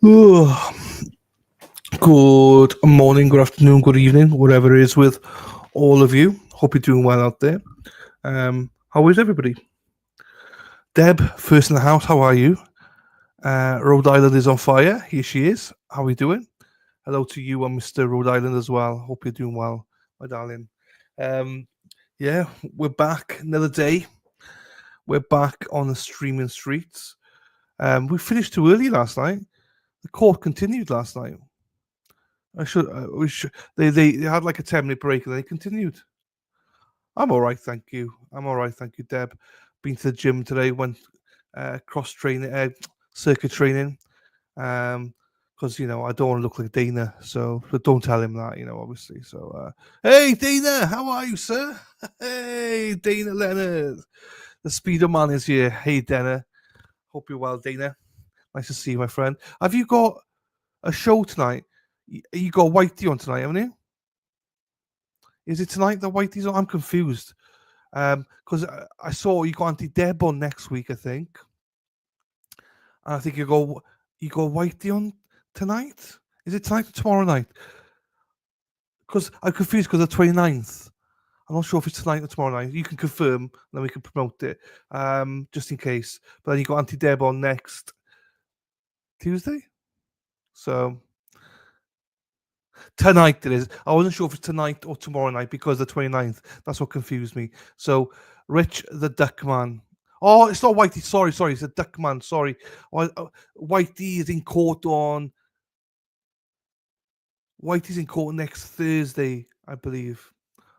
Good morning, good afternoon, good evening, whatever it is with all of you. Hope you're doing well out there. How is everybody? Deb, first in the house, how are you? Rhode Island is on fire. Here she is. How are we doing? Hello to you and Mr. Rhode Island as well. Hope you're doing well, my darling. Um, yeah, we're back. Another day. We're back on the streaming streets. We finished too early last night. The court continued last night. We should. They had like a 10-minute break and they continued. I'm all right, thank you. I'm all right, thank you, Deb. Been to the gym today. Went cross training, circuit training. Because I don't want to look like Dana, but don't tell him that, obviously. So, hey, Dana, how are you, sir? Hey, Dana Leonard, the Speedo Man is here. Hey, Dana, hope you're well, Dana. Nice to see you, my friend. Have you got a show tonight? You got Whitey on tonight, haven't you? Is it tonight that Whitey's on? I'm confused. Because I saw you got Auntie Deb on next week, I think. And I think you got Whitey on tonight. Is it tonight or tomorrow night? Because I'm confused because the 29th. I'm not sure if it's tonight or tomorrow night. You can confirm, and then we can promote it, just in case. But then you got Auntie Deb on next Tuesday. So tonight it is. I wasn't sure if it's tonight or tomorrow night because the 29th. That's what confused me. So Rich the Duckman. Oh, it's not Whitey. Sorry. It's the Duckman. Sorry. Whitey is in court on. Whitey's in court next Thursday, I believe.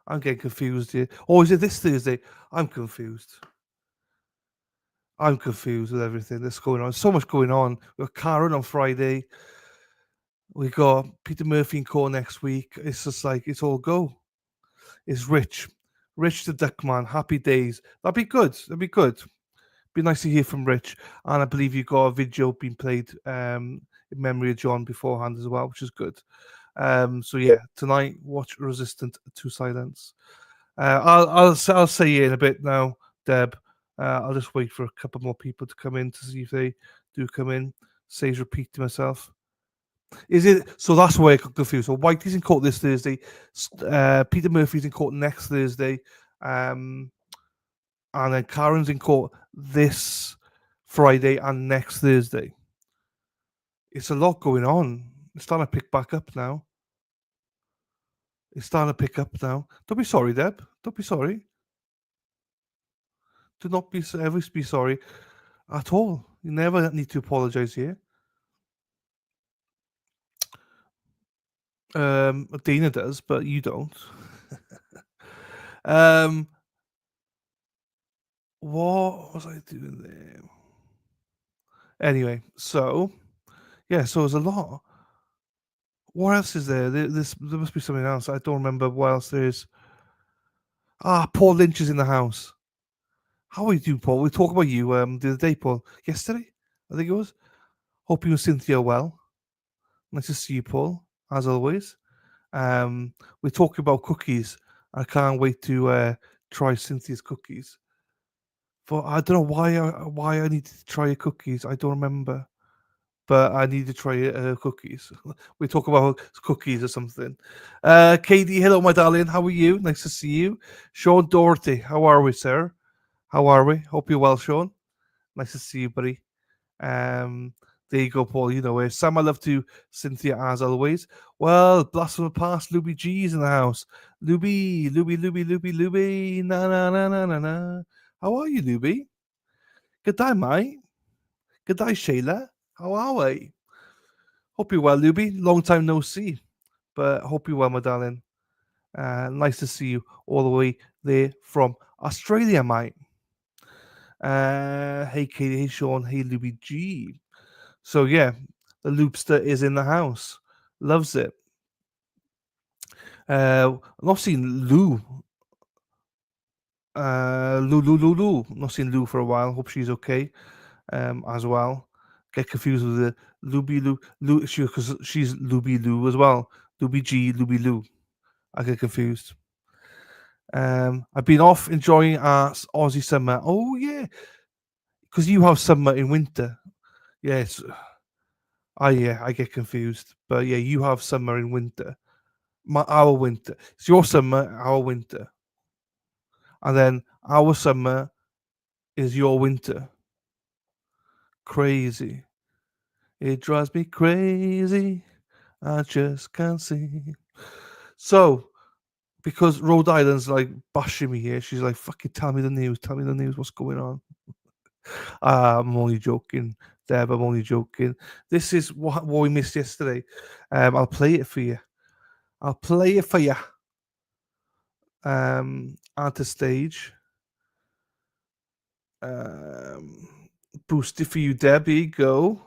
I'm getting confused here. Or is it this Thursday? I'm confused. I'm confused with everything that's going on. So much going on. We've got Karen on Friday. We got Peter Murphy in court next week. It's just like it's all go. It's Rich the Duckman. Happy days. That'd be good. Be nice to hear from Rich. And I believe you got a video being played in memory of John beforehand as well, which is good. So yeah, tonight watch Resistant to Silence. I'll say it in a bit now, Deb. I'll just wait for a couple more people to come in to see if they do come in. Says repeat to myself. Is it so? That's why I got confused. So Whitey's in court this Thursday. Peter Murphy's in court next Thursday, and then Karen's in court this Friday and next Thursday. It's a lot going on. It's starting to pick back up now. Don't be sorry, Deb. Don't be sorry. Do not ever be sorry at all. You never need to apologize here. Dina does, but you don't. What was I doing there? Anyway, so there's a lot. What else is there? There must be something else. I don't remember what else there is. Paul Lynch is in the house. How are you doing, Paul? We talked about you the other day, Paul. Yesterday, I think it was. Hope you and Cynthia are well. Nice to see you, Paul, as always. We're talking about cookies. I can't wait to try Cynthia's cookies. But I don't know why I need to try your cookies. I don't remember. But I need to try cookies. We talk about cookies or something. Katie, hello, my darling. How are you? Nice to see you. Sean Doherty, how are we, sir? How are we? Hope you're well, Sean. Nice to see you, buddy. There you go, Paul. You know where. Sam, I love to Cynthia as always. Well, blast from the past. Luby G's in the house. Luby. Na. How are you, Luby? Good day, mate. Good day, Sheila. How are we? Hope you're well, Luby. Long time no see. But hope you're well, my darling. Nice to see you all the way there from Australia, mate. Hey, Katie. Hey, Sean. Hey, Luby G. So, yeah, the Loopster is in the house. Loves it. I've not seen Lou. Lou. Not seen Lou for a while. Hope she's okay as well. Get confused with the Luby Lou. Because she's Luby Lou as well. Luby G, Luby Lou. I get confused. I've been off enjoying our Aussie summer. Oh, yeah. Because you have summer in winter. Yes. I get confused. But yeah, you have summer and winter. Our winter. It's your summer, our winter. And then our summer is your winter. Crazy. It drives me crazy. I just can't see. So, because Rhode Island's like bashing me here, she's like, fucking tell me the news, what's going on? I'm only joking, Deb, I'm only joking. This is what we missed yesterday. I'll play it for you. Onto stage. Boost it for you, Deb. Here you go.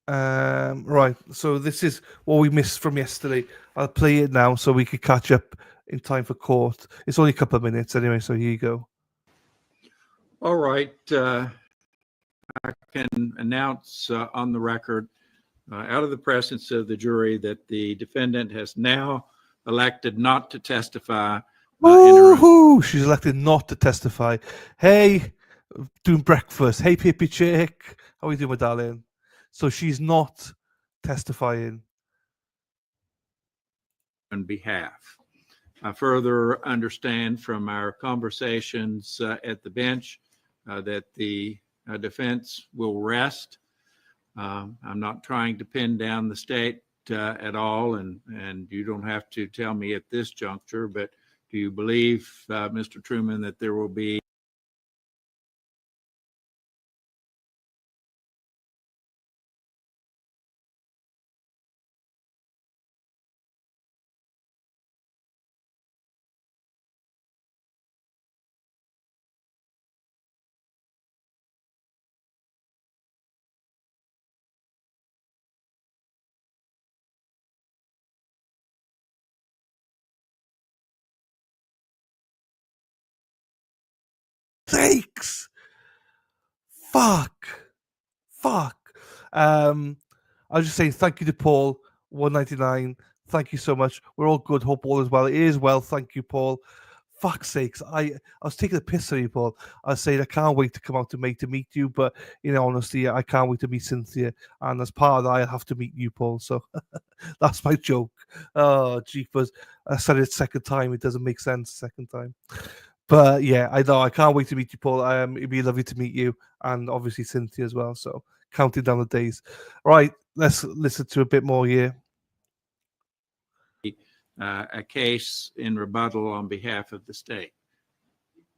Right, so this is what we missed from yesterday. I'll play it now so we could catch up in time for court. It's only a couple of minutes anyway, so here you go. All right. I can announce on the record, out of the presence of the jury, that the defendant has now elected not to testify. She's elected not to testify. Hey, doing breakfast. Hey, Pippi Chick. How are you doing, my darling? So she's not testifying. On behalf. I further understand from our conversations at the bench that the defense will rest. I'm not trying to pin down the state at all, and you don't have to tell me at this juncture, but do you believe, Mr. Truman, that there will be Sakes! Fuck. I'll just say thank you to Paul, 199. Thank you so much. We're all good. Hope all is well. It is well. Thank you, Paul. Fuck's sakes. I was taking a piss at you, Paul. I was saying I can't wait to come out to meet you, but in honesty, I can't wait to meet Cynthia. And as part of that, I'll have to meet you, Paul. So that's my joke. Oh, jeepers. I said it second time. It doesn't make sense second time. But yeah, I know I can't wait to meet you, Paul. It'd be lovely to meet you, and obviously Cynthia as well. So counting down the days. Right, let's listen to a bit more here. A case in rebuttal on behalf of the state.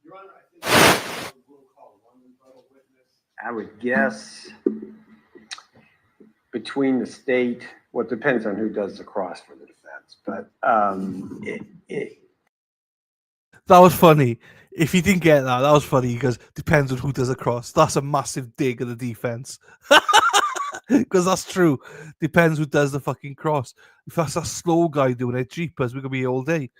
Your Honor, I think we'll call one rebuttal witness. I would guess between the state, well, it depends on who does the cross for the defense, but that was funny. If you didn't get that, that was funny because depends on who does the cross. That's a massive dig at the defense. Because that's true. Depends who does the fucking cross. If that's a slow guy doing it, jeepers, we're gonna be here all day.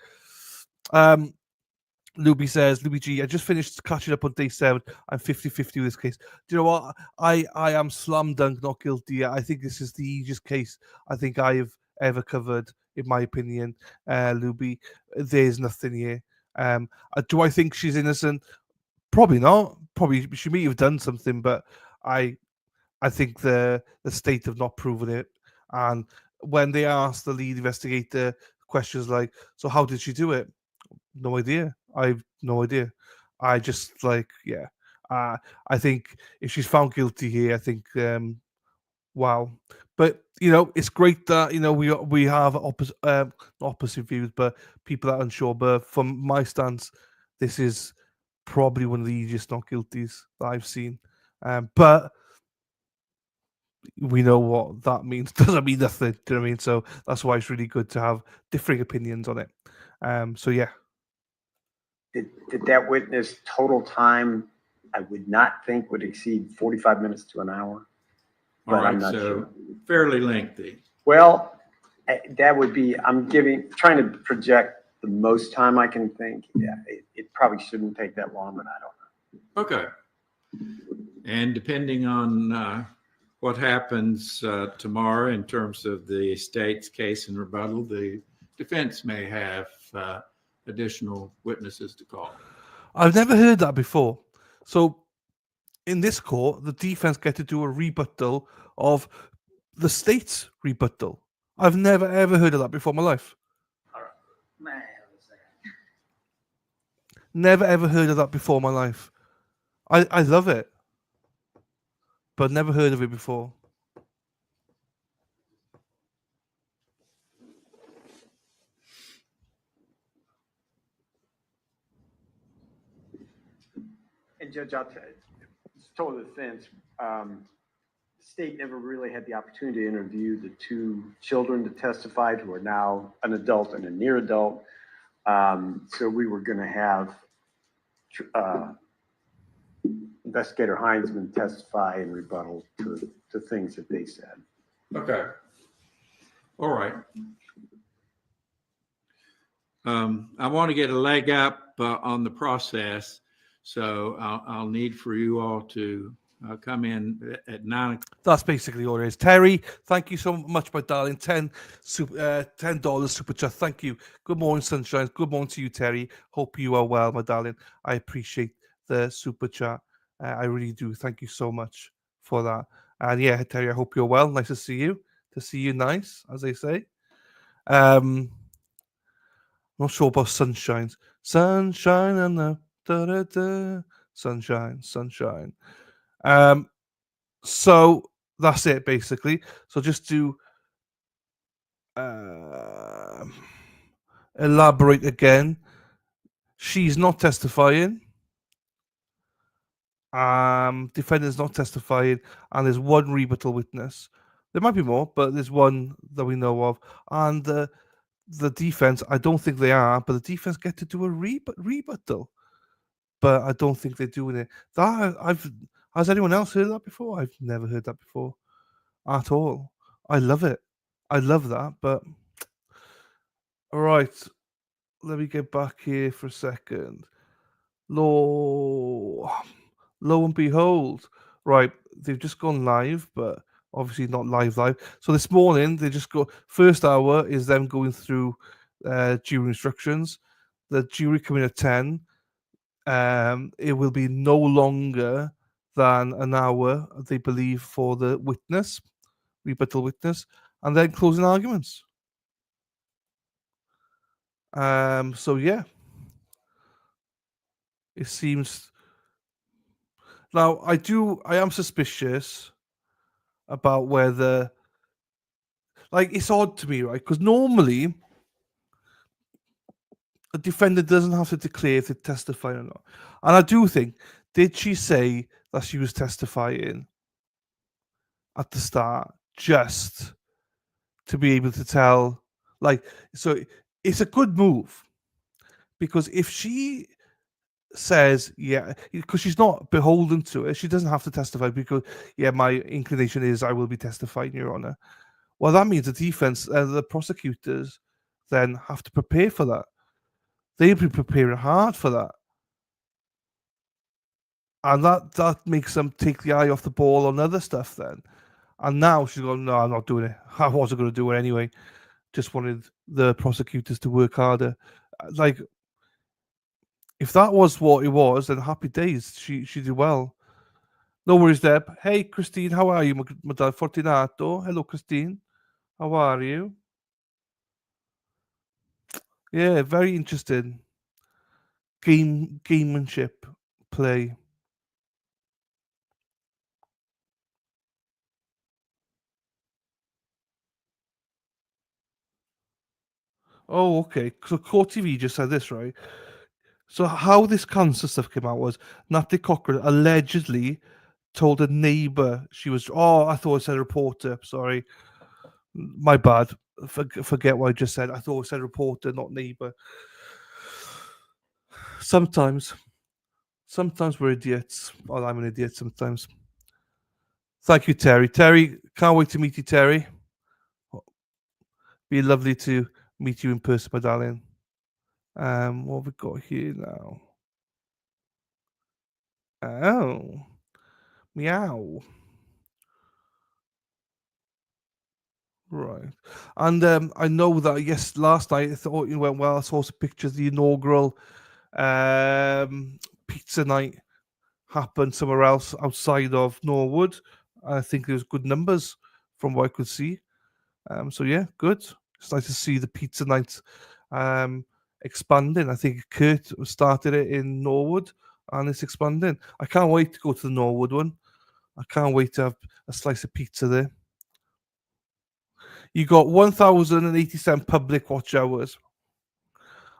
Luby says, Luby G, I just finished catching up on day 7. I'm 50-50 with this case. Do you know what? I am slam dunk not guilty. I think this is the easiest case I think I have ever covered, in my opinion. Luby, there's nothing here. Do I think she's innocent? Probably not. Probably she may have done something, but I think the state have not proven it. And when they asked the lead investigator questions like, so how did she do it? No idea. I've no idea. I just like, yeah. I think if she's found guilty here, I think, wow. But it's great that we have opposite views, but people are unsure. But from my stance, this is probably one of the easiest not guilties that I've seen. But we know what that means. Doesn't mean nothing. Do you know what I mean? So that's why it's really good to have differing opinions on it. So yeah. Did that witness total time, I would not think would exceed 45 minutes to an hour. But All right, I'm not sure. Fairly lengthy. Well, that would be, trying to project the most time I can think. Yeah, it probably shouldn't take that long, but I don't know. Okay. And depending on what happens tomorrow in terms of the state's case in rebuttal, the defense may have additional witnesses to call. I've never heard that before. So in this court, the defense get to do a rebuttal of the state's rebuttal. I've never ever heard of that before in my life. Never ever heard of that before in my life. I love it, but never heard of it before. And Judge, I'll total defense, the state never really had the opportunity to interview the two children that testified, who are now an adult and a near adult. So we were going to have Investigator Heinzman testify and rebuttal to things that they said. Okay. All right. I want to get a leg up on the process, so I'll need for you all to come in at 9 o'clock. That's basically all it is. Terry, thank you so much, my darling. $10 super chat. Thank you. Good morning, sunshine. Good morning to you, Terry. Hope you are well, my darling. I appreciate the super chat. I really do. Thank you so much for that. And yeah, Terry, I hope you're well. Nice to see you. To see you nice, as they say. Not sure about sunshines. Sunshine and the da-da-da. Sunshine. So that's it basically. So just to elaborate again, she's not testifying. Defendant's not testifying, and there's one rebuttal witness. There might be more, but there's one that we know of. And the defense, I don't think they are, but the defense get to do a rebuttal. But I don't think they're doing it. Has anyone else heard that before? I've never heard that before at all. I love it. I love that. But all right, let me get back here for a second. Lo and behold, right, they've just gone live, but obviously not live. So this morning they just go. First hour is them going through jury instructions. The jury coming at 10. It will be no longer than an hour, they believe, for the rebuttal witness, and then closing arguments. So yeah, it seems. Now I am suspicious about whether, like, it's odd to me, right? Because normally a defendant doesn't have to declare if they testify or not. And I do think, did she say that she was testifying at the start just to be able to tell? Like, so it's a good move, because if she says, yeah, because she's not beholden to it, she doesn't have to testify because, yeah, my inclination is I will be testifying, Your Honor. Well, that means the defense, the prosecutors then have to prepare for that. They've been preparing hard for that. And that makes them take the eye off the ball on other stuff then. And now she's going, no, I'm not doing it. I wasn't going to do it anyway. Just wanted the prosecutors to work harder. Like, if that was what it was, then happy days. She did well. No worries, Deb. Hey, Christine, how are you, Madame Fortunato? Hello, Christine. How are you? Yeah, very interesting. Gamemanship play. Oh, okay. So Court TV just said this, right? So how this cancer stuff came out was Natalie Cochran allegedly told a neighbor she was. Oh, I thought it said reporter. Sorry, my bad. Forget what I just said. I thought it said reporter, not neighbor. Sometimes we're idiots. Well, I'm an idiot sometimes. Thank you, Terry. Terry, can't wait to meet you, Terry. Be lovely to meet you in person, my darling. What have we got here now? Oh, meow. Right. And I know that, yes, last night I thought it went well. I saw some pictures of the inaugural pizza night happened somewhere else outside of Norwood. I think there's good numbers from what I could see. So yeah, good. It's nice to see the pizza night expanding. I think Kurt started it in Norwood and it's expanding. I can't wait to go to the Norwood one. I can't wait to have a slice of pizza there. You got 1,087 public watch hours.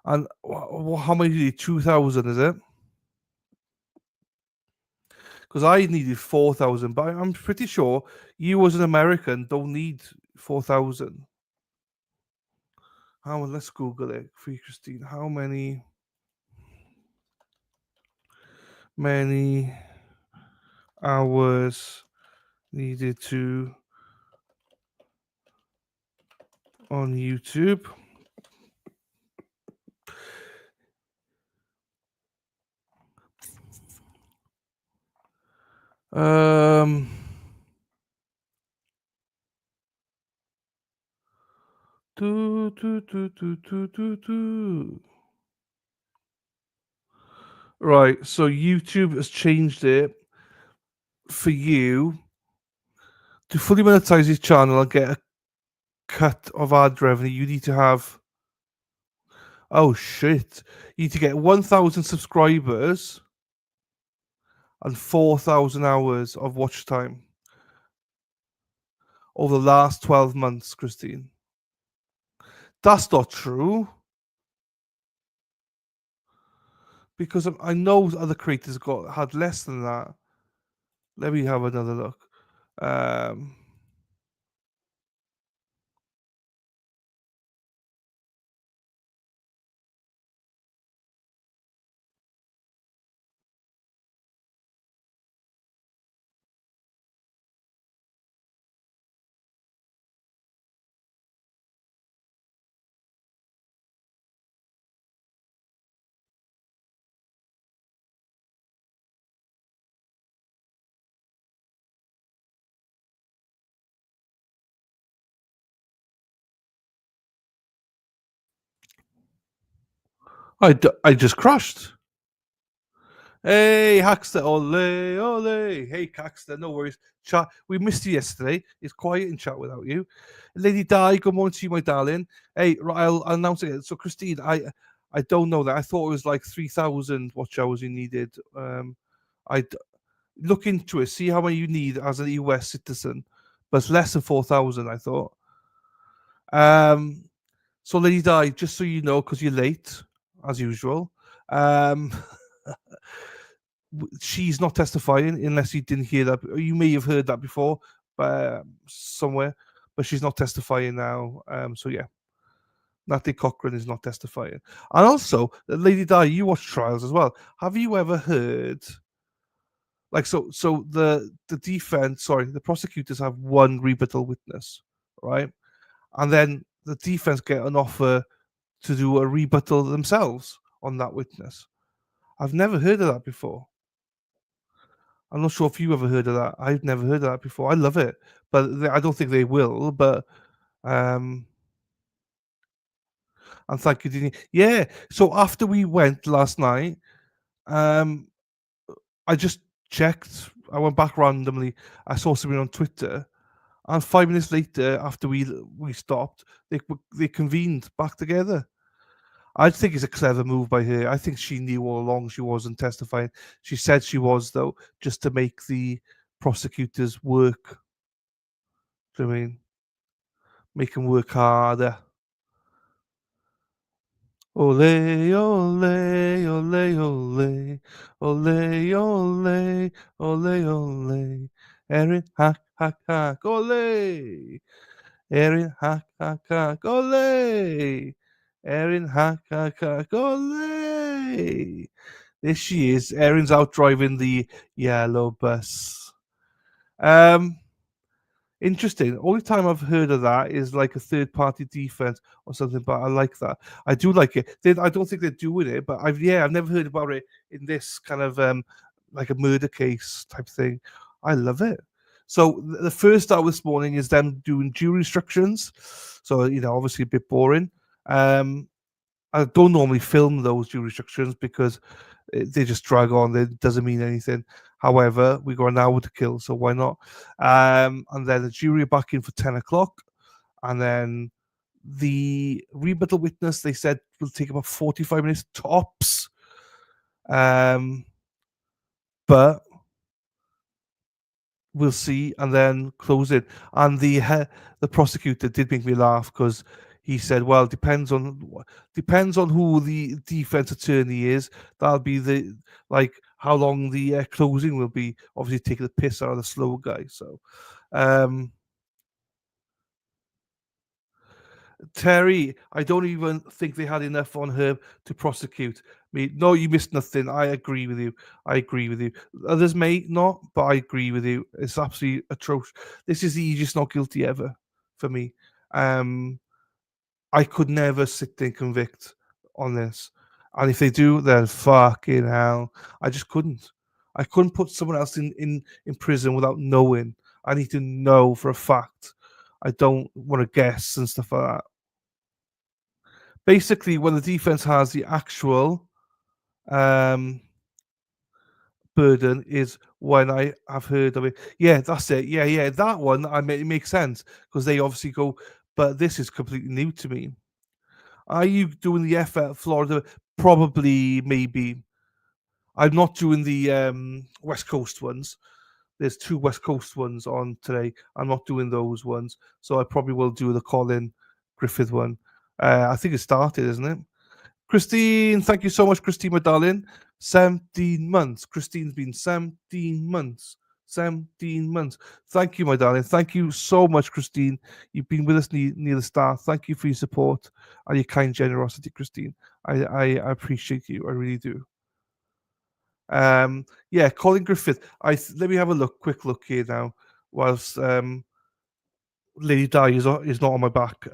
And how many do you need? 2,000, is it? Because I needed 4,000, but I'm pretty sure you as an American don't need 4,000. Let's Google it for you, Christine. How many hours needed to on YouTube? Right, so YouTube has changed it for you to fully monetize your channel and get a cut of ad revenue. You need to have you need to get 1,000 subscribers and 4,000 hours of watch time over the last 12 months, Christine. That's not true. Because I know other creators had less than that. Let me have another look. I just crashed. Hey, Hackster, ole, ole. Hey, Caxter, no worries. Chat, we missed you yesterday. It's quiet in chat without you. Lady Di, good morning to you, my darling. Hey, right, I'll announce it. So, Christine, I don't know that. I thought it was like 3,000 watch hours you needed. I'd look into it, see how many you need as a US citizen, but it's less than 4,000, I thought. So, Lady Di, just so you know, because you're late, as usual. She's not testifying unless you didn't hear that. You may have heard that before, somewhere, but she's not testifying now. So yeah, Natalie Cochran is not testifying. And also, Lady Di, you watch trials as well. Have you ever heard the defense? Sorry, the prosecutors have one rebuttal witness, right? And then the defense get an offer to do a rebuttal themselves on that witness. I've never heard of that before. I'm not sure if you ever heard of that. I've never heard of that before. I love it, but I don't think they will. But and thank you, Dini. Yeah. So after we went last night, I just checked. I went back randomly. I saw something on Twitter, and 5 minutes later, after we stopped, they convened back together. I think it's a clever move by her. I think she knew all along she wasn't testifying. She said she was, though, just to make the prosecutors work. Do you know what I mean? Make them work harder. Ole, ole, ole, ole, ole, ole, ole, ole. Erin, hack, hack, hack, ole. Erin, hack, hack, hack, ole. Erin, hack, hack, hack, ole. There she is. Erin's out driving the yellow bus. Interesting. Only time I've heard of that is like a third-party defense or something, but I like that. I do like it. I don't think they're doing it, but I've never heard about it in this kind of like a murder case type thing. I love it. So the first hour this morning is them doing jury instructions. So obviously a bit boring. And I don't normally film those jurisdictions because they just drag on. It doesn't mean anything. However, we got an hour to kill, so why not? And then the jury are back in for 10 o'clock. And then the rebuttal witness, they said, will take about 45 minutes tops. But we'll see, and then close it. And the prosecutor did make me laugh because he said, "Well, depends on who the defense attorney is. That'll be the how long the closing will be. Obviously, taking the piss out of the slow guy." So, Terry, I don't even think they had enough on her to prosecute me. No, you missed nothing. I agree with you. Others may not, but I agree with you. It's absolutely atrocious. This is the easiest not guilty ever for me. I could never sit there and convict on this. And if they do, then fucking hell. I just couldn't. I couldn't put someone else in prison without knowing. I need to know for a fact. I don't want to guess and stuff like that. Basically, when the defense has the actual burden is when I have heard of it. Yeah, that's it. Yeah, that one. It makes sense because they obviously go, but this is completely new to me. Are you doing the F at Florida? Probably, maybe. I'm not doing the West Coast ones. There's 2 West Coast ones on today. I'm not doing those ones, so I probably will do the Colin Griffith one. I think it started, isn't it? Christine, thank you so much, Christine, my darling. 17 months. Christine's been 17 months. 17 months. Thank you, my darling. Thank you so much, Christine. You've been with us near the start. Thank you for your support and your kind generosity, Christine. I appreciate you. I really do. Yeah, Colin Griffith. Let me have a quick look here now, whilst Lady Di is not on my back.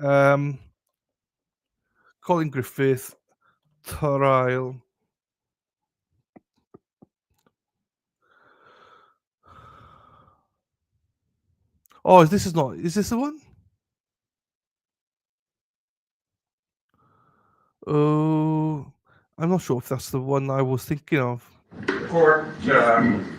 Colin Griffith trial. Oh, is this the one? Oh, I'm not sure if that's the one I was thinking of. The court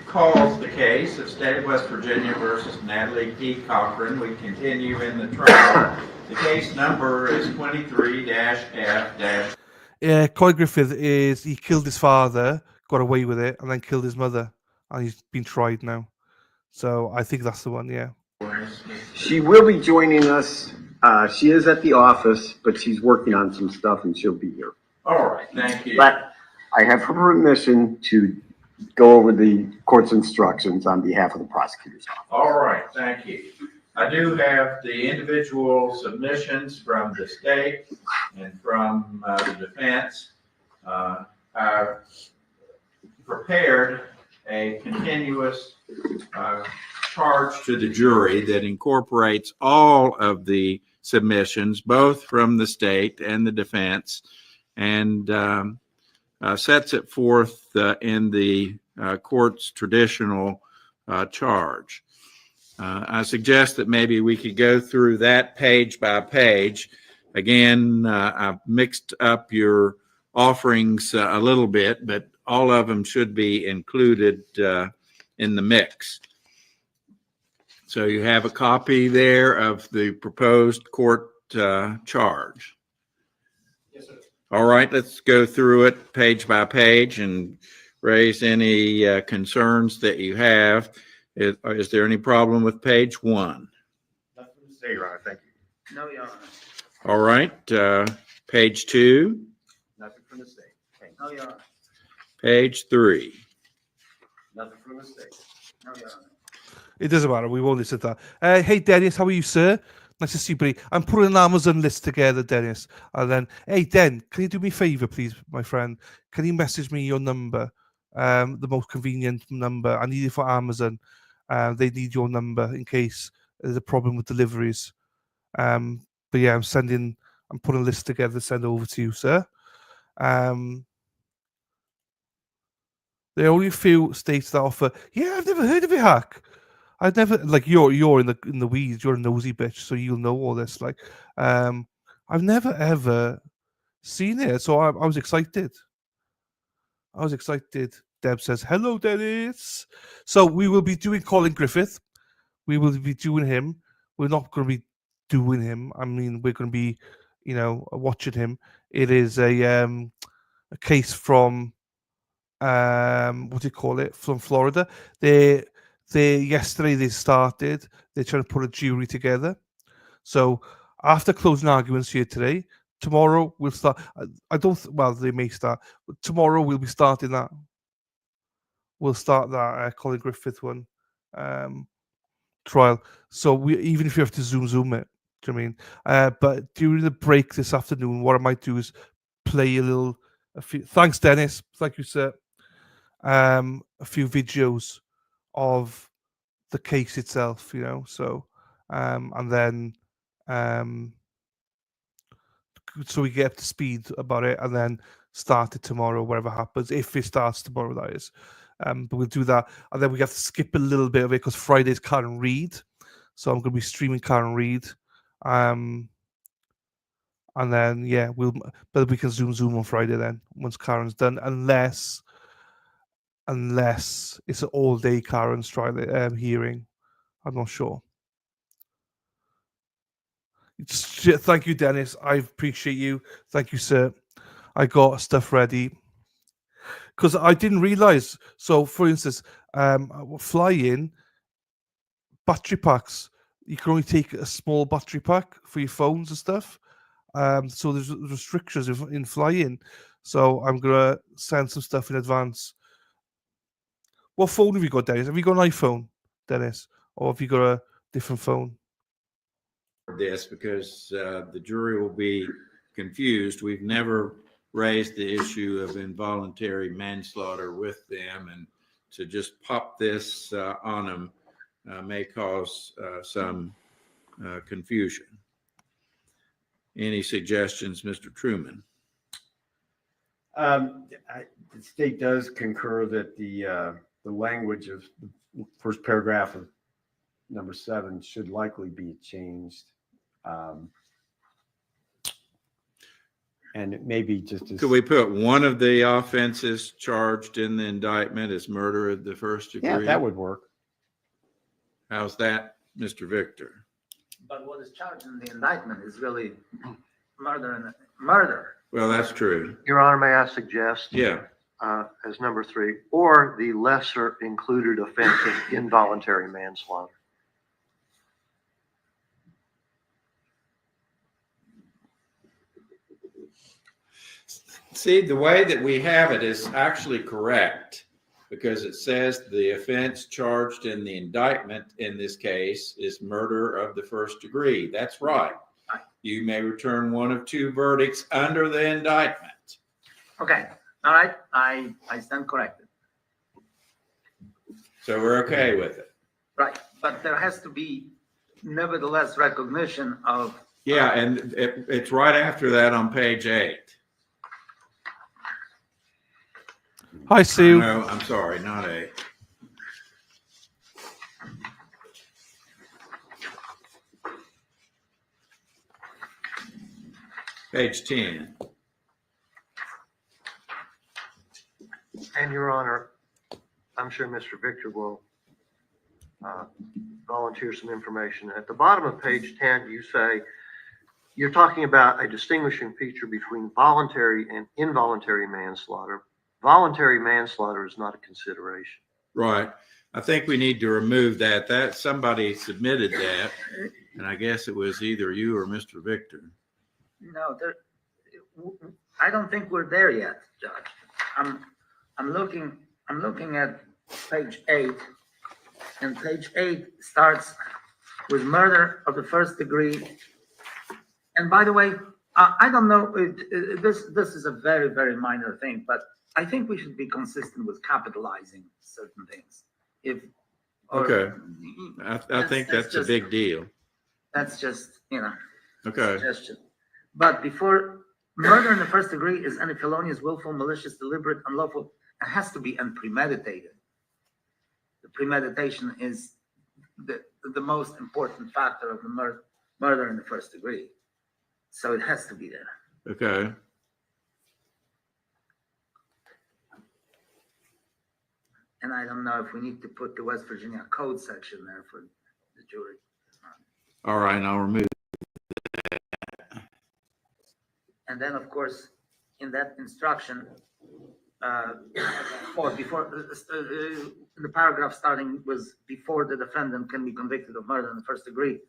calls the case of State of West Virginia versus Natalie Cochran. We continue in the trial. The case number is 23-F- Yeah, Colin Griffith he killed his father, got away with it, and then killed his mother, and he's been tried now. So I think that's the one, yeah. She will be joining us. She is at the office, but she's working on some stuff and she'll be here. All right, thank you. But I have her permission to go over the court's instructions on behalf of the prosecutor's office. All right, thank you. I do have the individual submissions from the state and from the defense. I've prepared a continuous charge to the jury that incorporates all of the submissions, both from the state and the defense, and sets it forth in the court's traditional charge. I suggest that maybe we could go through that page by page. Again, I've mixed up your offerings a little bit, but all of them should be included in the mix. So you have a copy there of the proposed court charge. Yes, sir. All right, let's go through it page by page and raise any concerns that you have. Is there any problem with page 1? Nothing to say, Your Honor. Thank you. No, Your Honor. All right, page 2. Nothing from the state. Thank you. No, Your Honor. Page 3. Nothing from the state. No, Your Honor. It doesn't matter. We won't listen to that. Hey, Dennis, how are you, sir? Nice to see you, buddy. I'm putting an Amazon list together, Dennis. And then, hey, Den, can you do me a favor, please, my friend? Can you message me your number, the most convenient number? I need it for Amazon. They need your number in case there's a problem with deliveries. But yeah, I'm putting a list together to send over to you, sir. There are only a few states that offer. Yeah, I've never heard of it, Hack. I've never you're in the weeds. You're a nosy bitch, so you'll know all this. I've never ever seen it, so I was excited. Deb says, "Hello, Dennis." So we will be doing Colin Griffith. We will be doing him. We're not going to be doing him. I mean, we're going to be, watching him. It is a case from what do you call it? From Florida. They yesterday they started. They're trying to put a jury together. So after closing arguments here today, tomorrow we'll start. I don't. Well, they may start. But tomorrow we'll be starting that. We'll start that Colin Griffith one trial. So even if you have to zoom it, do you know what I mean? But during the break this afternoon, what I might do is play a few. Thanks, Dennis. Thank you, sir. A few videos of the case itself, So, and then, so we get up to speed about it, and then start it tomorrow, whatever happens. If it starts tomorrow, that is. But we'll do that, and then we have to skip a little bit of it because Friday's Karen Reid, so I'm going to be streaming Karen Reid, and then but we can zoom on Friday then once Karen's done, unless it's an all-day Karen's trial hearing. I'm not sure. Thank you, Dennis. I appreciate you. Thank you, sir. I got stuff ready because I didn't realize. So, for instance, fly-in battery packs. You can only take a small battery pack for your phones and stuff. So there's restrictions in fly-in. So I'm gonna send some stuff in advance. What phone have you got, Dennis? Have you got an iPhone, Dennis, or have you got a different phone? This because the jury will be confused. We've never raised the issue of involuntary manslaughter with them, and to just pop this on them may cause some confusion. Any suggestions, Mr. Truman? The state does concur that the language of the first paragraph of number 7 should likely be changed. And it may be just as... Could we put one of the offenses charged in the indictment as murder of the first degree? Yeah, that would work. How's that, Mr. Victor? But what is charged in the indictment is really murder. Well, that's true. Your Honor, may I suggest? Yeah. As number 3, or the lesser included offense of involuntary manslaughter. See, the way that we have it is actually correct because it says the offense charged in the indictment in this case is murder of the first degree. That's right. You may return one of 2 verdicts under the indictment. Okay. All right. I stand corrected. So we're okay with it. Right. But there has to be nevertheless recognition of... Yeah, and it's right after that on page 8. Hi, Sue. No, I'm sorry, not 8. Page 10. And Your Honor, I'm sure Mr. Victor will volunteer some information. At the bottom of page 10, you say, you're talking about a distinguishing feature between voluntary and involuntary manslaughter. Voluntary manslaughter is not a consideration. Right. I think we need to remove that. That somebody submitted that, and I guess it was either you or Mr. Victor. No, I don't think we're there yet, Judge. I'm looking at page 8, and page 8 starts with murder of the first degree. And by the way, I don't know, this is a very, very minor thing, but I think we should be consistent with capitalizing certain things. Okay. I think that's a big deal. That's just, Okay. suggestion. But before, murder in the first degree is any felonious, willful, malicious, deliberate, unlawful. It has to be unpremeditated. The premeditation is the most important factor of the murder in the first degree. So it has to be there. Okay. And I don't know if we need to put the West Virginia Code section there for the jury. All right, I'll remove. And then, of course, in that instruction, or before, the paragraph starting was before the defendant can be convicted of murder in the first degree.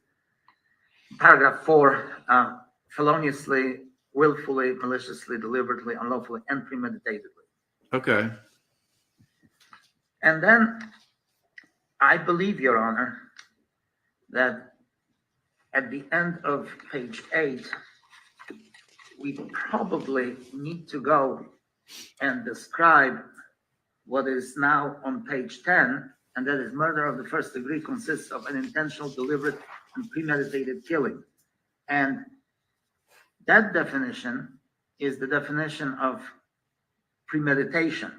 Paragraph 4, feloniously, willfully, maliciously, deliberately, unlawfully, and premeditatedly. Okay. And then I believe, Your Honor, that at the end of page 8, we probably need to go and describe what is now on page 10, and that is murder of the first degree consists of an intentional, deliberate, and premeditated killing. And that definition is the definition of premeditation.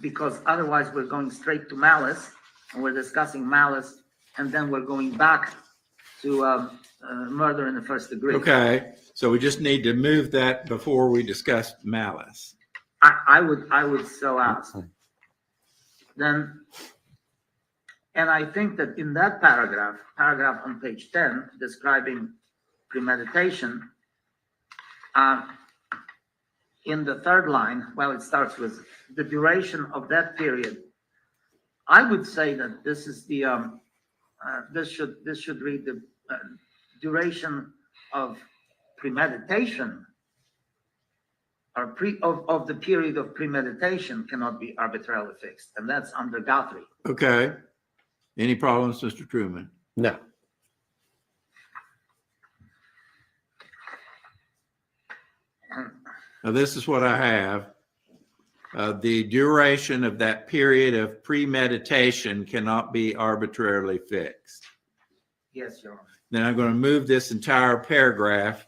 Because otherwise we're going straight to malice, and we're discussing malice, and then we're going back to murder in the first degree. Okay, so we just need to move that before we discuss malice. I would so ask. Then, and I think that in that paragraph on page 10, describing premeditation, in the third line, well, it starts with the duration of that period. I would say that this is the this should read the duration of premeditation, or of the period of premeditation cannot be arbitrarily fixed, and that's under Guthrie. Okay. Any problems, Mr. Truman? No. Now, this is what I have. The duration of that period of premeditation cannot be arbitrarily fixed. Yes, Your Honor. Then I'm going to move this entire paragraph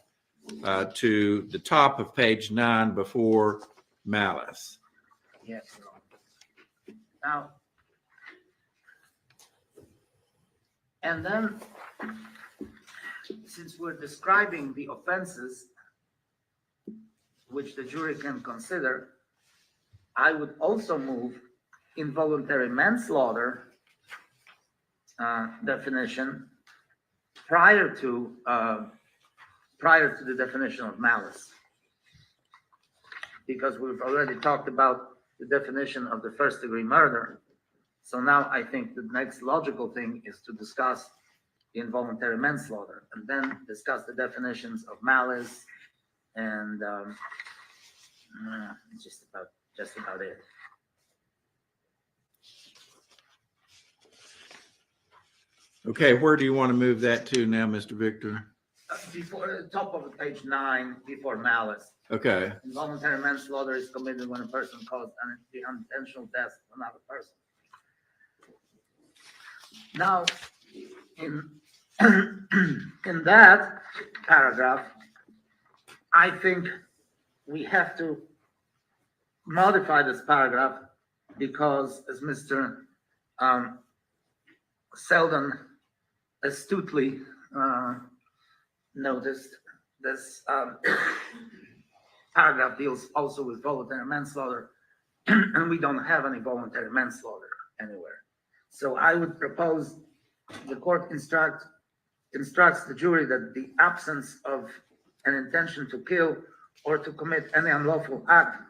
to the top of page 9 before malice. Yes, Your Honor. Now, and then, since we're describing the offenses which the jury can consider, I would also move involuntary manslaughter definition prior to the definition of malice, because we've already talked about the definition of the first degree murder. So now I think the next logical thing is to discuss the involuntary manslaughter, and then discuss the definitions of malice, and just about it. Okay, where do you want to move that to now, Mr. Victor? Before the top of page 9, before malice. Okay, Involuntary manslaughter is committed when a person caused the unintentional death of another person. Now, in that paragraph, I think we have to modify this paragraph, because as Mr. Selden astutely noticed, this paragraph deals also with voluntary manslaughter, and we don't have any voluntary manslaughter anywhere. So I would propose the court instructs the jury that the absence of an intention to kill or to commit any unlawful act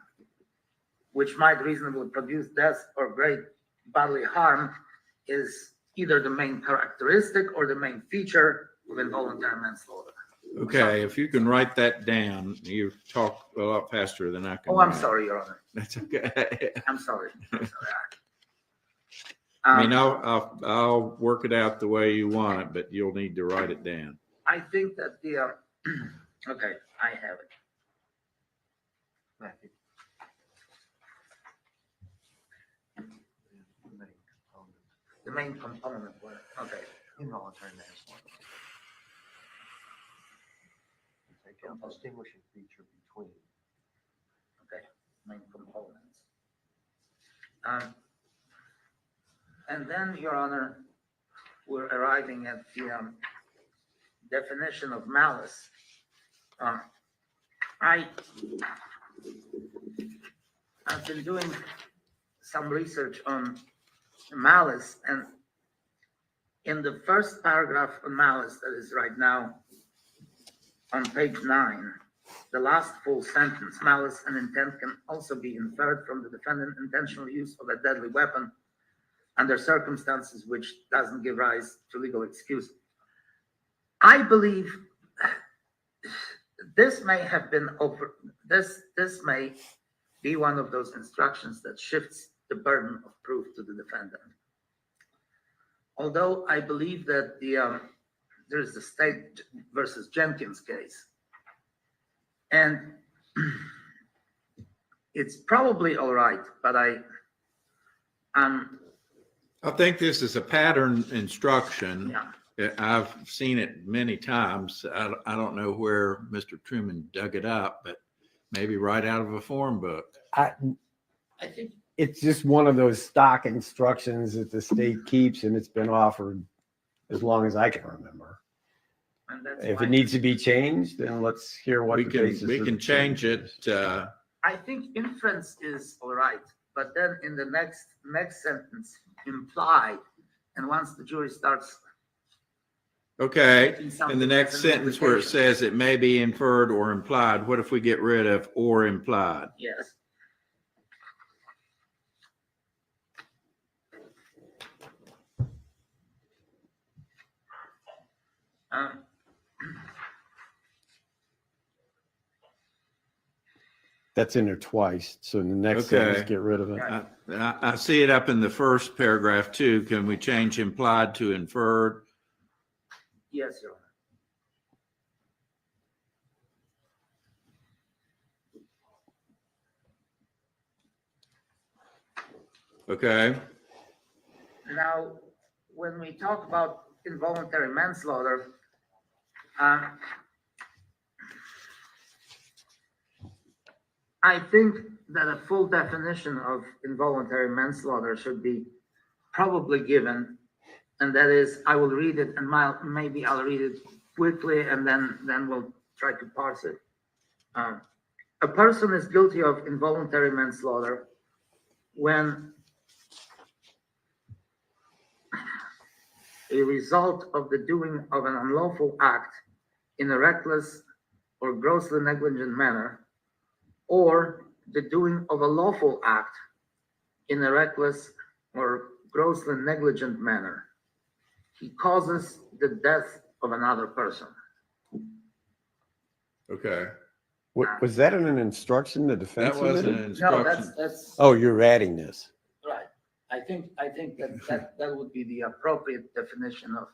which might reasonably produce death or great bodily harm is either the main characteristic or the main feature of involuntary manslaughter. okay, if you can write that down, you talk a lot faster than I can. Oh, I'm write. sorry, Your Honor. That's okay. I'm sorry. I mean, I'll work it out the way you want it, but you'll need to write it down. I think that the, okay, I have it. Matthew. The main component were, okay. Involuntary manslaughter. Take out distinguishing feature between. Okay, main components. And then, Your Honor, we're arriving at the definition of malice. I've been doing some research on malice, and in the first paragraph on malice that is right now on page 9, the last full sentence, malice and intent can also be inferred from the defendant's intentional use of a deadly weapon under circumstances which doesn't give rise to legal excuse. I believe this may have been this may be one of those instructions that shifts the burden of proof to the defendant. Although I believe that there's the State versus Jenkins case, and it's probably all right, but I think this is a pattern instruction. yeah. I've seen it many times. I don't know where Mr. Truman dug it up, but maybe right out of a form book. I think It's just one of those stock instructions that the state keeps, and it's been offered as long as I can remember. and that's If why it needs to be changed, then let's hear what We the can, basis we of can the change it. is. I think inference is all right, but then in the next sentence, implied, and once the jury starts Okay. making In something the next as an sentence where it implication. says it may be inferred or implied, what if we get rid of or implied? Yes. That's in there twice, so in the next sentence, Okay. get rid of it. Right. I see it up in the first paragraph too. Can we change implied to inferred? Yes, Your Honor. Okay. Now, when we talk about involuntary manslaughter, I think that a full definition of involuntary manslaughter should be probably given, and that is, I will read it, and maybe I'll read it quickly, and then we'll try to parse it. A person is guilty of involuntary manslaughter when a result of the doing of an unlawful act in a reckless or grossly negligent manner, or the doing of a lawful act in a reckless or grossly negligent manner, he causes the death of another person. Okay. Was that in an instruction the defense That wasn't submitted? an No, instruction. that's Oh, you're adding this. right. I think that would be the appropriate definition of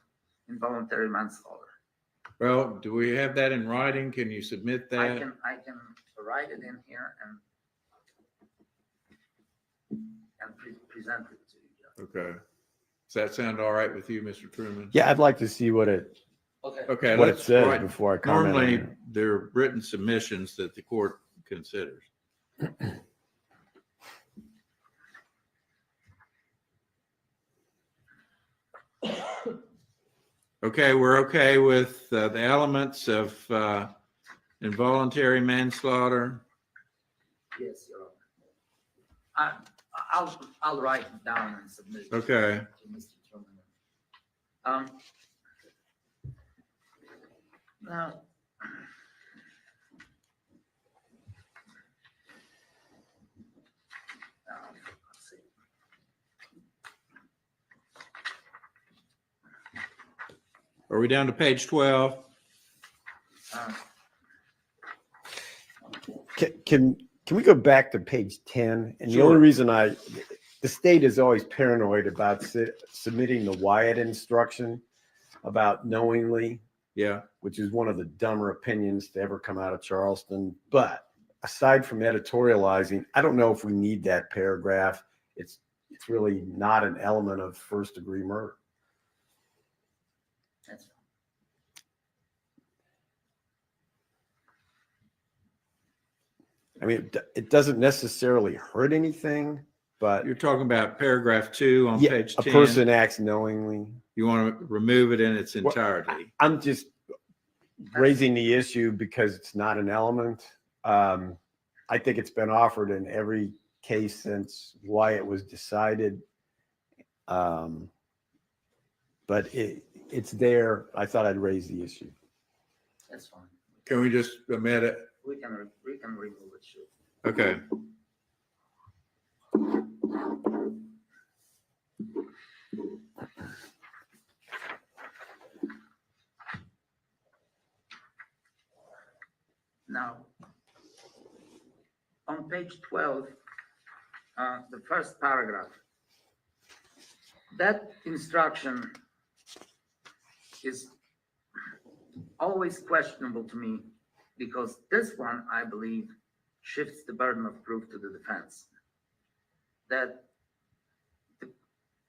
involuntary manslaughter. Well, do we have that in writing? Can you submit I that? can write it in here and present it to you. Okay. Does that sound all right with you, Mr. Truman? Yeah, I'd like to see what it Okay. what it let's says write- before I comment on Normally, it. there are written submissions that the court considers. Okay, we're okay with the elements of involuntary manslaughter. Yes, Your Honor. I'll write it down and submit it Okay. to Mr. Truman. Now, let's see. Are we down to page 12? Can we go back to page 10? And the Sure. only reason the state is always paranoid about submitting the Wyatt instruction about knowingly, Yeah. which is one of the dumber opinions to ever come out of Charleston. But aside from editorializing, I don't know if we need that paragraph. It's really not an element of first degree murder. That's I mean, it doesn't necessarily hurt anything, but You're talking about paragraph 2 on yeah, page a 10. person acts knowingly. You want to remove it in its entirety. I'm just raising the issue because it's not an element. I think it's been offered in every case since why it was decided. But it's there. I thought I'd raise the issue. That's fine. Can we just omit it? We can remove it, sure. Okay. Now, on page 12, the first paragraph, that instruction is always questionable to me because this one, I believe, shifts the burden of proof to the defense. That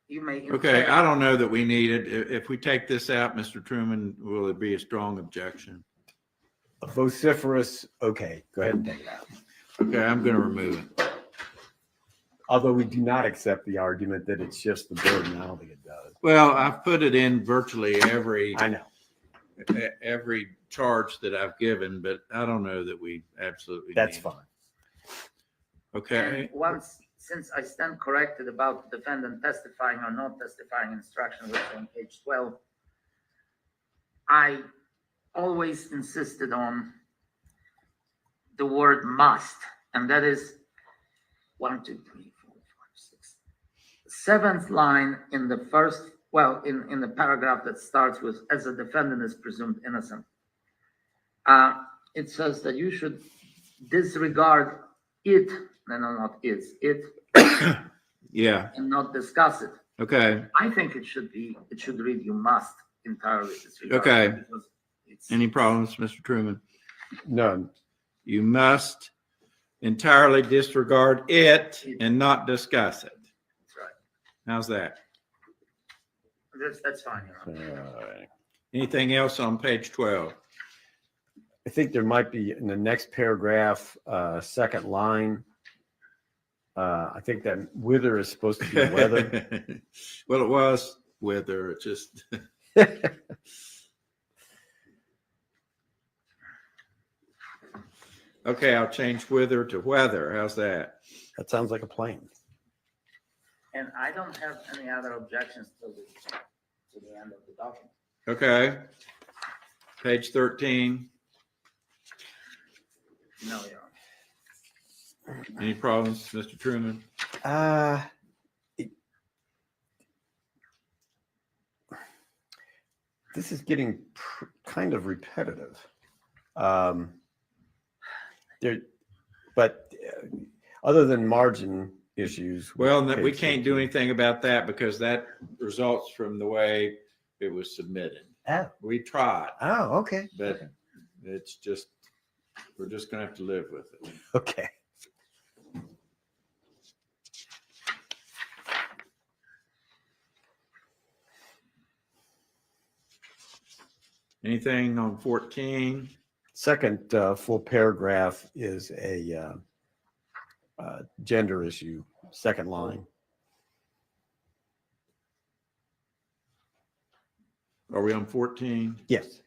you may. Okay, I don't know that we need it. If we take this out, Mr. Truman, will it be a strong objection? A vociferous, okay, go ahead and take it out. Okay, I'm going to remove it. Although we do not accept the argument that it shifts the burden, I don't think it does. Well, I've put it in virtually every I charge that I've given, but I don't know that we absolutely That's need it. fine. Okay. And once, since I stand corrected about the defendant testifying or not testifying instruction, which is on page 12, I always insisted on the word must, and that is 1, 2, 3, 4, 5, 6. Seventh line in the first, well, in the paragraph that starts with, as a defendant is presumed innocent. It says that you should disregard it, no, not is, it, Yeah. and not discuss it. Okay. I think it should read you must entirely disregard. Okay. It because it's, Any problems, Mr. Truman? None. You must entirely disregard it and not discuss it. That's right. How's that? That's fine, Your Honor. Anything else on page 12? I think there might be in the next paragraph, second line. I think that wither is supposed to be weather. Well, it was whether it just. Okay, I'll change wither to weather. How's that? That sounds like a plan. And I don't have any other objections to the end of the document. Okay. Page 13. No, Your Honor. Any problems, Mr. Truman? This is getting kind of repetitive. But other than margin issues. Well, we page can't do 13. anything about that because that results from the way it was submitted. Oh, We tried, okay. but it's just, we're just gonna have to live with it. Okay. Anything on 14? Second full paragraph is a gender issue, second line. Are we on 14? Yes.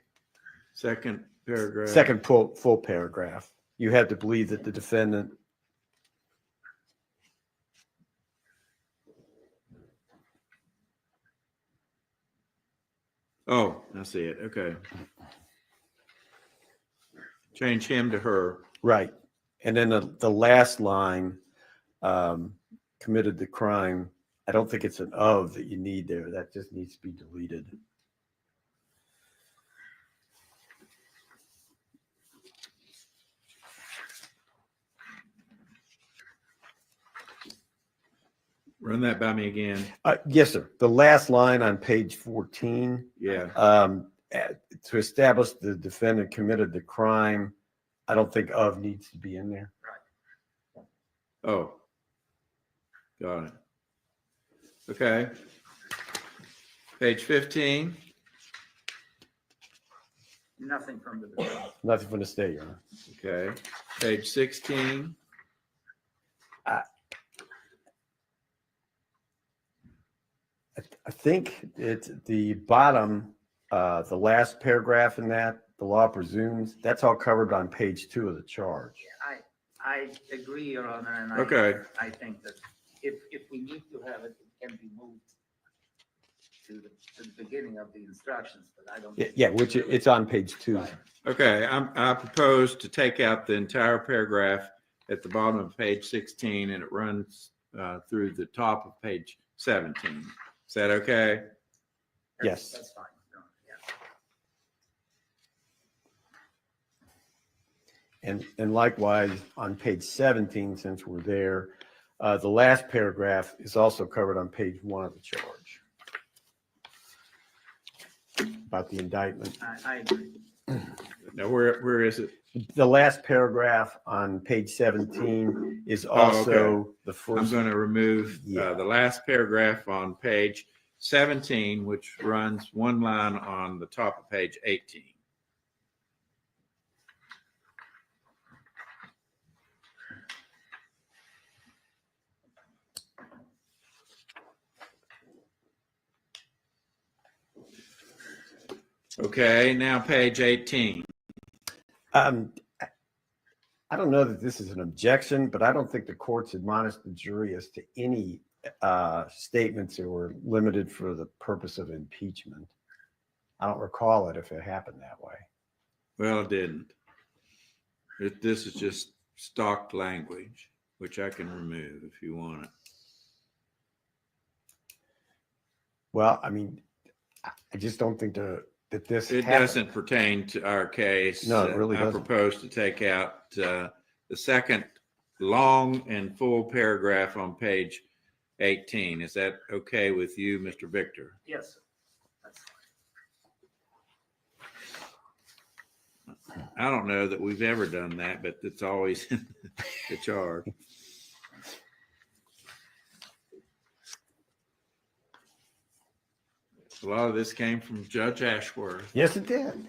Second paragraph. Second full paragraph. You have to believe that the defendant. Oh, I see it. Okay. Change him to her. Right. And then the last line, committed the crime. I don't think it's an of that you need there. That just needs to be deleted. Run that by me again. Yes, sir. The last line on page 14, Yeah. to establish the defendant committed the crime, I don't think of needs to be in there. Oh. Got it. Okay. Page 15. Nothing from the defendant. Nothing from the state, Your Honor. Okay. Page 16. I think it's the bottom, the last paragraph in that, the law presumes, that's all covered on page 2 of the charge. I agree, Your Honor, and Okay. I think that if we need to have it, it can be moved to the beginning of the instructions, but I don't. Yeah, which it's on page 2. Right. Okay, I propose to take out the entire paragraph at the bottom of page 16, and it runs through the top of page 17. Is that okay? Yes. That's fine. No, yeah. And likewise, on page 17, since we're there, the last paragraph is also covered on page 1 of the charge about the indictment. I agree. Now, where is it? The last paragraph on page 17 is also the I'm first. going to remove Yeah. the last paragraph on page 17, which runs one line on the top of page 18. Okay, now page 18. I don't know that this is an objection, but I don't think the courts admonished the jury as to any statements that were limited for the purpose of impeachment. I don't recall it if it happened that way. Well, it didn't. This is just stock language, which I can remove if you want it. Well, I mean, I just don't think that this It happened. doesn't pertain to our case. No, it really I doesn't. propose to take out the second long and full paragraph on page 18. Is that okay with you, Mr. Victor? Yes, sir. That's fine. I don't know that we've ever done that, but it's always in the charge. A lot of this came from Judge Ashworth. Yes, it did.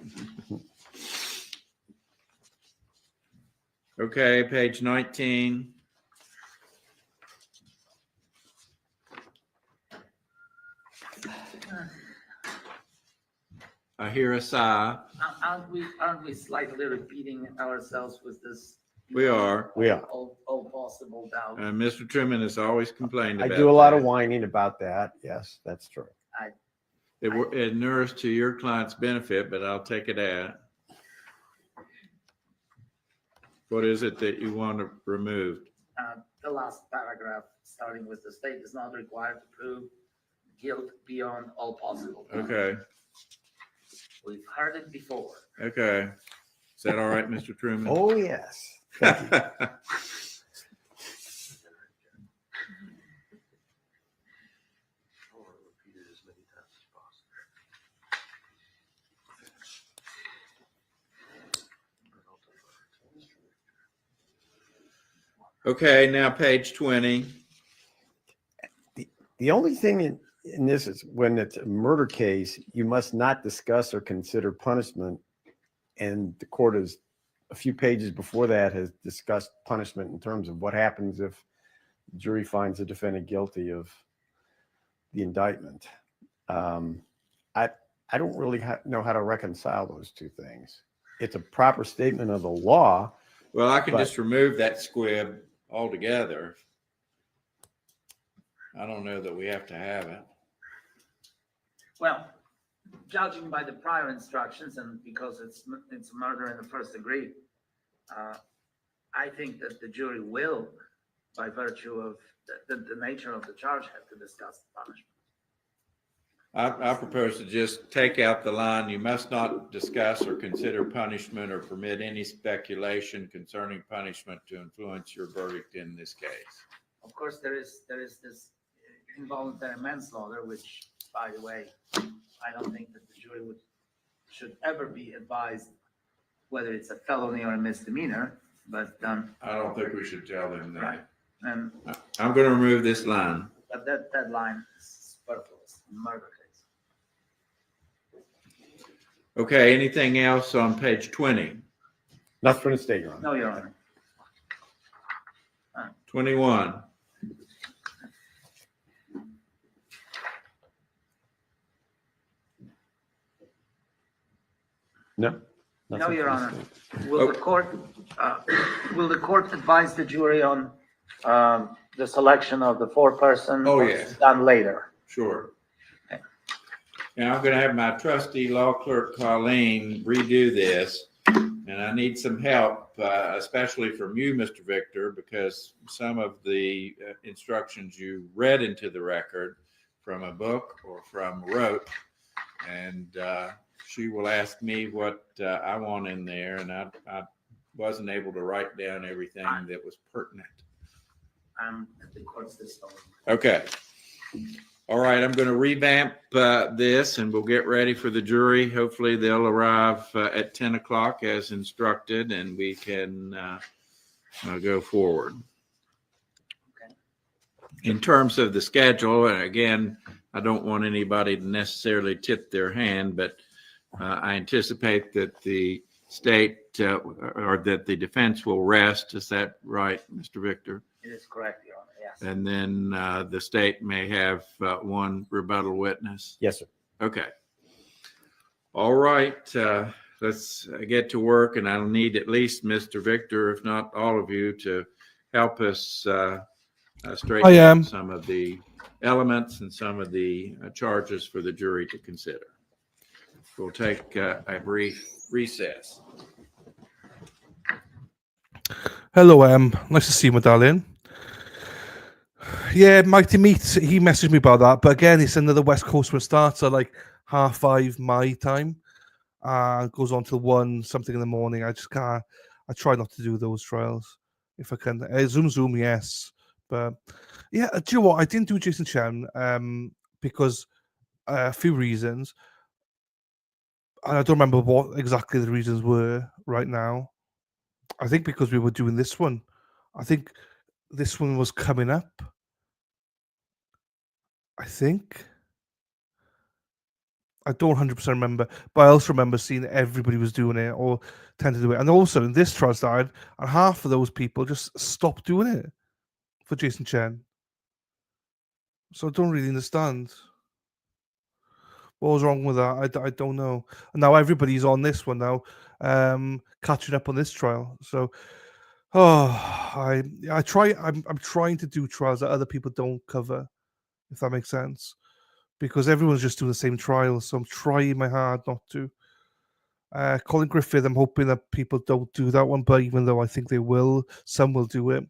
Okay, page 19. I hear a sigh. Aren't we slightly repeating ourselves with this? We are. We are. All possible doubt. Mr. Truman has always complained I about do a lot that. of whining about that. Yes, that's true. It inures to your client's benefit, but I'll take it out. What is it that you want to remove? The last paragraph, starting with the state is not required to prove guilt beyond all possible doubt. Okay, We've heard it before. okay. Is that all right, Mr. Truman? Oh, yes. Thank you. I want to repeat it as many times as possible. Okay, now page 20. The only thing in this is when it's a murder case, you must not discuss or consider punishment. And the court has, a few pages before that, has discussed punishment in terms of what happens if the jury finds the defendant guilty of the indictment. I don't really know how to reconcile those two things. It's a proper statement of the law. Well, I can But- just remove that squib altogether. I don't know that we have to have it. Well, judging by the prior instructions and because it's murder in the first degree, I think that the jury will, by virtue of the nature of the charge, have to discuss the punishment. I propose to just take out the line, you must not discuss or consider punishment or permit any speculation concerning punishment to influence your verdict in this case. Of course, there is this involuntary manslaughter, which, by the way, I don't think that the jury should ever be advised whether it's a felony or a misdemeanor, but I don't think we should tell them right. that. And I'm going to remove this line. but that line is superfluous in murder case. Okay, anything else on page 20? Nothing from the state, Your Honor. No, Your Honor. 21. No. No, nothing Your from the Honor. state. Will the court Will the court advise the jury on the selection of the foreperson? Oh, or yes. it's done later? Sure. Okay. Now I'm gonna have my trusty law clerk Colleen redo this, and I need some help, especially from you, Mr. Victor, because some of the instructions you read into the record from a book or from rote, and she will ask me what I want in there, and I wasn't able to write down everything that was pertinent. I'm at the court system. Okay. All right, I'm going to revamp this, and we'll get ready for the jury. Hopefully they'll arrive at 10 o'clock as instructed, and we can go forward. Okay. In terms of the schedule, and again, I don't want anybody to necessarily tip their hand, but I anticipate that the state or that the defense will rest. Is that right, Mr. Victor? It is correct, Your Honor, yes. And then the state may have one rebuttal witness. Yes, sir. Okay. All right. Let's get to work, and I'll need at least Mr. Victor, if not all of you, to help us straighten out some of the elements and some of the charges for the jury to consider. We'll take a brief recess. Hello, nice to see you, my darling. Yeah, Mighty Meat, he messaged me about that, but again, it's another West Coast one. Starts at like 5:30 my time, goes on till 1 something in the morning. I just can't. I try not to do those trials if I can. Zoom, yes, but yeah, do you know what? I didn't do Jason Chen because a few reasons, and I don't remember what exactly the reasons were right now. I think because we were doing this one. I think this one was coming up. I think. I don't 100% remember, but I also remember seeing everybody was doing it or tend to do it. And all of a sudden, this trial started, and half of those people just stopped doing it for Jason Chen. So I don't really understand. What was wrong with that? I don't know. And now everybody's on this one now, catching up on this trial. So, I'm trying to do trials that other people don't cover, if that makes sense, because everyone's just doing the same trial. So I'm trying my hard not to. Colin Griffith, I'm hoping that people don't do that one, but even though I think they will, some will do it.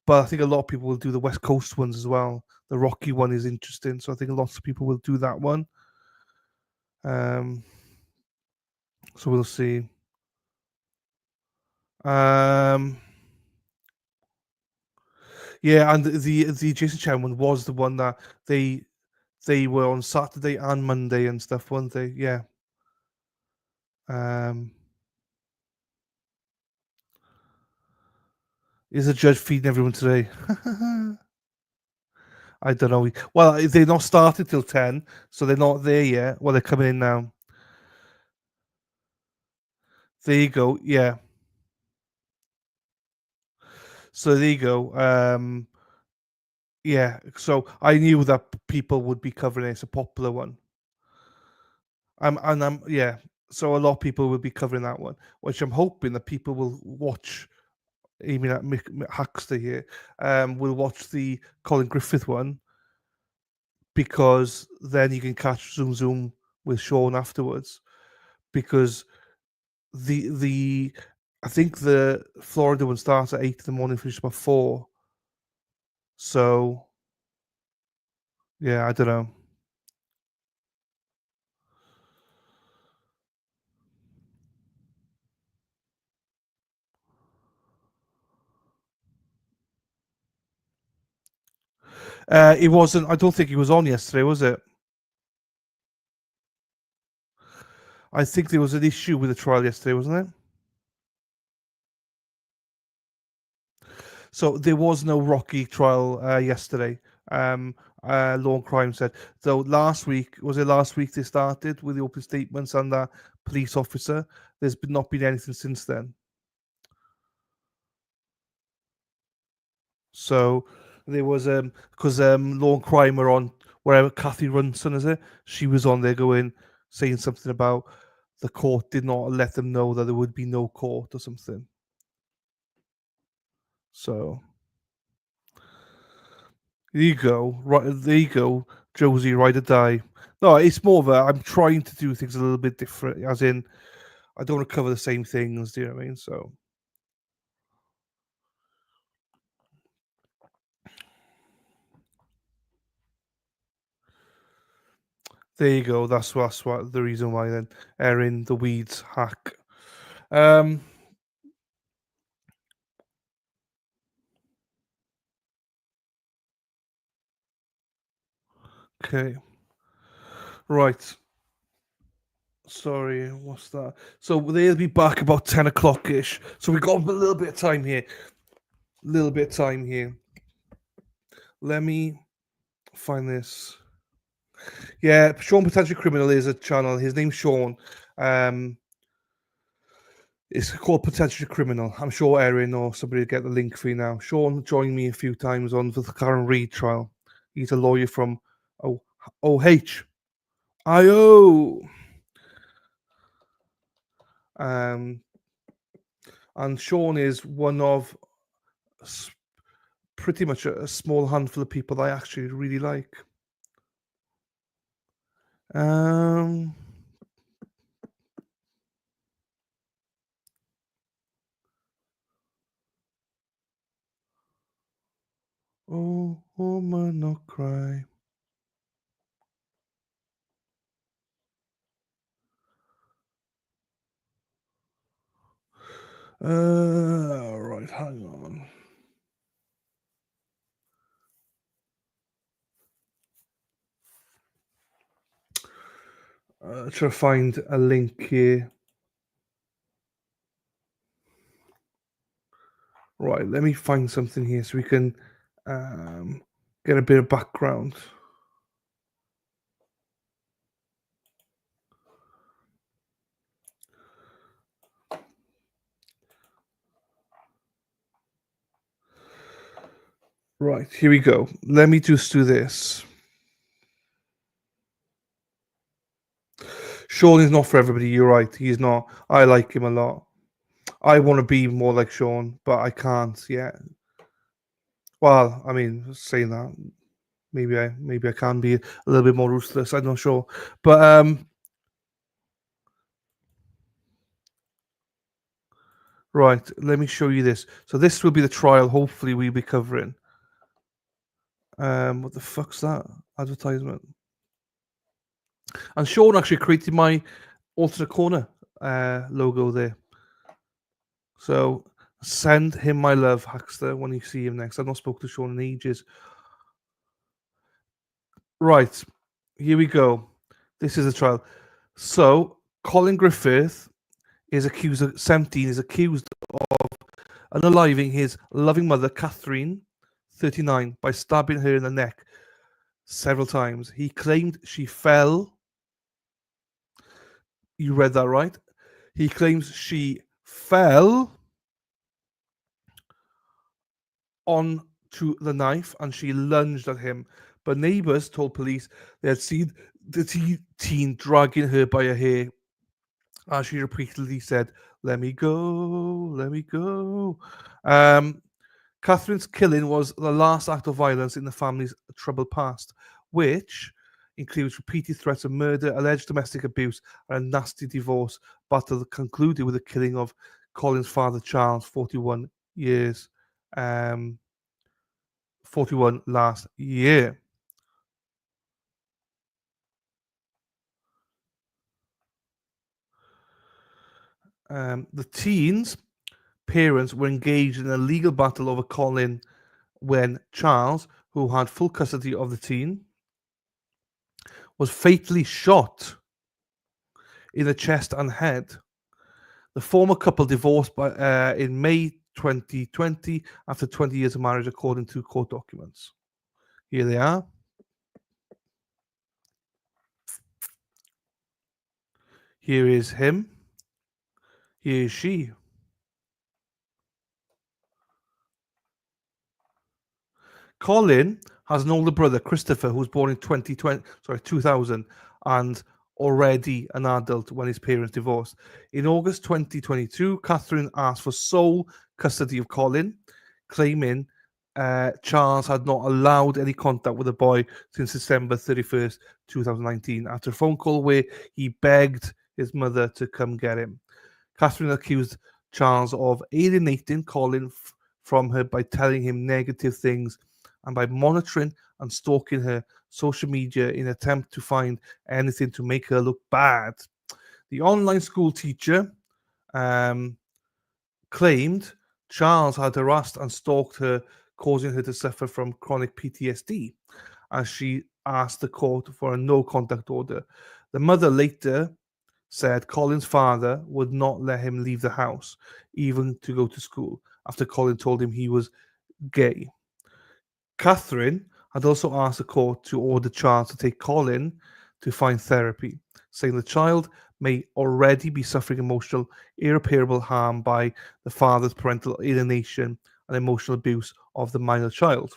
But I think a lot of people will do the West Coast ones as well. The Rocky one is interesting, so I think lots of people will do that one. So we'll see. Yeah, and the Jason Chen one was the one that they were on Saturday and Monday and stuff, weren't they? Yeah. Is the judge feeding everyone today? I don't know. Well, they're not started till 10, so they're not there yet. Well, they're coming in now. There you go. Yeah. So there you go. Yeah. So I knew that people would be covering it. It's a popular one. Yeah. So a lot of people will be covering that one, which I'm hoping that people will watch. Aiming at Mick Huckster here, will watch the Colin Griffith one, because then you can catch Zoom with Sean afterwards. Because the I think the Florida one starts at 8 in the morning, finishes by 4. So yeah, I don't know. It wasn't. I don't think he was on yesterday, was it? I think there was an issue with the trial yesterday, wasn't it? So there was no Rocky trial yesterday. Law and Crime said. So last week they started with the open statements and that police officer. There's not been anything since then. So there was because Law and Crime were on, wherever Kathy Runson, is it? She was on there saying something about the court did not let them know that there would be no court or something. So there you go. Right there you go, Josie, ride or die. No, it's more of a I'm trying to do things a little bit different, as in I don't want to cover the same things, do you know what I mean? So there you go. That's what the reason why then airing the weeds hack. Okay. Right. Sorry, what's that? So they'll be back about 10 o'clock ish. So we got a little bit of time here. Little bit of time here. Let me find this. Yeah, Sean Potential Criminal is a channel. His name's Sean. It's called Potential Criminal. I'm sure Erin or somebody will get the link for you now. Sean joined me a few times on the Karen Reid trial. He's a lawyer from OH. IO. And Sean is one of pretty much a small handful of people that I actually really like. Oh, woman, no cry. Right, hang on. Try to find a link here. Right, let me find something here so we can get a bit of background. Right, here we go. Let me just do this. Sean is not for everybody. You're right. He's not. I like him a lot. I want to be more like Sean, but I can't yet. Well, I mean, saying that, maybe I can be a little bit more ruthless. I'm not sure, but right. Let me show you this. So this will be the trial. Hopefully, we'll be covering. What the fuck's that advertisement? And Sean actually created my alternate corner logo there. So send him my love, Hackster, when you see him next. I've not spoken to Sean in ages. Right, here we go. This is a trial. So Colin Griffith is accused of 17 is accused of unaliving his loving mother, Catherine, 39, by stabbing her in the neck several times. He claimed she fell. You read that right. He claims she fell onto the knife and she lunged at him. But neighbors told police they had seen the teen dragging her by her hair as she repeatedly said, "Let me go, let me go." Catherine's killing was the last act of violence in the family's troubled past, which includes repeated threats of murder, alleged domestic abuse, and a nasty divorce battle concluded with the killing of Colin's father, Charles, 41 years. 41 last year. The teens' parents were engaged in a legal battle over Colin when Charles, who had full custody of the teen, was fatally shot in the chest and head. The former couple divorced in May 2020 after 20 years of marriage, according to court documents. Here they are. Here is him. Here is she. Colin has an older brother, Christopher, who was born in 2000, and already an adult when his parents divorced. In August 2022, Catherine asked for sole custody of Colin. claiming Charles had not allowed any contact with the boy since December 31st, 2019, after a phone call where he begged his mother to come get him. Catherine accused Charles of alienating Colin from her by telling him negative things and by monitoring and stalking her social media in an attempt to find anything to make her look bad. The online school teacher claimed Charles had harassed and stalked her, causing her to suffer from chronic PTSD, as she asked the court for a no-contact order. The mother later said Colin's father would not let him leave the house, even to go to school, after Colin told him he was gay. Catherine had also asked the court to order Charles to take Colin to find therapy, saying the child may already be suffering emotional, irreparable harm by the father's parental alienation and emotional abuse of the minor child.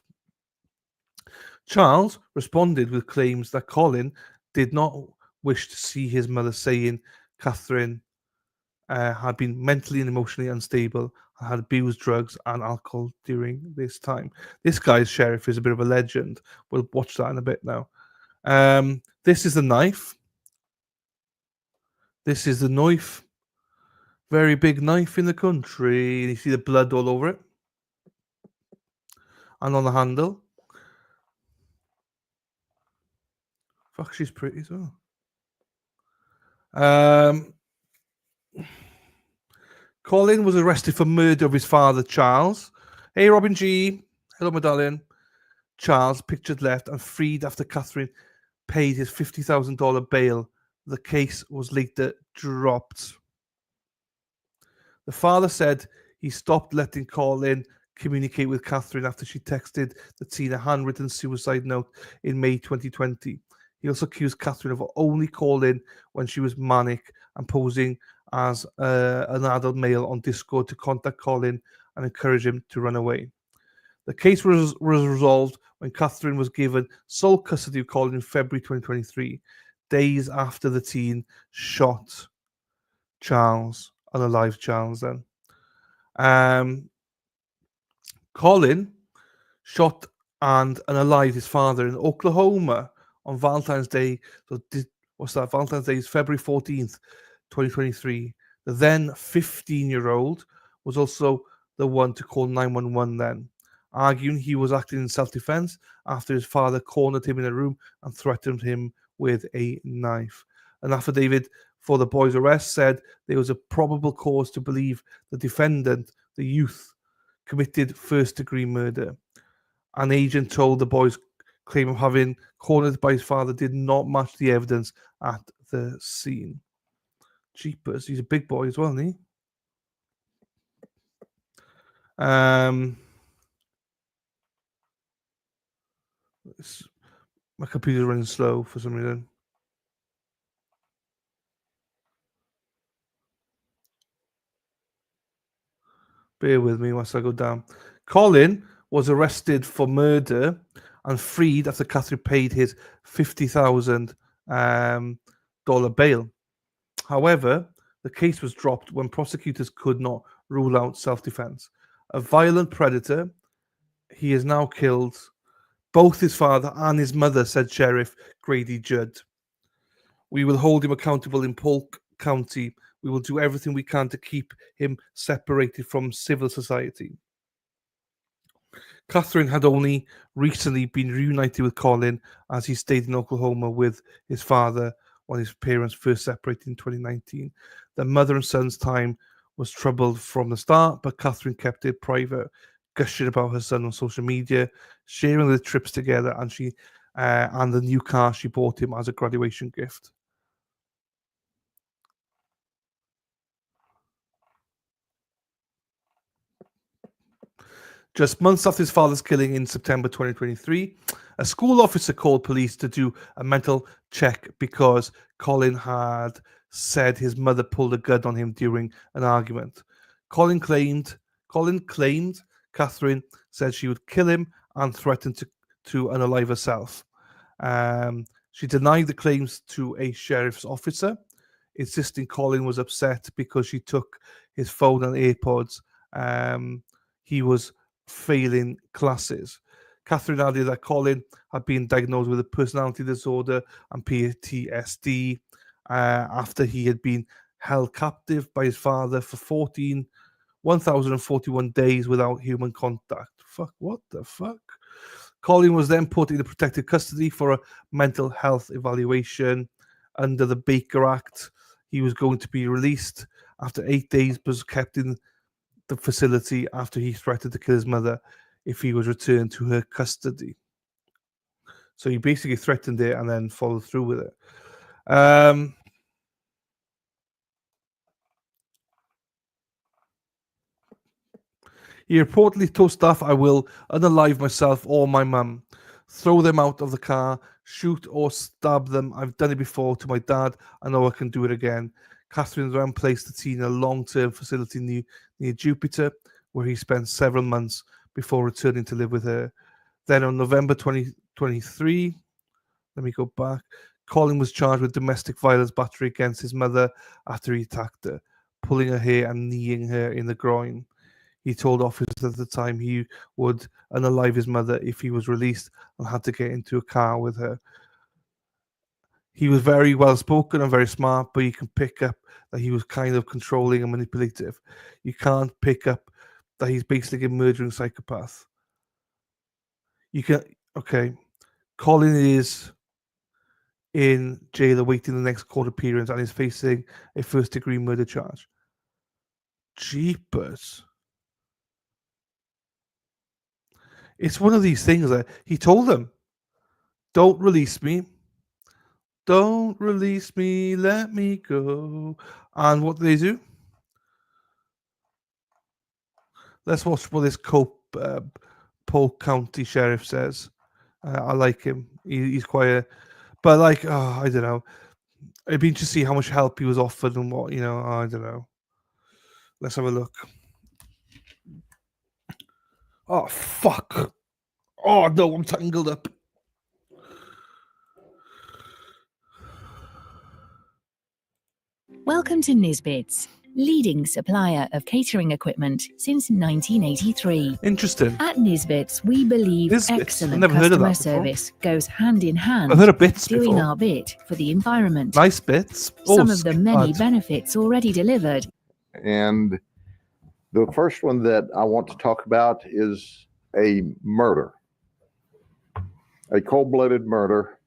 Charles responded with claims that Colin did not wish to see his mother, saying Catherine had been mentally and emotionally unstable and had abused drugs and alcohol during this time. This guy's sheriff is a bit of a legend. We'll watch that in a bit now. This is the knife. This is the knife. Very big knife in the country. You see the blood all over it. And on the handle. Fuck, she's pretty as well. Colin was arrested for murder of his father, Charles. Hey, Robin G. Hello, my darling. Charles, pictured left, and freed after Catherine paid his $50,000 bail. The case was later dropped. The father said he stopped letting Colin communicate with Catherine after she texted the teen a handwritten suicide note in May 2020. He also accused Catherine of only calling when she was manic and posing as an adult male on Discord to contact Colin and encourage him to run away. The case was resolved when Catherine was given sole custody of Colin in February 2023, days after the teen shot Charles, unalive Charles then. Colin shot and unalived his father in Oklahoma on Valentine's Day. So what's that? Valentine's Day is February 14th, 2023. The then 15-year-old was also the one to call 911 then, arguing he was acting in self-defense after his father cornered him in a room and threatened him with a knife. An affidavit for the boy's arrest said there was a probable cause to believe the defendant, the youth, committed first-degree murder. An agent told the boy's claim of having cornered by his father did not match the evidence at the scene. Jeepers, he's a big boy as well, isn't he? My computer's running slow for some reason. Bear with me once I go down. Colin was arrested for murder and freed after Catherine paid his $50,000 bail. However, the case was dropped when prosecutors could not rule out self-defense. A violent predator, he has now killed both his father and his mother, said Sheriff Grady Judd. We will hold him accountable in Polk County. We will do everything we can to keep him separated from civil society. Catherine had only recently been reunited with Colin as he stayed in Oklahoma with his father when his parents first separated in 2019. The mother and son's time was troubled from the start, but Catherine kept it private, gushing about her son on social media, sharing the trips together, and and the new car she bought him as a graduation gift. Just months after his father's killing in September 2023, a school officer called police to do a mental check because Colin had said his mother pulled a gun on him during an argument. Colin claimed Catherine said she would kill him and threatened to unalive herself. She denied the claims to a sheriff's officer, insisting Colin was upset because she took his phone and AirPods. He was failing classes. Catherine added that Colin had been diagnosed with a personality disorder and PTSD after he had been held captive by his father for 1,041 days without human contact. Fuck, what the fuck? Colin was then put into protective custody for a mental health evaluation under the Baker Act. He was going to be released after 8 days, but was kept in the facility after he threatened to kill his mother if he was returned to her custody. So he basically threatened it and then followed through with it. He reportedly told staff, "I will unalive myself or my mum, throw them out of the car, shoot or stab them. I've done it before to my dad. I know I can do it again." Catherine then placed the teen in a long-term facility near Jupiter, where he spent several months before returning to live with her. Then on November 2023, let me go back, Colin was charged with domestic violence battery against his mother after he attacked her, pulling her hair and kneeing her in the groin. He told officers at the time he would unalive his mother if he was released and had to get into a car with her. He was very well spoken and very smart, but you can pick up that he was kind of controlling and manipulative. You can't pick up that he's basically a murdering psychopath. Colin is in jail awaiting the next court appearance and is facing a first-degree murder charge. Jeepers. It's one of these things that he told them, "Don't release me. Don't release me. Let me go." And what do they do? Let's watch what this Polk County Sheriff says. I like him. He's quite but like, I don't know. It'd be interesting to see how much help he was offered and what, I don't know. Let's have a look. Oh, fuck. Oh, no, I'm tangled up. Welcome to Nisbets, leading supplier of catering equipment since 1983. Interesting. At Nisbets, we believe Nisbets? excellent I've never heard of customer that before. service goes hand in hand. I've heard of bits doing before. our bit for the environment. Nice bits. Some of the many benefits already delivered. And the first one that I want to talk about is a murder, a cold-blooded murder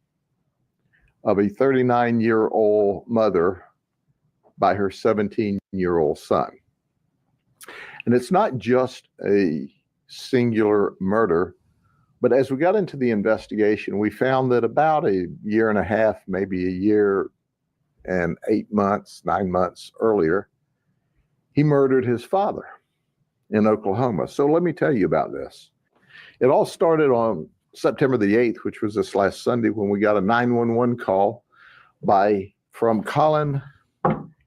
of a 39-year-old mother by her 17-year-old son. And it's not just a singular murder, but as we got into the investigation, we found that about a year and a half, maybe a year and 9 months earlier, he murdered his father in Oklahoma. So let me tell you about this. It all started on September the 8th, which was this last Sunday, when we got a 911 call from Colin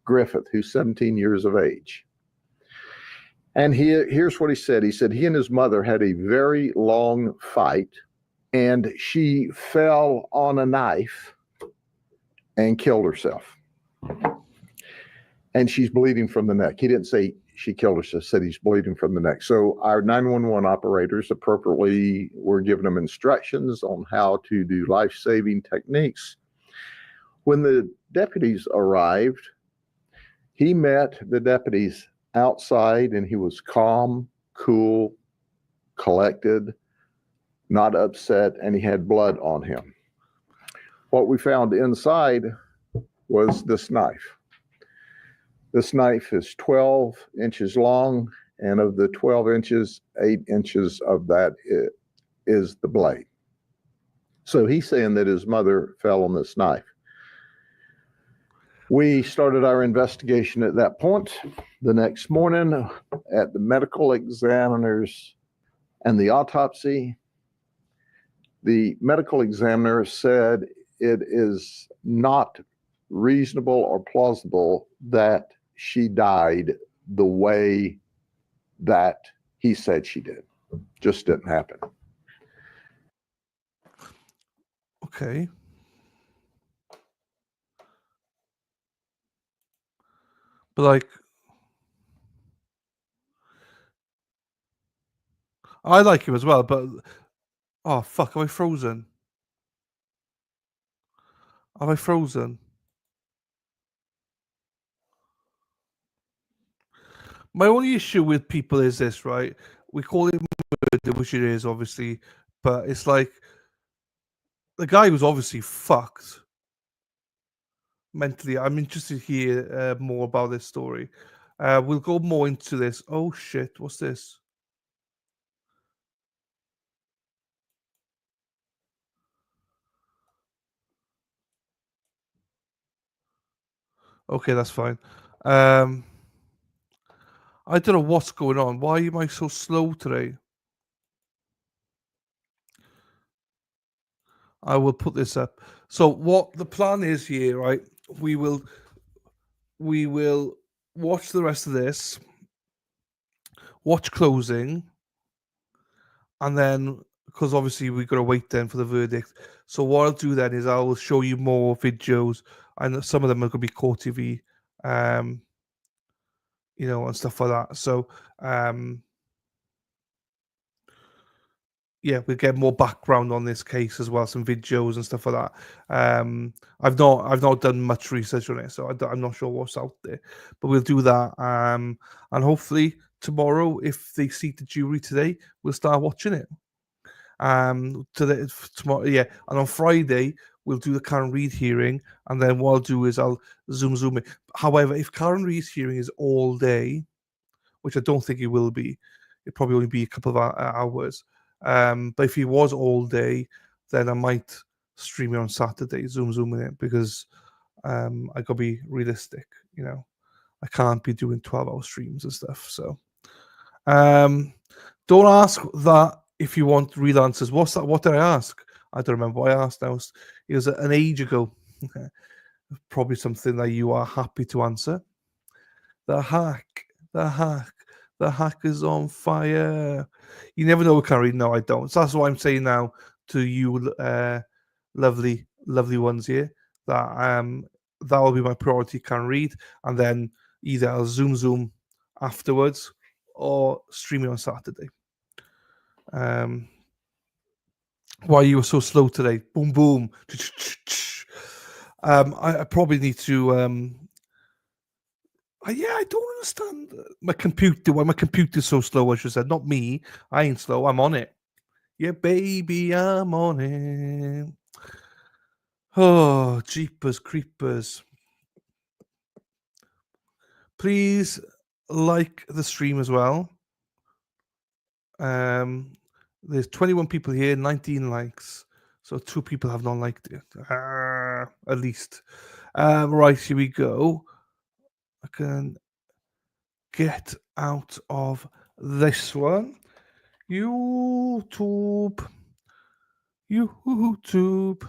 Griffith, who's 17 years of age. And here's what he said. He said he and his mother had a very long fight, and she fell on a knife and killed herself. And she's bleeding from the neck. He didn't say she killed herself, said he's bleeding from the neck. So our 911 operators appropriately were giving them instructions on how to do life-saving techniques. When the deputies arrived, he met the deputies outside, and he was calm, cool, collected, not upset, and he had blood on him. What we found inside was this knife. This knife is 12 inches long, and of the 12 inches, 8 inches of that is the blade. So he's saying that his mother fell on this knife. We started our investigation at that point. The next morning, at the medical examiners and the autopsy, the medical examiner said it is not reasonable or plausible that she died the way that he said she did. Just didn't happen. Okay. But like, I like him as well, but oh fuck, have I frozen? Have I frozen? My only issue with people is this, right? We call it murder, which it is, obviously, but it's like the guy was obviously fucked mentally. I'm interested to hear more about this story. We'll go more into this. Oh shit, what's this? Okay, that's fine. I don't know what's going on. Why am I so slow today? I will put this up. So what the plan is here, right? We will watch the rest of this, watch closing, and then because obviously we've got to wait then for the verdict. So what I'll do then is I will show you more videos, and some of them are going to be Court TV, and stuff like that. So yeah, we'll get more background on this case as well, some videos and stuff like that. I've not done much research on it, so I'm not sure what's out there, but we'll do that. And hopefully tomorrow, if they seat the jury today, we'll start watching it. Tomorrow, yeah, and on Friday we'll do the Karen Reid hearing, and then what I'll do is I'll zoom it. However, if Karen Reid's hearing is all day, which I don't think it will be, it'll probably only be a couple of hours. But if he was all day, then I might stream it on Saturday, zooming it, because I gotta be realistic. I can't be doing 12-hour streams and stuff. So don't ask that if you want real answers. What's that? What did I ask? I don't remember what I asked now. It was an age ago. Probably something that you are happy to answer. The hack is on fire. You never know, Carrie. No, I don't. So that's what I'm saying now to you, lovely ones here. That will be my priority, Karen Reid, and then either I'll zoom afterwards or stream it on Saturday. Why you were so slow today? Boom, boom. I probably need to. I don't understand my computer. Why my computer's so slow? I should say, not me. I ain't slow. I'm on it. Yeah, baby, I'm on it. Oh, jeepers creepers! Please like the stream as well. There's 21 people here, 19 likes. So 2 people have not liked it. At least. Right, here we go. I can get out of this one. YouTube. YouTube.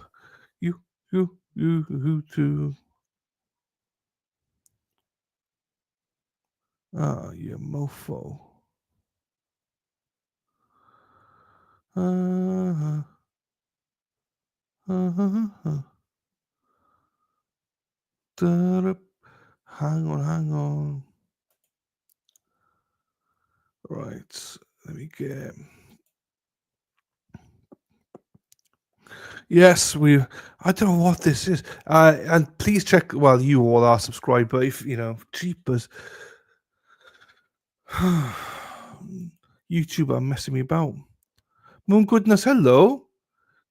Ah, you mofo. Hang on. Right, let me get. Yes, I don't know what this is. And please check. Well, you all are subscribed, but if cheapers. YouTube are messing me about. Moon Goodness, hello.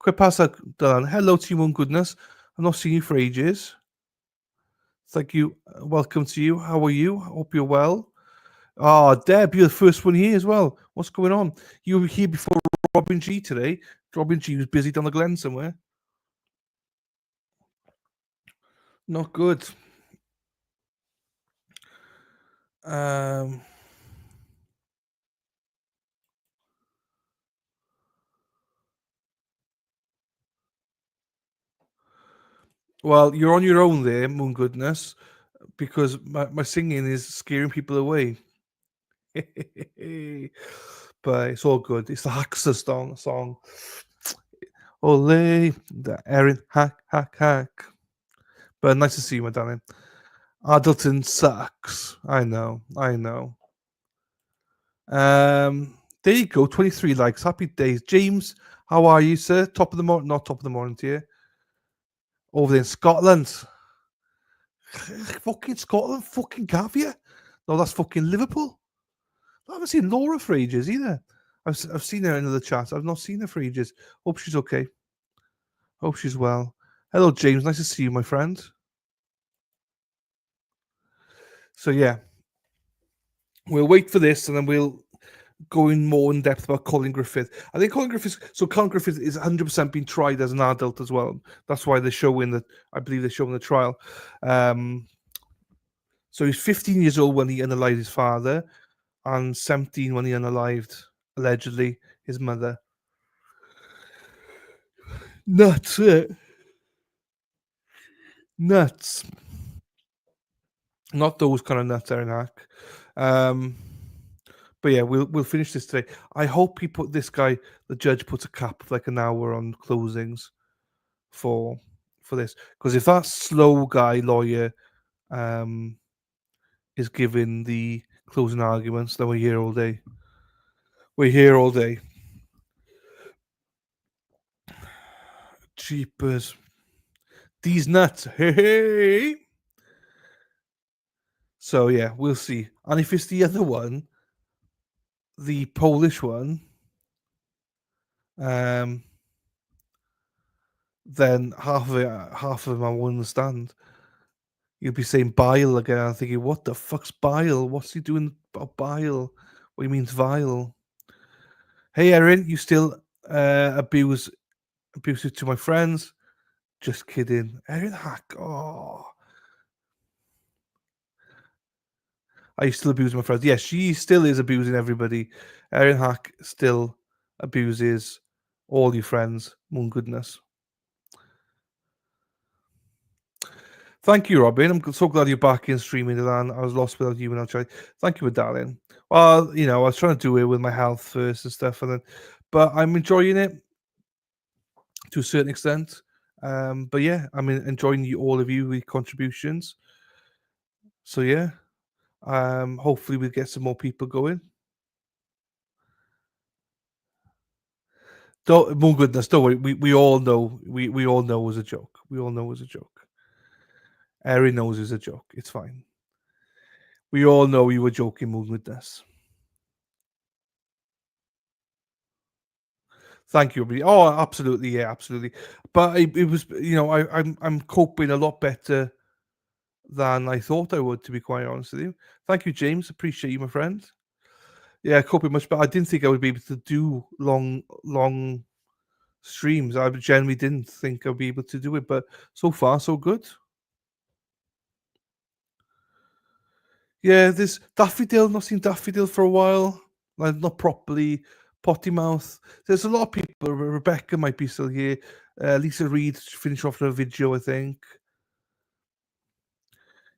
Kwepasa Dalan, hello to you, Moon Goodness. I've not seen you for ages. Thank you. Welcome to you. How are you? Hope you're well. Oh, Deb, you're the first one here as well. What's going on? You were here before Robin G today. Robin G was busy down the Glen somewhere. Not good. Well, you're on your own there, Moon Goodness, because my singing is scaring people away. But it's all good. It's the Hackster song. Ole, the Erin hack. But nice to see you, my darling. Addleton sucks. I know. There you go, 23 likes. Happy days. James, how are you, sir? Top of the morning, not top of the morning to you. Over there in Scotland. Fucking Scotland, fucking Gavia. No, that's fucking Liverpool. I haven't seen Laura for ages either. I've seen her in the chat. I've not seen her for ages. Hope she's okay. Hope she's well. Hello, James. Nice to see you, my friend. So, yeah. We'll wait for this and then we'll go in more in depth about Colin Griffith. I think Colin Griffith is 100% being tried as an adult as well. That's why they're showing that. I believe they're showing the trial. So he's 15 years old when he unalived his father, and 17 when he unalived, allegedly, his mother. Nuts, nuts. Not those kind of nuts, Aaron Hack. But yeah, we'll finish this today. I hope the judge puts a cap of like an hour on closings for this, because if that slow guy lawyer is giving the closing arguments, then we're here all day. We're here all day. Jeepers. These nuts. Hey. So yeah, we'll see. And if it's the other one, the Polish one, then half of them I won't understand. You'll be saying bile again. I'm thinking, what the fuck's bile? What's he doing about bile? What he means vile. Hey Erin, you still abusive to my friends? Just kidding. Erin Hack. Oh. I still abuse my friends. Yes, she still is abusing everybody. Erin Hack still abuses all your friends. Moon goodness. Thank you, Robin. I'm so glad you're back in streaming, Dylan. I was lost without you when I tried. Thank you, darling. Well, I was trying to do it with my health first and stuff, but I'm enjoying it to a certain extent. But yeah, I'm enjoying all of you with contributions. So yeah, hopefully we'll get some more people going. More goodness, don't worry. We all know. We all know it was a joke. We all know it was a joke. Erin knows it's a joke. It's fine. We all know you were joking, Moon goodness. Thank you, everybody. Oh, absolutely, yeah, absolutely. But it was, I'm coping a lot better than I thought I would, to be quite honest with you. Thank you, James. Appreciate you, my friend. Yeah, coping much better. I didn't think I would be able to do long streams. I generally didn't think I'd be able to do it, but so far, so good. Yeah, there's Daffodil. Not seen Daffodil for a while. Like, not properly. Potty Mouth. There's a lot of people. Rebecca might be still here. Lisa Reed finished off her video, I think.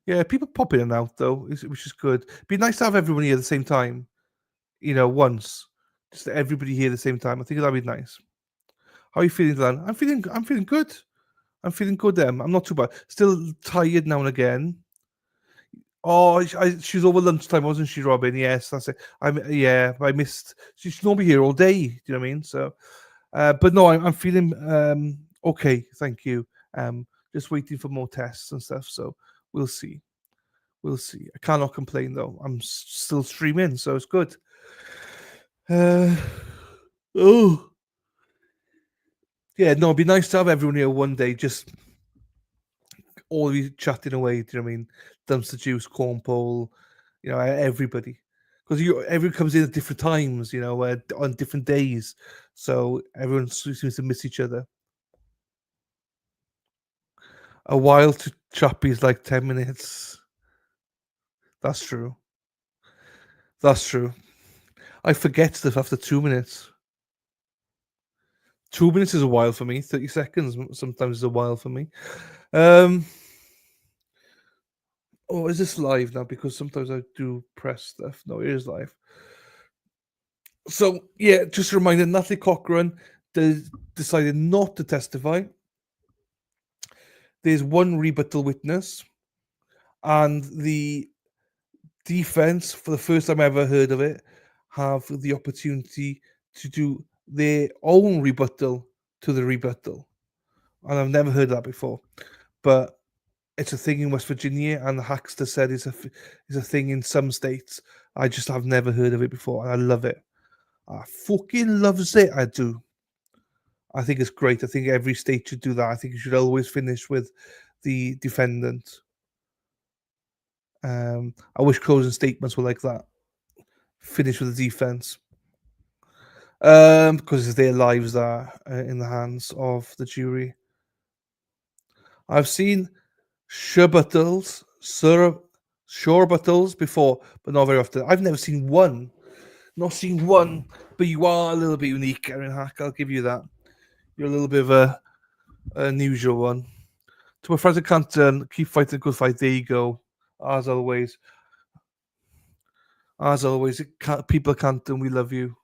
Yeah, people pop in and out though, which is good. Be nice to have everyone here at the same time. Once, just everybody here at the same time. I think that'd be nice. How are you feeling, Dan? I'm feeling good. I'm feeling good. I'm not too bad. Still tired now and again. Oh, she's over lunchtime, wasn't she, Robin? Yes, that's it. I missed. She's normally here all day. Do you know what I mean? So, but no, I'm feeling okay. Thank you. Just waiting for more tests and stuff. So we'll see. We'll see. I cannot complain though. I'm still streaming, so it's good. Yeah, no, it'd be nice to have everyone here one day. Just all of you chatting away. Do you know what I mean? Dumpster Juice, Cornpole, everybody. Because everyone comes in at different times, on different days. So everyone seems to miss each other. A while to Chappie is like 10 minutes. That's true. That's true. I forget stuff after 2 minutes. 2 minutes is a while for me. 30 seconds sometimes is a while for me. Oh, is this live now? Because sometimes I do press stuff. No, it is live. So, yeah, just a reminder, Natalie Cochran decided not to testify. There's one rebuttal witness. And the defense, for the first time I ever heard of it, have the opportunity to do their own rebuttal to the rebuttal. And I've never heard that before. But it's a thing in West Virginia, and the Hackster said it's a thing in some states. I just have never heard of it before, and I love it. I fucking loves it. I do. I think it's great. I think every state should do that. I think you should always finish with the defendant. I wish closing statements were like that. Finish with the defense. Because their lives are in the hands of the jury. I've seen sure-buttles before, but not very often. I've never seen one. Not seen one, but you are a little bit unique, Erin Hack. I'll give you that. You're a little bit of an unusual one. To my friends at Canton, keep fighting a good fight. There you go. As always. People at Canton, we love you.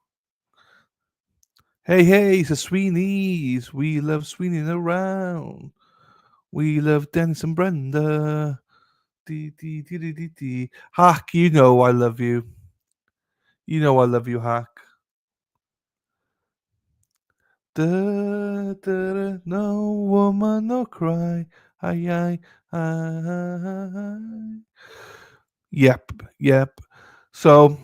Hey, it's the Sweeneys. We love Sweeneying around. We love Dennis and Brenda. Hack, you know I love you. You know I love you, Hack. No woman, no cry. Aye. Yep. So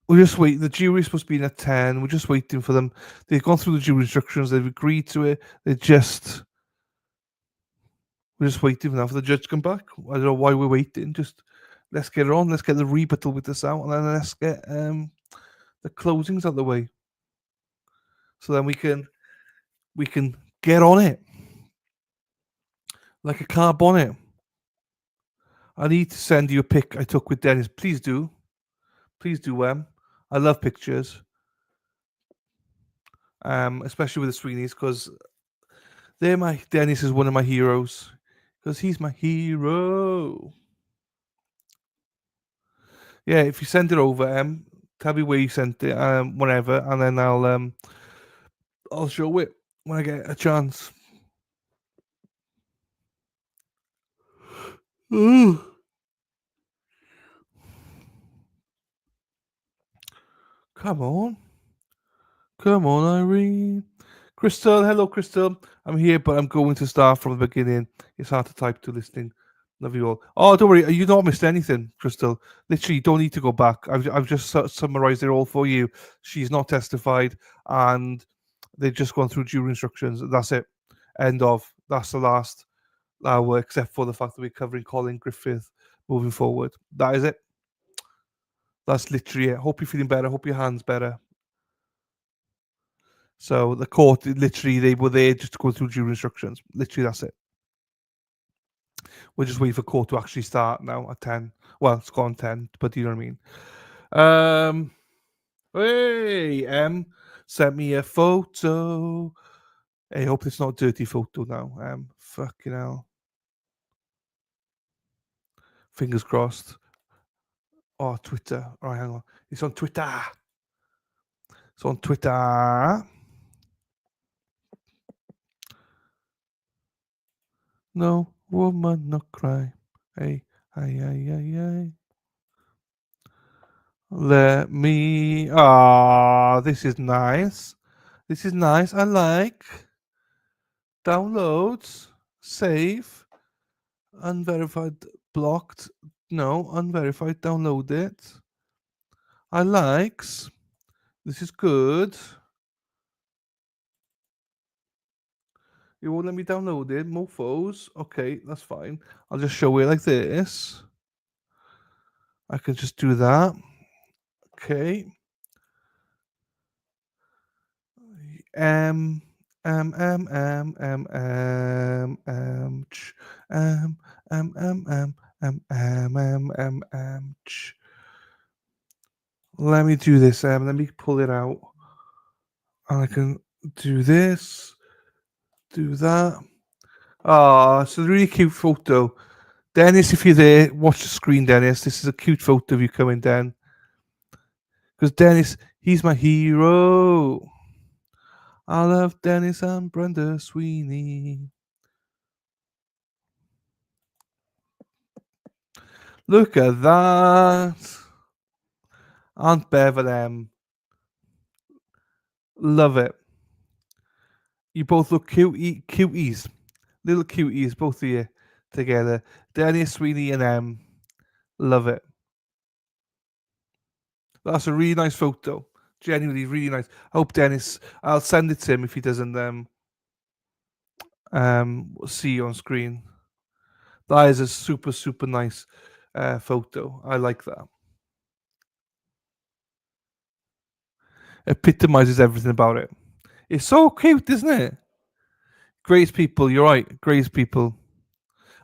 we're just waiting. The jury's supposed to be in at 10. We're just waiting for them. They've gone through the jury instructions. They've agreed to it. We're just waiting now for the judge to come back. I don't know why we're waiting. Just let's get it on. Let's get the rebuttal with this out, and then let's get the closings out of the way. So then we can get on it like a car bonnet. I need to send you a pic I took with Dennis. Please do. I love pictures, especially with the Sweeneys, because Dennis is one of my heroes, because he's my hero. Yeah, if you send it over, tell me where you sent it, whatever, and then I'll show it when I get a chance. Ooh. Come on, Irene. Crystal, hello, Crystal. I'm here, but I'm going to start from the beginning. It's hard to type to listening. Love you all. Oh, don't worry, you don't missed anything, Crystal. Literally, you don't need to go back. I've just summarized it all for you. She's not testified, and they've just gone through jury instructions. That's it. End of. That's the last hour, except for the fact that we're covering Colin Griffith moving forward. That is it. That's literally it. Hope you're feeling better. Hope your hand's better. So the court, literally, they were there just to go through jury instructions. Literally, that's it. We're just waiting for court to actually start now at 10. Well, it's gone 10, but you know what I mean. Hey, sent me a photo. Hey, hope it's not a dirty photo now. Fucking hell. Fingers crossed. Oh, Twitter. All right, hang on. It's on Twitter. No woman, no cry. Hey. Let me. Ah, this is nice. I like. Downloads. Save. Unverified. Blocked. No, unverified. Download it. I likes. This is good. You won't let me download it. Mofos. Okay, that's fine. I'll just show it like this. I can just do that. Okay. Let me do this. Let me pull it out. And I can do this. Do that. Ah, it's a really cute photo. Dennis, if you're there, watch the screen, Dennis. This is a cute photo of you coming down. Because Dennis, he's my hero. I love Dennis and Brenda Sweeney. Look at that. Aunt Bev and love it. You both look cuties, little cuties, both of you together. Dennis, Sweeney, and love it. That's a really nice photo. Genuinely, really nice. I hope Dennis. I'll send it to him if he doesn't see you on screen. That is a super nice photo. I like that. Epitomizes everything about it. It's so cute, isn't it? Greatest people. You're right. Greatest people.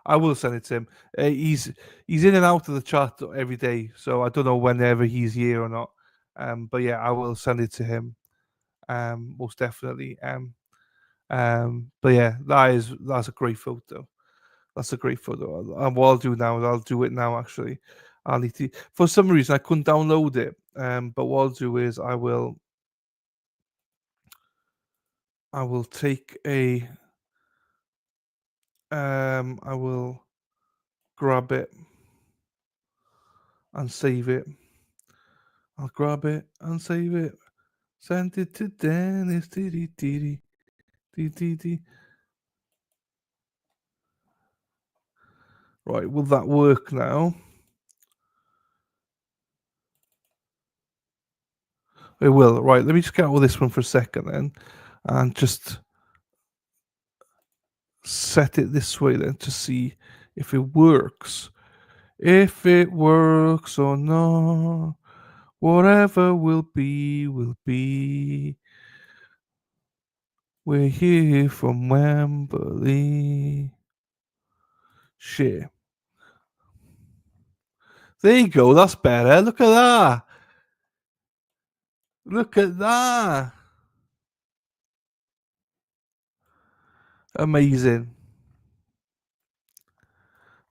I will send it to him. He's in and out of the chat every day, so I don't know whenever he's here or not. But yeah, I will send it to him. Most definitely. But yeah, that's a great photo. That's a great photo. And what I'll do now is I'll do it now. Actually, I need to. For some reason, I couldn't download it. But what I'll do is I will take a. I will grab it and save it. I'll grab it and save it. Send it to Dennis. Right, will that work now? It will. Right, let me just get out of this one for a second then, and just set it this way then to see if it works. If it works or not, whatever will be, will be. We're here from Wembley. Shit. There you go. That's better. Look at that. Look at that. Amazing.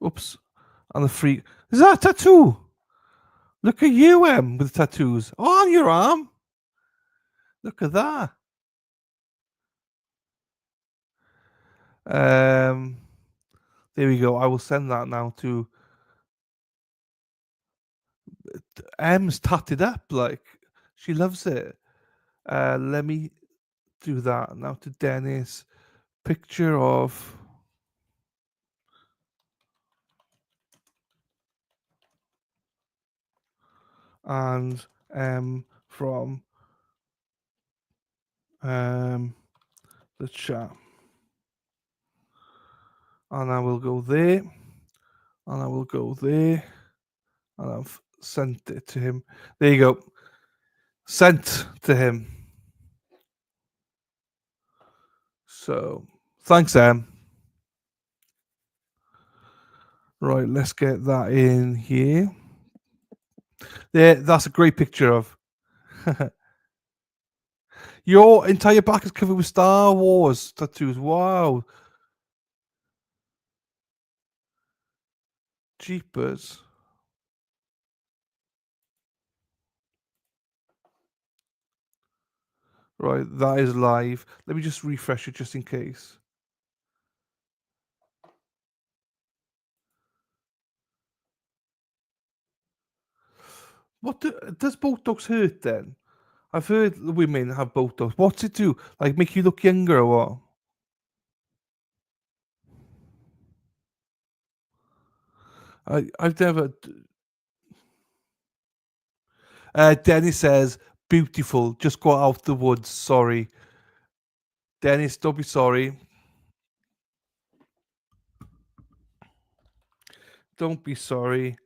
Oops. And the free. Is that a tattoo? Look at you, with tattoos. Oh, on your arm. Look at that. There we go. I will send that now to M's tatted up. Like, she loves it. Let me do that now to Dennis. Picture of. And from the chat. And I will go there. And I will go there. And I've sent it to him. There you go. Sent to him. So thanks, Em. Right, let's get that in here. There, that's a great picture of. Your entire back is covered with Star Wars tattoos. Wow. Jeepers. Right, that is live. Let me just refresh it just in case. What does Botox hurt then? I've heard women have Botox. What's it do? Like make you look younger or what? I've never. Dennis says, beautiful. Just got out the woods. Sorry. Dennis, don't be sorry. Don't be sorry.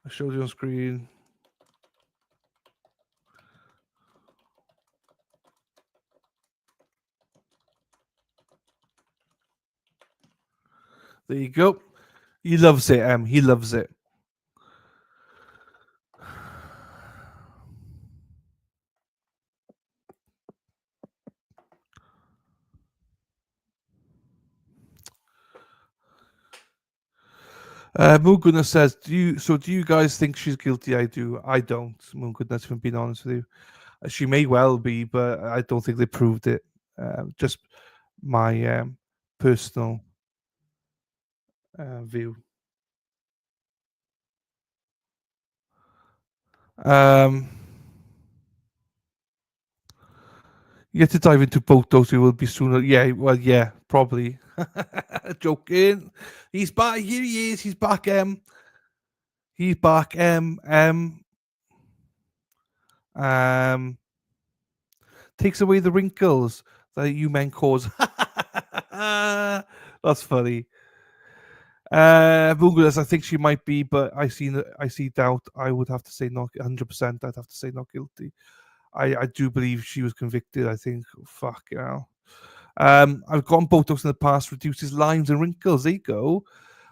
I showed you on screen. There you go. He loves it, He loves it. Moon Goodness says, do you guys think she's guilty? I do. I don't, Moon Goodness, if I'm being honest with you. She may well be, but I don't think they proved it. Just my personal view. You get to dive into both those. It will be sooner. Yeah, well, yeah, probably. Joking. He's back. Here he is. He's back. He's back. Takes away the wrinkles that you men cause. That's funny. Bungulas, I think she might be, but I see doubt. I would have to say not 100%. I'd have to say not guilty. I do believe she was convicted. I think. Fuck you know. I've gotten Botox in the past, reduces lines and wrinkles. There you go.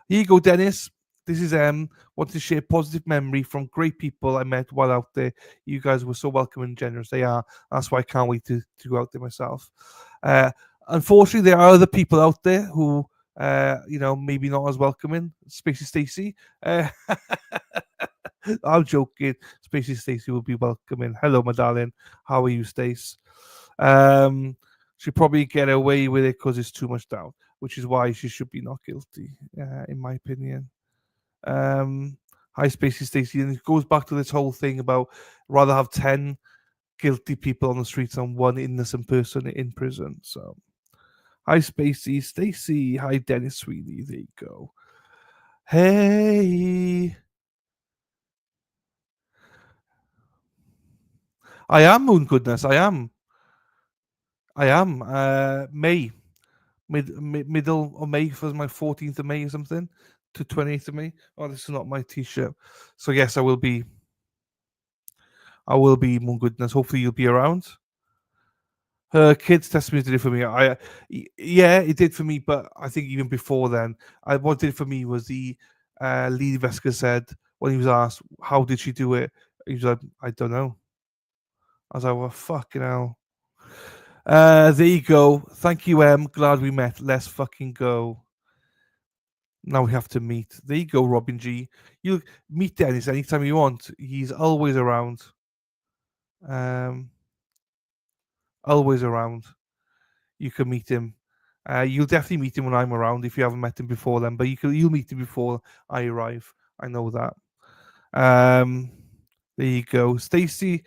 Here you go, Dennis. This is want to share positive memory from great people I met while out there. You guys were so welcome and generous. They are. That's why I can't wait to go out there myself. Unfortunately, there are other people out there who maybe not as welcoming. Spacey Stacey. I'm joking. Spacey Stacey will be welcoming. Hello, my darling. How are you, Stace? She'll probably get away with it because it's too much doubt, which is why she should be not guilty, in my opinion. Hi, Spacey Stacey. And it goes back to this whole thing about rather have 10 guilty people on the streets than one innocent person in prison. So, hi, Spacey Stacey. Hi, Dennis Sweeney. There you go. Hey. I am, Moon Goodness. I am. May. Middle of May was my 14th of May or something to 28th of May. Oh, this is not my t-shirt. So yes, I will be Moon Goodness. Hopefully you'll be around. Her kids testimony did it for me. Yeah, it did for me, but I think even before then, what did it for me was the lead investigator said when he was asked how did she do it, he was like, I don't know. I was like, well, fucking hell. There you go. Thank you, Em. Glad we met. Let's fucking go. Now we have to meet. There you go, Robin G. You meet Dennis anytime you want. He's always around. Always around. You can meet him. You'll definitely meet him when I'm around if you haven't met him before then. But you'll meet him before I arrive. I know that. There you go, Stacey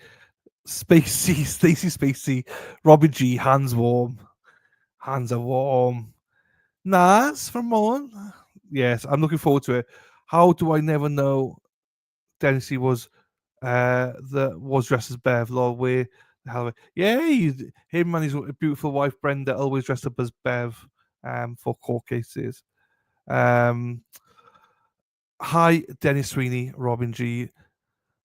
Spacey, Robin G. Hands warm. Hands are warm. Nas from Mon. Yes, I'm looking forward to it. How do I never know Dennis was dressed as Bev? Lord, where the hell? Yeah, him and his beautiful wife Brenda always dressed up as Bev for court cases. Hi, Dennis Sweeney, Robin G.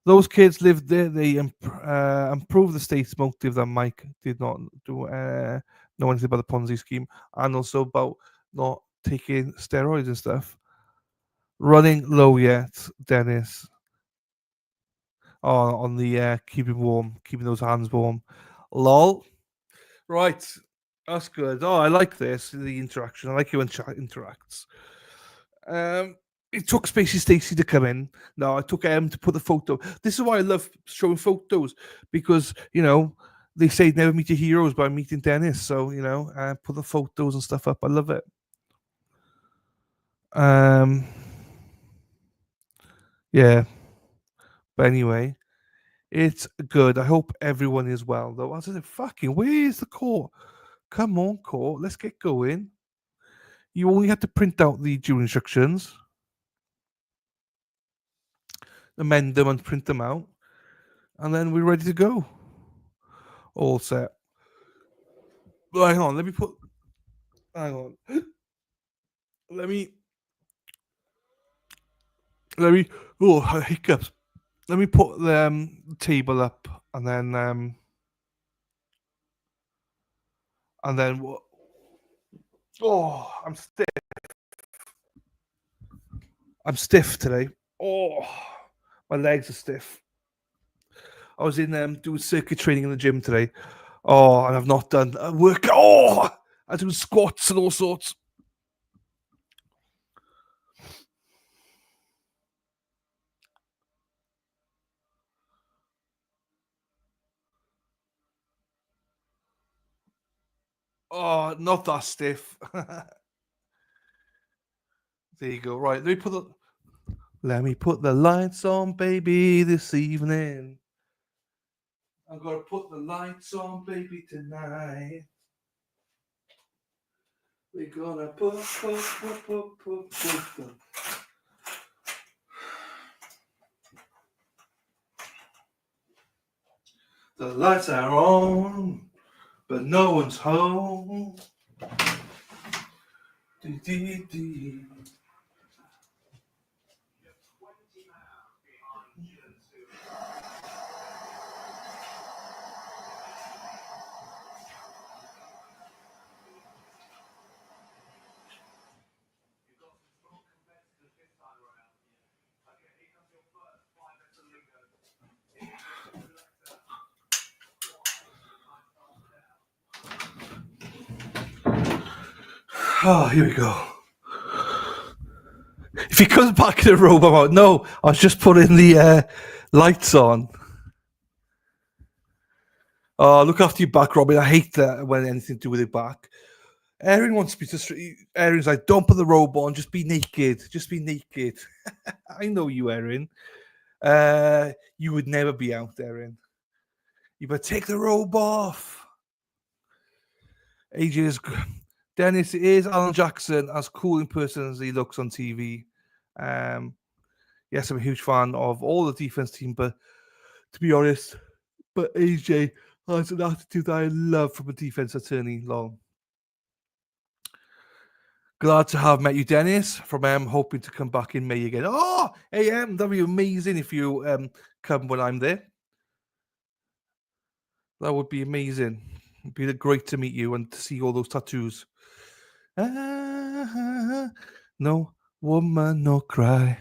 Those kids lived there. They improved the state's motive that Mike did not do know anything about the Ponzi scheme, and also about not taking steroids and stuff. Running low yet, Dennis. Oh, on the keeping warm, keeping those hands warm. Lol. Right, that's good. Oh, I like this. The interaction. I like it when chat interacts. It took Spacey Stacey to come in. No, I took M to put the photo. This is why I love showing photos because they say never meet your heroes by meeting Dennis. So put the photos and stuff up. I love it. Yeah. But anyway, it's good. I hope everyone is well, though. I said, fucking, where is the court? Come on, court. Let's get going. You only have to print out the jury instructions, amend them, and print them out, and then we're ready to go. All set. Hang on. Let me put. Hang on. Let me. Oh, hiccups. Let me put the table up, and then what? Oh, I'm stiff. I'm stiff today. Oh, my legs are stiff. I was in doing circuit training in the gym today. Oh, and I've not done work. Oh, I do squats and all sorts. Oh, not that stiff. There you go. Right, let me put the lights on, baby, this evening. I'm gonna put the lights on, baby, tonight. We're gonna put them. The lights are on, but no one's home. Dee, dee, dee. Oh, here we go. If he comes back in a robe, I'm out. No, I was just putting the lights on. Oh, look after your back, Robin. I hate that when anything to do with your back. Erin wants me to. Erin's like, don't put the robe on. Just be naked. Just be naked. I know you, Erin. You would never be out, Erin. You better take the robe off. AJ's Dennis is Alan Jackson, as cool in person as he looks on TV. Yes, I'm a huge fan of all the defense team, but to be honest, AJ has an attitude that I love from a defense attorney. Long. Glad to have met you, Dennis. From hoping to come back in May again. Oh, that'd be amazing if you come when I'm there. That would be amazing. It'd be great to meet you and to see all those tattoos. No woman, no cry.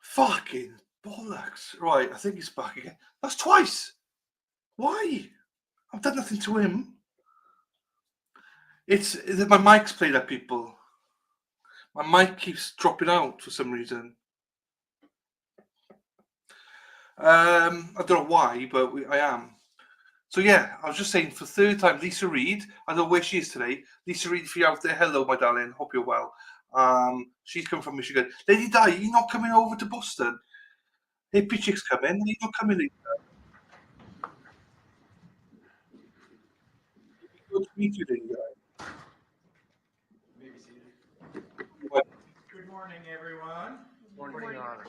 Fucking bollocks. Right, I think he's back again. That's twice. Why? I've done nothing to him. It's my mic's played up, people. My mic keeps dropping out for some reason. I don't know why, but I am. So yeah, I was just saying for the third time, Lisa Reed. I don't know where she is today. Lisa Reed, if you're out there, hello, my darling. Hope you're well. She's coming from Michigan. Lady Di, you're not coming over to Boston? Hey, Pichik's coming. You're not coming, Lisa. Good to meet you, Lady Di. morning, everyone. Morning, Your Honor.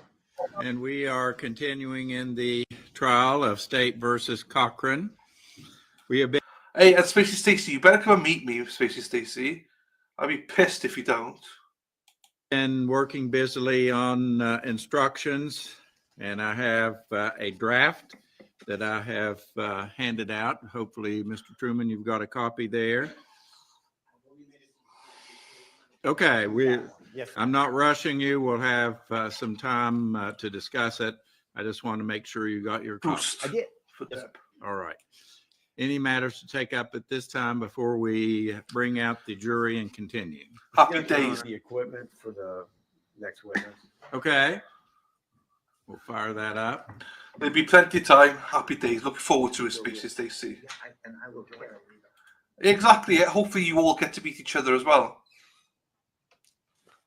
And we are continuing in the trial of State versus Cochran. We have Hey, and Spacey Stacey, you better come and meet me, Spacey Stacey. I'd be pissed if you don't. been working busily on instructions, and I have a draft that I have handed out. Hopefully, Mr. Truman, you've got a copy there. Okay, Yes. I'm not rushing you. We'll have some time to discuss it. I just want to make sure you got your copy. Boost. I did. For Yes, Deb. All right. Any matters to take up at this time before we bring out the jury and continue? Happy Gonna turn on days. The equipment for the next witness. Okay. We'll fire that up. There'll be plenty of time. Happy days. Looking forward to it, Spacey Stacey. And I will carry. Exactly. Yeah. Hopefully, you all get to meet each other as well.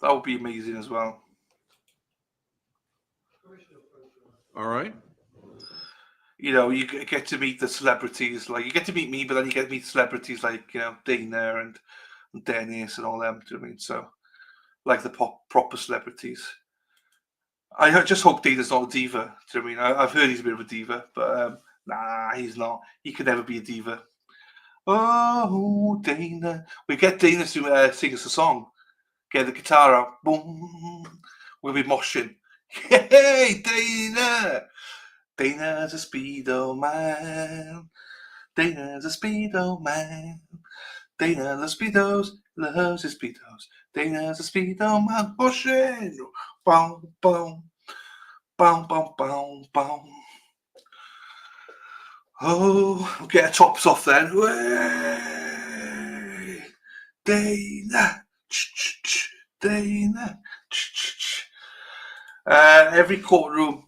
That would be amazing as well. All right. You know, you get to meet the celebrities. Like, you get to meet me, but then you get to meet celebrities like, you know, Dana and Dennis and all them. Do you know what I mean? So, like the proper celebrities. I just hope Dana's not a diva. Do you know what I mean? I've heard he's a bit of a diva, but nah, he's not. He could never be a diva. Oh, Dana. We get Dana to sing us a song. Get the guitar out. Boom. We'll be moshing. Hey, Dana. Dana's a speedo man. Dana's a speedo man. Dana loves speedos. Loves his speedos. Dana's a speedo man. Moshing. Boom, boom. Boom, boom, boom, boom. Oh, we'll get our tops off then. Way. Dana. Dana. Every courtroom.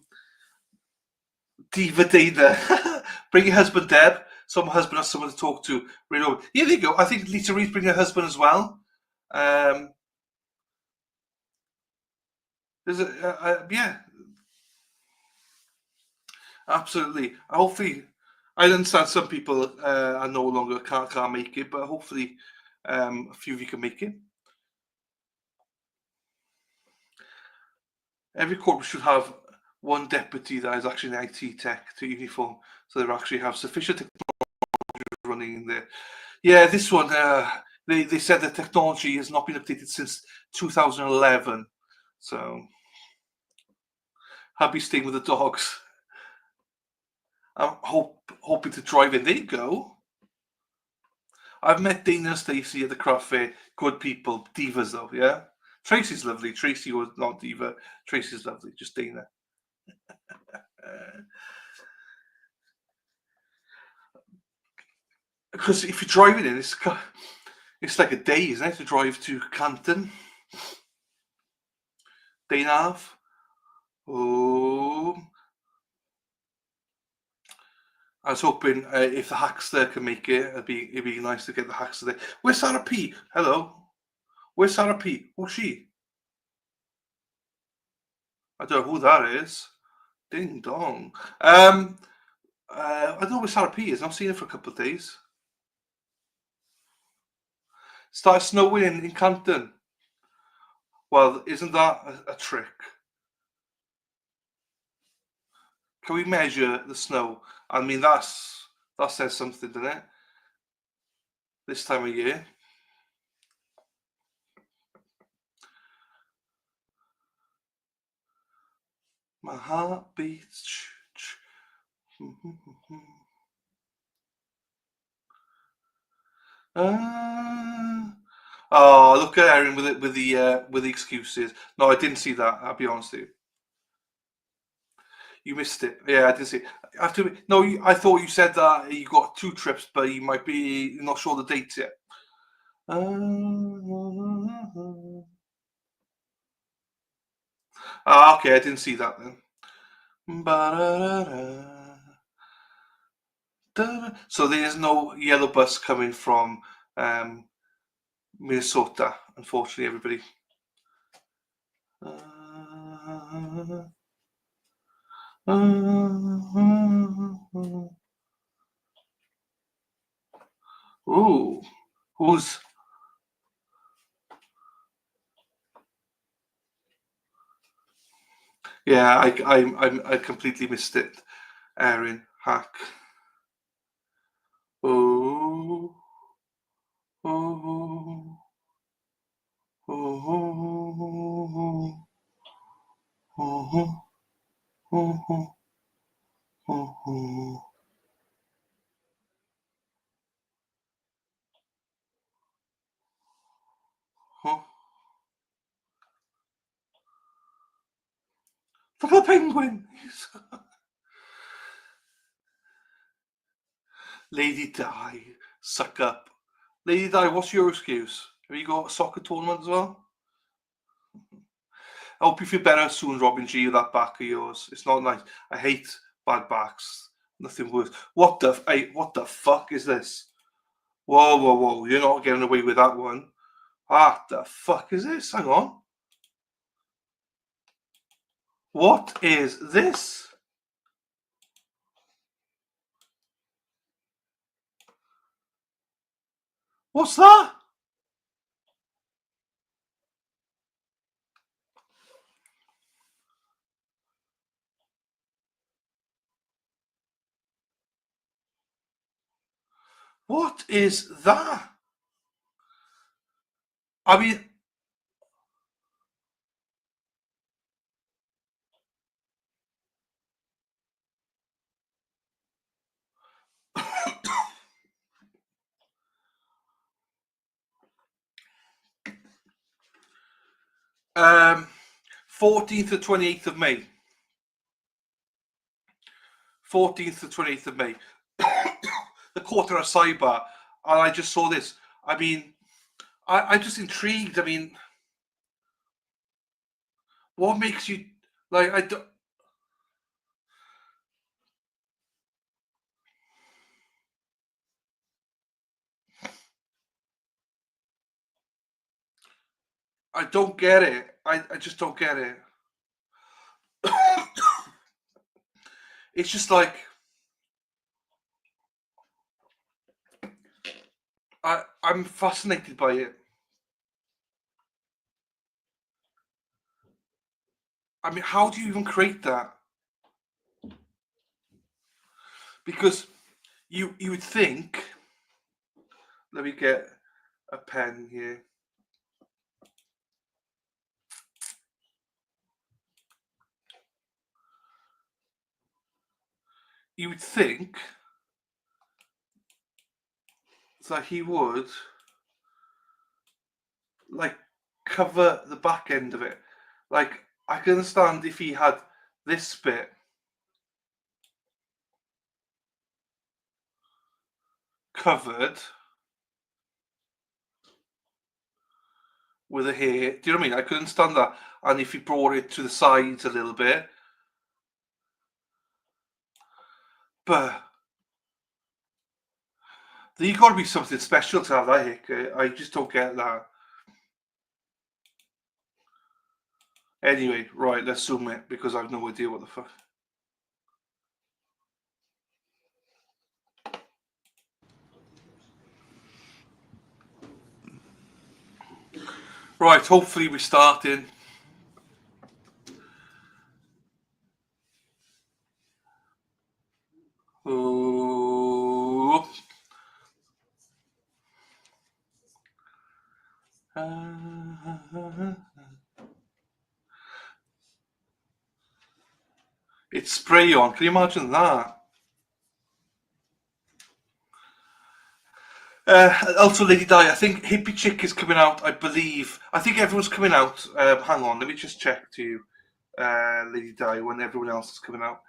Diva Dana. Bring your husband, Deb. Some husband has someone to talk to. Right over. Here they go. I think Lisa Reed's bringing her husband as well. There's yeah. Absolutely. Hopefully, I understand some people are no longer can't make it, but hopefully a few of you can make it. Every corporate should have one deputy that is actually an IT tech to uniform, so they actually have sufficient technology running in there. Yeah, this one, they said the technology has not been updated since 2011, so happy staying with the dogs. I'm hoping to drive in. There you go. I've met Dana and Stacey at the craft fair. Good people. Divas, though, yeah? Tracey's lovely. Tracey was not diva. Tracey's lovely. Just Dana. Because if you're driving in, it's like a day, isn't it, to drive to Canton? Day and a half. Oh. I was hoping if the Hackster can make it, it'd be nice to get the Hackster there. Where's Sarah P? Hello. Where's Sarah P? Who's she? I don't know who that is. Ding dong. I don't know where Sarah P is. I've not seen her for a couple of days. Started snowing in Canton. Well, isn't that a trick? Can we measure the snow? I mean, that says something, doesn't it? This time of year. My heart beats. Oh, look at Erin with the excuses. No, I didn't see that. I'll be honest with you. You missed it. Yeah, I didn't see it. I thought you said that you got 2 trips, but you might be not sure the dates yet. Okay, I didn't see that then. So there's no yellow bus coming from Minnesota, unfortunately, everybody. Ooh, who's Yeah, I completely missed it. Erin Hack. Oh, oh, oh, oh, oh, oh, oh. Look at the penguin. Lady Di, suck up. Lady Di, what's your excuse? Have you got a soccer tournament as well? I hope you feel better soon, Robin G, with that back of yours. It's not nice. I hate bad backs. Nothing worse. What the fuck is this? Whoa, whoa, whoa. You're not getting away with that one. What the fuck is this? Hang on. What is this? What's that? What is that? I mean, um, 14th to 28th of May. 14th to 28th of May. The quarter of cyber. And I just saw this. I mean, I'm just intrigued. I mean, what makes you like? I don't get it. I just don't get it. It's just like I'm fascinated by it. I mean, how do you even create that? Because you would think. Let me get a pen here. You would think that he would like cover the back end of it. Like I can understand if he had this bit covered with a hair. Do you know what I mean? I could understand that. And if he brought it to the sides a little bit. But there's got to be something special to have that hick. I just don't get that. Anyway, right, let's zoom it because I've no idea what the fuck. Right, hopefully we're starting. Oh. It's spray on. Can you imagine that? Also, Lady Di, I think Hippie Chick is coming out, I believe. I think everyone's coming out. Hang on, let me just check to you, Lady Di, when everyone else is coming out.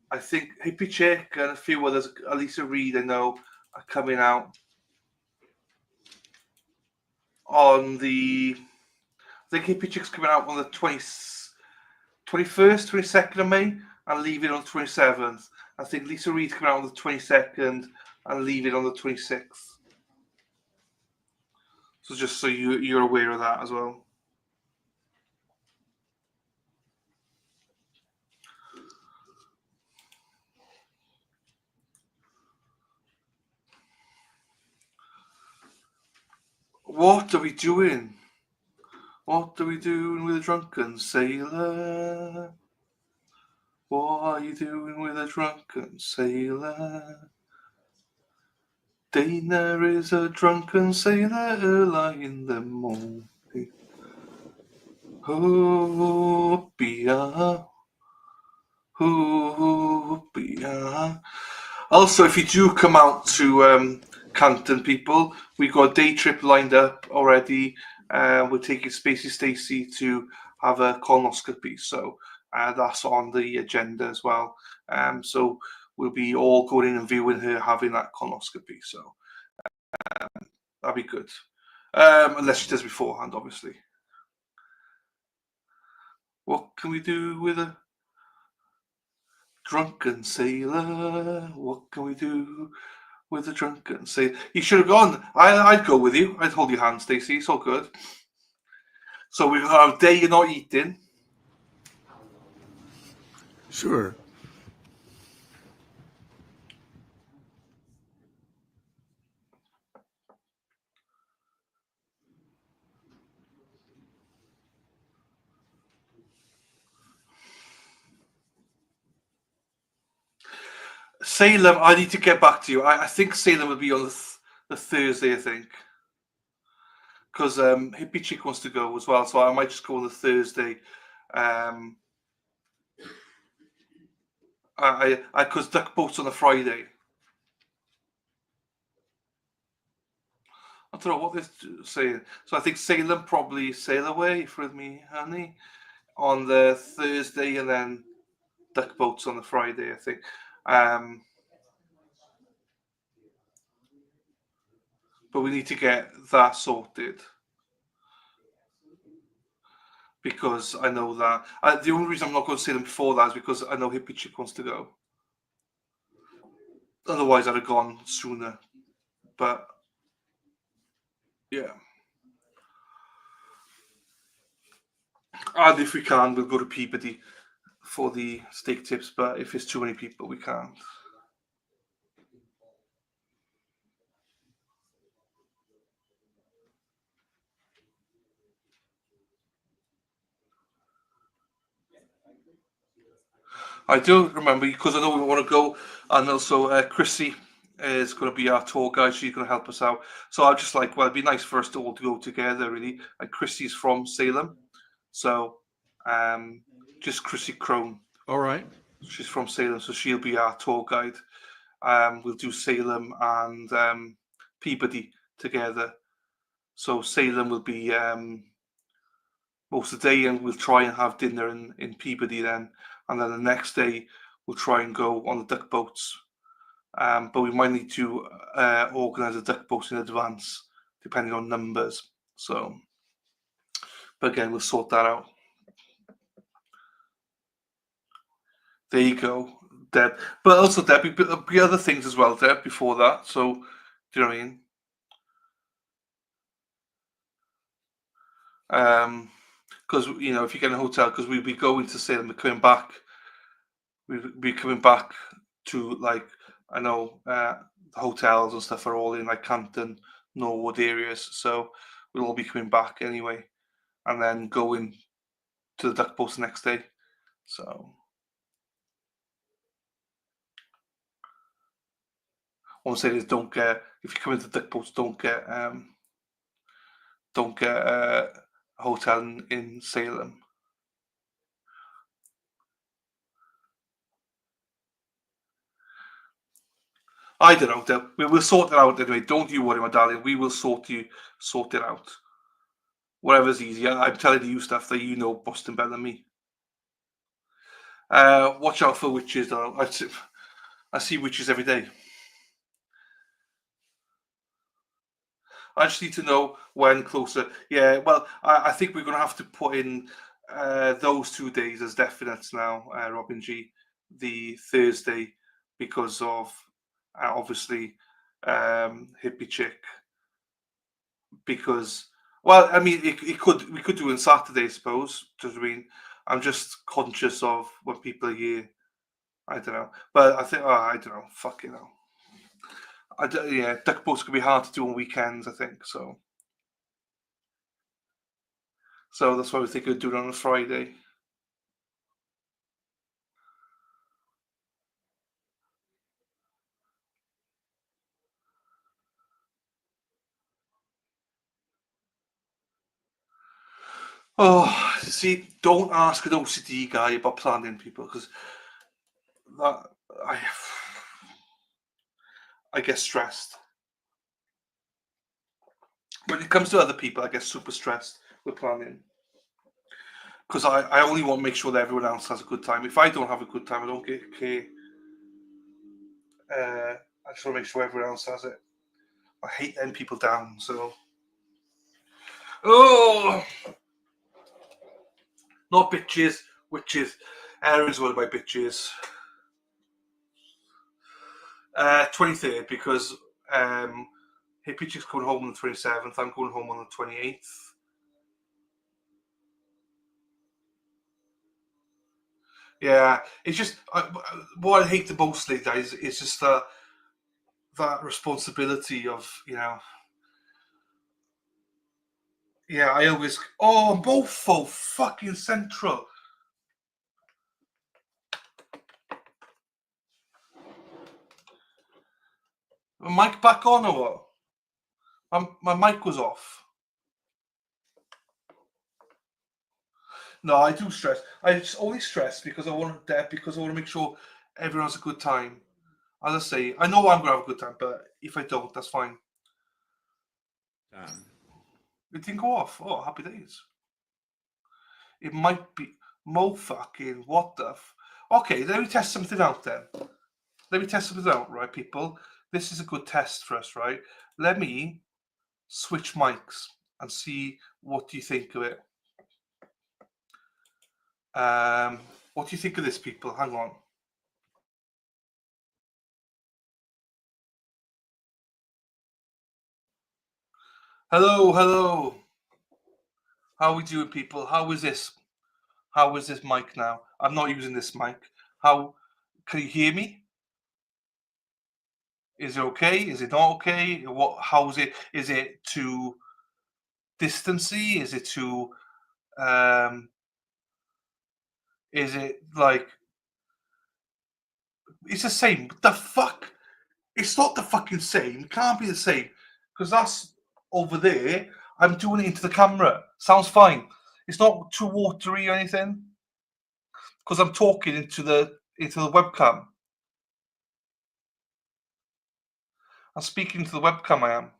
I think Hippie Chick and a few others, Alisa Reed, I know, are coming out on the. I think Hippie Chick's coming out on the 21st, 22nd of May and leaving on the 27th. I think Lisa Reed's coming out on the 22nd and leaving on the 26th. So just so you're aware of that as well. What are we doing? What are we doing with a drunken sailor? What are you doing with a drunken sailor? Dana is a drunken sailor early in the morning. Hoopia. Hoopia. Also, if you do come out to Canton, people, we've got a day trip lined up already. We're taking Spacey Stacey to have a colonoscopy, so that's on the agenda as well. So we'll be all going in and viewing her having that colonoscopy. So that'll be good, unless she does beforehand, obviously. What can we do with a drunken sailor? What can we do with a drunken sailor? You should have gone. I'd go with you. I'd hold your hand, Stacey. It's all good. So we have a day you're not eating. Sure. Salem, I need to get back to you. I think Salem will be on the Thursday, I think. Because Hippie Chick wants to go as well, so I might just go on the Thursday. Because duck boats on the Friday. I don't know what they're saying. So I think Salem probably sail away with me, honey, on the Thursday, and then duck boats on the Friday, I think. But we need to get that sorted. Because I know that the only reason I'm not going to see them before that is because I know Hippie Chick wants to go. Otherwise, I'd have gone sooner. But yeah, and if we can, we'll go to Peabody for the steak tips. But if it's too many people, we can't. I do remember because I know we want to go, and also Chrissy is going to be our tour guide. She's going to help us out. So I'm just like, well, it'd be nice for us to all to go together, really. And Chrissy's from Salem, so just Chrissy Crone. All right. She's from Salem, so she'll be our tour guide. We'll do Salem and Peabody together. So Salem will be most of the day, and we'll try and have dinner in Peabody then. And then the next day, we'll try and go on the duck boats. But we might need to organise the duck boats in advance, depending on numbers. So, but again, we'll sort that out. There you go, Deb. But also, Deb, there'll be other things as well, Deb, before that. So, do you know what I mean? Because, you know, if you get in a hotel, because we'll be going to Salem, we're coming back. We'll be coming back to, like, I know the hotels and stuff are all in, like, Canton, Norwood areas. So we'll all be coming back anyway. And then going to the duck boats the next day. So what I'm saying is, don't get, if you come into the duck boats, don't get a hotel in Salem. I don't know, Deb. We'll sort it out anyway. Don't you worry, my darling. We will sort it out. Whatever's easier. I'm telling you stuff that you know Boston better than me. Watch out for witches, though. I see witches every day. I just need to know when closer. Yeah, well, I think we're going to have to put in those 2 days as definites now, Robin G. The Thursday, because of obviously Hippie Chick. Because, well, I mean, we could do it on Saturday, I suppose. Do you know what I mean? I'm just conscious of when people are here. I don't know, but I think I don't know. Fuck you know. Yeah, duck boats can be hard to do on weekends, I think. So that's why we think we'll do it on a Friday. Oh, see, don't ask an OCD guy about planning, people, because that I get stressed. When it comes to other people, I get super stressed with planning. Because I only want to make sure that everyone else has a good time. If I don't have a good time, I don't care. I just want to make sure everyone else has it. I hate letting people down, so. Oh! Not bitches, witches. Erin's one of my bitches. 23rd, because hey, Peaches coming home on the 27th. I'm going home on the 28th. Yeah, it's just what I hate the most, guys, is just that responsibility of, you know. Yeah, I always. Oh, Mofo fucking Central. My mic back on or what? My mic was off. No, I do stress. I just only stress because I want to make sure everyone has a good time. As I say, I know I'm gonna have a good time, but if I don't, that's fine. It didn't go off. Oh, happy days. It might be Mo fucking what the Okay, let me test something out then. Let me test something out, right, people? This is a good test for us, right? Let me switch mics and see what do you think of it. What do you think of this, people? Hang on. Hello. How are we doing, people? How is this? How is this mic now? I'm not using this mic. How can you hear me? Is it okay? Is it not okay? How is it? Is it too distancy? Is it too is it like it's the same? What the fuck? It's not the fucking same. It can't be the same. Because that's over there. I'm doing it into the camera. Sounds fine. It's not too watery or anything. Because I'm talking into the webcam. I'm speaking to the webcam, I am.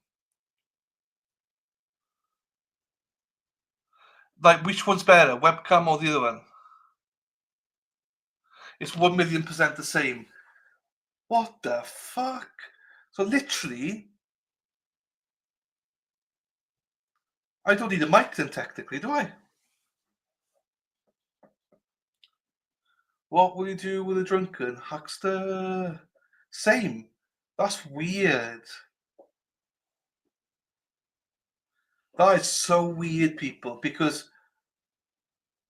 Like, which one's better, webcam or the other one? It's 1,000,000% the same. What the fuck? So literally, I don't need a mic then, technically, do I? What will you do with a drunken huckster? Same. That's weird. That is so weird, people, because,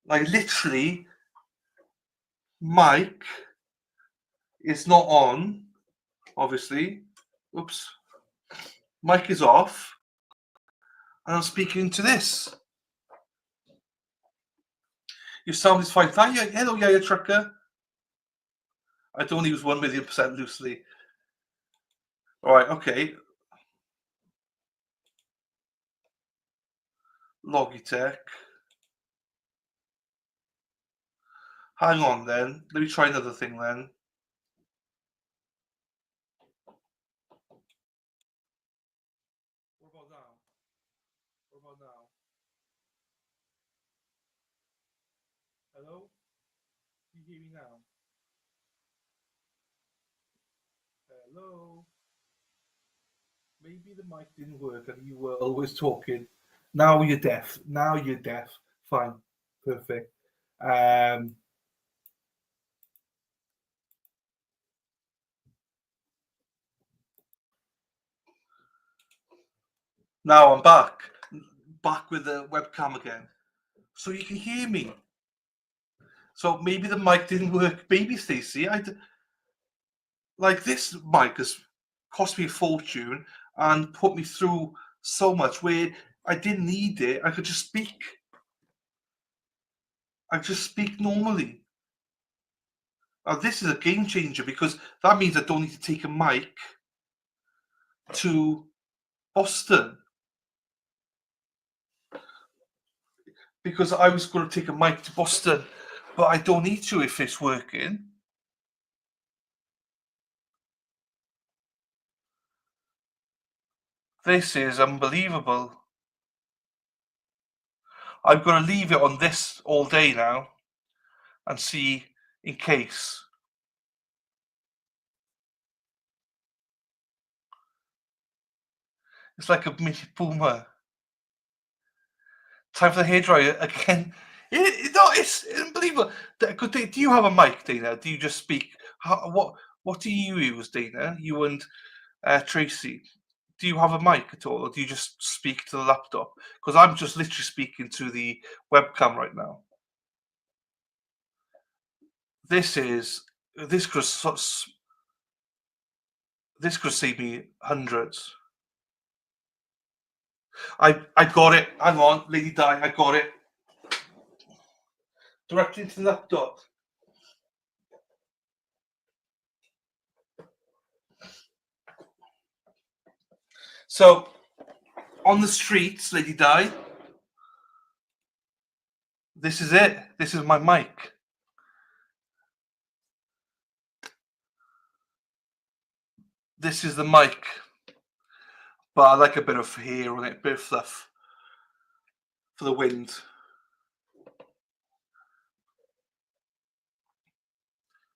like, literally, mic is not on, obviously. Oops. Mic is off. And I'm speaking to this. Your sound is fine. Hello, Yaya Trucker. I don't use 1,000,000% loosely. All right, okay. Logitech. Hang on then. Let me try another thing then. What about now? What about now? Hello? Can you hear me now? Hello? Maybe the mic didn't work and you were always talking. Now you're deaf. Now you're deaf. Fine. Perfect. Now I'm back. Back with the webcam again. So you can hear me. So maybe the mic didn't work. Maybe, Stacey. Like, this mic has cost me a fortune and put me through so much where I didn't need it. I could just speak. I just speak normally. Now, this is a game changer because that means I don't need to take a mic to Boston. because I was going to take a mic to Boston, but I don't need to if it's working. This is unbelievable. I'm going to leave it on this all day now and see in case. It's like a mini boomer. Time for the hairdryer again. It's unbelievable. Do you have a mic, Dana? Do you just speak? What do you use, Dana? You and Tracey. Do you have a mic at all, or do you just speak to the laptop? Because I'm just literally speaking to the webcam right now. This could save me hundreds. I got it. Hang on, Lady Di, I got it. Directly into the laptop. So, on the streets, Lady Di, this is it. This is my mic. This is the mic. But I like a bit of hair on it, a bit of fluff for the wind.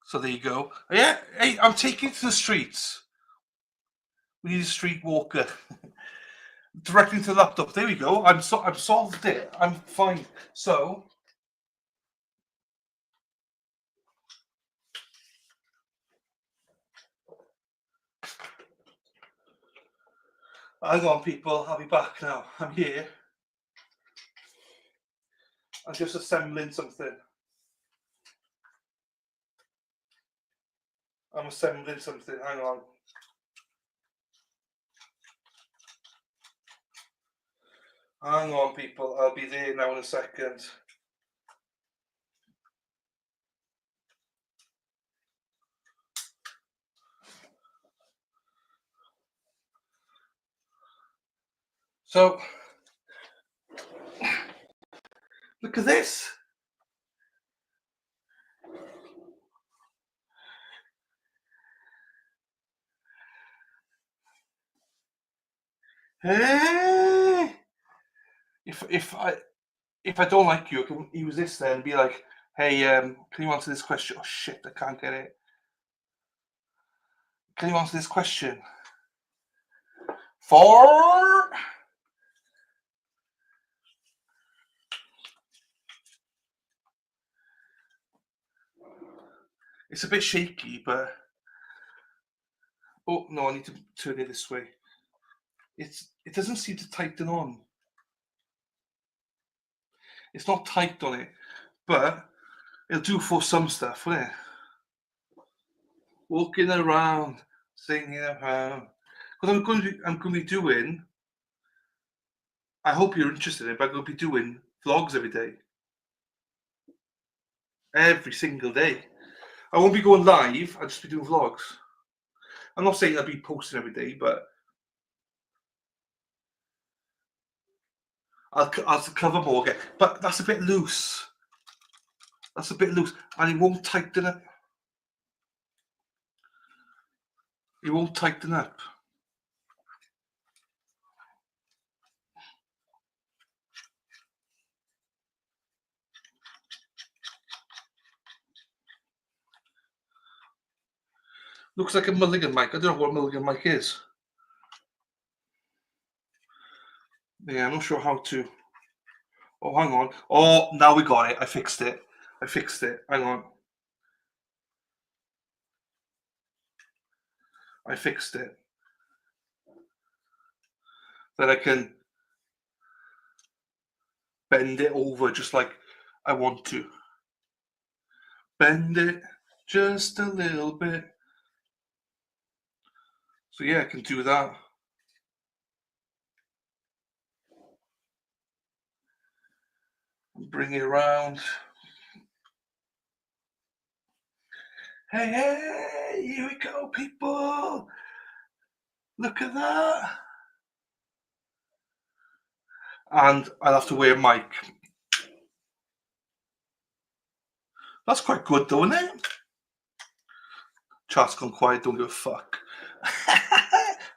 So there you go. Yeah, hey, I'm taking it to the streets. We need a street walker. Directly into the laptop. There we go. I've solved it. I'm fine. So hang on, people. I'll be back now. I'm here. I'm just assembling something. I'm assembling something. Hang on. Hang on, people. I'll be there now in a second. So, look at this. Hey! If I don't like you, I can use this then and be like, hey, can you answer this question? Oh shit, I can't get it. Can you answer this question? For it's a bit shaky, but oh no, I need to turn it this way. It doesn't seem to tighten on. It's not tight on it, but it'll do for some stuff, won't it? Walking around, singing around. Because I'm going to be doing. I hope you're interested in it, but I'm going to be doing vlogs every day, every single day. I won't be going live. I'll just be doing vlogs. I'm not saying I'll be posting every day, but I'll cover more again. But that's a bit loose. That's a bit loose, and it won't tighten up. It won't tighten up. Looks like a mulligan mic. I don't know what a mulligan mic is. Yeah, I'm not sure how to. Oh, hang on. Oh, now we got it. I fixed it. Hang on. I fixed it. Then I can bend it over just like I want to. Bend it just a little bit. So yeah, I can do that. Bring it around. Hey, here we go, people. Look at that. And I'll have to wear a mic. That's quite good, though, isn't it? Chat's gone quiet. Don't give a fuck.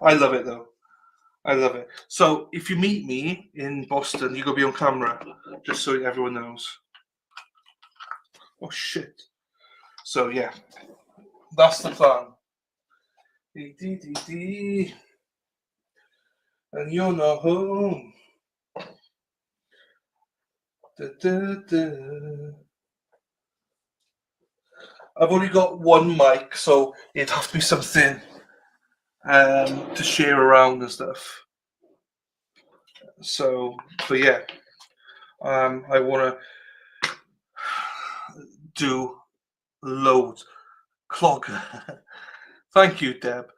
I love it, though. I love it. So if you meet me in Boston, you're going to be on camera, just so everyone knows. Oh, shit. So, yeah. That's the plan. And you're not home. I've only got one mic, so it'd have to be something to share around and stuff. So, but yeah, I want to do loads. Clog. Thank you, Deb.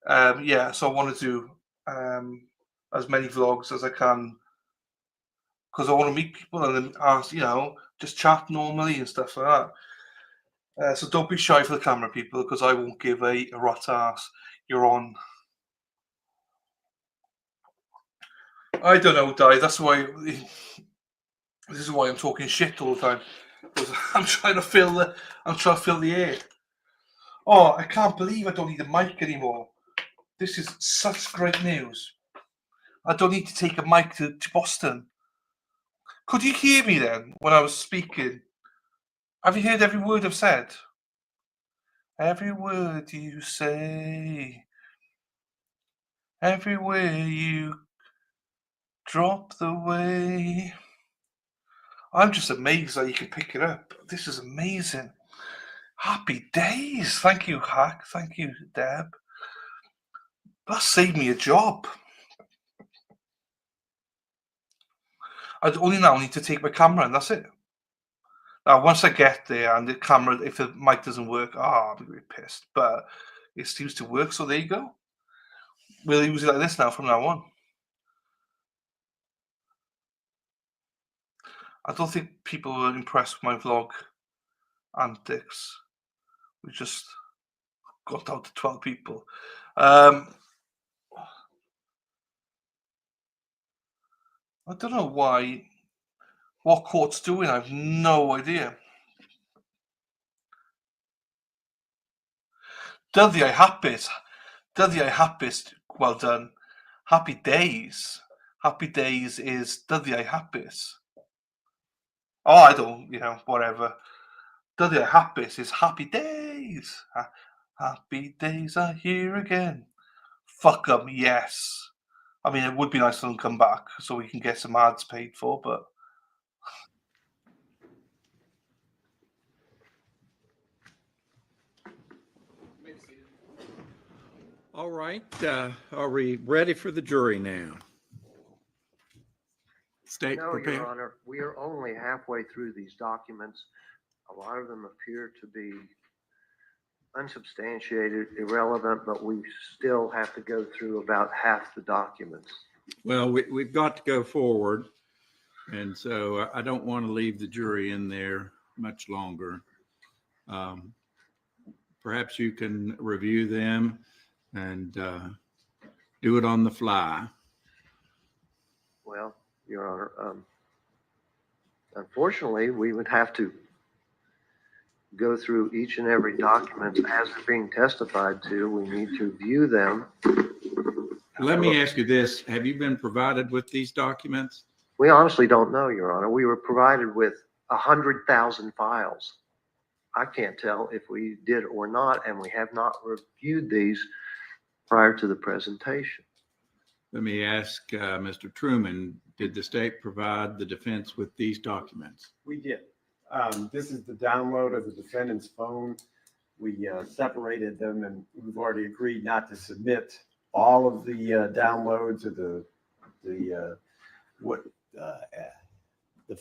Yeah, so I want to do as many vlogs as I can because I want to meet people and then ask, just chat normally and stuff like that. So don't be shy for the camera, people, because I won't give a rat ass. You're on. I don't know, Di. That's why. This is why I'm talking shit all the time. Because I'm trying to fill the air. Oh, I can't believe I don't need a mic anymore. This is such great news. I don't need to take a mic to Boston. Could you hear me then when I was speaking? Have you heard every word I've said? Every word you say. Everywhere you drop the way. I'm just amazed that you can pick it up. This is amazing. Happy days. Thank you, Hack. Thank you, Deb. That saved me a job. I only now need to take my camera and that's it. Now, once I get there and the camera, if the mic doesn't work, I'll be really pissed. But it seems to work, so there you go. We'll use it like this now from now on. I don't think people were impressed with my vlog antics. We just got out to 12 people. I don't know why. What court's doing, I have no idea. Dyddiau hapus. Dyddiau hapus. Well done. Happy days. Happy days is dyddiau hapus. Oh, I don't, whatever. Dyddiau hapus is happy days. Happy days are here again. Fuck them, yes. I mean, it would be nice for them to come back so we can get some ads paid for, but. All right, are we ready for the jury now? State No, prepared. Your Honor, we are only halfway through these documents. A lot of them appear to be unsubstantiated, irrelevant, but we still have to go through about half the documents. Well, we've got to go forward. And so I don't want to leave the jury in there much longer. Perhaps you can review them and do it on the fly. Well, Your Honor, unfortunately, we would have to go through each and every document as they're being testified to. We need to view them. Let me ask you this. Have you been provided with these documents? We honestly don't know, Your Honor. We were provided with 100,000 files. I can't tell if we did or not, and we have not reviewed these prior to the presentation. Let me ask Mr. Truman, did the state provide the defense with these documents? We did. This is the download of the defendant's phone. We separated them, and we've already agreed not to submit all of the downloads of the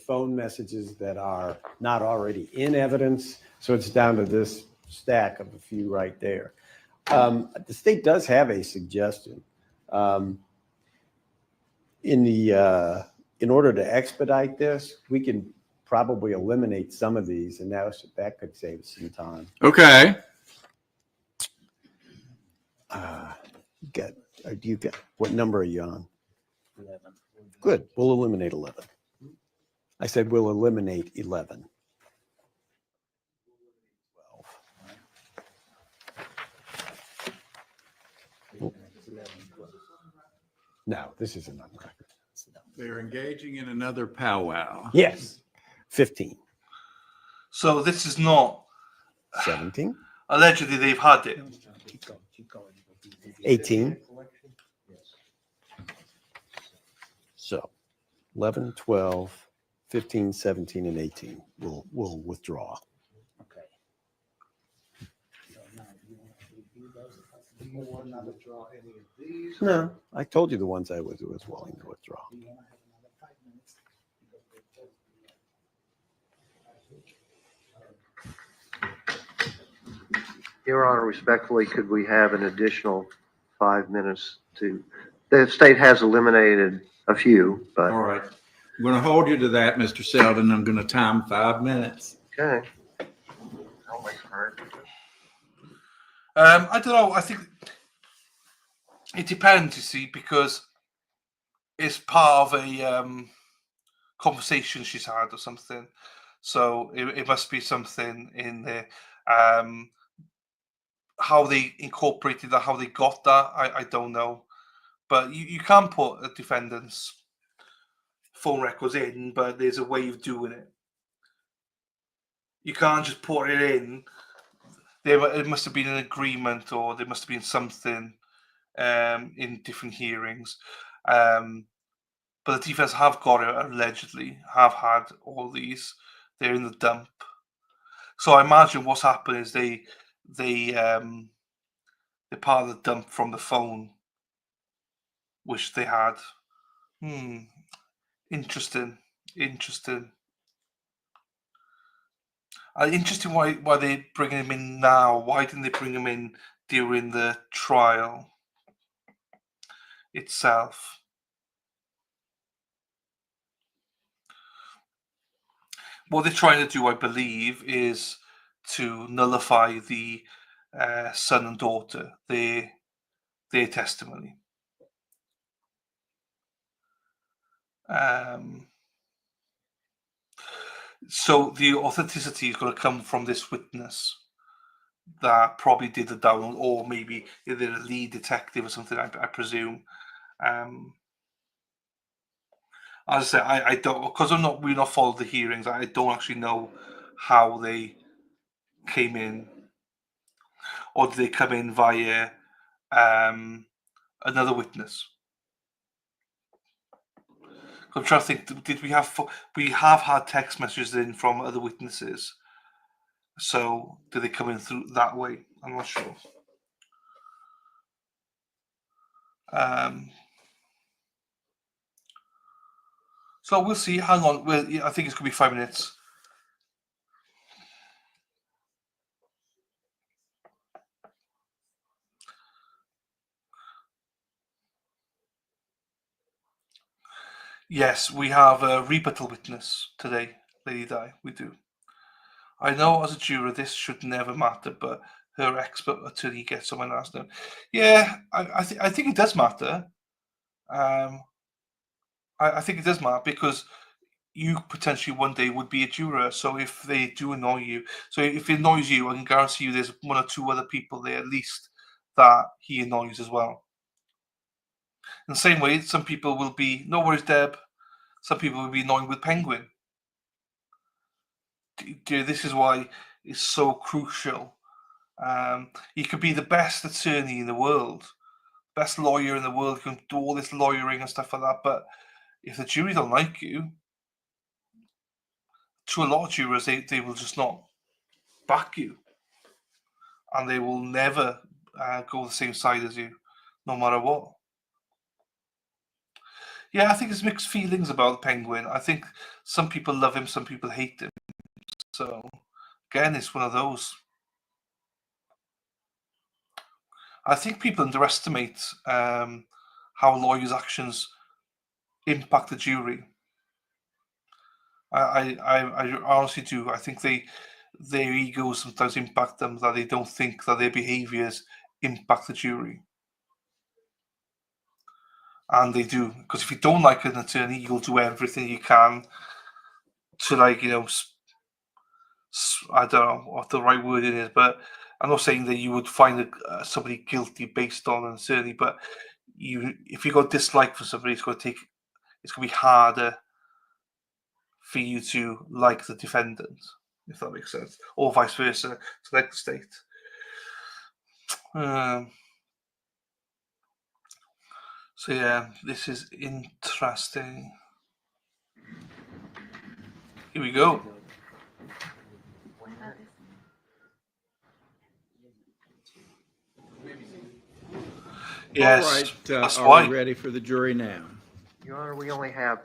phone messages that are not already in evidence. So it's down to this stack of a few right there. The state does have a suggestion. In order to expedite this, we can probably eliminate some of these, and that could save us some time. Okay. You got what number are you on? 11. Good. We'll eliminate 11. I said we'll eliminate 11. No, this isn't on record. They're engaging in another powwow. Yes. 15. So this is not 17. allegedly they've had it. 18. So 11, 12, 15, 17, and 18 will withdraw. Okay. No, I told you the ones I was willing to withdraw. Your Honor, respectfully, could we have an additional 5 minutes to, the state has eliminated a few, but, All right. I'm going to hold you to that, Mr. Selden. I'm going to time 5 minutes. okay. I don't know. I think it depends, you see, because it's part of a conversation she's had or something. So it must be something in there. How they incorporated that, how they got that, I don't know. But you can put a defendant's phone records in, but there's a way of doing it. You can't just put it in. It must have been an agreement, or there must have been something in different hearings. But the defense have got it, allegedly, have had all these. They're in the dump. So I imagine what's happened is they're part of the dump from the phone, which they had. Interesting. Interesting why they're bringing him in now. Why didn't they bring him in during the trial itself? What they're trying to do, I believe, is to nullify the son and daughter, their testimony. So the authenticity is going to come from this witness that probably did the download, or maybe they're a lead detective or something, I presume. As I say, I don't, because we've not followed the hearings. I don't actually know how they came in, or did they come in via another witness? I'm trying to think. Did we have had text messages in from other witnesses? So did they come in through that way? I'm not sure. So we'll see. Hang on. I think it's going to be 5 minutes. Yes, we have a rebuttal witness today, Lady Di. We do. I know as a juror this should never matter, but her expert attorney gets someone else now. Yeah, I think it does matter. I think it does matter because you potentially one day would be a juror. So if they do annoy you, so if it annoys you, I can guarantee you there's 1 or 2 other people there at least that he annoys as well. In the same way, some people will be, no worries, Deb. Some people will be annoying with Penguin. This is why it's so crucial. You could be the best attorney in the world, best lawyer in the world. You can do all this lawyering and stuff like that. But if the jury don't like you, to a lot of jurors, they will just not back you. And they will never go the same side as you, no matter what. Yeah, I think there's mixed feelings about the Penguin. I think some people love him, some people hate him. So, again, it's one of those. I think people underestimate how lawyers' actions impact the jury. I honestly do. I think their egos sometimes impact them, that they don't think that their behaviours impact the jury. And they do, because if you don't like an attorney, you'll do everything you can to, like, I don't know what the right word is, but I'm not saying that you would find somebody guilty based on an attorney, but if you got dislike for somebody, it's going to be harder for you to like the defendant, if that makes sense, or vice versa to like the state. So yeah, this is interesting. Here we go. Yes, All right, that's are why. we ready for the jury now? Your Honor, we only have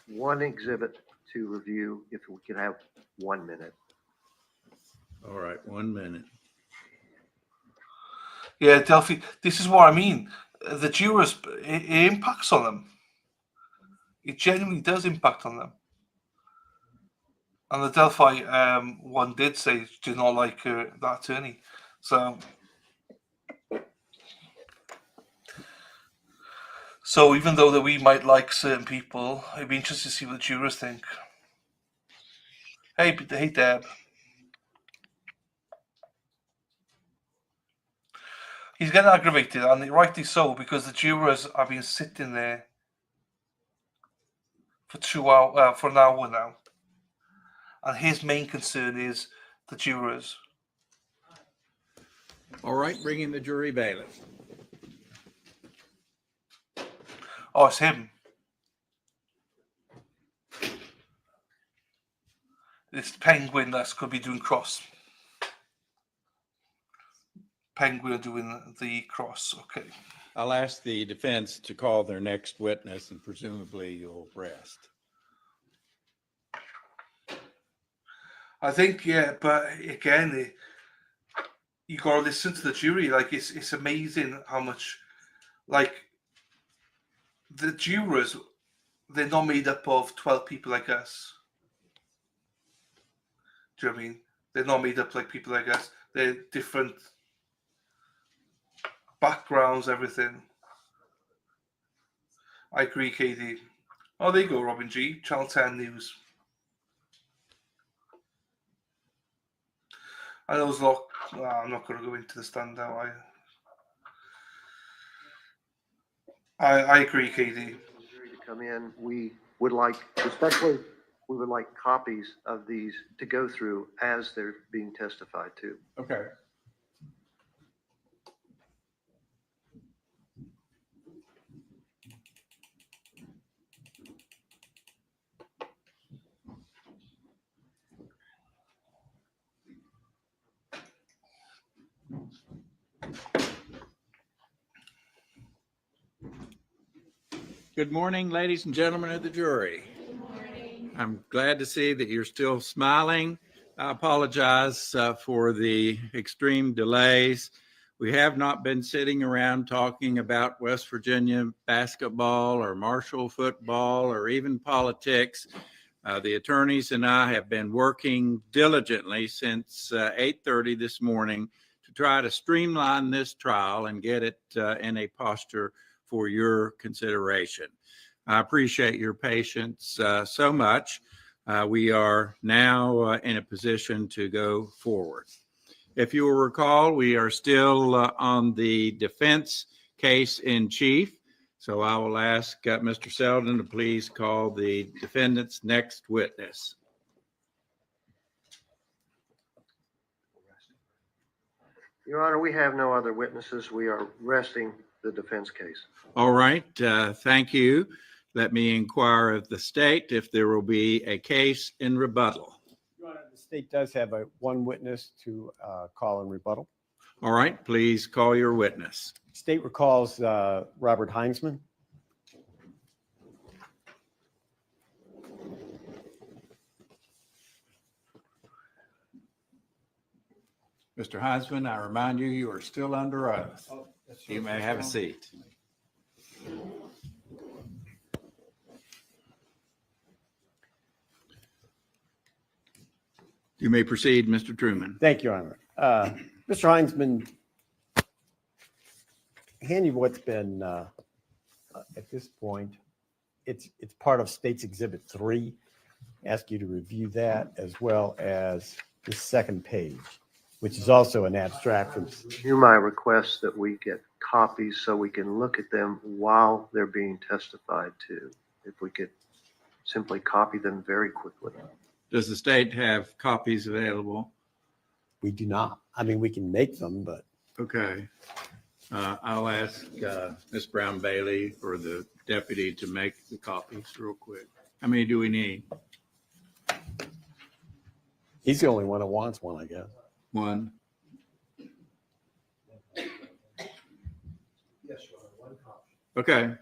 one exhibit to review. If we could have 1 minute. All right, 1 minute. Yeah, Delphi, this is what I mean. The jurors, it impacts on them. It genuinely does impact on them. And the Delphi one did say do not like that attorney. So even though that we might like certain people, it'd be interesting to see what the jurors think. Hey, Deb. He's getting aggravated, and rightly so, because the jurors have been sitting there for 2 hours, for an hour now. And his main concern is the jurors. All right, bring in the jury bailiff. Oh, it's him. This penguin that's going to be doing cross. Penguin doing the cross. Okay. I'll ask the defense to call their next witness, and presumably you'll rest. I think, yeah, but again, you got to listen to the jury. Like, it's amazing how much, like, the jurors, they're not made up of 12 people like us. Do you know what I mean? They're not made up like people like us. They're different backgrounds, everything. I agree, Katie. Oh, there you go, Robin G. Channel 10 News. I know there's a lot. I'm not going to go into the standout. I agree, Katie. To come in, we would like, especially, we would like copies of these to go through as they're being testified to. Okay. Good morning, ladies and gentlemen of the jury. Good morning. I'm glad to see that you're still smiling. I apologize for the extreme delays. We have not been sitting around talking about West Virginia basketball or Marshall football or even politics. The attorneys and I have been working diligently since 8:30 this morning to try to streamline this trial and get it in a posture for your consideration. I appreciate your patience so much. We are now in a position to go forward. If you will recall, we are still on the defense case in chief. So I will ask Mr. Selden to please call the defendant's next witness. Your Honor, we have no other witnesses. We are resting the defense case. All right, thank you. Let me inquire of the state if there will be a case in rebuttal. Your Honor, the state does have one witness to call in rebuttal. All right, please call your witness. State recalls Robert Heinzman. Mr. Heinzman, I remind you, you are still under oath. You may have a seat. You may proceed, Mr. Truman. Thank you, Your Honor. Mr. Heinzman, hand you what's been, at this point, it's part of State's Exhibit 3. Ask you to review that as well as the second page, which is also an abstract from. You my request that we get copies so we can look at them while they're being testified to. If we could simply copy them very quickly. Does the state have copies available? We do not. I mean, we can make them, but Okay. I'll ask Ms. Brown Bailey or the deputy to make the copies real quick. How many do we need? he's the only one that wants one, I guess. One. Okay.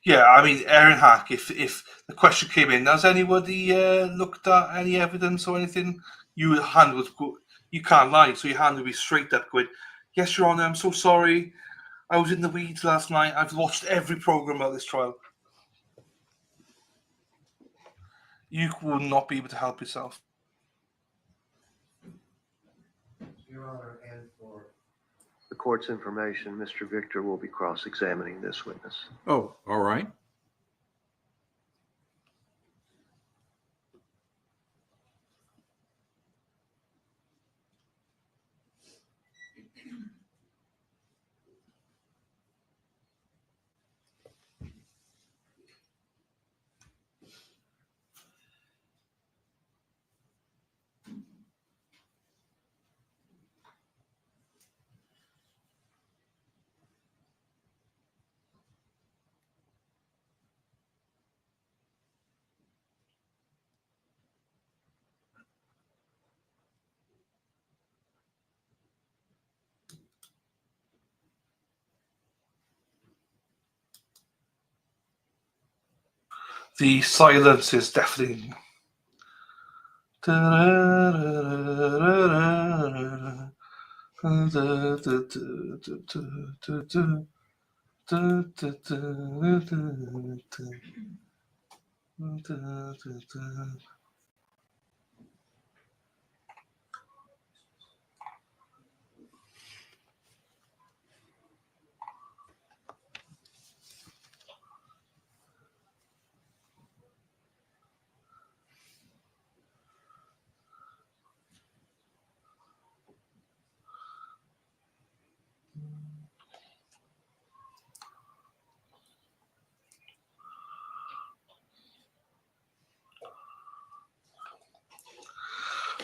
Yeah, I mean, Aaron Hack, if the question came in, has anybody looked at any evidence or anything? Your hand would go, you can't lie, so your hand would be straight up going, yes, Your Honour, I'm so sorry. I was in the weeds last night. I've watched every programme about this trial. You will not be able to help yourself. Your Honor, and for the court's information, Mr. Victor will be cross-examining this witness. Oh, all right. The silence is deafening.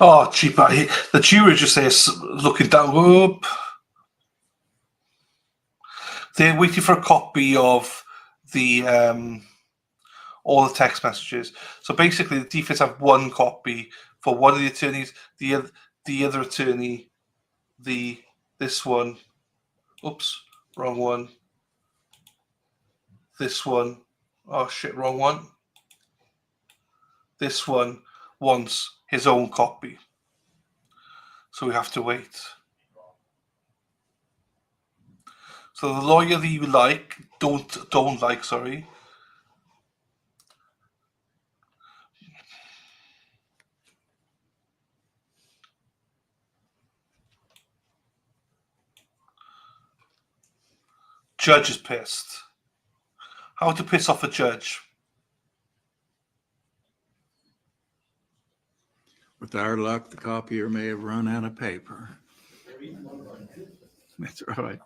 Oh, cheap. The jury just says, looking down. Whoop. They're waiting for a copy of the all the text messages. So basically, the defense have one copy for one of the attorneys. The other attorney, this one. Oops, wrong one. This one. Oh shit, wrong one. This one wants his own copy. So we have to wait. So the lawyer that you like, don't like, sorry. Judge is pissed. How to piss off a judge? With our luck, the copier may have run out of paper. That's right.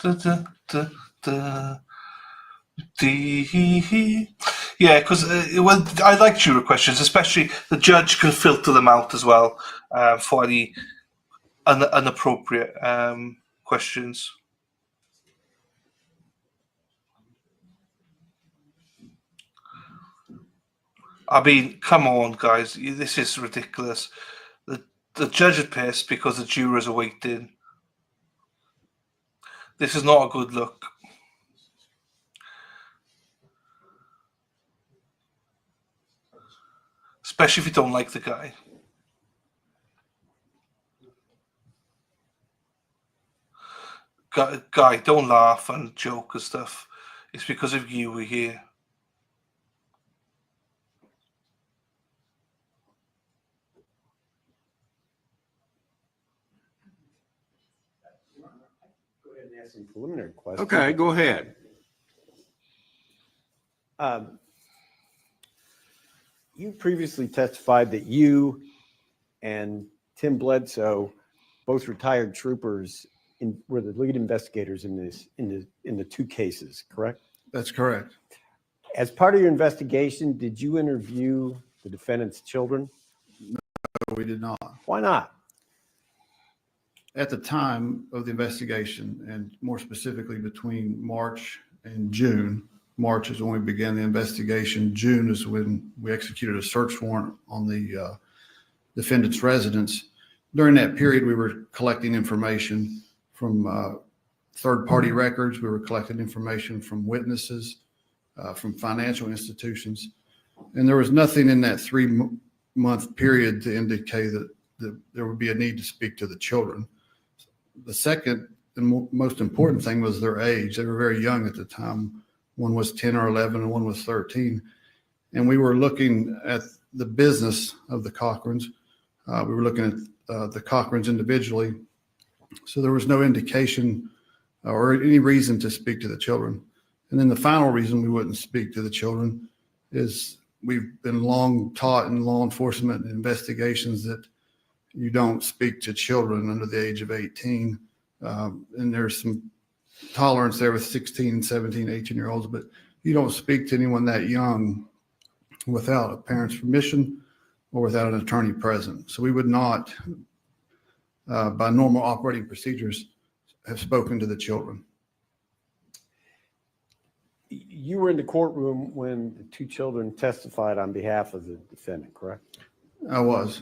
Da, da, da, da. Yeah, because well, I like jury questions, especially the judge can filter them out as well for any inappropriate questions. I mean, come on, guys, this is ridiculous. The judge is pissed because the jurors are waiting. This is not a good look. Especially if you don't like the guy. Guy, don't laugh and joke and stuff. It's because of you we're here. Go ahead and ask some preliminary questions. Okay, go ahead. You previously testified that you and Tim Bledsoe, both retired troopers, were the lead investigators in the two cases, correct? That's correct. As part of your investigation, did you interview the defendant's children? No, we did not. Why not? At the time of the investigation, and more specifically between March and June, March is when we began the investigation. June is when we executed a search warrant on the defendant's residence. During that period, we were collecting information from third-party records. We were collecting information from witnesses, from financial institutions. And there was nothing in that 3-month period to indicate that there would be a need to speak to the children. The second and most important thing was their age. They were very young at the time. One was 10 or 11 and one was 13. And we were looking at the business of the Cochrans. We were looking at the Cochrans individually. So there was no indication or any reason to speak to the children. And then the final reason we wouldn't speak to the children is we've been long taught in law enforcement investigations that you don't speak to children under the age of 18. And there's some tolerance there with 16, 17, 18-year-olds, but you don't speak to anyone that young without a parent's permission or without an attorney present. So we would not, by normal operating procedures, have spoken to the children. You were in the courtroom when the two children testified on behalf of the defendant, correct? I was.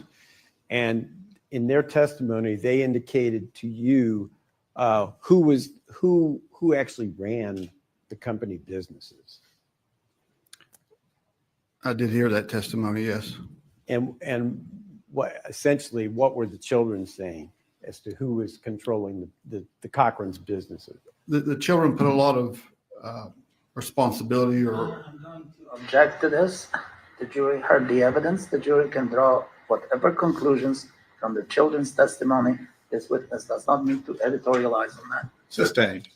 And in their testimony, they indicated to you who actually ran the company businesses. I did hear that testimony, yes. And what were the children saying as to who was controlling the Cochran's businesses? The children put a lot of responsibility or. I'm going to object to this. The jury heard the evidence. The jury can draw whatever conclusions from the children's testimony. This witness does not need to editorialize on that. Sustained.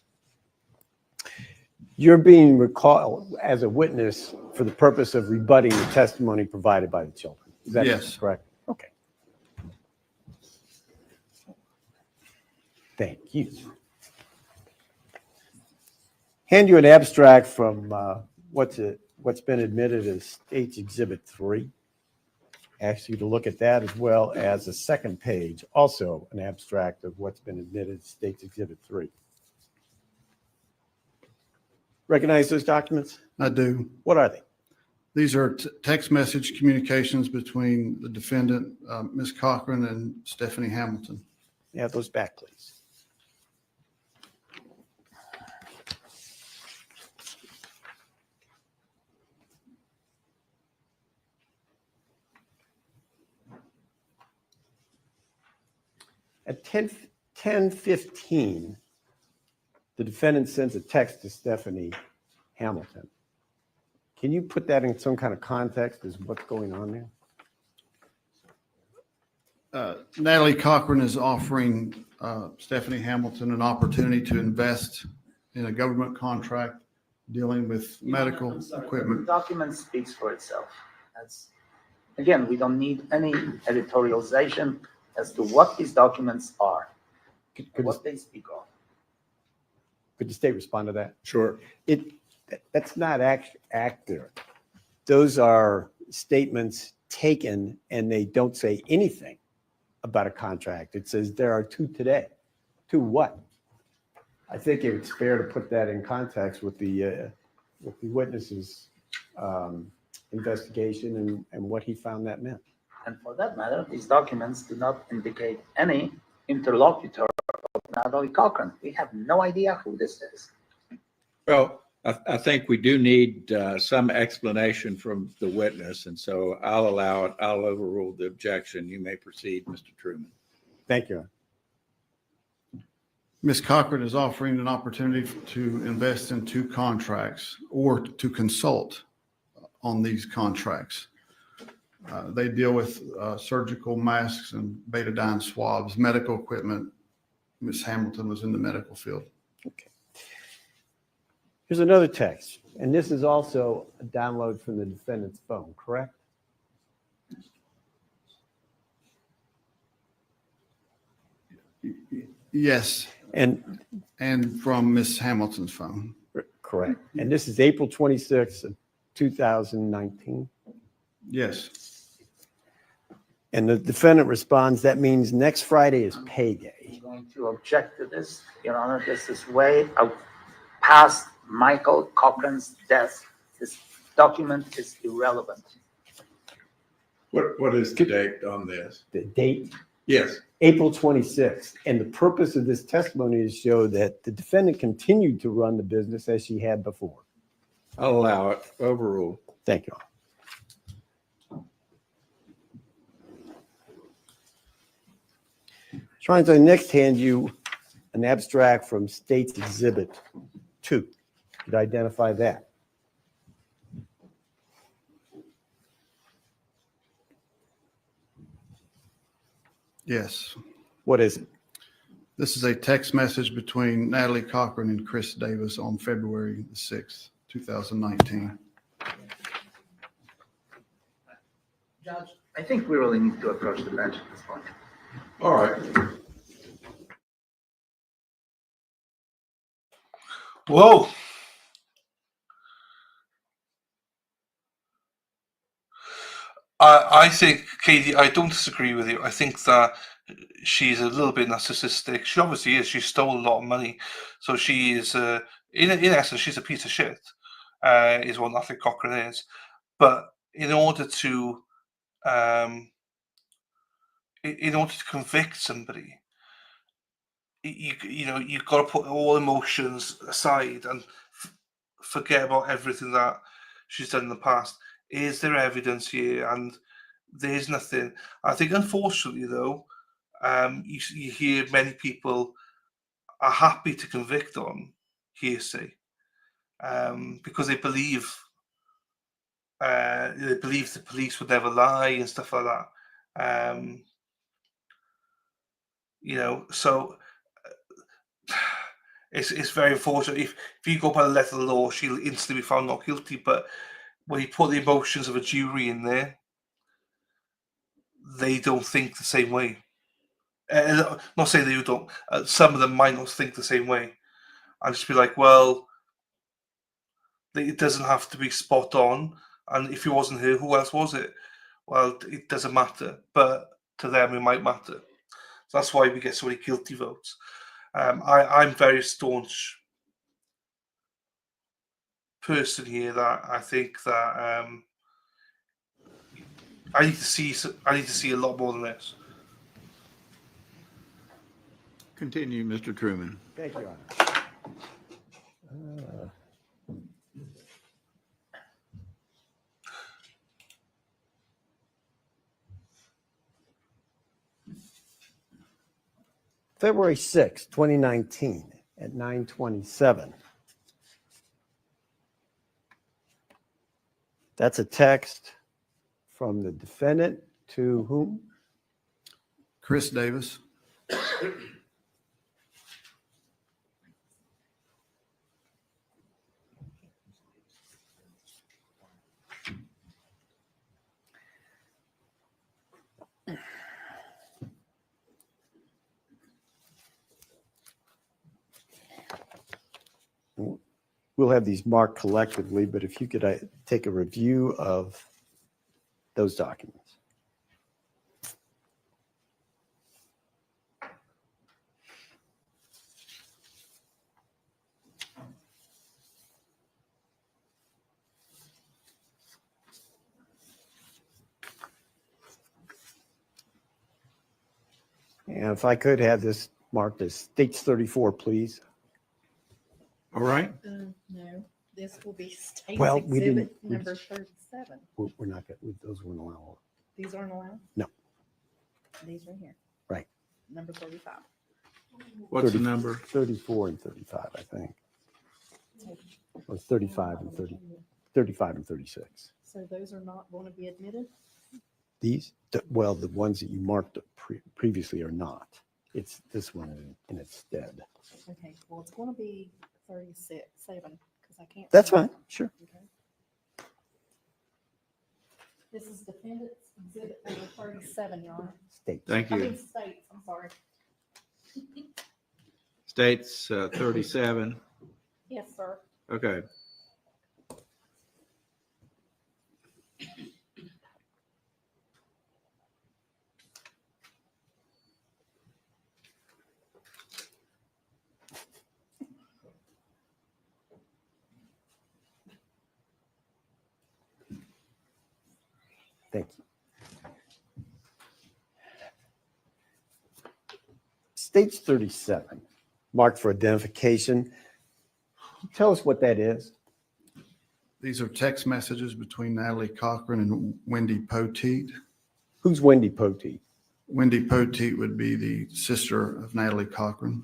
You're being recalled as a witness for the purpose of rebutting the testimony provided by the children. Is that Yes. correct? Okay. Thank you. Hand you an abstract from what's been admitted as State's Exhibit 3. Ask you to look at that as well as a second page, also an abstract of what's been admitted as State's Exhibit 3. Recognize those documents? I do. What are they? These are text message communications between the defendant, Ms. Cochran, and Stephanie Hamilton. Yeah, those back, please. At 10:15, the defendant sends a text to Stephanie Hamilton. Can you put that in some kind of context as what's going on there? Natalie Cochran is offering Stephanie Hamilton an opportunity to invest in a government contract dealing with medical I'm sorry, equipment. The document speaks for itself. Again, we don't need any editorialization as to what these documents are, what they speak of. Could the state respond to that? Sure. That's not accurate. Those are statements taken and they don't say anything about a contract. It says there are two today. Two what? I think it's fair to put that in context with the witness's investigation and what he found that meant. And for that matter, these documents do not indicate any interlocutor of Natalie Cochran. We have no idea who this is. Well, I think we do need some explanation from the witness, and so I'll allow it. I'll overrule the objection. You may proceed, Mr. Truman. Thank you. Ms. Cochran is offering an opportunity to invest in two contracts or to consult on these contracts. They deal with surgical masks and betadine swabs, medical equipment. Ms. Hamilton was in the medical field. Okay. Here's another text, and this is also a download from the defendant's phone, correct? Yes, and from Ms. Hamilton's phone. Correct. And this is April 26th of 2019. Yes. And the defendant responds, that means next Friday is payday. I'm going to object to this, Your Honor. This is way past Michael Cochran's death. This document is irrelevant. What is the date on this? The date, Yes. April 26th. And the purpose of this testimony is to show that the defendant continued to run the business as she had before. I'll allow it. Overrule. Thank you. Trying to next hand you an abstract from State's Exhibit 2. Could identify that? Yes. What is it? This is a text message between Natalie Cochran and Chris Davis on February the 6th, 2019. Judge, I think we really need to approach the bench at this point. All right. Whoa. I think, Katie, I don't disagree with you. I think that she's a little bit narcissistic. She obviously is. She stole a lot of money. So she is, in essence, she's a piece of shit, is what Natalie Cochran is. But in order to convict somebody, you've got to put all emotions aside and forget about everything that she's done in the past. Is there evidence here? And there's nothing. I think, unfortunately, though, you hear many people are happy to convict on hearsay because they believe the police would never lie and stuff like that. So it's very unfortunate. If you go by the letter of the law, she'll instantly be found not guilty. But when you put the emotions of a jury in there, they don't think the same way. Not saying that you don't. Some of them might not think the same way. I'll just be like, well, it doesn't have to be spot on. And if it wasn't her, who else was it? Well, it doesn't matter. But to them, it might matter. So that's why we get so many guilty votes. I'm very staunch person here that I think that I need to see a lot more than this. Continue, Mr. Truman. Thank you, Honor. February 6, 2019 at 9:27. That's a text from the defendant to whom? Chris Davis. we'll have these marked collectively, but if you could take a review of those documents. And if I could have this marked as States 34, please. All right. No, this will be state Well, we didn't- exhibit number 37. We're not, those weren't allowed. These aren't allowed? No. These are here. Right. Number 35. What's the 30 number? 34 and 35, I think. Or 35 and 30, 35 and 36. So those are not going to be admitted? These, well, the ones that you marked previously are not. It's this one in its stead. Okay, well, it's going to be 36, 7, because I can't. That's remember. fine, sure. Okay. This is defendant's exhibit number 37, Your Honor. State. Thank I you. mean, states, I'm sorry. States 37. Yes, sir. Okay. Thank you. States 37, marked for identification. Tell us what that is. These are text messages between Natalie Cochran and Wendy Poteet. Who's Wendy Poteet? Wendy Poteet would be the sister of Natalie Cochran.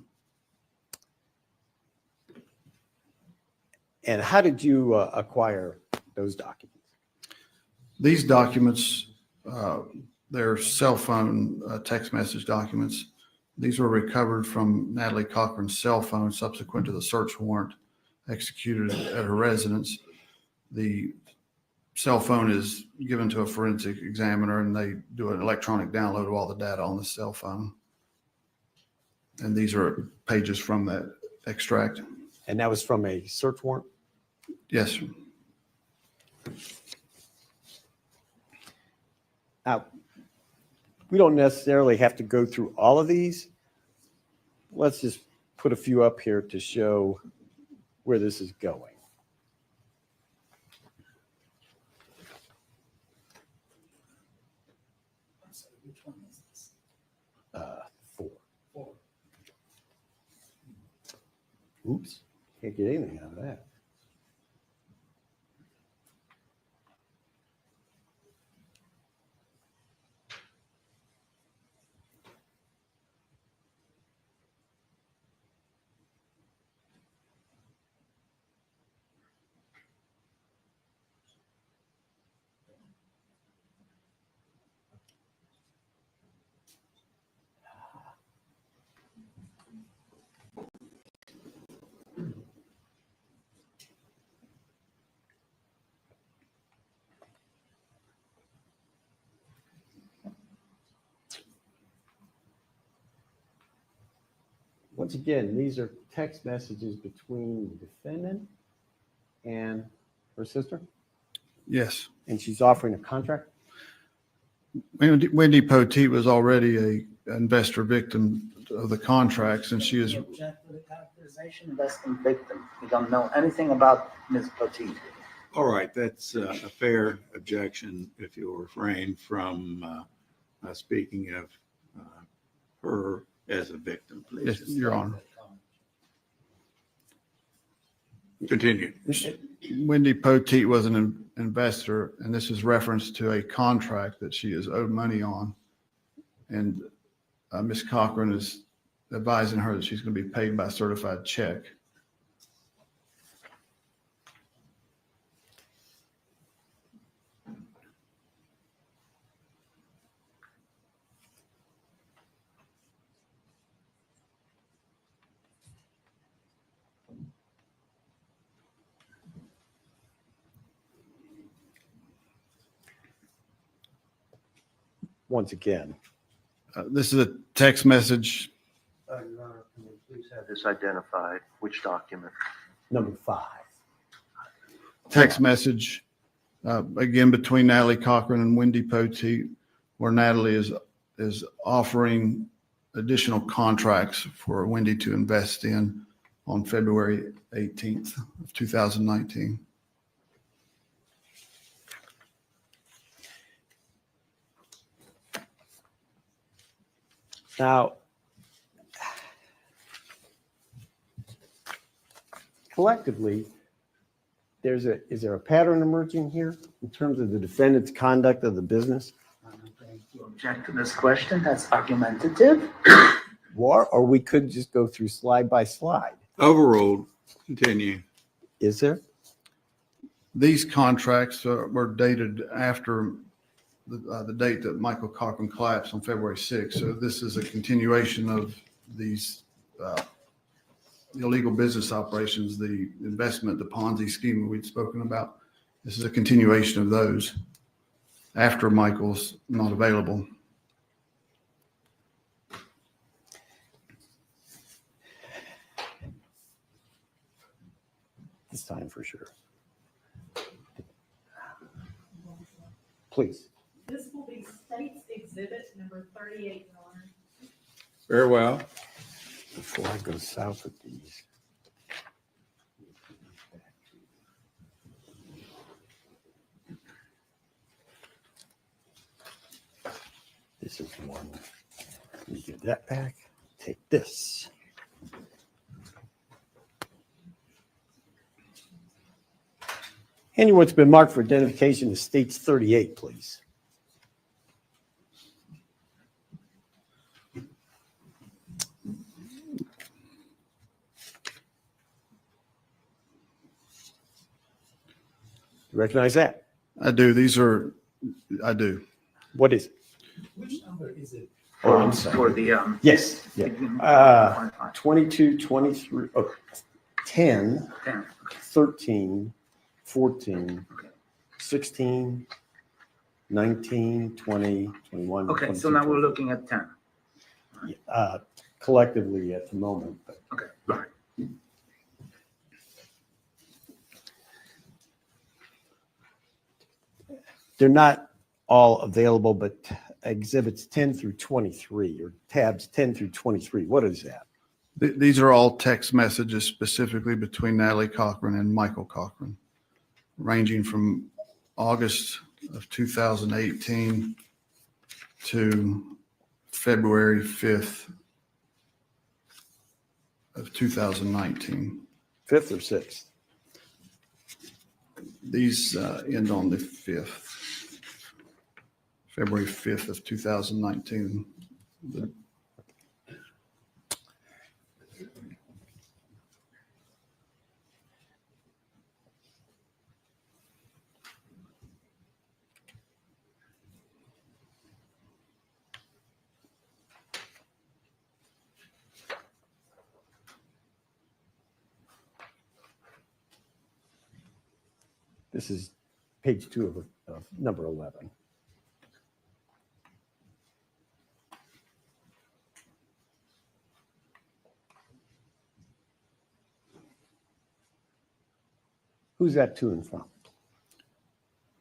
And how did you acquire those documents? These documents, they're cell phone text message documents. These were recovered from Natalie Cochran's cell phone subsequent to the search warrant executed at her residence. The cell phone is given to a forensic examiner and they do an electronic download of all the data on the cell phone. And these are pages from that extract. And that was from a search warrant? Yes, sir. Now, we don't necessarily have to go through all of these. Let's just put a few up here to show where this is going. Four. Oops, can't get anything out of that. Once again, these are text messages between the defendant and her sister, Yes. and she's offering a contract. Wendy Poteet was already a investor victim of the contracts and she is, Object to the characterization of as a victim. We don't know anything about Ms. Poteet. All right. That's a fair objection if you'll refrain from speaking of her as a victim, yes, please. Your Honor. Continue. Wendy Poteet was an investor, and this is reference to a contract that she is owed money on. And Ms. Cochran is advising her that she's going to be paid by certified check. Once again, This is a text message. Your Honor, can we please have this identified? Which document? number 5. text message, again, between Natalie Cochran and Wendy Poteet, where Natalie is offering additional contracts for Wendy to invest in on February 18th of 2019. Now, collectively, is there a pattern emerging here in terms of the defendant's conduct of the business? I'm going to object to this question. That's argumentative. Or we could just go through slide by slide. Overruled. Continue. Is there? These contracts were dated after the date that Michael Cochran collapsed on February 6th. So this is a continuation of these illegal business operations, the investment, the Ponzi scheme we'd spoken about. This is a continuation of those after Michael's not available. This time for sure. Please. This will be State's Exhibit number 38, Your Honor. Very well. Before I go south with these. This is one. Let me give that back. Take this. Anyone what's been marked for identification is States 38, please. You recognize that? I do. I do. What is it? Which number is it? Oh, I'm sorry. For the, Yes. Yeah. 22, 23, 10, 10. 13, 14, 16, 19, 20, 21. Okay, 22, so now we're 23. looking at 10. Collectively at the moment. But Okay, all right. they're not all available, but exhibits 10 through 23 or tabs 10 through 23. What is that? These are all text messages specifically between Natalie Cochran and Michael Cochran, ranging from August of 2018 to February 5th of 2019. 5th or 6th? These end on the 5th, February 5th of 2019. This is page 2 of number 11. Who's that to and from?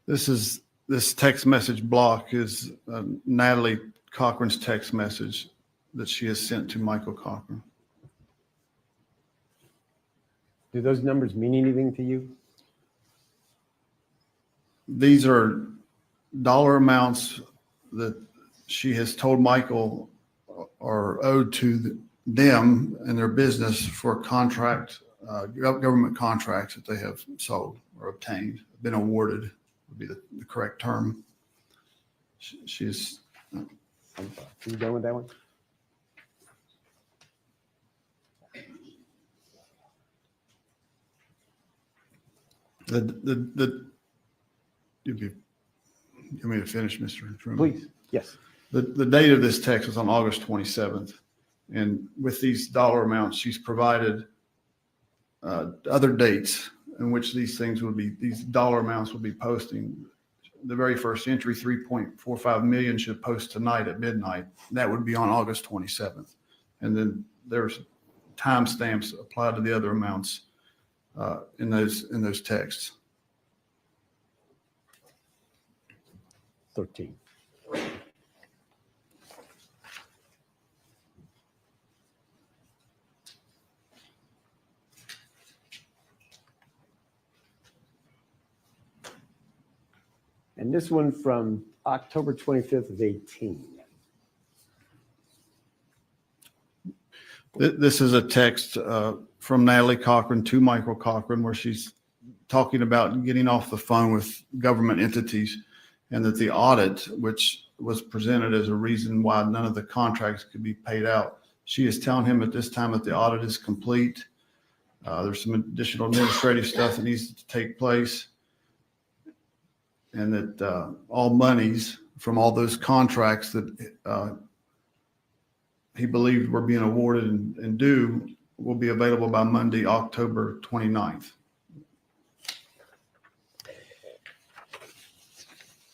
This text message block is Natalie Cochran's text message that she has sent to Michael Cochran. Do those numbers mean anything to you? These are dollar amounts that she has told Michael are owed to them and their business for contract, government contracts that they have sold or obtained, been awarded would be the correct term. She's. Are you done with that one? You want me to finish, Mr. Truman? Please, yes. The date of this text was on August 27th. And with these dollar amounts, she's provided other dates in which these dollar amounts will be posting. The very first entry, 3.45 million, should post tonight at midnight. That would be on August 27th. And then there's timestamps applied to the other amounts in those texts. 13. And this one from October 25th of 18. This is a text from Natalie Cochran to Michael Cochran where she's talking about getting off the phone with government entities and that the audit, which was presented as a reason why none of the contracts could be paid out, she is telling him at this time that the audit is complete. There's some additional administrative stuff that needs to take place, and that all monies from all those contracts that he believed were being awarded and due will be available by Monday, October 29th.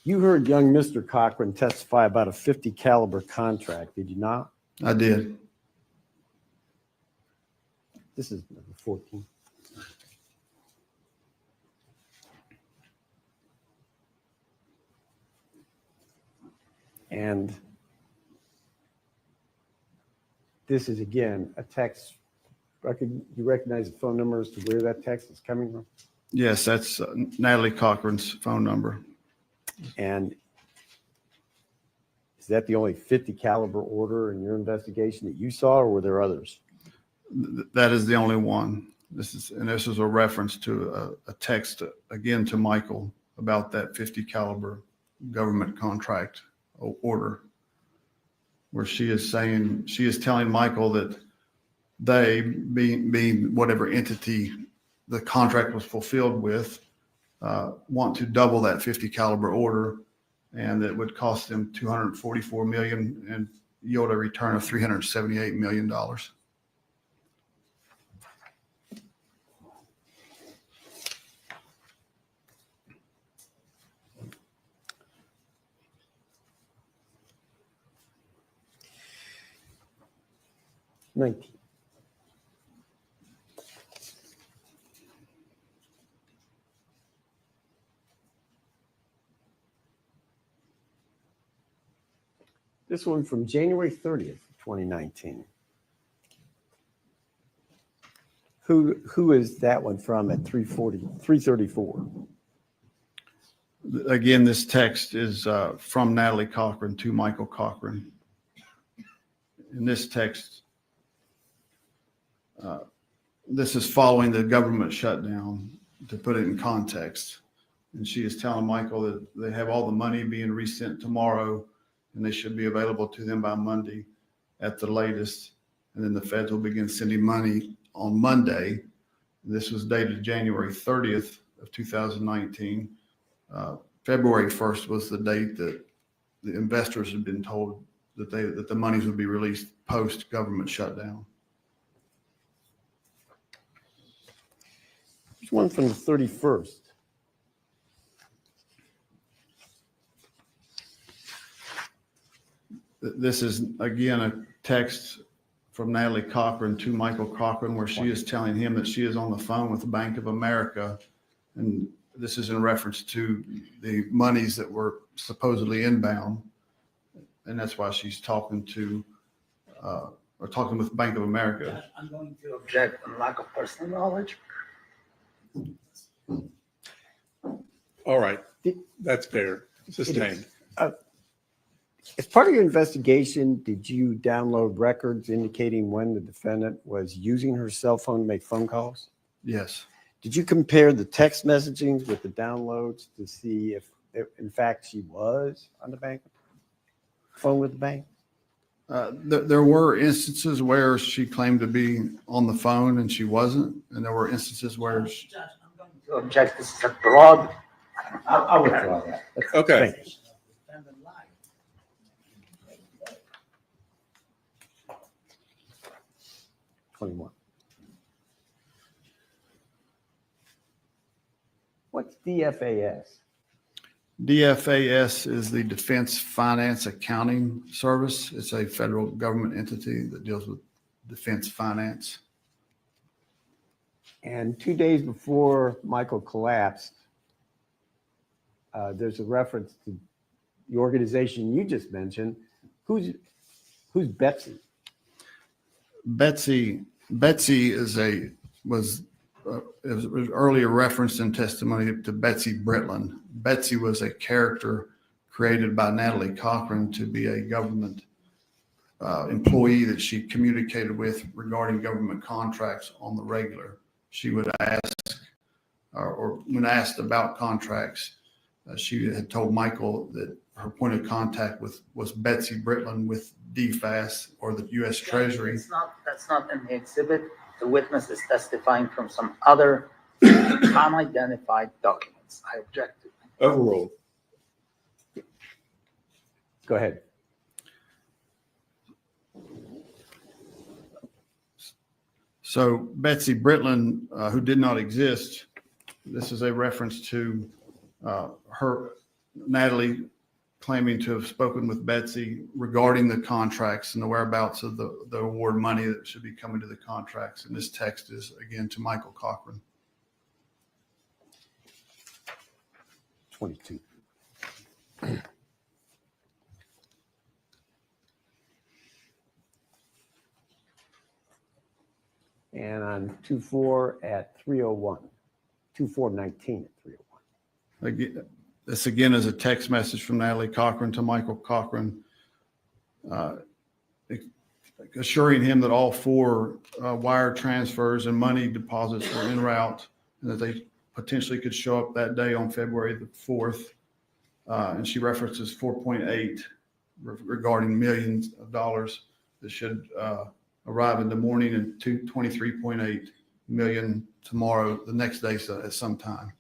You heard young Mr. Cochran testify about a 50 caliber contract, did you not? I did. This is number 14. And this is, again, a text. You recognize the phone number as to where that text is coming from? Yes, that's Natalie Cochran's phone number. And is that the only 50 caliber order in your investigation that you saw, or were there others? That is the only one. This is a reference to a text again to Michael about that 50 caliber government contract order, where she is telling Michael that they, being whatever entity the contract was fulfilled with, want to double that 50 caliber order, and that would cost them $244 million and yield a return of $378 million. This one from January 30th, 2019. Who is that one from at 334? Again, this text is from Natalie Cochran to Michael Cochran. In this text, this is following the government shutdown, to put it in context. And she is telling Michael that they have all the money being resent tomorrow, and they should be available to them by Monday at the latest. And then the feds will begin sending money on Monday. This was dated January 30th of 2019. February 1st was the date that the investors had been told that the monies would be released post government shutdown. There's one from the 31st. This is, again, a text from Natalie Cochran to Michael Cochran, where she is telling him that she is on the phone with the Bank of America. And this is in reference to the monies that were supposedly inbound. And that's why she's talking with Bank of America. I'm going to object on lack of personal knowledge. All right, that's fair. Sustained. As part of your investigation, did you download records indicating when the defendant was using her cell phone to make phone calls? Yes. Did you compare the text messagings with the downloads to see if in fact, she was on the bank phone with the bank? There were instances where she claimed to be on the phone and she wasn't. And there were instances where I'm going to object. This is a broad. I withdraw that. Okay. Thank you. 21. What's DFAS? DFAS is the Defense Finance Accounting Service. It's a federal government entity that deals with defense finance. And 2 days before Michael collapsed, there's a reference to the organization you just mentioned, who's Betsy? Betsy was earlier referenced in testimony to Betsy Britland. Betsy was a character created by Natalie Cochran to be a government employee that she communicated with regarding government contracts on the regular. She would ask, or when asked about contracts, she had told Michael that her point of contact was Betsy Britland with DFAS or the U.S. Treasury. That's not in the exhibit. The witness is testifying from some other unidentified documents. I object to. Overruled. Go ahead. So Betsy Britland, who did not exist, this is a reference to Natalie claiming to have spoken with Betsy regarding the contracts and the whereabouts of the award money that should be coming to the contracts. And this text is, again, to Michael Cochran. 22. And on 2-4 at 3:01, 2-4-19 at 3:01. Again, this again is a text message from Natalie Cochran to Michael Cochran, assuring him that all 4 wire transfers and money deposits were en route and that they potentially could show up that day on February the 4th. And she references 4.8 regarding millions of dollars that should arrive in the morning and 23.8 million tomorrow, the next day at some time.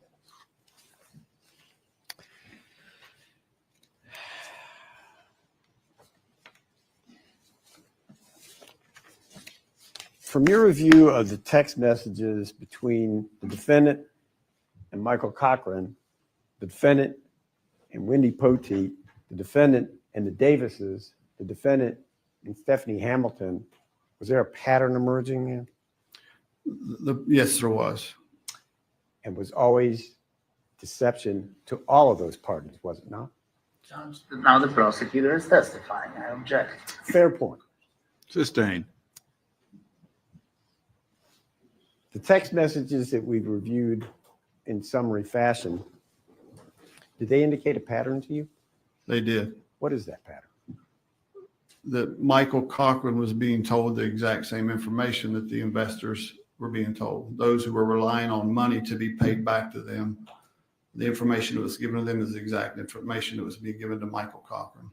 From your review of the text messages between the defendant and Michael Cochran, the defendant and Wendy Poteet, the defendant and the Davises, the defendant and Stephanie Hamilton, was there a pattern emerging here? Yes, there was. And was always deception to all of those parties, was it not? Judge, now the prosecutor is testifying. I object. Fair point. Sustained. The text messages that we've reviewed in summary fashion, did they indicate a pattern to you? They did. What is that pattern? That Michael Cochran was being told the exact same information that the investors were being told. Those who were relying on money to be paid back to them, the information that was given to them is the exact information that was being given to Michael Cochran.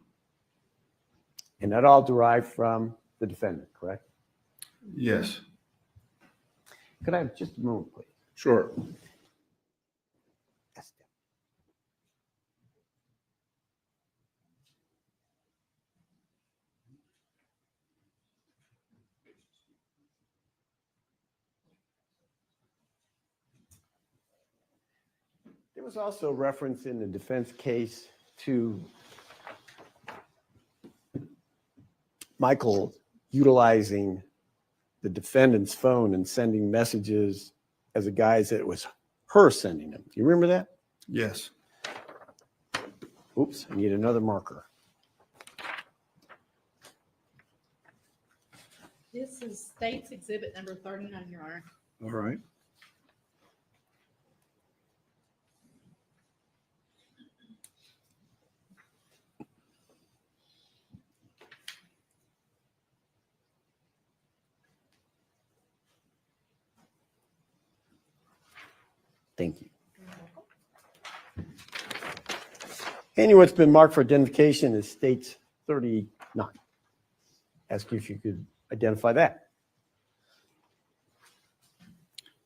And that all derived from the defendant, correct? Yes. Could I have just a moment, please? Sure. There was also reference in the defense case to Michael utilizing the defendant's phone and sending messages as a guise that it was her sending them. Do you remember that? Yes. Oops, I need another marker. This is State's Exhibit number 39, Your Honor. All right. Thank you. And what's been marked for identification is State's 39. Ask you if you could identify that.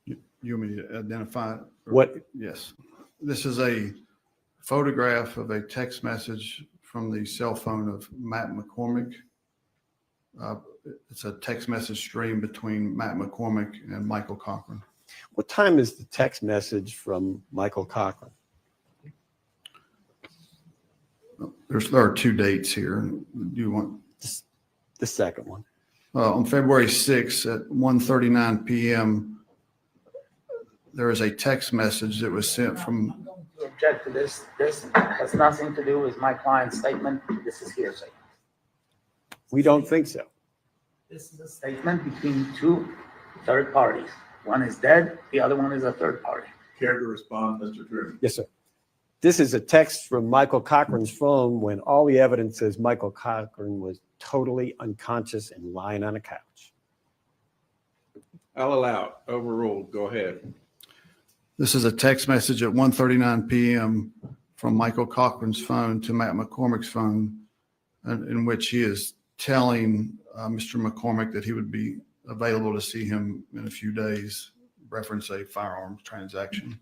You want me to identify? What? Yes. This is a photograph of a text message from the cell phone of Matt McCormick. It's a text message stream between Matt McCormick and Michael Cochran. What time is the text message from Michael Cochran? There are 2 dates here. Do you want the second one? On February 6th at 1:39 p.m., there is a text message that was sent from object to this. This has nothing to do with my client's statement. This is hearsay. We don't think so. This is a statement between two third parties. One is dead, the other one is a third party. Care to respond, Mr. Drew? Yes, sir. This is a text from Michael Cochran's phone when all the evidence says Michael Cochran was totally unconscious and lying on a couch. I'll allow it. Overruled. Go ahead. This is a text message at 1:39 p.m. from Michael Cochran's phone to Matt McCormick's phone, in which he is telling Mr. McCormick that he would be available to see him in a few days, reference a firearms transaction.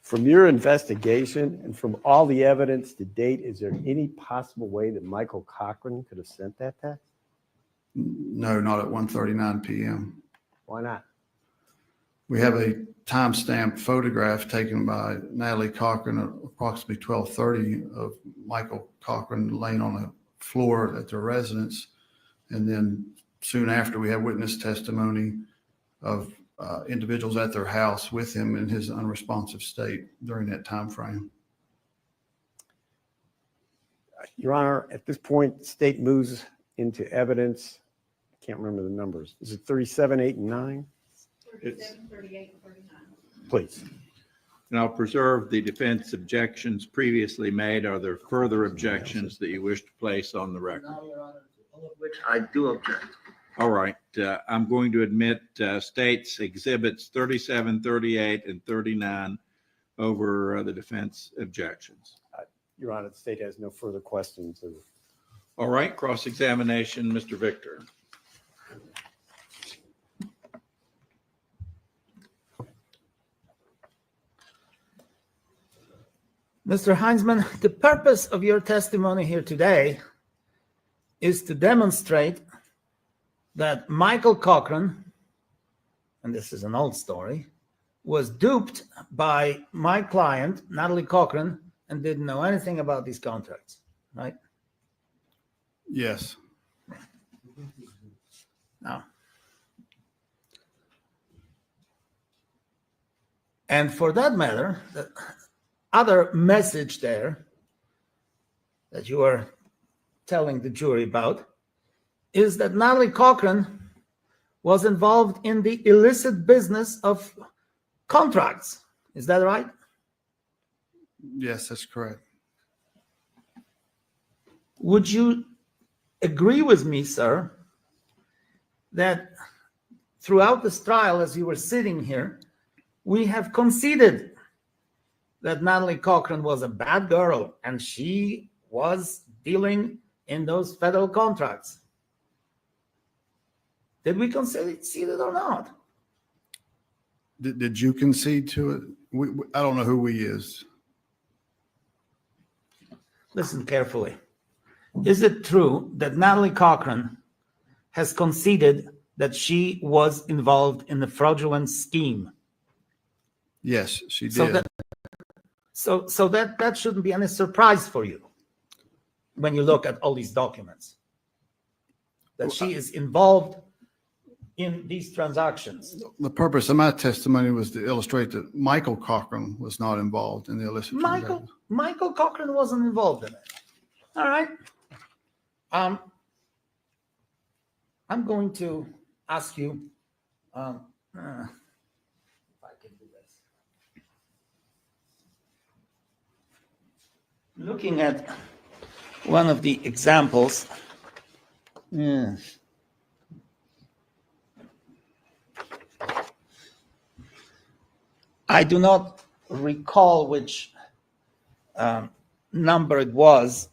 From your investigation and from all the evidence to date, is there any possible way that Michael Cochran could have sent that text? No, not at 1:39 p.m. Why not? We have a timestamped photograph taken by Natalie Cochran at approximately 12:30 of Michael Cochran laying on the floor at their residence. And then soon after, we have witness testimony of individuals at their house with him in his unresponsive state during that time frame. Your Honor, at this point, the state moves into evidence. I can't remember the numbers. Is it 37, 8, and 9? 37, 38, and 39. Please. And I'll preserve the defense objections previously made. Are there further objections that you wish to place on the record? No, Your Honor, to all of which I do object. All right. I'm going to admit states exhibits 37, 38, and 39 over the defense objections. Your Honor, the state has no further questions. All right. Cross-examination, Mr. Victor. Mr. Heinzman, the purpose of your testimony here today is to demonstrate that Michael Cochran, and this is an old story, was duped by my client, Natalie Cochran, and didn't know anything about these contracts, right? Yes. Now, and for that matter, the other message there that you are telling the jury about is that Natalie Cochran was involved in the illicit business of contracts. Is that right? Yes, that's correct. Would you agree with me, sir, that throughout this trial, as you were sitting here, we have conceded that Natalie Cochran was a bad girl and she was dealing in those federal contracts? Did we concede it or not? Did you concede to it? I don't know who we is. Listen carefully. Is it true that Natalie Cochran has conceded that she was involved in the fraudulent scheme? Yes, she did. So that shouldn't be any surprise for you when you look at all these documents, that she is involved in these transactions. The purpose of my testimony was to illustrate that Michael Cochran was not involved in the illicit transactions. Michael Cochran wasn't involved in it. All right. I'm going to ask you if I can do this. Looking at one of the examples. I do not recall which number it was.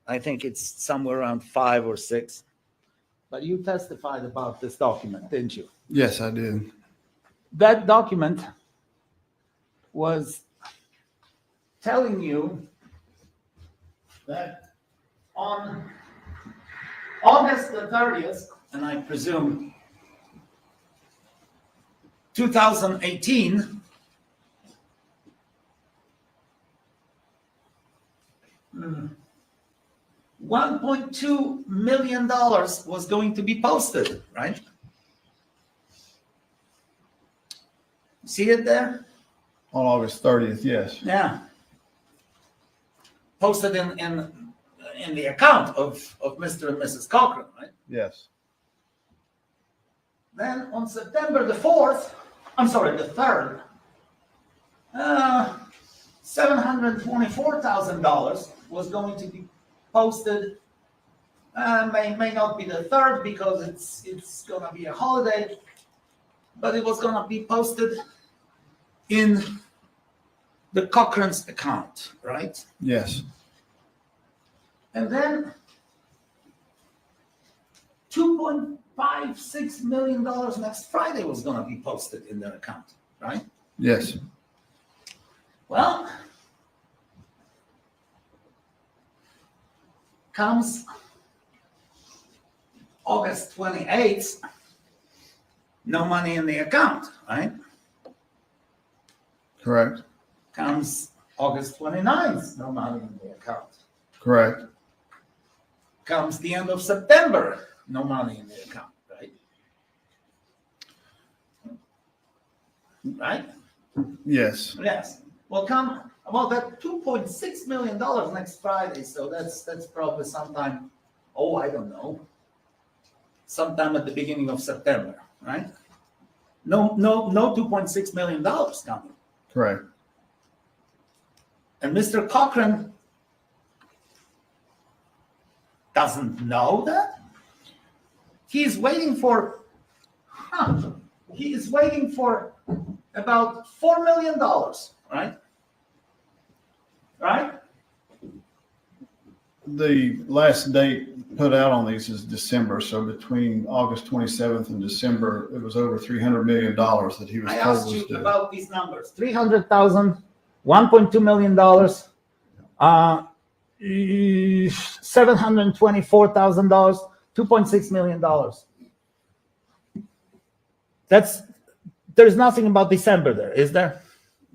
I think it's somewhere around 5 or 6. But you testified about this document, didn't you? Yes, I did. That document was telling you that on August the 30th, and I presume 2018, $1.2 million was going to be posted, right? See it there? On August 30th, yes. Yeah. Posted in the account of Mr. and Mrs. Cochran, right? Yes. Then on September the 4th, I'm sorry, the 3rd, $724,000 was going to be posted. May not be the 3rd because it's gonna be a holiday, but it was gonna be posted in the Cochran's account, right? Yes. And then $2.56 million next Friday was gonna be posted in their account, right? Yes. Well, comes August 28th, no money in the account, right? Correct. Comes August 29th, no money in the account. Correct. Comes the end of September, no money in the account, right? Right? Yes. Yes. Well, that $2.6 million next Friday, so that's probably sometime, I don't know, sometime at the beginning of September, right? No $2.6 million coming. Correct. And Mr. Cochran doesn't know that. He's waiting for about $4 million, right? Right? The last date put out on these is December, so between August 27th and December, it was over $300 million that he was I told asked was you due. about these numbers: 300,000, $1.2 million, $724,000, $2.6 million. There's nothing about December there, is there?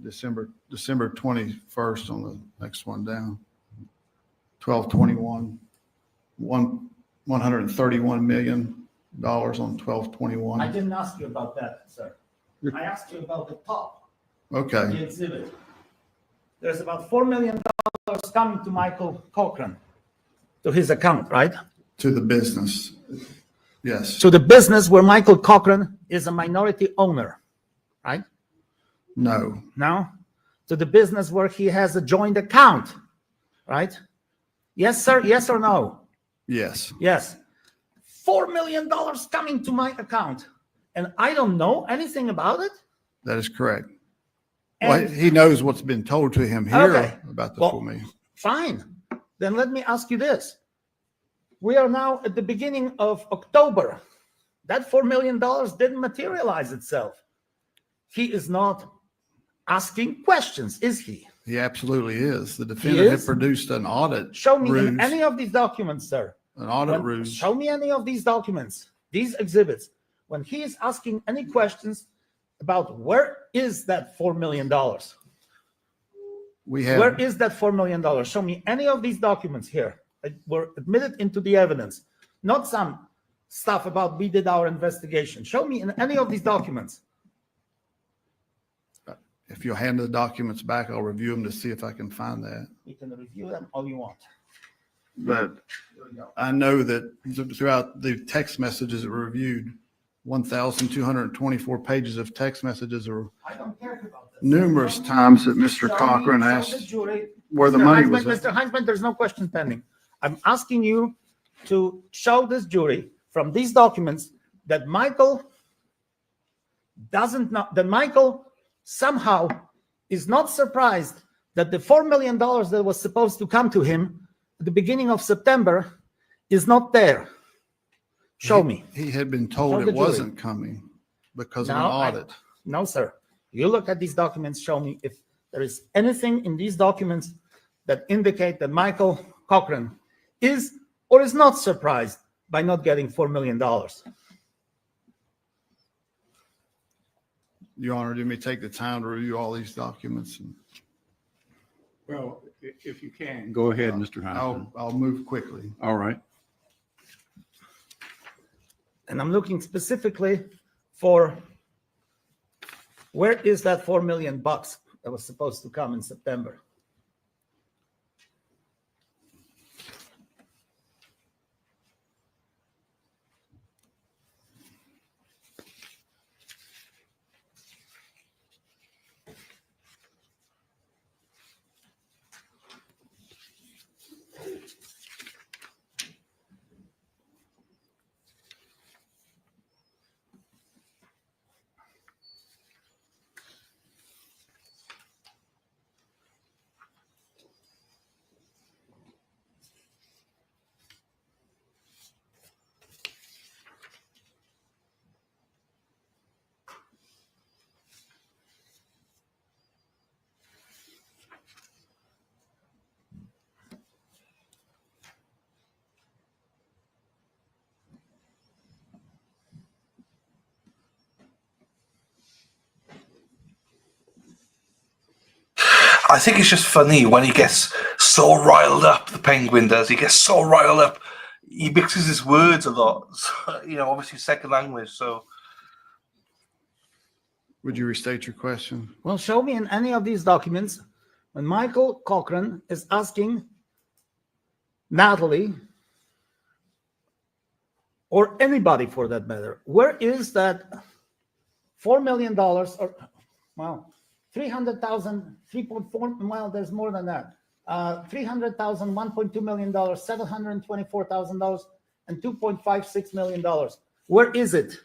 December 21st on the next one down. 12/21, $131 million on 12/21. I didn't ask you about that, sir. I asked you about the top, Okay. the exhibit. There's about $4 million coming to Michael Cochran, to his account, right? To the business. Yes. To the business where Michael Cochran is a minority owner, right? No. No? To the business where he has a joint account, right? Yes, sir? Yes or no? Yes. Yes. $4 million coming to my account, and I don't know anything about it? That is correct. And- Well, he knows what's been told to him here Okay. about the Well, $4 million. Fine. Then let me ask you this. We are now at the beginning of October. That $4 million didn't materialize itself. He is not asking questions, is he? He absolutely is. The defendant had is? produced an audit. Show me in ruse, any of these documents, sir. an audit ruse. Show me any of these documents, these exhibits. When he is asking any questions about where is that $4 million? We have. Where is that $4 million? Show me any of these documents here that were admitted into the evidence, not some stuff about we did our investigation. Show me in any of these documents. If you'll hand the documents back, I'll review them to see if I can find that. You can review them all you want. But I know that throughout the text messages that were reviewed, 1,224 pages of text messages are I don't care about this. numerous times that Mr. Cochran Show the asked jury. where the Mr. money Heinzman, was. Mr. Heinzman, there's no question pending. I'm asking you to show this jury from these documents that Michael doesn't know, that Michael somehow is not surprised that the $4 million that was supposed to come to him at the beginning of September is not there. Show me. He had been Show told the it jury. wasn't coming because of an No, audit. No, sir. You look at these documents, show me if there is anything in these documents that indicate that Michael Cochran is or is not surprised by not getting $4 million. Your Honor, do me take the time to review all these documents? And Well, if you can, go ahead, Mr. Heinzman. I'll move quickly. All right. And I'm looking specifically for where is that $4 million that was supposed to come in September. I think it's just funny when he gets so riled up, the Penguin does. He gets so riled up. He mixes his words a lot. So, you know, obviously second language, so. Would you restate your question? Well, show me in any of these documents when Michael Cochran is asking Natalie, or anybody for that matter, where is that $4 million or, well, 300,000, 3.4, well, there's more than that. 300,000, $1.2 million, $724,000, and $2.56 million. Where is it?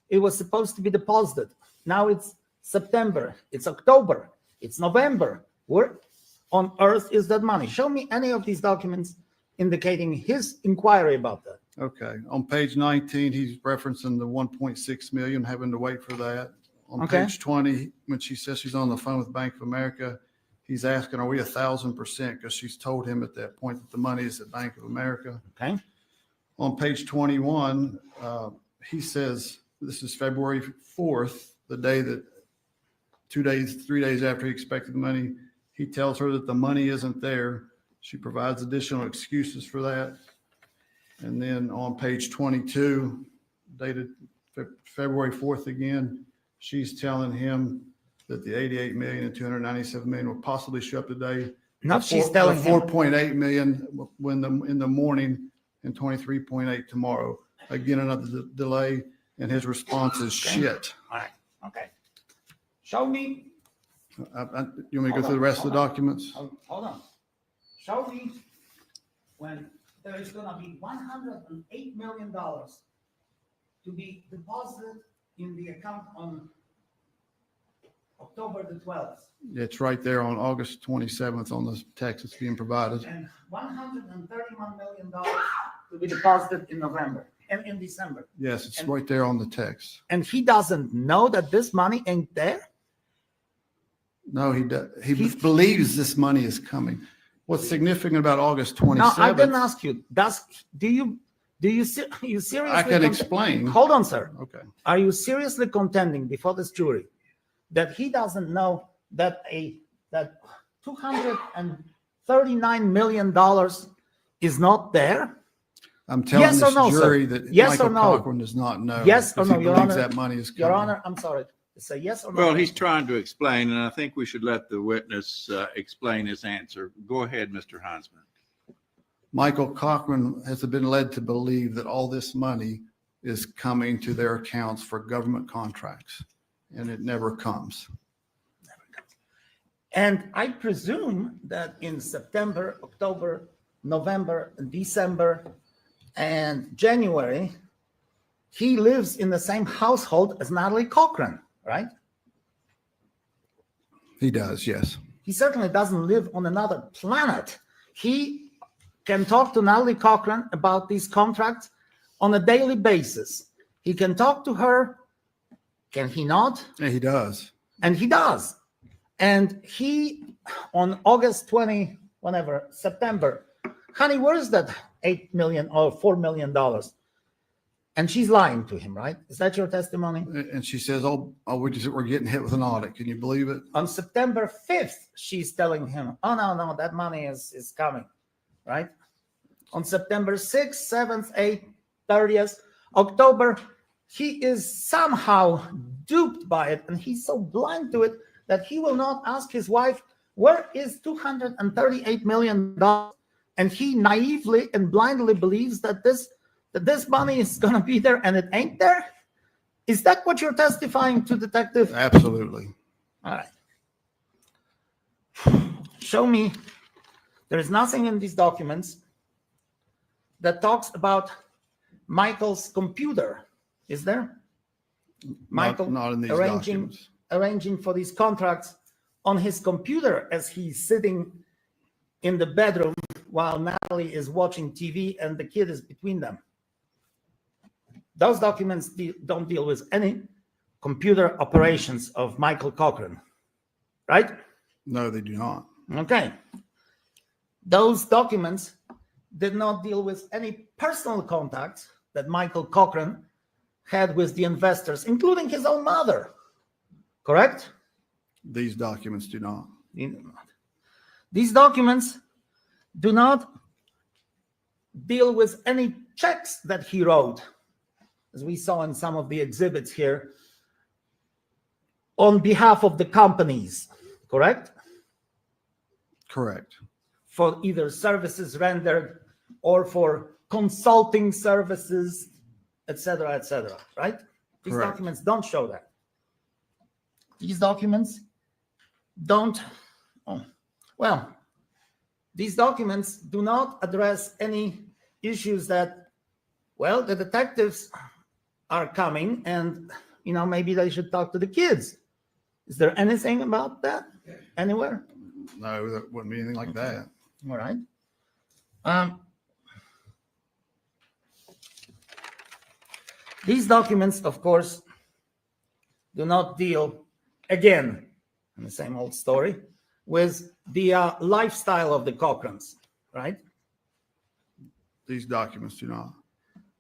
It was supposed to be deposited. Now it's September, it's October, it's November. Where on earth is that money? Show me any of these documents indicating his inquiry about that. Okay. On page 19, he's referencing the 1.6 million, having to wait for that. On Okay. page 20, when she says she's on the phone with Bank of America, he's asking, are we 1,000%? Because she's told him at that point that the money is at Bank of America. Okay. On page 21, he says, this is February 4th, the day that 3 days after he expected the money, he tells her that the money isn't there. She provides additional excuses for that. And then on page 22, dated February 4th again, she's telling him that the 88 million and 297 million will possibly show up today. Now she's telling him 4.8 million in the morning and 23.8 tomorrow. Again, another delay, and his response is shit. All right. Okay. Show me. You want me to go through the rest of the documents? Hold on. Show me when there is going to be $108 million to be deposited in the account on October the 12th. It's right there on August 27th on the text that's being provided. And $131 million to be deposited in November and in December. Yes, it's right there on the text. And he doesn't know that this money ain't there? No, he does. He believes this money is coming. What's significant about August 27th? No, I didn't ask you. You seriously? I can explain. Hold on, sir. Okay. Are you seriously contending before this jury that he doesn't know that that $239 million is not there? I'm telling Yes or this no, jury sir? that Yes Michael or no? Cochran does not know. Yes or because no, he Your believes Honor? that money is coming. Your Honor, I'm sorry. Say yes or no. Well, he's trying to explain, and I think we should let the witness explain his answer. Go ahead, Mr. Heinzman. Michael Cochran has been led to believe that all this money is coming to their accounts for government contracts, and it never comes. And I presume that in September, October, November, December, and January, he lives in the same household as Natalie Cochran, right? He does, yes. He certainly doesn't live on another planet. He can talk to Natalie Cochran about these contracts on a daily basis. He can talk to her, can he not? Yeah, he does. And he does. And he, on August 20, whenever, September, honey, where is that $8 million or $4 million? And she's lying to him, right? Is that your testimony? And she says, we're getting hit with an audit. Can you believe it? On September 5th, she's telling him, oh, no, that money is coming, right? On September 6th, 7th, 8th, 30th, October, he is somehow duped by it, and he's so blind to it that he will not ask his wife, where is $238 million? And he naively and blindly believes that this money is going to be there and it ain't there? Is that what you're testifying to, Detective? Absolutely. All right. Show me. There is nothing in these documents that talks about Michael's computer. Is there? Michael Not in these documents. arranging for these contracts on his computer as he's sitting in the bedroom while Natalie is watching TV and the kid is between them. Those documents don't deal with any computer operations of Michael Cochran, right? No, they do not. Okay. Those documents did not deal with any personal contacts that Michael Cochran had with the investors, including his own mother, correct? These documents do not. These documents do not deal with any checks that he wrote, as we saw in some of the exhibits here, on behalf of the companies, correct? Correct. For either services rendered or for consulting services, et cetera, right? These Correct. documents don't show that. These documents don't, these documents do not address any issues that, the detectives are coming and, maybe they should talk to the kids. Is there anything about that anywhere? No, there wouldn't be anything like that. All right. These documents, of course, do not deal, again, in the same old story, with the lifestyle of the Cochrans, right? These documents do not.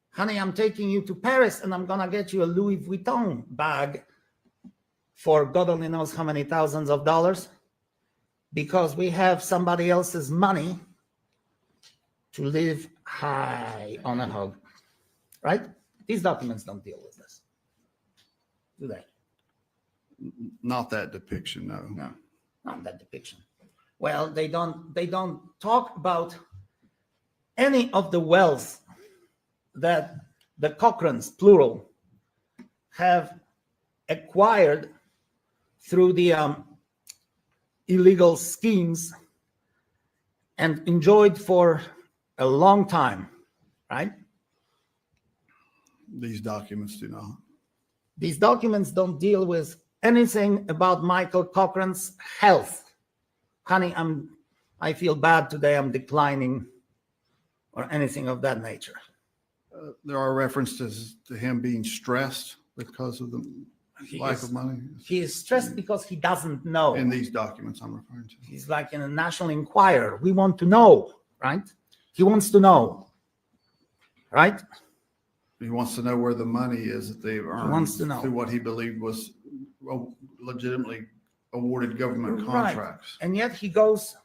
Honey, I'm taking you to Paris and I'm going to get you a Louis Vuitton bag for God only knows how many thousands of dollars, because we have somebody else's money to live high on a hog, right? These documents don't deal with this, do they? Not that depiction, no. No, not that depiction. Well, they don't talk about any of the wealth that the Cochrans, plural, have acquired through the illegal schemes and enjoyed for a long time, right? These documents do not. These documents don't deal with anything about Michael Cochran's health. Honey, I feel bad today, I'm declining, or anything of that nature. There are references to him being stressed because of the lack of money. He is stressed because he doesn't know. In these documents I'm referring to. He's like in a National Enquirer. We want to know, right? He wants to know, right? He wants to know where the money is that they've earned. He wants to know. Through what he believed was legitimately awarded government Right. contracts. And yet he goes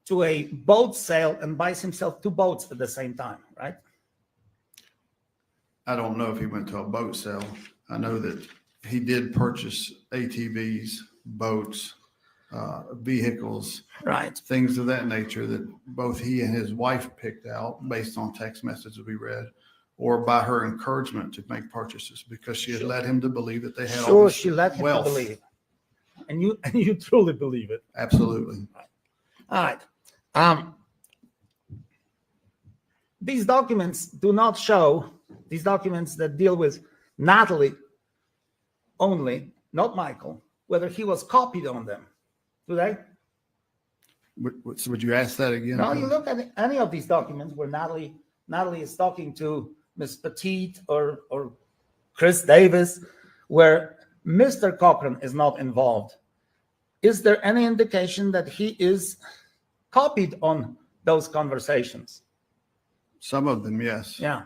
to a boat sale and buys himself 2 boats at the same time, right? I don't know if he went to a boat sale. I know that he did purchase ATVs, boats, vehicles, Right. things of that nature that both he and his wife picked out based on text messages we read, or by her encouragement to make purchases because she had led him to believe that they had all Sure, this she let him wealth. to believe. And you truly believe it. Absolutely. All right. These documents do not show, these documents that deal with Natalie only, not Michael, whether he was copied on them. Do they? So would you ask that again? No, you look at any of these documents where Natalie is talking to Miss Petite or Chris Davis, where Mr. Cochran is not involved. Is there any indication that he is copied on those conversations? Some of them, yes. Yeah.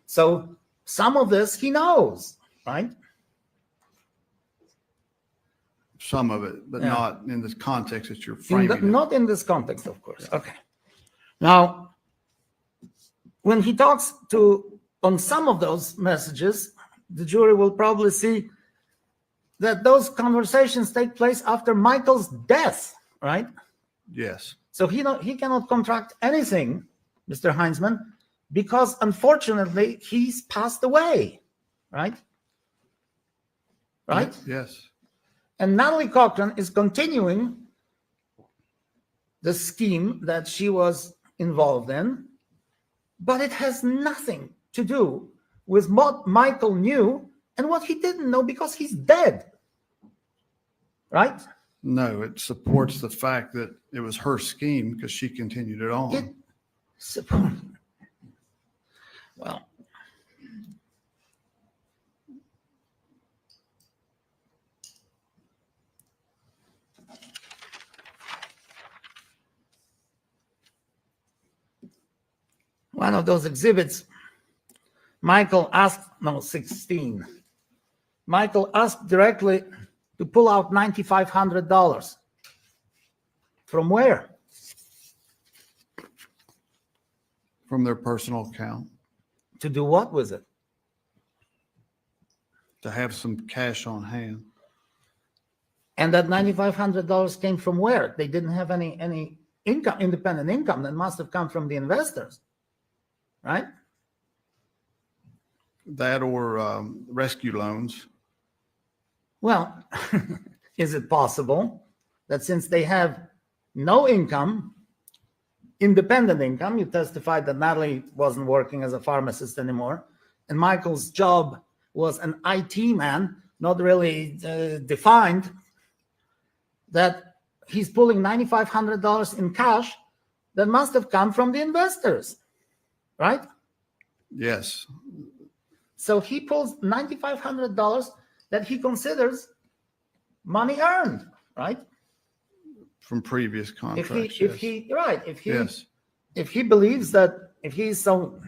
So some of this he knows, right? Some of it, but Yeah. not in this context that you're framing it. Not in this context, of course. Okay. Now, when he talks on some of those messages, the jury will probably see that those conversations take place after Michael's death, right? Yes. So he cannot contract anything, Mr. Heinzman, because unfortunately he's passed away, right? Right? Yes. And Natalie Cochran is continuing the scheme that she was involved in, but it has nothing to do with what Michael knew and what he didn't know because he's dead, right? No, it supports the fact that it was her scheme because she continued it on. It support. Well, one of those exhibits, Michael asked, no, 16. Michael asked directly to pull out $9,500. From where? From their personal account To do what with it? to have some cash on hand. And that $9,500 came from where? They didn't have any income, independent income. That must have come from the investors, right? That or rescue loans. Well, is it possible that since they have no income, independent income, you testified that Natalie wasn't working as a pharmacist anymore, and Michael's job was an IT man, not really defined, that he's pulling $9,500 in cash that must have come from the investors, right? Yes. So he pulls $9,500 that he considers money earned, right? From previous contracts. If he believes that, if he's so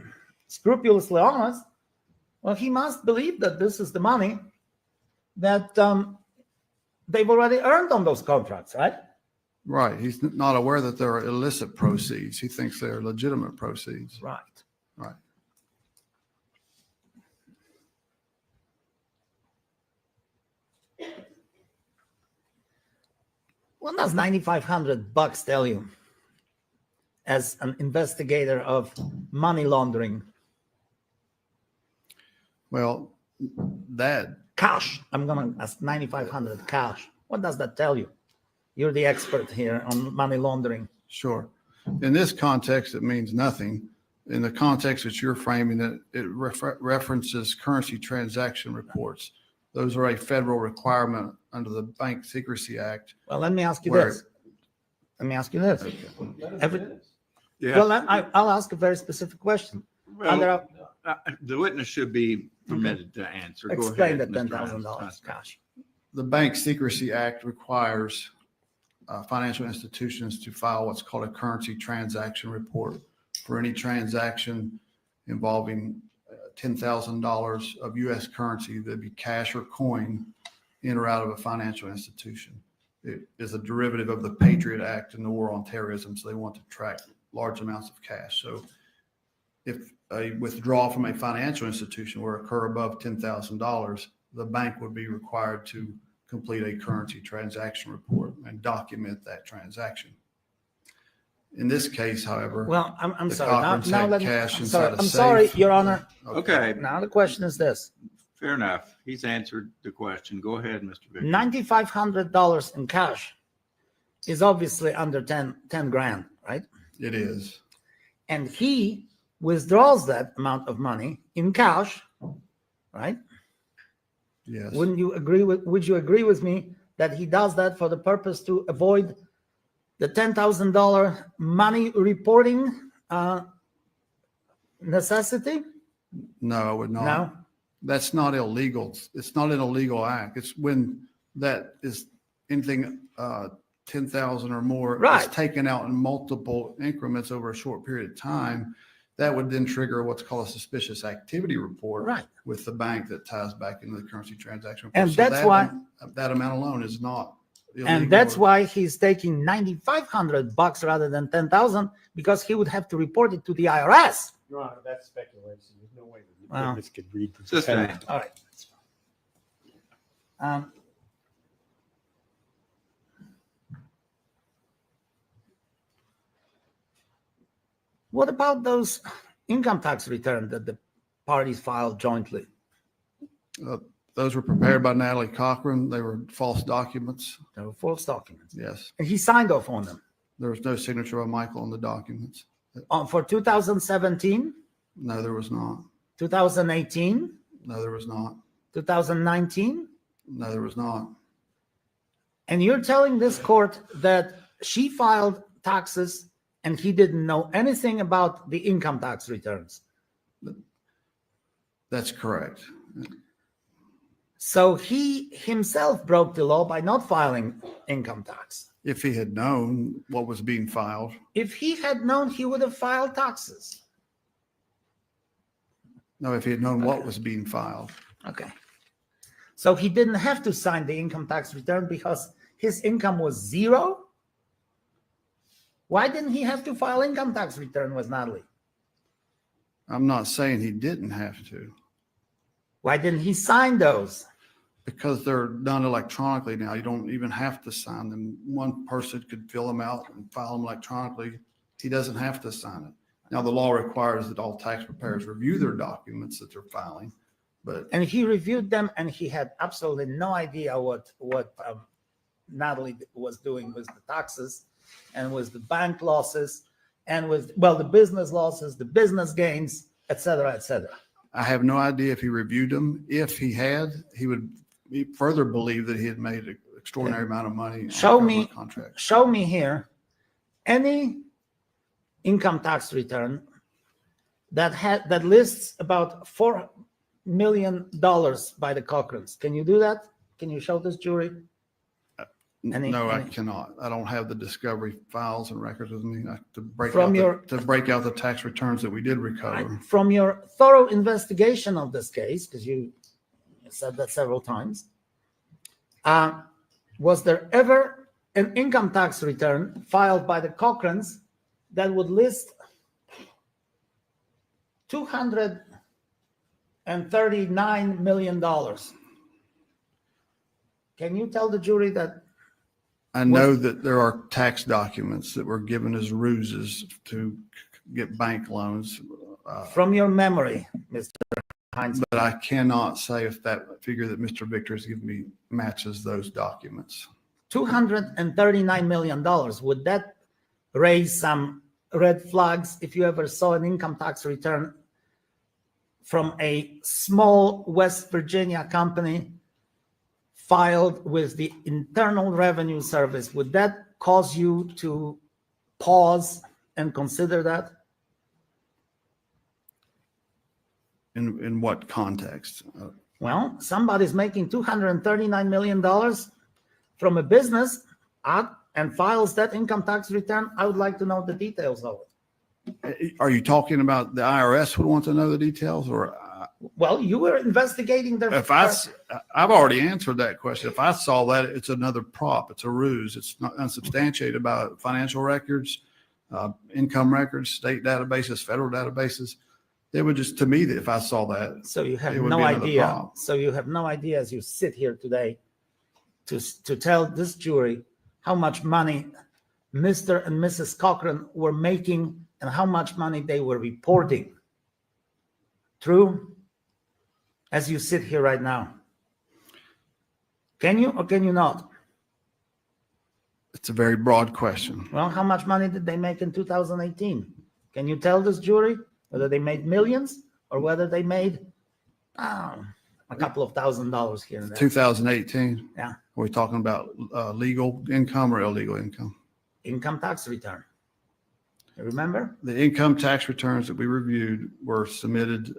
scrupulously honest, well, he must believe that this is the money that they've already earned on those contracts, right? Right. He's not aware that they're illicit proceeds. He thinks they're legitimate proceeds. Right. Right. What does $9,500 tell you as an investigator of money laundering? Well, that Cash. I'm going to ask $9,500 cash. What does that tell you? You're the expert here on money laundering. Sure. In this context, it means nothing. In the context that you're framing it, it references currency transaction reports. Those are a federal requirement under the Bank Secrecy Act. Well, let me ask you Where- this. Let me ask you this. Yeah. Well, I'll ask a very specific question. Well, the witness should be permitted to answer. Go Explain ahead, that Mr. $10,000 Heinz. cash. The Bank Secrecy Act requires financial institutions to file what's called a currency transaction report for any transaction involving $10,000 of U.S. currency, that'd be cash or coin, in or out of a financial institution. It is a derivative of the Patriot Act and the War on Terrorism, so they want to track large amounts of cash. So if a withdrawal from a financial institution were to occur above $10,000, the bank would be required to complete a currency transaction report and document that transaction. In this case, however, Well, I'm the sorry. Cochrans Now had let me, cash I'm inside sorry. a I'm sorry, safe. Your Honor. Okay, Now the question is this. fair enough. He's answered the question. Go ahead, Mr. Victor. $9,500 in cash is obviously under 10 grand, right? It is. And he withdraws that amount of money in cash, right? Yes. Would you agree with me that he does that for the purpose to avoid the $10,000 money reporting necessity? No, I would not. No? That's not illegal. It's not an illegal act. It's when that is anything 10,000 or more Right. is taken out in multiple increments over a short period of time. That would then trigger what's called a suspicious activity report Right. with the bank that ties back into the currency transaction report. And So that's why- that amount alone is not illegal. And that's why he's taking $9,500 rather than 10,000, because he would have to report it to the IRS. Your Honor, that's speculation. There's no way the Wow. witness could read the Just pen. saying. All right. What about those income tax returns that the parties filed jointly? Those were prepared by Natalie Cochran. They were false documents. They were false documents. Yes. And he signed off on them. There was no signature by Michael on the documents. For 2017, No, there was not. 2018, No, there was not. 2019. No, there was not. And you're telling this court that she filed taxes and he didn't know anything about the income tax returns. That's correct. So he himself broke the law by not filing income tax. If he had known what was being filed, If he had known, he would have filed taxes. no, if he had known what was being filed. Okay. So he didn't have to sign the income tax return because his income was zero? Why didn't he have to file income tax return with Natalie? I'm not saying he didn't have to, Why didn't he sign those? because they're done electronically now. You don't even have to sign them. One person could fill them out and file them electronically. He doesn't have to sign it. Now, the law requires that all tax preparers review their documents that they're filing, but And he reviewed them and he had absolutely no idea what Natalie was doing with the taxes and with the bank losses and with, well, the business losses, the business gains, et cetera, et cetera. I have no idea if he reviewed them. If he had, he would further believe that he had made an extraordinary amount of money. On Show a me, government contract. show me here any income tax return that lists about $4 million by the Cochrans. Can you do that? Can you show this jury? No, I cannot. I don't have the discovery files and records with me to break From out to break out the tax returns that we did recover. Right. From your thorough investigation of this case, because you said that several times, was there ever an income tax return filed by the Cochrans that would list $239 million? Can you tell the jury that? I know that there are tax documents that were given as ruses to get bank loans. From your memory, Mr. Hines. But I cannot say if that figure that Mr. Victor has given me matches those documents. $239 million. Would that raise some red flags if you ever saw an income tax return from a small West Virginia company filed with the Internal Revenue Service? Would that cause you to pause and consider that? In what context? Well, somebody's making $239 million from a business and files that income tax return. I would like to know the details of it. Are you talking about the IRS would want to know the details, or? Well, you were investigating their. I've already answered that question. If I saw that, it's another prop. It's a ruse. It's not unsubstantiated by financial records, income records, state databases, federal databases. It would just, to me, that if I saw that. So you have it would no be another idea. prop. So you have no idea as you sit here today to tell this jury how much money Mr. and Mrs. Cochran were making and how much money they were reporting. True? As you sit here right now. Can you or can you not? It's a very broad question. Well, how much money did they make in 2018? Can you tell this jury whether they made millions or whether they made a couple of $1,000s here and there? 2018. Yeah. Are we talking about legal income or illegal income? Income tax return. You remember? The income tax returns that we reviewed were submitted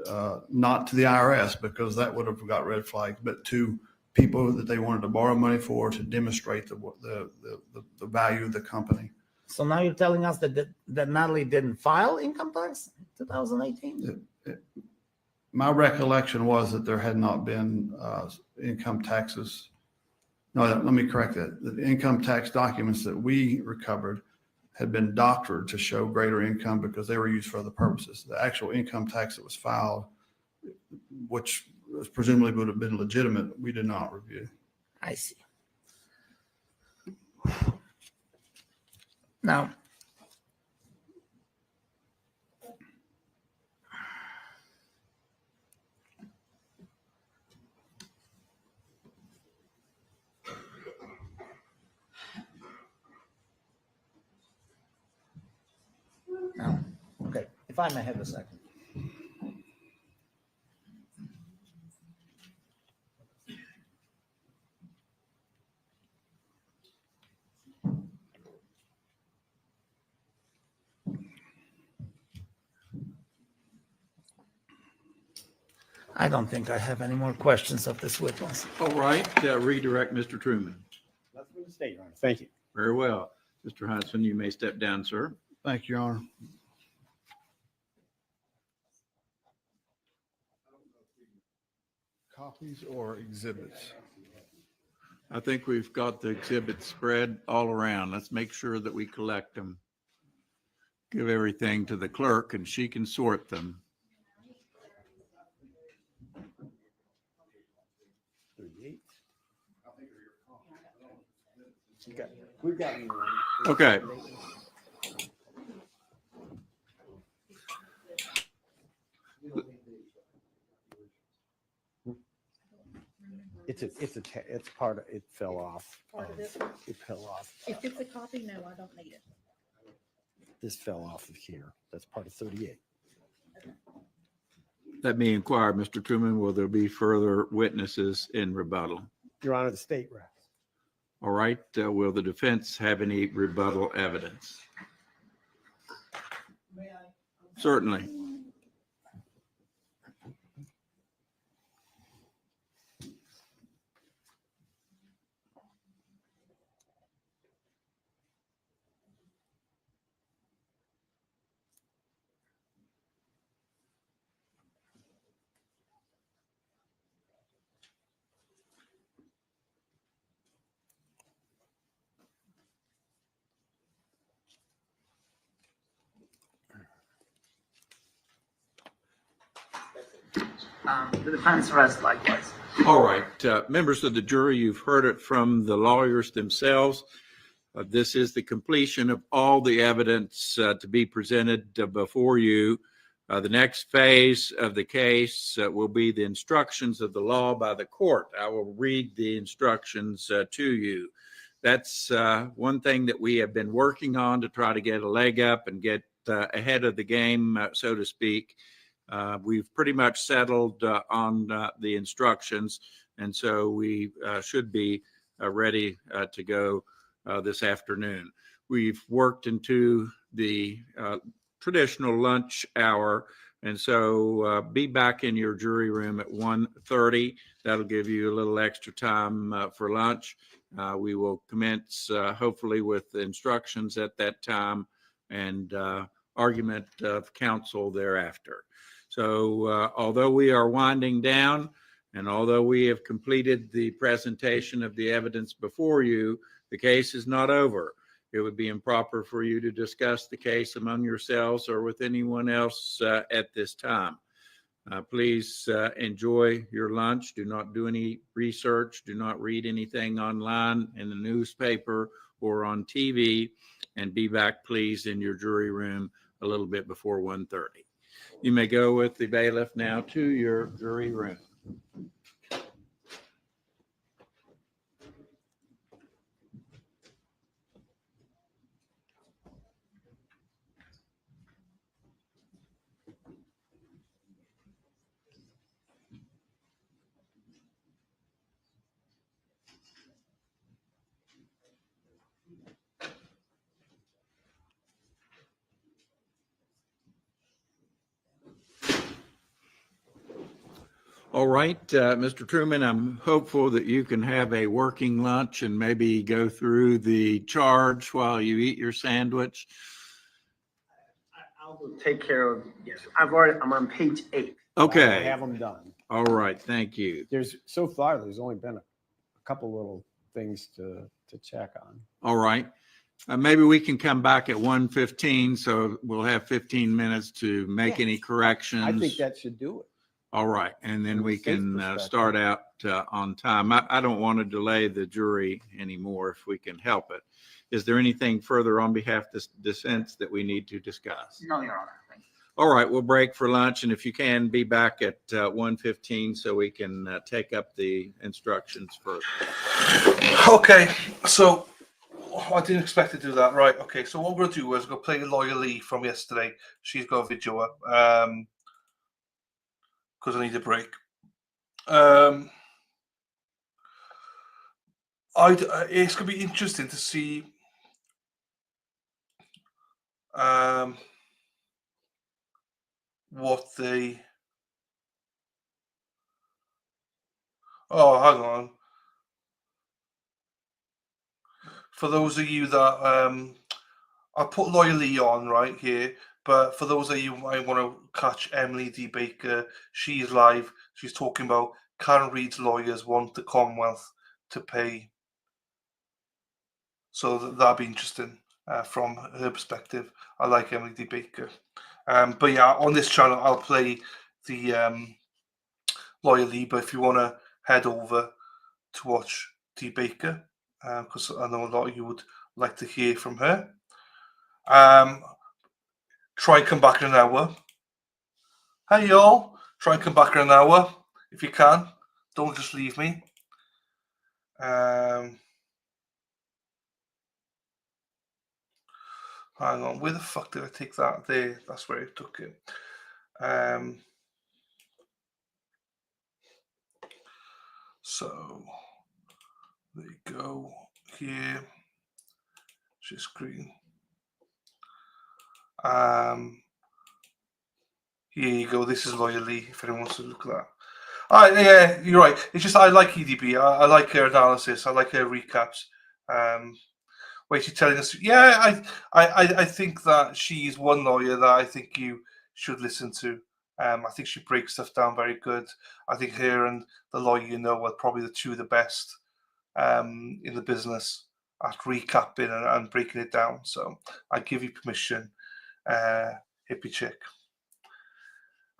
not to the IRS because that would have got red flags, but to people that they wanted to borrow money for to demonstrate the value of the company. So now you're telling us that Natalie didn't file income tax in 2018? My recollection was that there had not been income taxes. No, let me correct that. The income tax documents that we recovered had been doctored to show greater income because they were used for other purposes. The actual income tax that was filed, which presumably would have been legitimate, we did not review. I see. Now, If I may have a second. I don't think I have any more questions of this witness. All right, redirect Mr. Truman. That's for the state, Your Honor. Thank you. Very well. Mr. Hudson, you may step down, sir. Thank you, Your Honor. Copies or exhibits? I think we've got the exhibits spread all around. Let's make sure that we collect them. Give everything to the clerk and she can sort them. 38. We've got. Okay. It's part of, it fell off. Part of this one? It fell off. If it's a copy, no, I don't need it. This fell off of here. That's part of 38. Let me inquire, Mr. Truman, will there be further witnesses in rebuttal? Your Honor, the state rests. All right, will the defense have any rebuttal evidence? Certainly. The defense rests likewise. All right, members of the jury, you've heard it from the lawyers themselves. This is the completion of all the evidence to be presented before you. The next phase of the case will be the instructions of the law by the court. I will read the instructions to you. That's one thing that we have been working on to try to get a leg up and get ahead of the game, so to speak. We've pretty much settled on the instructions, and so we should be ready to go this afternoon. We've worked into the traditional lunch hour, and so be back in your jury room at 1:30. That'll give you a little extra time for lunch. We will commence hopefully with the instructions at that time and argument of counsel thereafter. So although we are winding down and although we have completed the presentation of the evidence before you, the case is not over. It would be improper for you to discuss the case among yourselves or with anyone else at this time. Please enjoy your lunch. Do not do any research. Do not read anything online in the newspaper or on TV, and be back, please, in your jury room a little bit before 1:30. You may go with the bailiff now to your jury room. All right, Mr. Truman, I'm hopeful that you can have a working lunch and maybe go through the charge while you eat your sandwich. I'll take care of, yes, I'm on page 8. I Okay, have them done. all right, thank you. There's only been a couple little things to check on. All right. Maybe we can come back at 1:15, so we'll have 15 minutes to make any corrections. I think that should do it. All right, and then From a we safe can perspective. start out on time. I don't want to delay the jury anymore if we can help it. Is there anything further on behalf of this defense that we need to discuss? No, Your Honor. Thank you. All right, we'll break for lunch, and if you can, be back at 1:15 so we can take up the instructions further. Okay, so I didn't expect to do that. Right. Okay. So what I'm going to do is go play Lawyer Lee from yesterday. She's got a video up because I need a break. It's going to be interesting to see what the. Oh, hang on. For those of you that I'll put Lawyer Lee on right here, but for those of you who might want to catch Emily D. Baker, she's live. She's talking about Karen Reid's lawyers want the Commonwealth to pay. So that'll be interesting from her perspective. I like Emily D. Baker. But yeah, on this channel, I'll play the Lawyer Lee, but if you want to head over to watch D. Baker, because I know a lot of you would like to hear from her. Try and come back in an hour. Hey y'all, try and come back in an hour if you can. Don't just leave me. Hang on, where the fuck did I take that? There, that's where I took it. So there you go. Here, share screen. Here you go. This is Lawyer Lee. If anyone wants to look at that. Yeah, you're right. It's just I like EDB. I like her analysis. I like her recaps. Where she's telling us, yeah, I think that she's one lawyer that I think you should listen to. I think she breaks stuff down very good. I think her and the lawyer you know are probably the two of the best in the business at recapping and breaking it down. So I give you permission, hippie chick.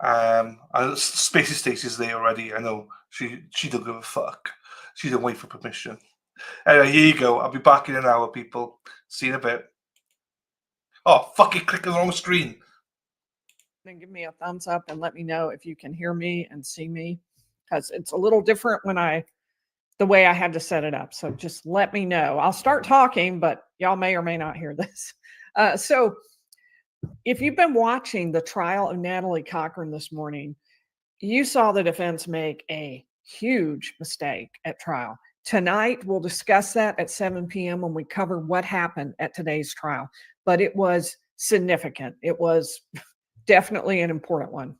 And Spacey Stacey's there already. I know she don't give a fuck. She don't wait for permission. Anyway, here you go. I'll be back in an hour, people. See you in a bit. Oh, fucking click the wrong screen. Then give me a thumbs up and let me know if you can hear me and see me, because it's a little different when the way I had to set it up. So just let me know. I'll start talking, but y'all may or may not hear this. So if you've been watching the trial of Natalie Cochran this morning, you saw the defense make a huge mistake at trial. Tonight, we'll discuss that at 7 p.m. when we cover what happened at today's trial. But it was significant. It was definitely an important one.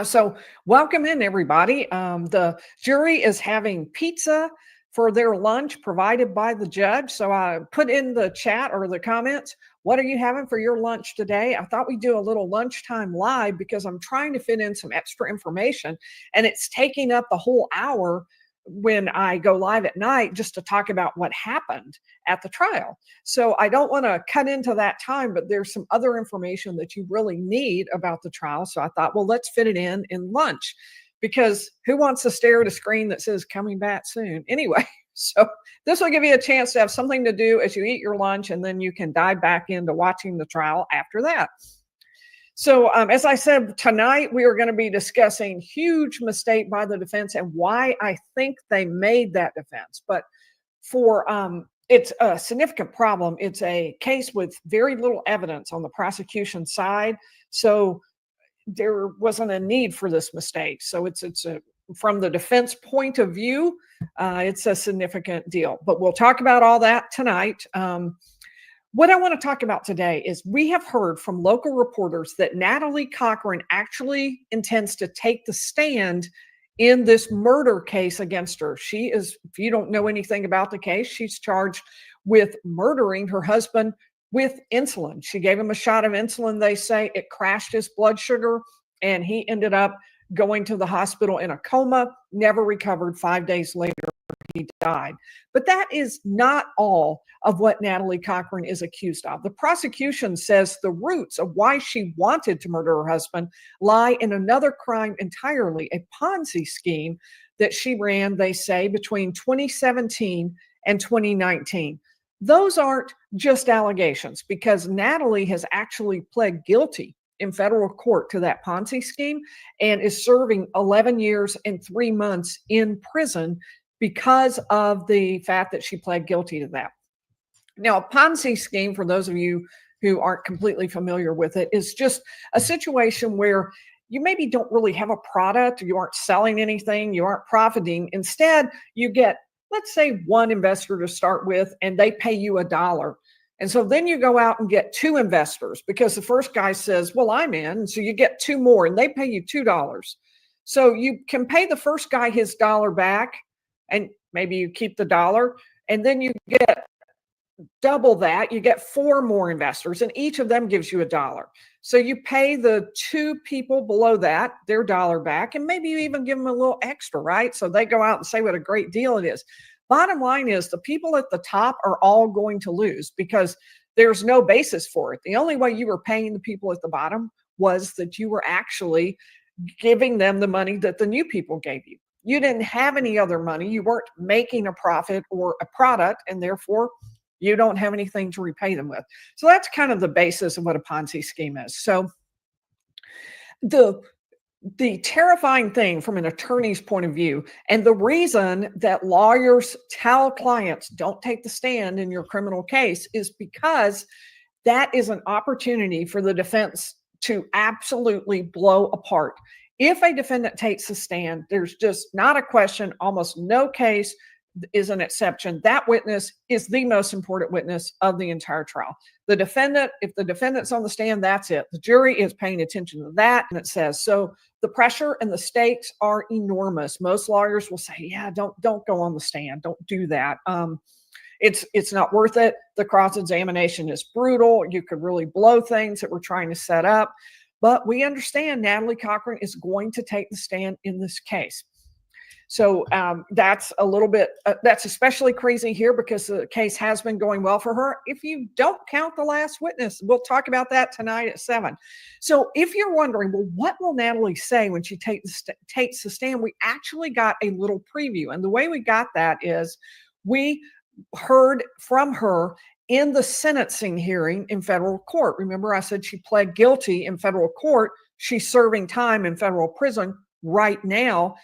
So welcome in, everybody. The jury is having pizza for their lunch provided by the judge. So I put in the chat or the comments, what are you having for your lunch today? I thought we'd do a little lunchtime live because I'm trying to fit in some extra information, and it's taking up the whole hour when I go live at night just to talk about what happened at the trial. So I don't want to cut into that time, but there's some other information that you really need about the trial. So I thought, well, let's fit it in lunch, because who wants to stare at a screen that says coming back soon? Anyway, so this will give you a chance to have something to do as you eat your lunch, and then you can dive back into watching the trial after that. So as I said, tonight we are going to be discussing huge mistake by the defense and why I think they made that defense. But for it's a significant problem. It's a case with very little evidence on the prosecution side. So there wasn't a need for this mistake. So it's from the defense point of view, it's a significant deal. But we'll talk about all that tonight. What I want to talk about today is we have heard from local reporters that Natalie Cochran actually intends to take the stand in this murder case against her. She is, if you don't know anything about the case, she's charged with murdering her husband with insulin. She gave him a shot of insulin. They say it crashed his blood sugar, and he ended up going to the hospital in a coma, never recovered. 5 days later, he died. But that is not all of what Natalie Cochran is accused of. The prosecution says the roots of why she wanted to murder her husband lie in another crime entirely, a Ponzi scheme that she ran, they say, between 2017 and 2019. Those aren't just allegations, because Natalie has actually pled guilty in federal court to that Ponzi scheme and is serving 11 years and 3 months in prison because of the fact that she pled guilty to that. Now, a Ponzi scheme, for those of you who aren't completely familiar with it, is just a situation where you maybe don't really have a product, you aren't selling anything, you aren't profiting. Instead, you get, let's say, one investor to start with, and they pay you $1. And so then you go out and get two investors because the first guy says, well, I'm in. And so you get two more and they pay you $2. So you can pay the first guy his $1 back, and maybe you keep the $1, and then you get double that. You get four more investors, and each of them gives you $1. So you pay the two people below that their $1 back, and maybe you even give them a little extra, right? So they go out and say what a great deal it is. Bottom line is the people at the top are all going to lose because there's no basis for it. The only way you were paying the people at the bottom was that you were actually giving them the money that the new people gave you. You didn't have any other money. You weren't making a profit or a product, and therefore you don't have anything to repay them with. So that's kind of the basis of what a Ponzi scheme is. So the terrifying thing from an attorney's point of view, and the reason that lawyers tell clients don't take the stand in your criminal case, is because that is an opportunity for the defense to absolutely blow apart. If a defendant takes the stand, there's just not a question, almost no case is an exception. That witness is the most important witness of the entire trial. The defendant, if the defendant's on the stand, that's it. The jury is paying attention to that, and it says, so the pressure and the stakes are enormous. Most lawyers will say, yeah, don't go on the stand. Don't do that. It's not worth it. The cross-examination is brutal. You could really blow things that we're trying to set up. But we understand Natalie Cochran is going to take the stand in this case. So that's a little bit, that's especially crazy here because the case has been going well for her. If you don't count the last witness, we'll talk about that tonight at 7. So if you're wondering, well, what will Natalie say when she takes the stand? We actually got a little preview. And the way we got that is we heard from her in the sentencing hearing in federal court. Remember, I said she pled guilty in federal court. She's serving time in federal prison right now.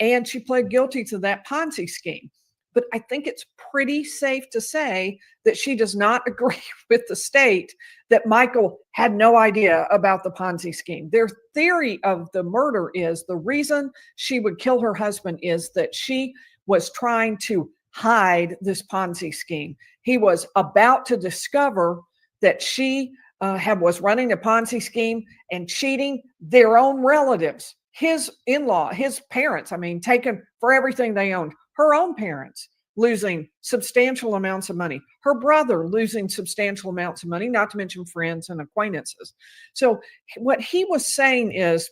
And she pled guilty to that Ponzi scheme. But I think it's pretty safe to say that she does not agree with the state that Michael had no idea about the Ponzi scheme. Their theory of the murder is the reason she would kill her husband is that she was trying to hide this Ponzi scheme. He was about to discover that she was running a Ponzi scheme and cheating their own relatives. His in-law, his parents, taken for everything they owned. Her own parents losing substantial amounts of money. Her brother losing substantial amounts of money, not to mention friends and acquaintances. So what he was saying is,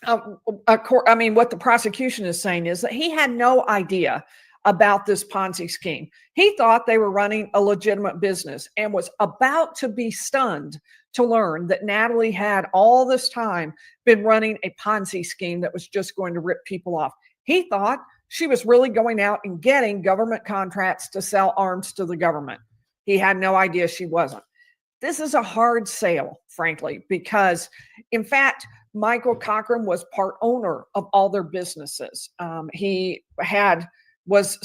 what the prosecution is saying is that he had no idea about this Ponzi scheme. He thought they were running a legitimate business and was about to be stunned to learn that Natalie had all this time been running a Ponzi scheme that was just going to rip people off. He thought she was really going out and getting government contracts to sell arms to the government. He had no idea she wasn't. This is a hard sale, frankly, because in fact, Michael Cochran was part owner of all their businesses. He was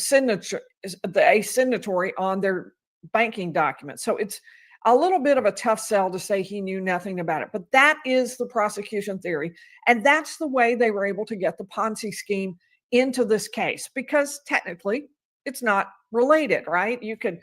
a signatory on their banking documents. So it's a little bit of a tough sell to say he knew nothing about it. But that is the prosecution theory. And that's the way they were able to get the Ponzi scheme into this case, because technically it's not related, right? You could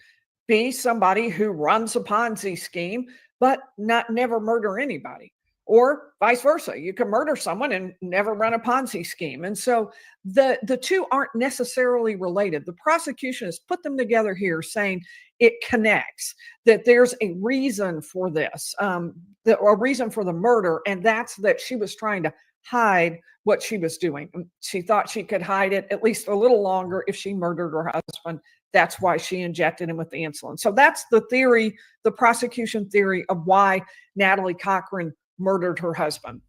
be somebody who runs a Ponzi scheme, but never murder anybody. Or vice versa. You can murder someone and never run a Ponzi scheme. And so the two aren't necessarily related. The prosecution has put them together here saying it connects, that there's a reason for this, a reason for the murder, and that's that she was trying to hide what she was doing. She thought she could hide it at least a little longer if she murdered her husband. That's why she injected him with the insulin. So that's the theory, the prosecution theory of why Natalie Cochran murdered her husband.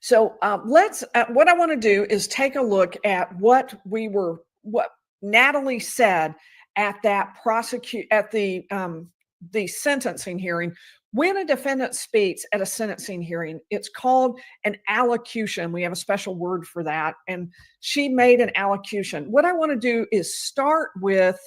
So what I want to do is take a look at what Natalie said at the sentencing hearing. When a defendant speaks at a sentencing hearing, it's called an allocution. We have a special word for that. And she made an allocution. What I want to do is start with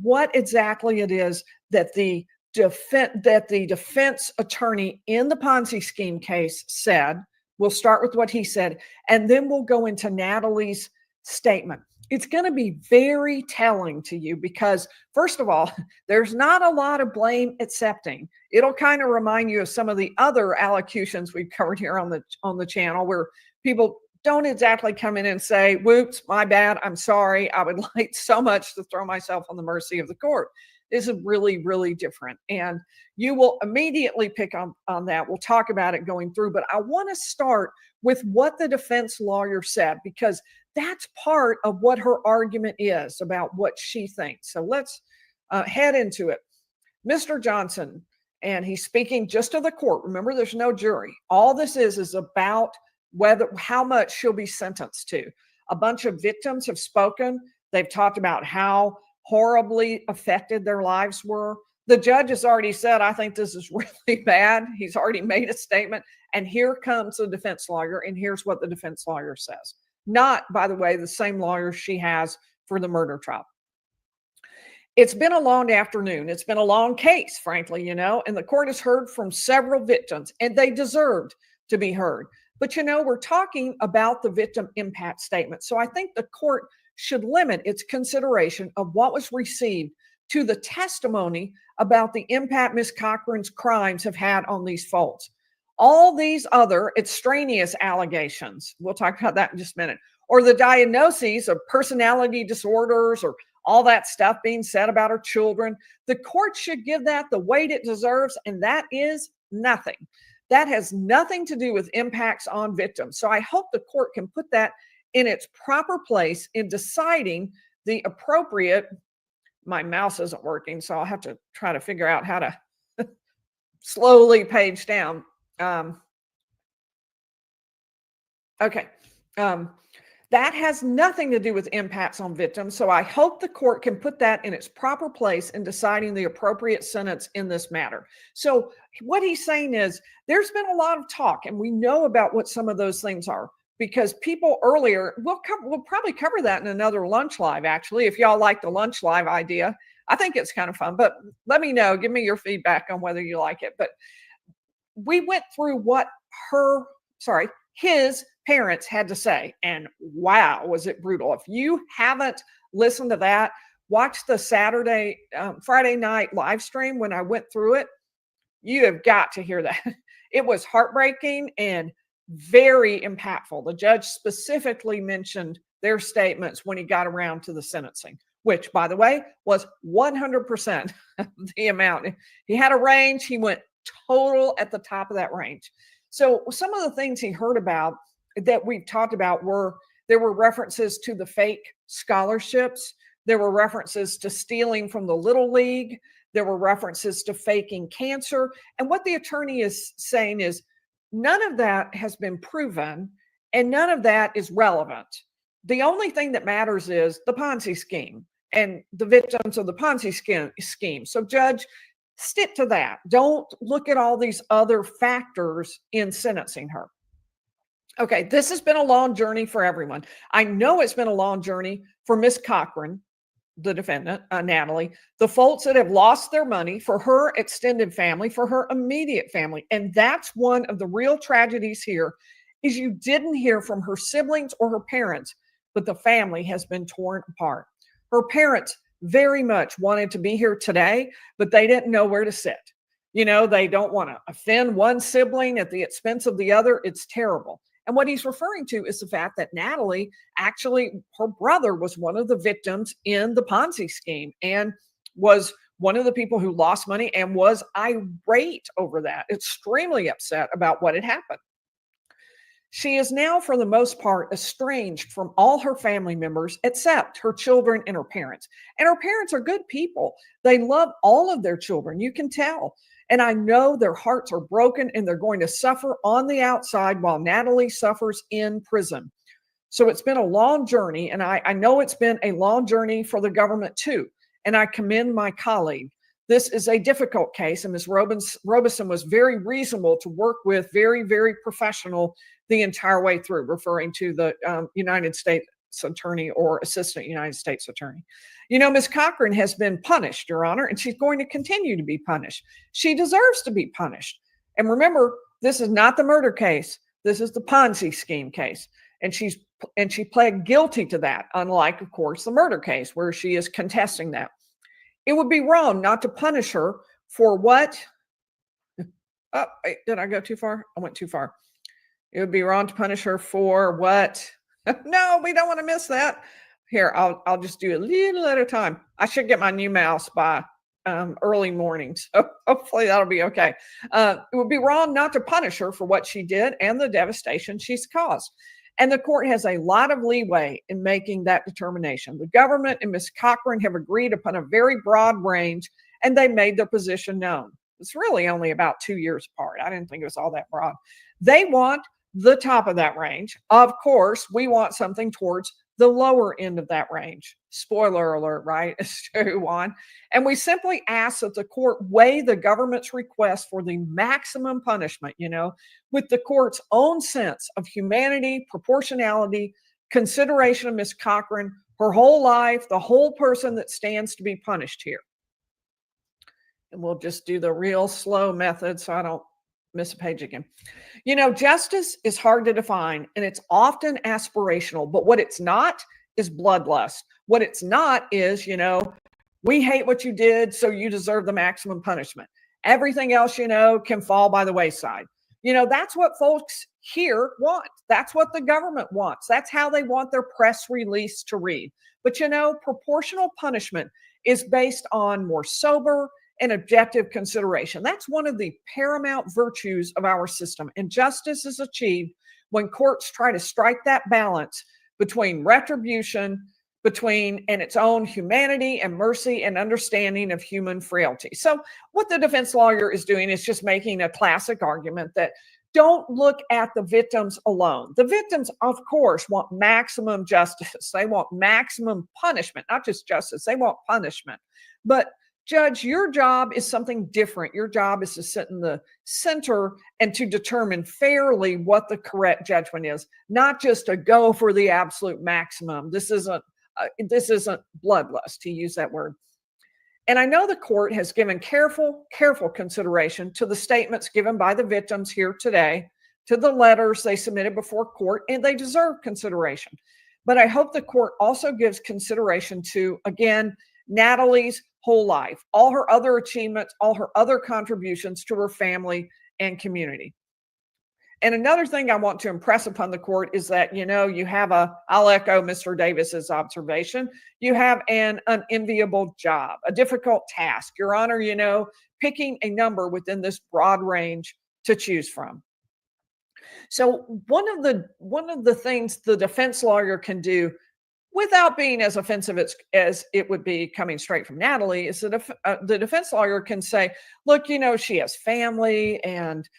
what exactly it is that the defense attorney in the Ponzi scheme case said. We'll start with what he said, and then we'll go into Natalie's statement. It's going to be very telling to you because, first of all, there's not a lot of blame accepting. It'll kind of remind you of some of the other allocutions we've covered here on the channel, where people don't exactly come in and say, whoops, my bad, I'm sorry, I would like so much to throw myself on the mercy of the court. This is really, really different. And you will immediately pick on that. We'll talk about it going through, but I want to start with what the defense lawyer said, because that's part of what her argument is about what she thinks. So let's head into it. Mr. Johnson, and he's speaking just to the court. Remember, there's no jury. All this is about how much she'll be sentenced to. A bunch of victims have spoken. They've talked about how horribly affected their lives were. The judge has already said, I think this is really bad. He's already made a statement. And here comes the defense lawyer, and here's what the defense lawyer says. Not, by the way, the same lawyer she has for the murder trial. It's been a long afternoon. It's been a long case, frankly, and the court has heard from several victims, and they deserved to be heard. But, we're talking about the victim impact statement. So I think the court should limit its consideration of what was received to the testimony about the impact Ms. Cochran's crimes have had on these folks. All these other extraneous allegations, we'll talk about that in just a minute, or the diagnoses of personality disorders or all that stuff being said about her children, the court should give that the weight it deserves, and that is nothing. That has nothing to do with impacts on victims. So I hope the court can put that in its proper place in deciding the appropriate. My mouse isn't working, so I'll have to try to figure out how to slowly page down. Okay. That has nothing to do with impacts on victims. So I hope the court can put that in its proper place in deciding the appropriate sentence in this matter. So what he's saying is there's been a lot of talk, and we know about what some of those things are, because people earlier, we'll probably cover that in another lunch live, actually, if y'all like the lunch live idea. I think it's kind of fun, but let me know. Give me your feedback on whether you like it. But we went through what his parents had to say, and wow, was it brutal. If you haven't listened to that, watch the Friday night live stream when I went through it. You have got to hear that. It was heartbreaking and very impactful. The judge specifically mentioned their statements when he got around to the sentencing, which, by the way, was 100% the amount. He had a range. He went total at the top of that range. So some of the things he heard about that we've talked about there were references to the fake scholarships. There were references to stealing from the Little League. There were references to faking cancer. And what the attorney is saying is none of that has been proven, and none of that is relevant. The only thing that matters is the Ponzi scheme and the victims of the Ponzi scheme. So, Judge, stick to that. Don't look at all these other factors in sentencing her. Okay, this has been a long journey for everyone. I know it's been a long journey for Miss Cochran, the defendant, Natalie, the folks that have lost their money, for her extended family, for her immediate family. And that's one of the real tragedies here, is you didn't hear from her siblings or her parents, but the family has been torn apart. Her parents very much wanted to be here today, but they didn't know where to sit. They don't want to offend one sibling at the expense of the other. It's terrible. And what he's referring to is the fact that Natalie, actually, her brother was one of the victims in the Ponzi scheme and was one of the people who lost money and was irate over that, extremely upset about what had happened. She is now, for the most part, estranged from all her family members except her children and her parents. And her parents are good people. They love all of their children. You can tell. And I know their hearts are broken and they're going to suffer on the outside while Natalie suffers in prison. So it's been a long journey. And I know it's been a long journey for the government too. And I commend my colleague. This is a difficult case. And Ms. Robeson was very reasonable to work with, very, very professional the entire way through, referring to the United States Attorney or Assistant United States Attorney. You know, Ms. Cochran has been punished, Your Honor, and she's going to continue to be punished. She deserves to be punished. And remember, this is not the murder case. This is the Ponzi scheme case. And she pled guilty to that, unlike, of course, the murder case where she is contesting that. It would be wrong not to punish her for what? Oh, wait, did I go too far? I went too far. It would be wrong to punish her for what? No, we don't want to miss that. Here, I'll just do a little at a time. I should get my new mouse by early morning, so hopefully that'll be okay. It would be wrong not to punish her for what she did and the devastation she's caused. And the court has a lot of leeway in making that determination. The government and Ms. Cochran have agreed upon a very broad range, and they made their position known. It's really only about 2 years apart. I didn't think it was all that broad. They want the top of that range. Of course, we want something towards the lower end of that range. Spoiler alert, right? As to one. And we simply ask that the court weigh the government's request for the maximum punishment, with the court's own sense of humanity, proportionality, consideration of Ms. Cochran, her whole life, the whole person that stands to be punished here. And we'll just do the real slow method so I don't miss a page again. Justice is hard to define, and it's often aspirational, but what it's not is bloodlust. What it's not is, we hate what you did, so you deserve the maximum punishment. Everything else, can fall by the wayside. That's what folks here want. That's what the government wants. That's how they want their press release to read. But, proportional punishment is based on more sober and objective consideration. That's one of the paramount virtues of our system. And justice is achieved when courts try to strike that balance between retribution, and its own humanity and mercy and understanding of human frailty. So what the defense lawyer is doing is just making a classic argument that don't look at the victims alone. The victims, of course, want maximum justice. They want maximum punishment, not just justice. They want punishment. But Judge, your job is something different. Your job is to sit in the center and to determine fairly what the correct judgment is, not just to go for the absolute maximum. This isn't bloodlust, to use that word. And I know the court has given careful consideration to the statements given by the victims here today, to the letters they submitted before court, and they deserve consideration. But I hope the court also gives consideration to, again, Natalie's whole life, all her other achievements, all her other contributions to her family and community. And another thing I want to impress upon the court is that, you have I'll echo Mr. Davis's observation, you have an unenviable job, a difficult task. Your Honor, picking a number within this broad range to choose from. So one of the things the defense lawyer can do without being as offensive as it would be coming straight from Natalie is that the defense lawyer can say, look, she has family and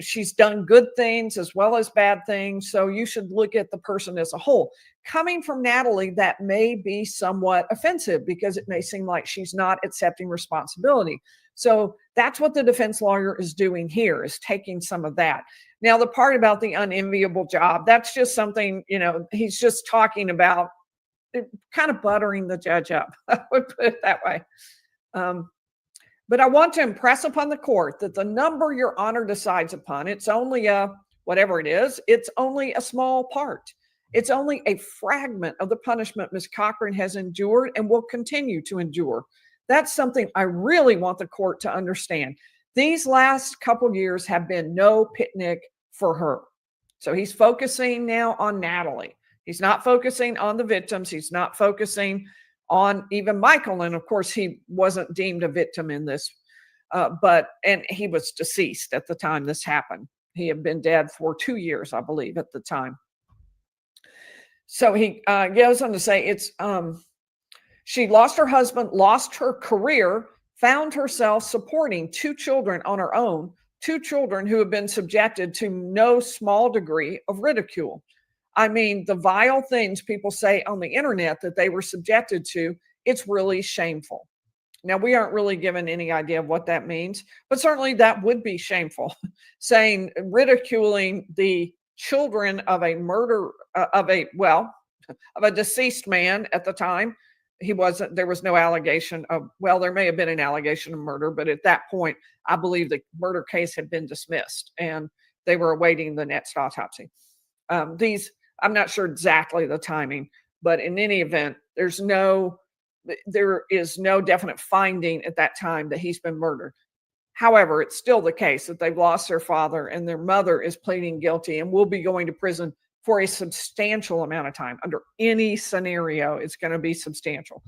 she's done good things as well as bad things. So you should look at the person as a whole. Coming from Natalie, that may be somewhat offensive because it may seem like she's not accepting responsibility. So that's what the defense lawyer is doing here, is taking some of that. Now, the part about the unenviable job, that's just something, he's just talking about kind of buttering the judge up. I would put it that way. But I want to impress upon the court that the number Your Honor decides upon, it's only whatever it is, it's only a small part. It's only a fragment of the punishment Ms. Cochran has endured and will continue to endure. That's something I really want the court to understand. These last couple years have been no picnic for her. So he's focusing now on Natalie. He's not focusing on the victims. He's not focusing on even Michael. And of course, he wasn't deemed a victim in this, and he was deceased at the time this happened. He had been dead for 2 years, I believe, at the time. So he goes on to say she lost her husband, lost her career, found herself supporting 2 children on her own, 2 children who have been subjected to no small degree of ridicule. I mean, the vile things people say on the internet that they were subjected to, it's really shameful. Now, we aren't really given any idea of what that means, but certainly that would be shameful. Ridiculing the children of a of a deceased man at the time. There was no allegation of, well, there may have been an allegation of murder, but at that point, I believe the murder case had been dismissed and they were awaiting the next autopsy. I'm not sure exactly the timing, but in any event, there is no definite finding at that time that he's been murdered. However, it's still the case that they've lost their father and their mother is pleading guilty and will be going to prison for a substantial amount of time. Under any scenario, it's going to be substantial.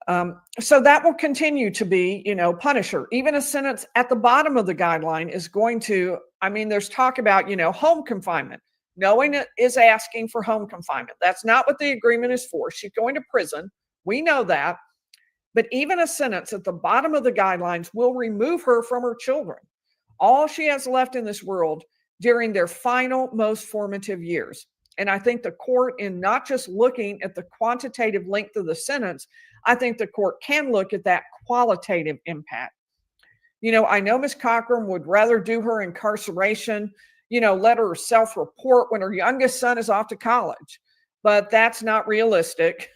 So that will continue to be, punish her. Even a sentence at the bottom of the guideline is going to, there's talk about, home confinement. Knowing it is asking for home confinement. That's not what the agreement is for. She's going to prison. We know that. But even a sentence at the bottom of the guidelines will remove her from her children. All she has left in this world during their final, most formative years. And I think the court, in not just looking at the quantitative length of the sentence, I think the court can look at that qualitative impact. I know Ms. Cochran would rather do her incarceration, let her self-report when her youngest son is off to college. But that's not realistic.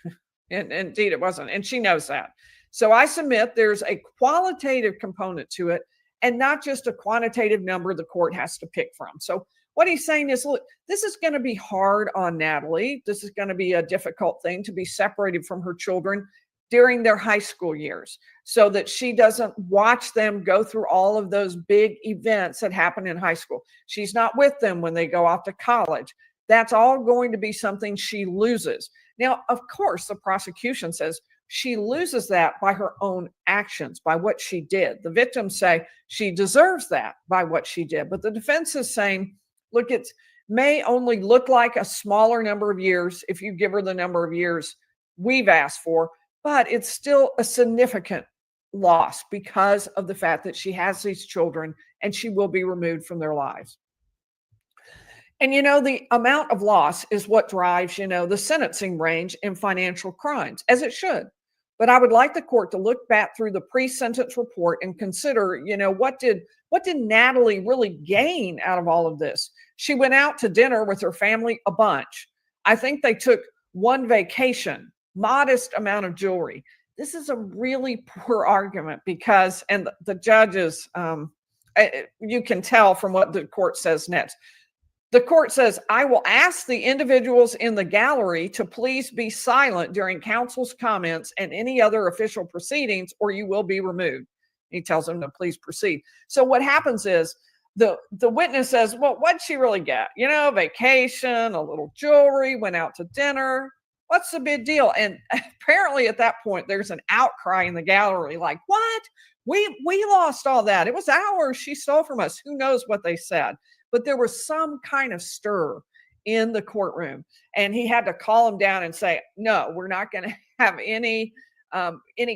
And indeed, it wasn't. And she knows that. So I submit there's a qualitative component to it and not just a quantitative number the court has to pick from. So what he's saying is, look, this is going to be hard on Natalie. This is going to be a difficult thing to be separated from her children during their high school years so that she doesn't watch them go through all of those big events that happen in high school. She's not with them when they go off to college. That's all going to be something she loses. Now, of course, the prosecution says she loses that by her own actions, by what she did. The victims say she deserves that by what she did. But the defense is saying, look, it may only look like a smaller number of years if you give her the number of years we've asked for, but it's still a significant loss because of the fact that she has these children and she will be removed from their lives. And, the amount of loss is what drives, the sentencing range in financial crimes, as it should. But I would like the court to look back through the pre-sentence report and consider, what did Natalie really gain out of all of this? She went out to dinner with her family a bunch. I think they took one vacation, modest amount of jewelry. This is a really poor argument because, and the judges, you can tell from what the court says next. The court says, I will ask the individuals in the gallery to please be silent during counsel's comments and any other official proceedings, or you will be removed. He tells them to please proceed. So what happens is the witness says, well, what'd she really get? Vacation, a little jewelry, went out to dinner. What's the big deal? And apparently at that point, there's an outcry in the gallery like, what? We lost all that. It was ours. She stole from us. Who knows what they said? But there was some kind of stir in the courtroom, and he had to call him down and say, no, we're not going to have any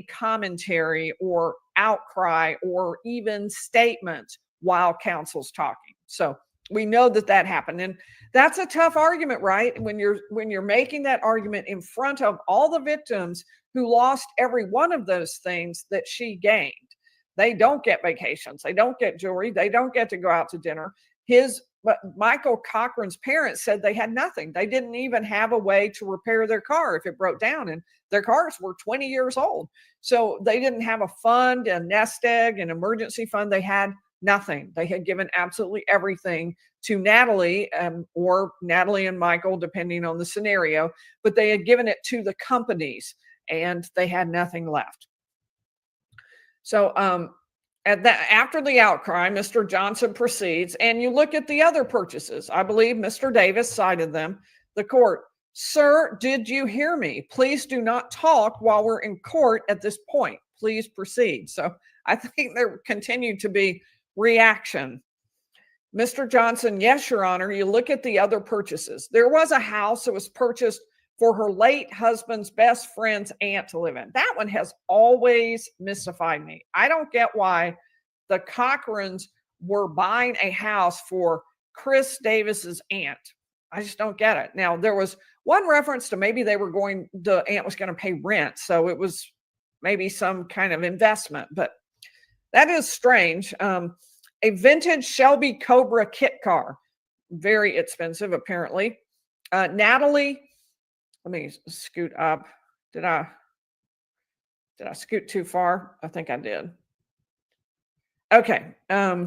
commentary or outcry or even statement while counsel's talking. So we know that happened. And that's a tough argument, right? When you're making that argument in front of all the victims who lost every one of those things that she gained. They don't get vacations. They don't get jewelry. They don't get to go out to dinner. Michael Cochran's parents said they had nothing. They didn't even have a way to repair their car if it broke down, and their cars were 20 years old. So they didn't have a fund, a nest egg, an emergency fund. They had nothing. They had given absolutely everything to Natalie, or Natalie and Michael, depending on the scenario, but they had given it to the companies and they had nothing left. So, after the outcry, Mr. Johnson proceeds, and you look at the other purchases. I believe Mr. Davis cited them. The court, sir, did you hear me? Please do not talk while we're in court at this point. Please proceed. So I think there continued to be reaction. Mr. Johnson, yes, Your Honor. You look at the other purchases. There was a house that was purchased for her late husband's best friend's aunt to live in. That one has always mystified me. I don't get why the Cochrans were buying a house for Chris Davis's aunt. I just don't get it. Now, there was one reference to maybe the aunt was going to pay rent. So it was maybe some kind of investment, but that is strange. A vintage Shelby Cobra kit car, very expensive, apparently. Natalie let me scoot up. Did I scoot too far? I think I did. Okay. I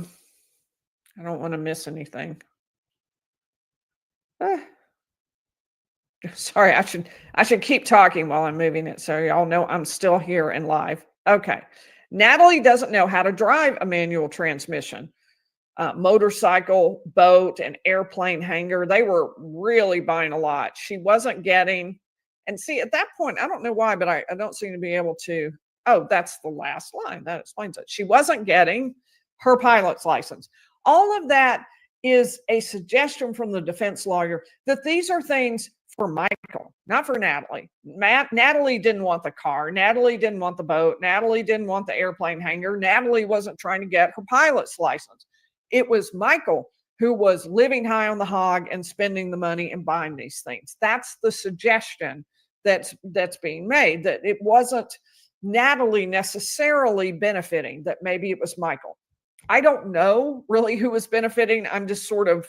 don't want to miss anything. Sorry, I should keep talking while I'm moving it so y'all know I'm still here and live. Okay. Natalie doesn't know how to drive a manual transmission. Motorcycle, boat, and airplane hanger. They were really buying a lot. She wasn't getting, and see, at that point, I don't know why, but I don't seem to be able to. Oh, that's the last line. That explains it. She wasn't getting her pilot's license. All of that is a suggestion from the defense lawyer that these are things for Michael, not for Natalie. Natalie didn't want the car. Natalie didn't want the boat. Natalie didn't want the airplane hanger. Natalie wasn't trying to get her pilot's license. It was Michael who was living high on the hog and spending the money and buying these things. That's the suggestion that's being made, that it wasn't Natalie necessarily benefiting, that maybe it was Michael. I don't know really who was benefiting. I'm just sort of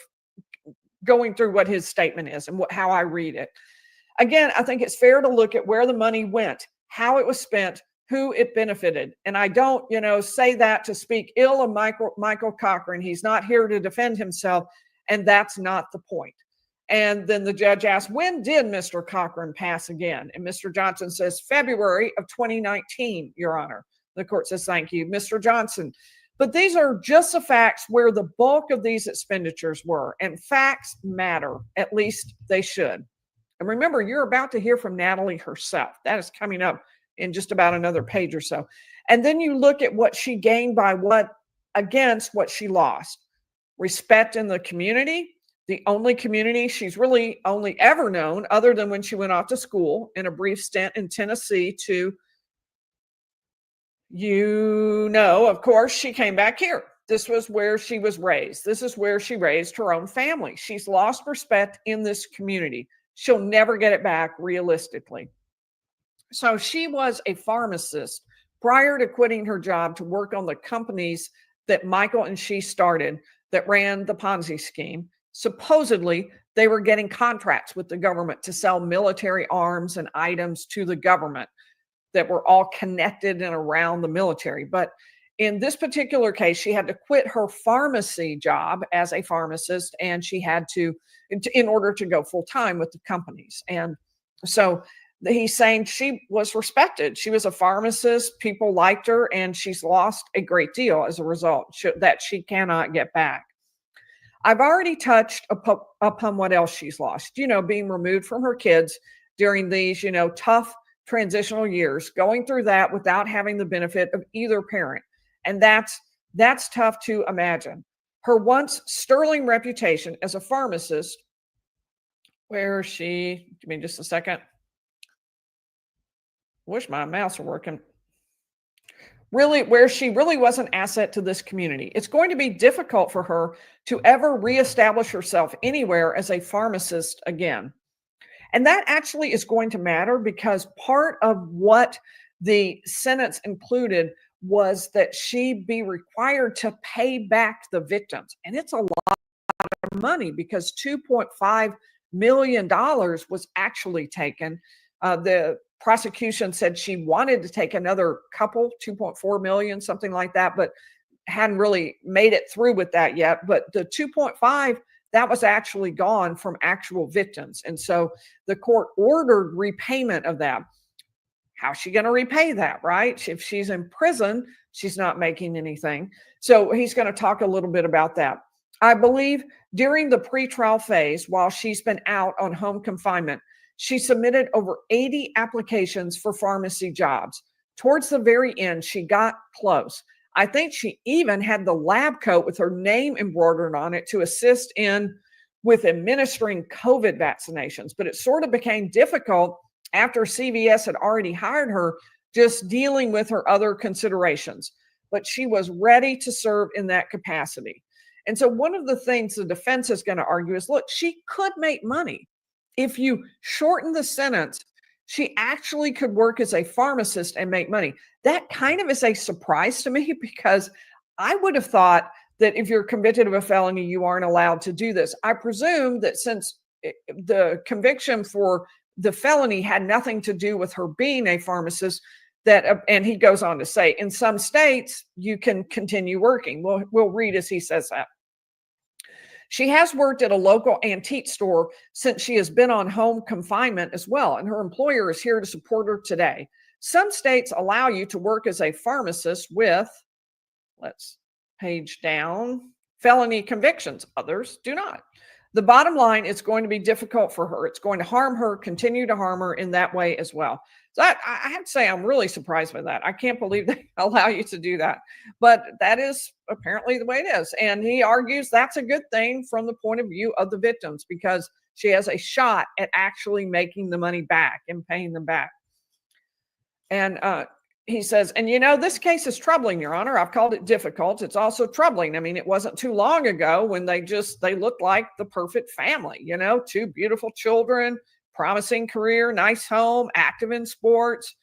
going through what his statement is and how I read it. Again, I think it's fair to look at where the money went, how it was spent, who it benefited. And I don't, say that to speak ill of Michael Cochran. He's not here to defend himself, and that's not the point. And then the judge asked, when did Mr. Cochran pass again? And Mr. Johnson says, February of 2019, Your Honor. The court says, thank you, Mr. Johnson. But these are just the facts where the bulk of these expenditures were, and facts matter, at least they should. And remember, you're about to hear from Natalie herself. That is coming up in just about another page or so. And then you look at what she gained by against what she lost. Respect in the community, the only community she's really only ever known, other than when she went off to school in a brief stint in Tennessee to, of course, she came back here. This was where she was raised. This is where she raised her own family. She's lost respect in this community. She'll never get it back realistically. So she was a pharmacist prior to quitting her job to work on the companies that Michael and she started that ran the Ponzi scheme. Supposedly, they were getting contracts with the government to sell military arms and items to the government that were all connected and around the military. But in this particular case, she had to quit her pharmacy job as a pharmacist, and she had to, in order to go full time with the companies. And so he's saying she was respected. She was a pharmacist. People liked her, and she's lost a great deal as a result that she cannot get back. I've already touched upon what else she's lost, being removed from her kids during these, tough transitional years, going through that without having the benefit of either parent. And that's tough to imagine. Her once sterling reputation as a pharmacist, where she, give me just a second. Wish my mouse were working. Really, where she really was an asset to this community. It's going to be difficult for her to ever reestablish herself anywhere as a pharmacist again. And that actually is going to matter, because part of what the sentence included was that she be required to pay back the victims. And it's a lot of money, because $2.5 million was actually taken. The prosecution said she wanted to take another couple, 2.4 million, something like that, but hadn't really made it through with that yet. But the 2.5, that was actually gone from actual victims. And so the court ordered repayment of that. How's she going to repay that, right? If she's in prison, she's not making anything. So he's going to talk a little bit about that. I believe during the pretrial phase, while she's been out on home confinement, she submitted over 80 applications for pharmacy jobs. Towards the very end, she got close. I think she even had the lab coat with her name embroidered on it to assist with administering COVID vaccinations. But it sort of became difficult after CVS had already hired her, just dealing with her other considerations. But she was ready to serve in that capacity. And so one of the things the defense is going to argue is, look, she could make money. If you shorten the sentence, she actually could work as a pharmacist and make money. That kind of is a surprise to me, because I would have thought that if you're convicted of a felony, you aren't allowed to do this. I presume that since the conviction for the felony had nothing to do with her being a pharmacist. That and he goes on to say, in some states, you can continue working. We'll read as he says that. She has worked at a local antique store since she has been on home confinement as well, and her employer is here to support her today. Some states allow you to work as a pharmacist with, let's page down, felony convictions. Others do not. The bottom line, it's going to be difficult for her. It's going to harm her, continue to harm her in that way as well. So I have to say, I'm really surprised by that. I can't believe they allow you to do that. But that is apparently the way it is. And he argues that's a good thing from the point of view of the victims, because she has a shot at actually making the money back and paying them back. And he says, and you know, this case is troubling, Your Honor. I've called it difficult. It's also troubling. I mean, it wasn't too long ago when they looked like the perfect family, you know, 2 beautiful children, promising career, nice home, active in sports.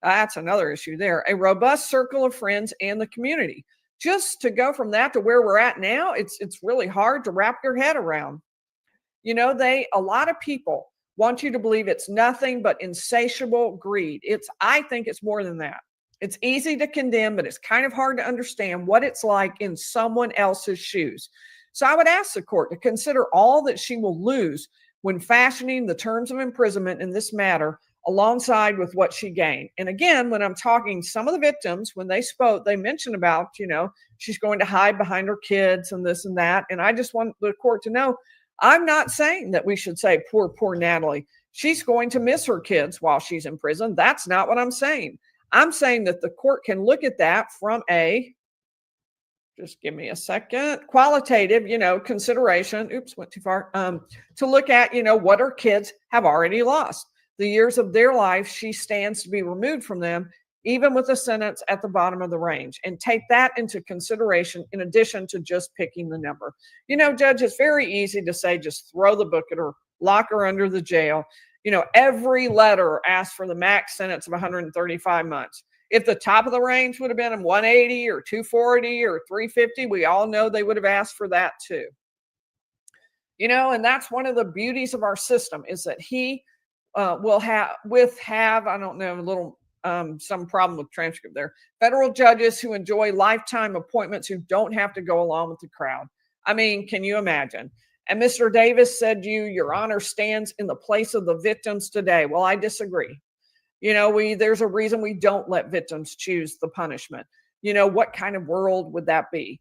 That's another issue there. A robust circle of friends and the community. Just to go from that to where we're at now, it's really hard to wrap your head around. You know, a lot of people want you to believe it's nothing but insatiable greed. I think it's more than that. It's easy to condemn, but it's kind of hard to understand what it's like in someone else's shoes. So I would ask the court to consider all that she will lose when fashioning the terms of imprisonment in this matter alongside with what she gained. And again, when I'm talking, some of the victims, when they spoke, they mentioned about, you know, she's going to hide behind her kids and this and that. And I just want the court to know, I'm not saying that we should say, poor Natalie. She's going to miss her kids while she's in prison. That's not what I'm saying. I'm saying that the court can look at that from just give me a second, qualitative, you know, consideration. Oops, went too far. To look at, you know, what her kids have already lost. The years of their life, she stands to be removed from them, even with a sentence at the bottom of the range, and take that into consideration in addition to just picking the number. You know, Judge, it's very easy to say, just throw the book at her, lock her under the jail. You know, every letter asked for the max sentence of 135 months. If the top of the range would have been in 180 or 240 or 350, we all know they would have asked for that too. You know, and that's one of the beauties of our system, is that he will have, I don't know, a little some problem with transcript there. Federal judges who enjoy lifetime appointments who don't have to go along with the crowd. I mean, can you imagine? And Mr. Davis said, Your Honor stands in the place of the victims today. Well, I disagree. You know, there's a reason we don't let victims choose the punishment. You know, what kind of world would that be?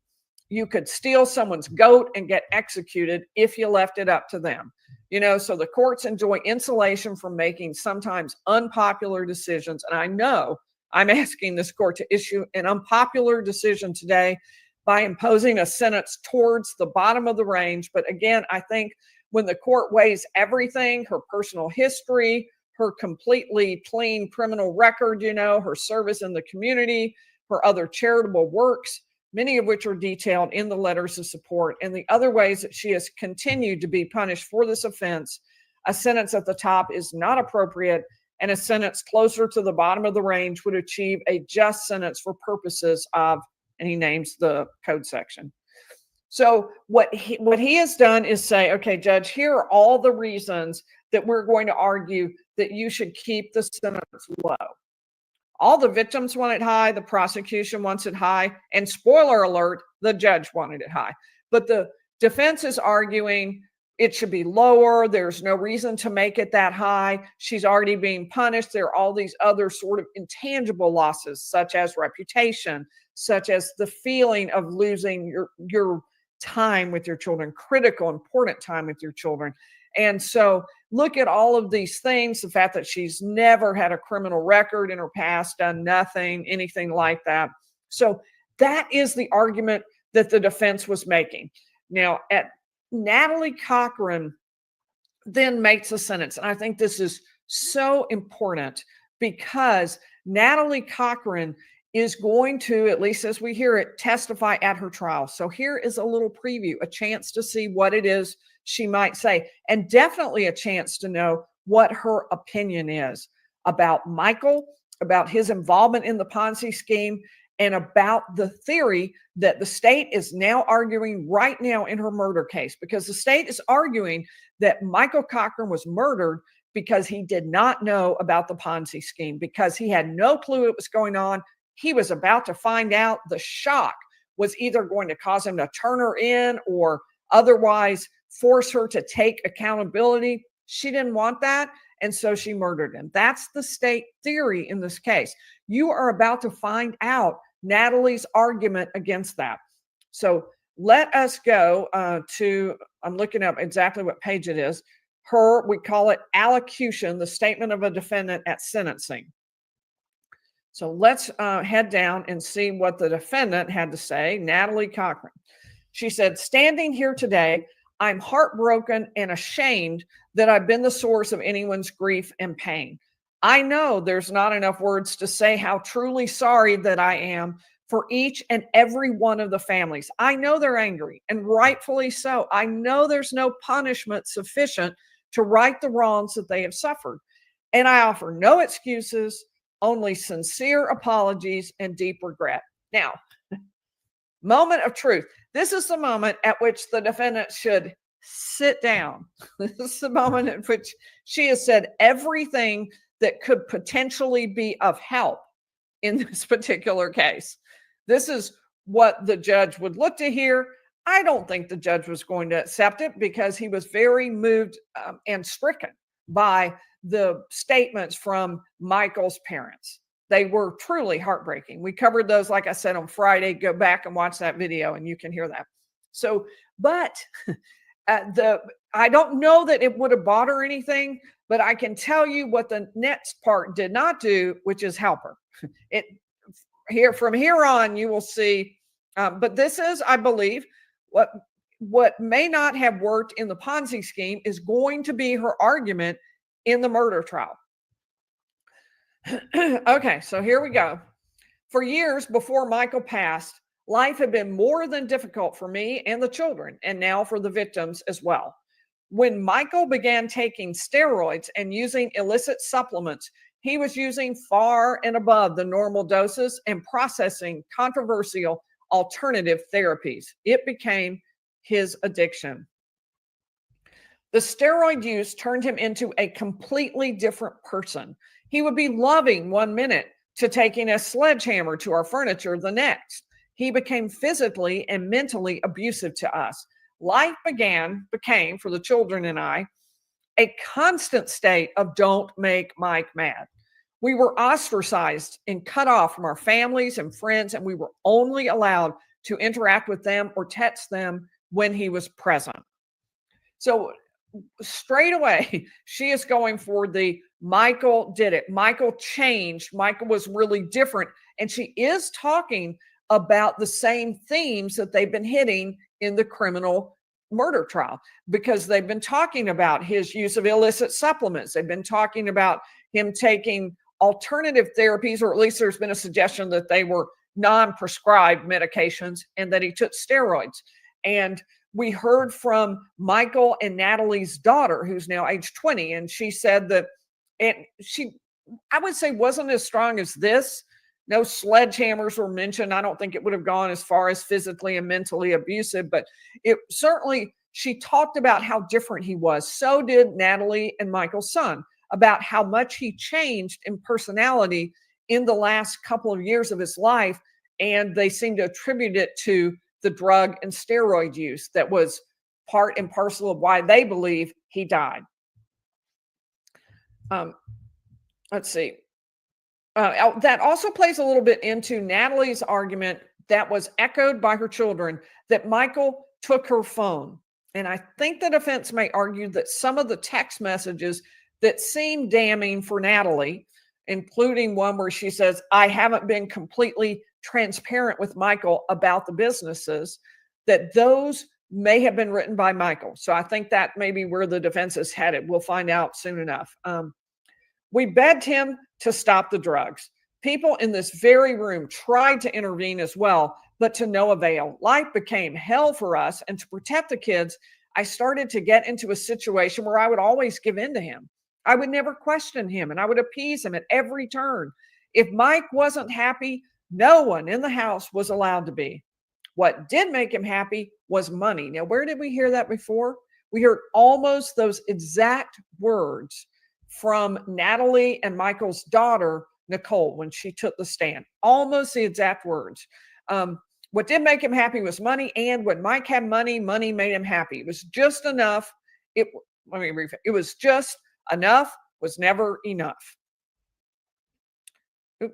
You could steal someone's goat and get executed if you left it up to them. You know, so the courts enjoy insulation from making sometimes unpopular decisions. And I know I'm asking this court to issue an unpopular decision today by imposing a sentence towards the bottom of the range. But again, I think when the court weighs everything, her personal history, her completely clean criminal record, you know, her service in the community, her other charitable works, many of which are detailed in the letters of support, and the other ways that she has continued to be punished for this offense, a sentence at the top is not appropriate, and a sentence closer to the bottom of the range would achieve a just sentence for purposes of, and he names the code section. So what he has done is say, okay, Judge, here are all the reasons that we're going to argue that you should keep the sentence low. All the victims want it high, the prosecution wants it high, and spoiler alert, the judge wanted it high. But the defense is arguing it should be lower. There's no reason to make it that high. She's already being punished. There are all these other sort of intangible losses, such as reputation, such as the feeling of losing your time with your children, critical, important time with your children. And so look at all of these things, the fact that she's never had a criminal record in her past, done nothing, anything like that. So that is the argument that the defense was making. Now, Natalie Cochran then makes a sentence. And I think this is so important because Natalie Cochran is going to, at least as we hear it, testify at her trial. So here is a little preview, a chance to see what it is she might say, and definitely a chance to know what her opinion is about Michael, about his involvement in the Ponzi scheme, and about the theory that the state is now arguing right now in her murder case, because the state is arguing that Michael Cochran was murdered because he did not know about the Ponzi scheme, because he had no clue it was going on. He was about to find out. The shock was either going to cause him to turn her in or otherwise force her to take accountability. She didn't want that, and so she murdered him. That's the state theory in this case. You are about to find out Natalie's argument against that. So let us go to, I'm looking up exactly what page it is. We call it allocution, the statement of a defendant at sentencing. So let's head down and see what the defendant had to say, Natalie Cochran. She said, standing here today, I'm heartbroken and ashamed that I've been the source of anyone's grief and pain. I know there's not enough words to say how truly sorry that I am for each and every one of the families. I know they're angry, and rightfully so. I know there's no punishment sufficient to right the wrongs that they have suffered. And I offer no excuses, only sincere apologies and deep regret. Now, moment of truth. This is the moment at which the defendant should sit down. This is the moment at which she has said everything that could potentially be of help in this particular case. This is what the judge would look to hear. I don't think the judge was going to accept it because he was very moved and stricken by the statements from Michael's parents. They were truly heartbreaking. We covered those, like I said, on Friday. Go back and watch that video and you can hear that. So, but I don't know that it would have bought her anything, but I can tell you what the next part did not do, which is help her. From here on, you will see, but this is, I believe, what may not have worked in the Ponzi scheme is going to be her argument in the murder trial. Okay, so here we go. For years before Michael passed, life had been more than difficult for me and the children, and now for the victims as well. When Michael began taking steroids and using illicit supplements, he was using far and above the normal doses and processing controversial alternative therapies. It became his addiction. The steroid use turned him into a completely different person. He would be loving 1 minute to taking a sledgehammer to our furniture the next. He became physically and mentally abusive to us. Life became, for the children and I, a constant state of don't make Mike mad. We were ostracized and cut off from our families and friends, and we were only allowed to interact with them or text them when he was present. So straight away, she is going for the Michael did it. Michael changed. Michael was really different. And she is talking about the same themes that they've been hitting in the criminal murder trial, because they've been talking about his use of illicit supplements. They've been talking about him taking alternative therapies, or at least there's been a suggestion that they were non-prescribed medications and that he took steroids. And we heard from Michael and Natalie's daughter, who's now age 20, and she said that I would say, wasn't as strong as this. No sledgehammers were mentioned. I don't think it would have gone as far as physically and mentally abusive, but it certainly, she talked about how different he was. So did Natalie and Michael's son, about how much he changed in personality in the last couple of years of his life. And they seem to attribute it to the drug and steroid use that was part and parcel of why they believe he died. Let's see. That also plays a little bit into Natalie's argument that was echoed by her children, that Michael took her phone. And I think the defense may argue that some of the text messages that seem damning for Natalie, including one where she says, I haven't been completely transparent with Michael about the businesses, that those may have been written by Michael. So I think that may be where the defense is headed. We'll find out soon enough. We begged him to stop the drugs. People in this very room tried to intervene as well, but to no avail. Life became hell for us, and to protect the kids, I started to get into a situation where I would always give in to him. I would never question him, and I would appease him at every turn. If Mike wasn't happy, no one in the house was allowed to be. What did make him happy was money. Now, where did we hear that before? We heard almost those exact words from Natalie and Michael's daughter, Nicole, when she took the stand. Almost the exact words. What did make him happy was money, and when Mike had money, money made him happy. It was just enough. It was just enough, was never enough.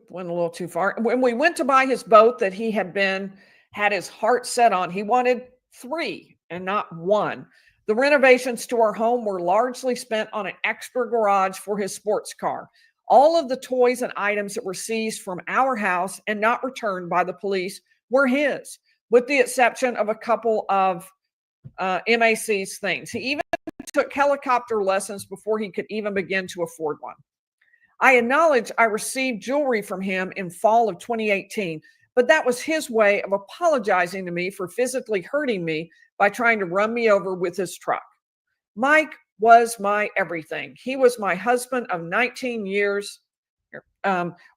Went a little too far. When we went to buy his boat that he had his heart set on, he wanted 3 and not 1. The renovations to our home were largely spent on an extra garage for his sports car. All of the toys and items that were seized from our house and not returned by the police were his, with the exception of a couple of MAC's things. He even took helicopter lessons before he could even begin to afford one. I acknowledge I received jewelry from him in fall of 2018, but that was his way of apologizing to me for physically hurting me by trying to run me over with his truck. Mike was my everything. He was my husband of 19 years.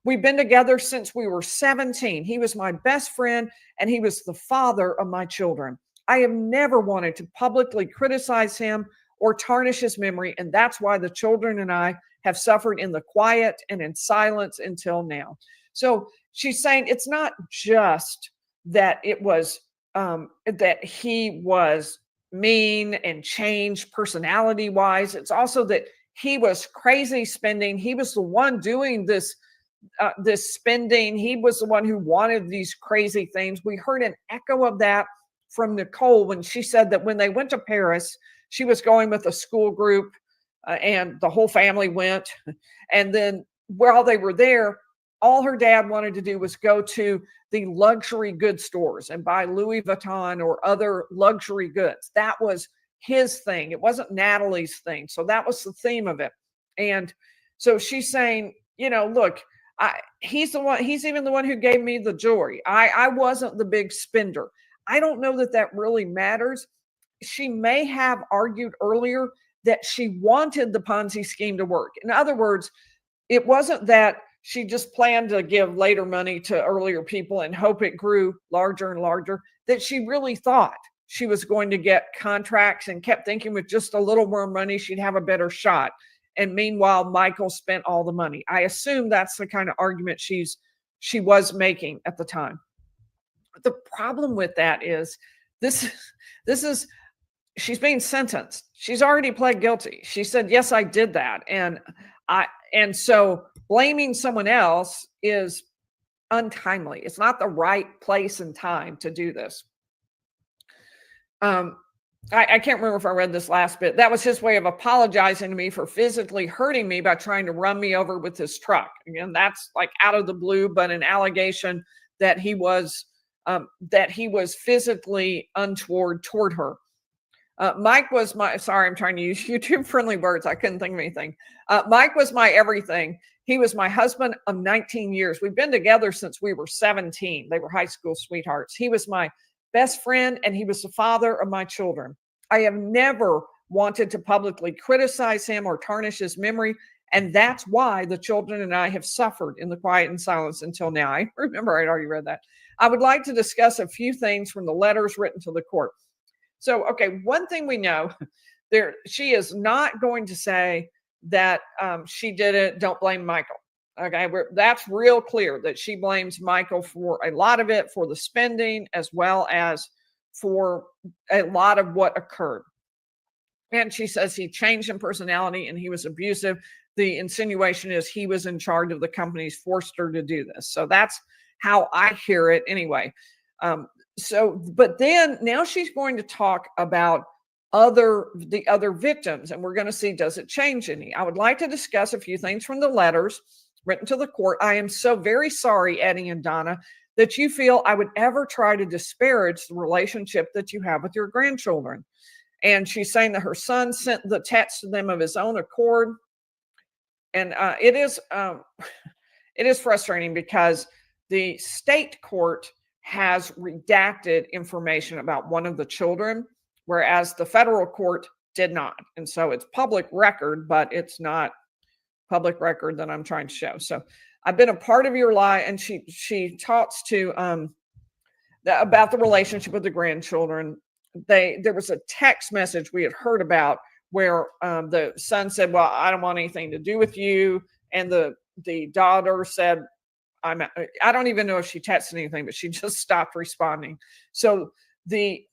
We've been together since we were 17. He was my best friend, and he was the father of my children. I have never wanted to publicly criticize him or tarnish his memory, and that's why the children and I have suffered in the quiet and in silence until now. So she's saying it's not just that it was that he was mean and changed personality-wise. It's also that he was crazy spending. He was the one doing this spending. He was the one who wanted these crazy things. We heard an echo of that from Nicole when she said that when they went to Paris, she was going with a school group and the whole family went. And then while they were there, all her dad wanted to do was go to the luxury goods stores and buy Louis Vuitton or other luxury goods. That was his thing. It wasn't Natalie's thing. So that was the theme of it. And so she's saying, you know, look, he's even the one who gave me the jewelry. I wasn't the big spender. I don't know that that really matters. She may have argued earlier that she wanted the Ponzi scheme to work. In other words, it wasn't that she just planned to give later money to earlier people and hope it grew larger and larger, that she really thought she was going to get contracts and kept thinking with just a little more money, she'd have a better shot. And meanwhile, Michael spent all the money. I assume that's the kind of argument she was making at the time. But the problem with that is this is she's being sentenced. She's already pled guilty. She said, yes, I did that. And so blaming someone else is untimely. It's not the right place and time to do this. I can't remember if I read this last bit. That was his way of apologizing to me for physically hurting me by trying to run me over with his truck. Again, that's like out of the blue, but an allegation that he was physically untoward toward her. Mike was sorry, I'm trying to use YouTube friendly words. I couldn't think of anything. Mike was my everything. He was my husband of 19 years. We've been together since we were 17. They were high school sweethearts. He was my best friend, and he was the father of my children. I have never wanted to publicly criticize him or tarnish his memory, and that's why the children and I have suffered in the quiet and silence until now. I remember I'd already read that. I would like to discuss a few things from the letters written to the court. So, okay, one thing we know, she is not going to say that she did it, don't blame Michael. Okay, that's real clear that she blames Michael for a lot of it, for the spending, as well as for a lot of what occurred. And she says he changed in personality and he was abusive. The insinuation is he was in charge of the companies, forced her to do this. So that's how I hear it anyway. But then now she's going to talk about the other victims, and we're going to see, does it change any? I would like to discuss a few things from the letters written to the court. I am so very sorry, Eddie and Donna, that you feel I would ever try to disparage the relationship that you have with your grandchildren. And she's saying that her son sent the text to them of his own accord. And it is frustrating because the state court has redacted information about one of the children, whereas the federal court did not. And so it's public record, but it's not public record that I'm trying to show. So I've been a part of your life, and she talks to about the relationship with the grandchildren. There was a text message we had heard about where the son said, well, I don't want anything to do with you. And the daughter said, I don't even know if she texted anything, but she just stopped responding. So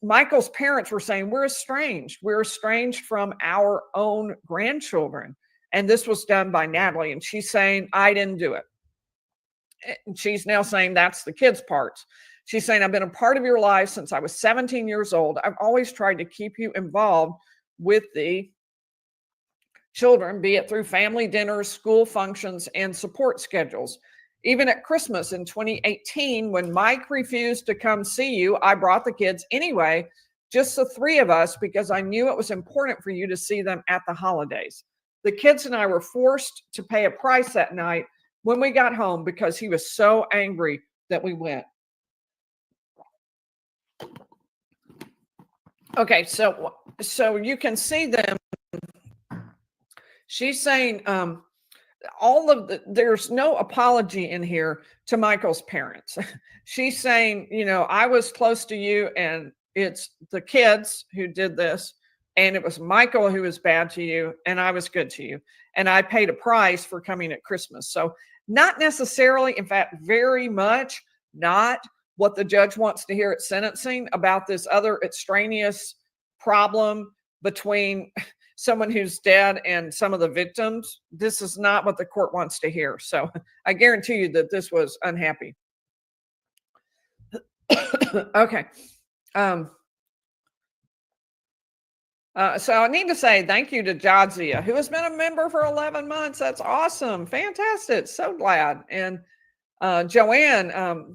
Michael's parents were saying, we're estranged. We're estranged from our own grandchildren. And this was done by Natalie. And she's saying, I didn't do it. And she's now saying that's the kids' parts. She's saying, I've been a part of your life since I was 17 years old. I've always tried to keep you involved with the children, be it through family dinners, school functions, and support schedules. Even at Christmas in 2018, when Mike refused to come see you, I brought the kids anyway, just the three of us, because I knew it was important for you to see them at the holidays. The kids and I were forced to pay a price that night when we got home because he was so angry that we went. Okay, so you can see them. She's saying there's no apology in here to Michael's parents. She's saying, I was close to you and it's the kids who did this, and it was Michael who was bad to you, and I was good to you. And I paid a price for coming at Christmas. So not necessarily, in fact, very much not what the judge wants to hear at sentencing about this other extraneous problem between someone who's dead and some of the victims. This is not what the court wants to hear. So I guarantee you that this was unhappy. Okay. So I need to say thank you to Jadzia, who has been a member for 11 months. That's awesome. Fantastic. So glad. And Joanne,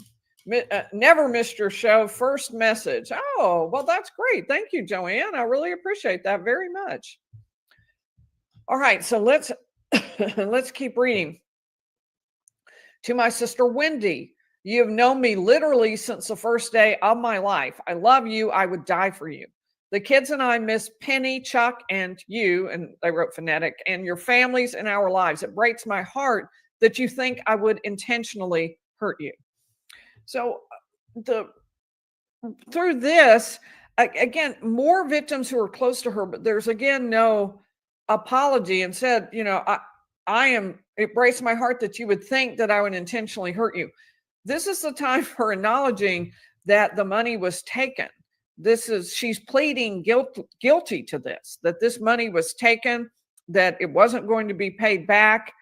never missed your show. First message. Oh, well, that's great. Thank you, Joanne. I really appreciate that very much. All right, so let's keep reading. To my sister Wendy, you have known me literally since the first day of my life. I love you. I would die for you. The kids and I miss Penny, Chuck, and you, and they wrote phonetic, and your families in our lives. It breaks my heart that you think I would intentionally hurt you. So through this, again, more victims who are close to her, but there's again no apology, and said, it breaks my heart that you would think that I would intentionally hurt you. This is the time for acknowledging that the money was taken. She's pleading guilty to this, that this money was taken, that it wasn't going to be paid back.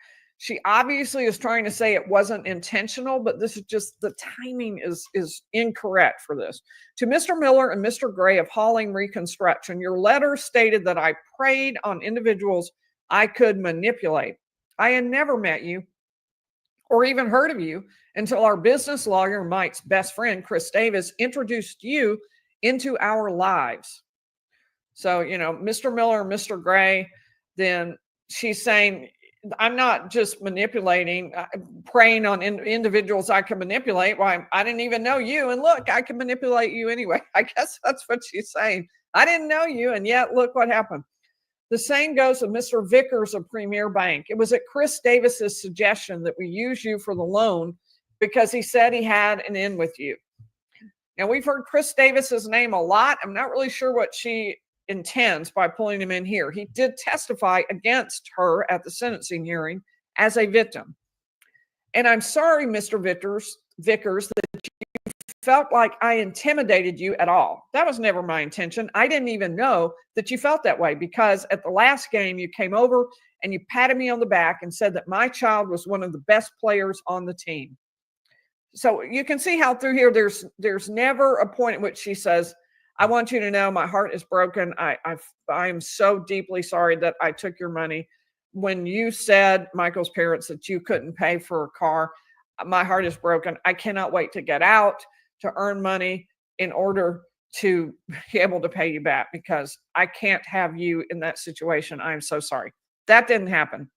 She obviously is trying to say it wasn't intentional, but this is just, the timing is incorrect for this. To Mr. Miller and Mr. Gray of Hauling Reconstruction, your letter stated that I preyed on individuals I could manipulate. I had never met you or even heard of you until our business lawyer, Mike's best friend, Chris Davis, introduced you into our lives. So, Mr. Miller, Mr. Gray, then she's saying, I'm not just manipulating, preying on individuals I can manipulate. Why, I didn't even know you. And look, I can manipulate you anyway. I guess that's what she's saying. I didn't know you. And yet, look what happened. The same goes with Mr. Vickers of Premier Bank. It was at Chris Davis's suggestion that we use you for the loan because he said he had an in with you. Now, we've heard Chris Davis's name a lot. I'm not really sure what she intends by pulling him in here. He did testify against her at the sentencing hearing as a victim. And I'm sorry, Mr. Vickers, that you felt like I intimidated you at all. That was never my intention. I didn't even know that you felt that way, because at the last game you came over and you patted me on the back and said that my child was one of the best players on the team. So you can see how through here there's never a point at which she says, I want you to know my heart is broken. I am so deeply sorry that I took your money. When you said, Michael's parents, that you couldn't pay for a car, my heart is broken. I cannot wait to get out to earn money in order to be able to pay you back, because I can't have you in that situation. I'm so sorry. That didn't happen.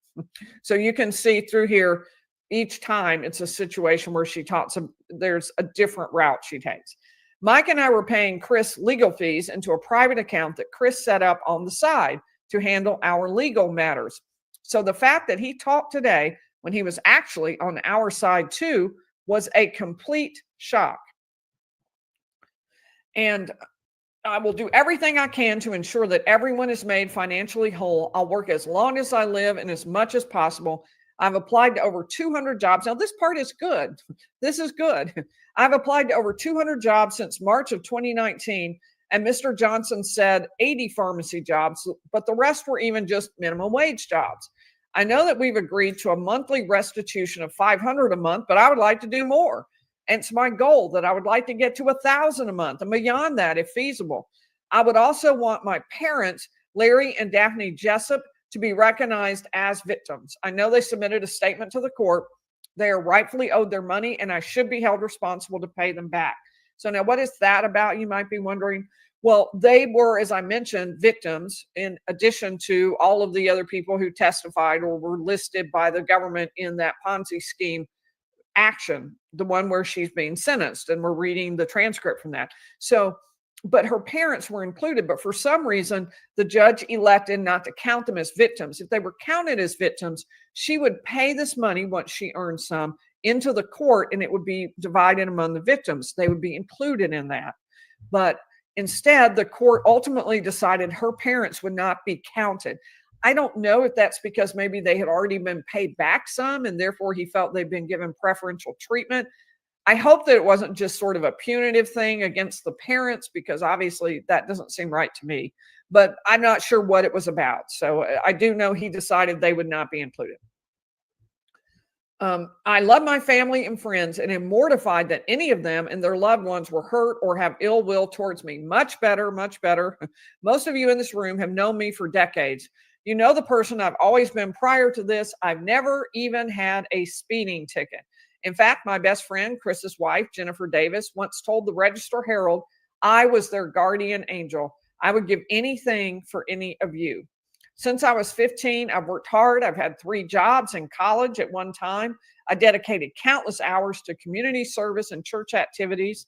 So you can see through here, each time it's a situation where she talks, there's a different route she takes. Mike and I were paying Chris legal fees into a private account that Chris set up on the side to handle our legal matters. So the fact that he talked today when he was actually on our side too was a complete shock. And I will do everything I can to ensure that everyone is made financially whole. I'll work as long as I live and as much as possible. I've applied to over 200 jobs. Now, this part is good. This is good. I've applied to over 200 jobs since March of 2019. And Mr. Johnson said 80 pharmacy jobs, but the rest were even just minimum wage jobs. I know that we've agreed to a monthly restitution of $500 a month, but I would like to do more. And it's my goal that I would like to get to $1,000 a month and beyond that if feasible. I would also want my parents, Larry and Daphne Jessup, to be recognized as victims. I know they submitted a statement to the court. They are rightfully owed their money, and I should be held responsible to pay them back. So now what is that about, you might be wondering? Well, they were, as I mentioned, victims in addition to all of the other people who testified or were listed by the government in that Ponzi scheme action, the one where she's being sentenced, and we're reading the transcript from that. So, but her parents were included, but for some reason, the judge elected not to count them as victims. If they were counted as victims, she would pay this money once she earned some into the court, and it would be divided among the victims. They would be included in that. But instead, the court ultimately decided her parents would not be counted. I don't know if that's because maybe they had already been paid back some and therefore he felt they'd been given preferential treatment. I hope that it wasn't just sort of a punitive thing against the parents, because obviously that doesn't seem right to me, but I'm not sure what it was about. So I do know he decided they would not be included. I love my family and friends and am mortified that any of them and their loved ones were hurt or have ill will towards me. Much better, much better. Most of you in this room have known me for decades. You know the person I've always been prior to this. I've never even had a speeding ticket. In fact, my best friend, Chris's wife, Jennifer Davis, once told the Register Herald I was their guardian angel. I would give anything for any of you. Since I was 15, I've worked hard. I've had 3 jobs in college at one time. I dedicated countless hours to community service and church activities.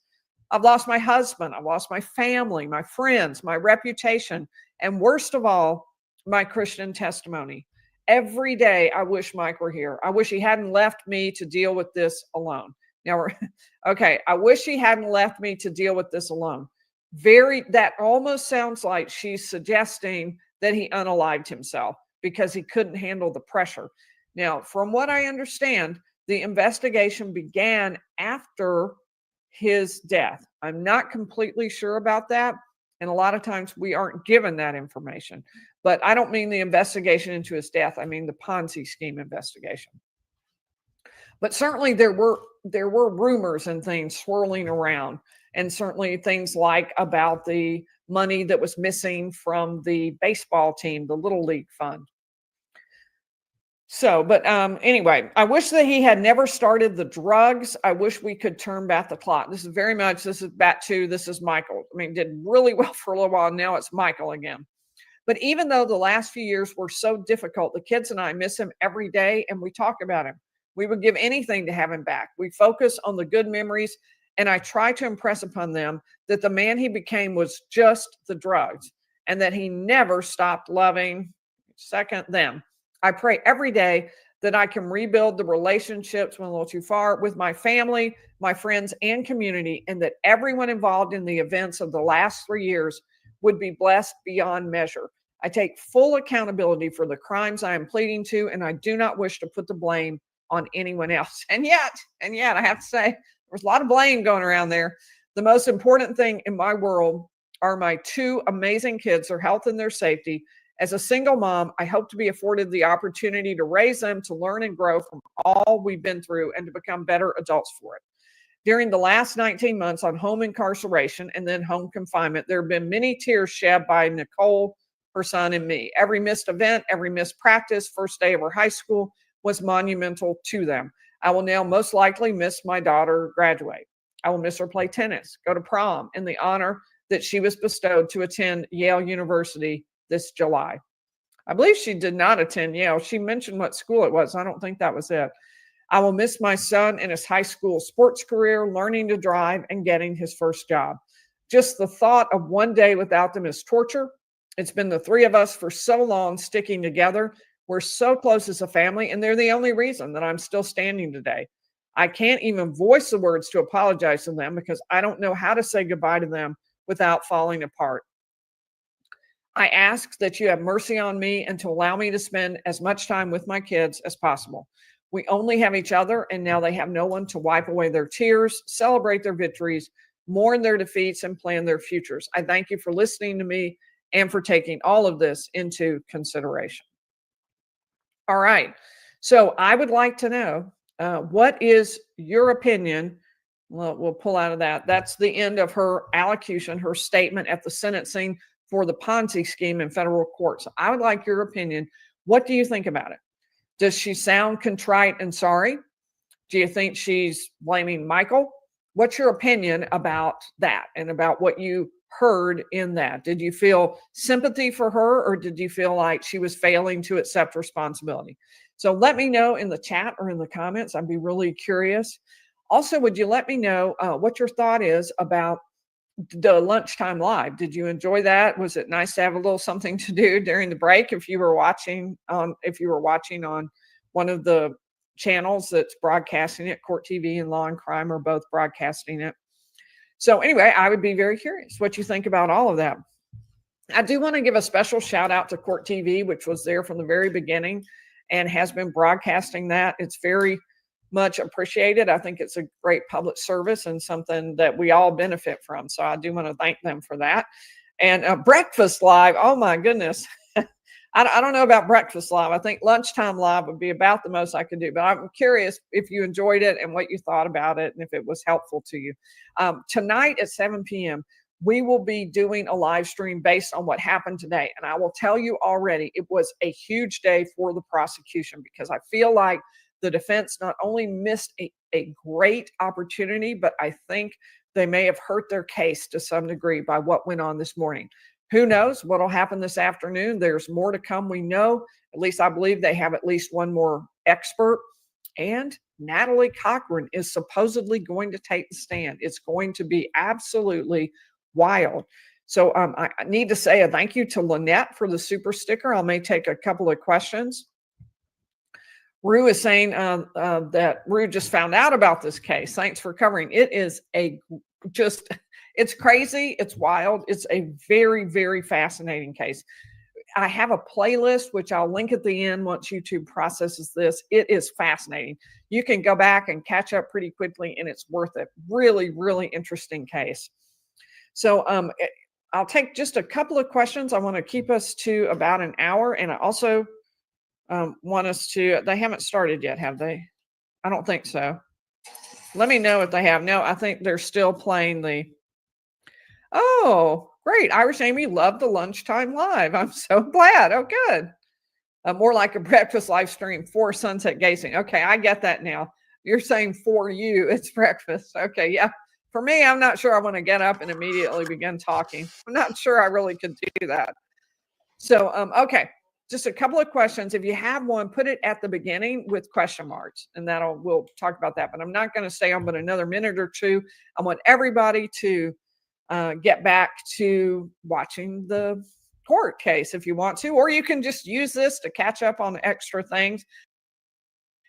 I've lost my husband. I've lost my family, my friends, my reputation, and worst of all, my Christian testimony. Every day, I wish Mike were here. I wish he hadn't left me to deal with this alone. Now, okay, I wish he hadn't left me to deal with this alone. That almost sounds like she's suggesting that he unalived himself because he couldn't handle the pressure. Now, from what I understand, the investigation began after his death. I'm not completely sure about that. And a lot of times we aren't given that information. But I don't mean the investigation into his death. I mean the Ponzi scheme investigation. But certainly there were rumors and things swirling around. And certainly things like about the money that was missing from the baseball team, the Little League Fund. So, but anyway, I wish that he had never started the drugs. I wish we could turn back the clock. This is Michael. I mean, did really well for a little while. Now it's Michael again. But even though the last few years were so difficult, the kids and I miss him every day and we talk about him. We would give anything to have him back. We focus on the good memories, and I try to impress upon them that the man he became was just the drugs and that he never stopped loving them. I pray every day that I can rebuild the relationships, went a little too far, with my family, my friends, and community, and that everyone involved in the events of the last 3 years would be blessed beyond measure. I take full accountability for the crimes I am pleading to, and I do not wish to put the blame on anyone else. And yet, I have to say, there's a lot of blame going around there. The most important thing in my world are my 2 amazing kids, their health and their safety. As a single mom, I hope to be afforded the opportunity to raise them, to learn and grow from all we've been through, and to become better adults for it. During the last 19 months on home incarceration and then home confinement, there have been many tears shed by Nicole, her son, and me. Every missed event, every missed practice, first day of her high school was monumental to them. I will now most likely miss my daughter graduate. I will miss her play tennis, go to prom, and the honor that she was bestowed to attend Yale University this July. I believe she did not attend Yale. She mentioned what school it was. I don't think that was it. I will miss my son in his high school sports career, learning to drive and getting his first job. Just the thought of one day without them is torture. It's been the 3 of us for so long sticking together. We're so close as a family, and they're the only reason that I'm still standing today. I can't even voice the words to apologize to them because I don't know how to say goodbye to them without falling apart. I ask that you have mercy on me and to allow me to spend as much time with my kids as possible. We only have each other, and now they have no one to wipe away their tears, celebrate their victories, mourn their defeats, and plan their futures. I thank you for listening to me and for taking all of this into consideration. All right. So I would like to know, what is your opinion? Well, we'll pull out of that. That's the end of her allocution, her statement at the sentencing for the Ponzi scheme in federal court. So I would like your opinion. What do you think about it? Does she sound contrite and sorry? Do you think she's blaming Michael? What's your opinion about that and about what you heard in that? Did you feel sympathy for her, or did you feel like she was failing to accept responsibility? So let me know in the chat or in the comments. I'd be really curious. Also, would you let me know what your thought is about the lunchtime live? Did you enjoy that? Was it nice to have a little something to do during the break? If you were watching on one of the channels that's broadcasting it, Court TV and Law and Crime are both broadcasting it. So anyway, I would be very curious what you think about all of that. I do want to give a special shout out to Court TV, which was there from the very beginning and has been broadcasting that. It's very much appreciated. I think it's a great public service and something that we all benefit from. So I do want to thank them for that. And Breakfast Live, oh my goodness. I don't know about Breakfast Live. I think Lunchtime Live would be about the most I could do. But I'm curious if you enjoyed it and what you thought about it and if it was helpful to you. Tonight at 7 p.m., we will be doing a live stream based on what happened today. And I will tell you already, it was a huge day for the prosecution because I feel like the defense not only missed a great opportunity, but I think they may have hurt their case to some degree by what went on this morning. Who knows what will happen this afternoon? There's more to come. We know, at least I believe they have at least one more expert. And Natalie Cochran is supposedly going to take the stand. It's going to be absolutely wild. So I need to say a thank you to Lynette for the super sticker. I may take a couple of questions. Rue is saying that Rue just found out about this case. Thanks for covering. It is it's crazy. It's wild. It's a very, very fascinating case. I have a playlist, which I'll link at the end once YouTube processes this. It is fascinating. You can go back and catch up pretty quickly, and it's worth it. Really, really interesting case. So I'll take just a couple of questions. I want to keep us to about an hour, and I also want us to, they haven't started yet, have they? I don't think so. Let me know if they have. No, I think they're still playing the, oh, great. Irish Amy loved the Lunchtime Live. I'm so glad. Oh, good. More like a breakfast live stream for Sunset Gazing. Okay, I get that now. You're saying for you, it's breakfast. Okay, yeah. For me, I'm not sure I want to get up and immediately begin talking. I'm not sure I really could do that. So, okay. Just a couple of questions. If you have one, put it at the beginning with question marks, and we'll talk about that. But I'm not going to stay on but another minute or two. I want everybody to get back to watching the court case if you want to, or you can just use this to catch up on extra things.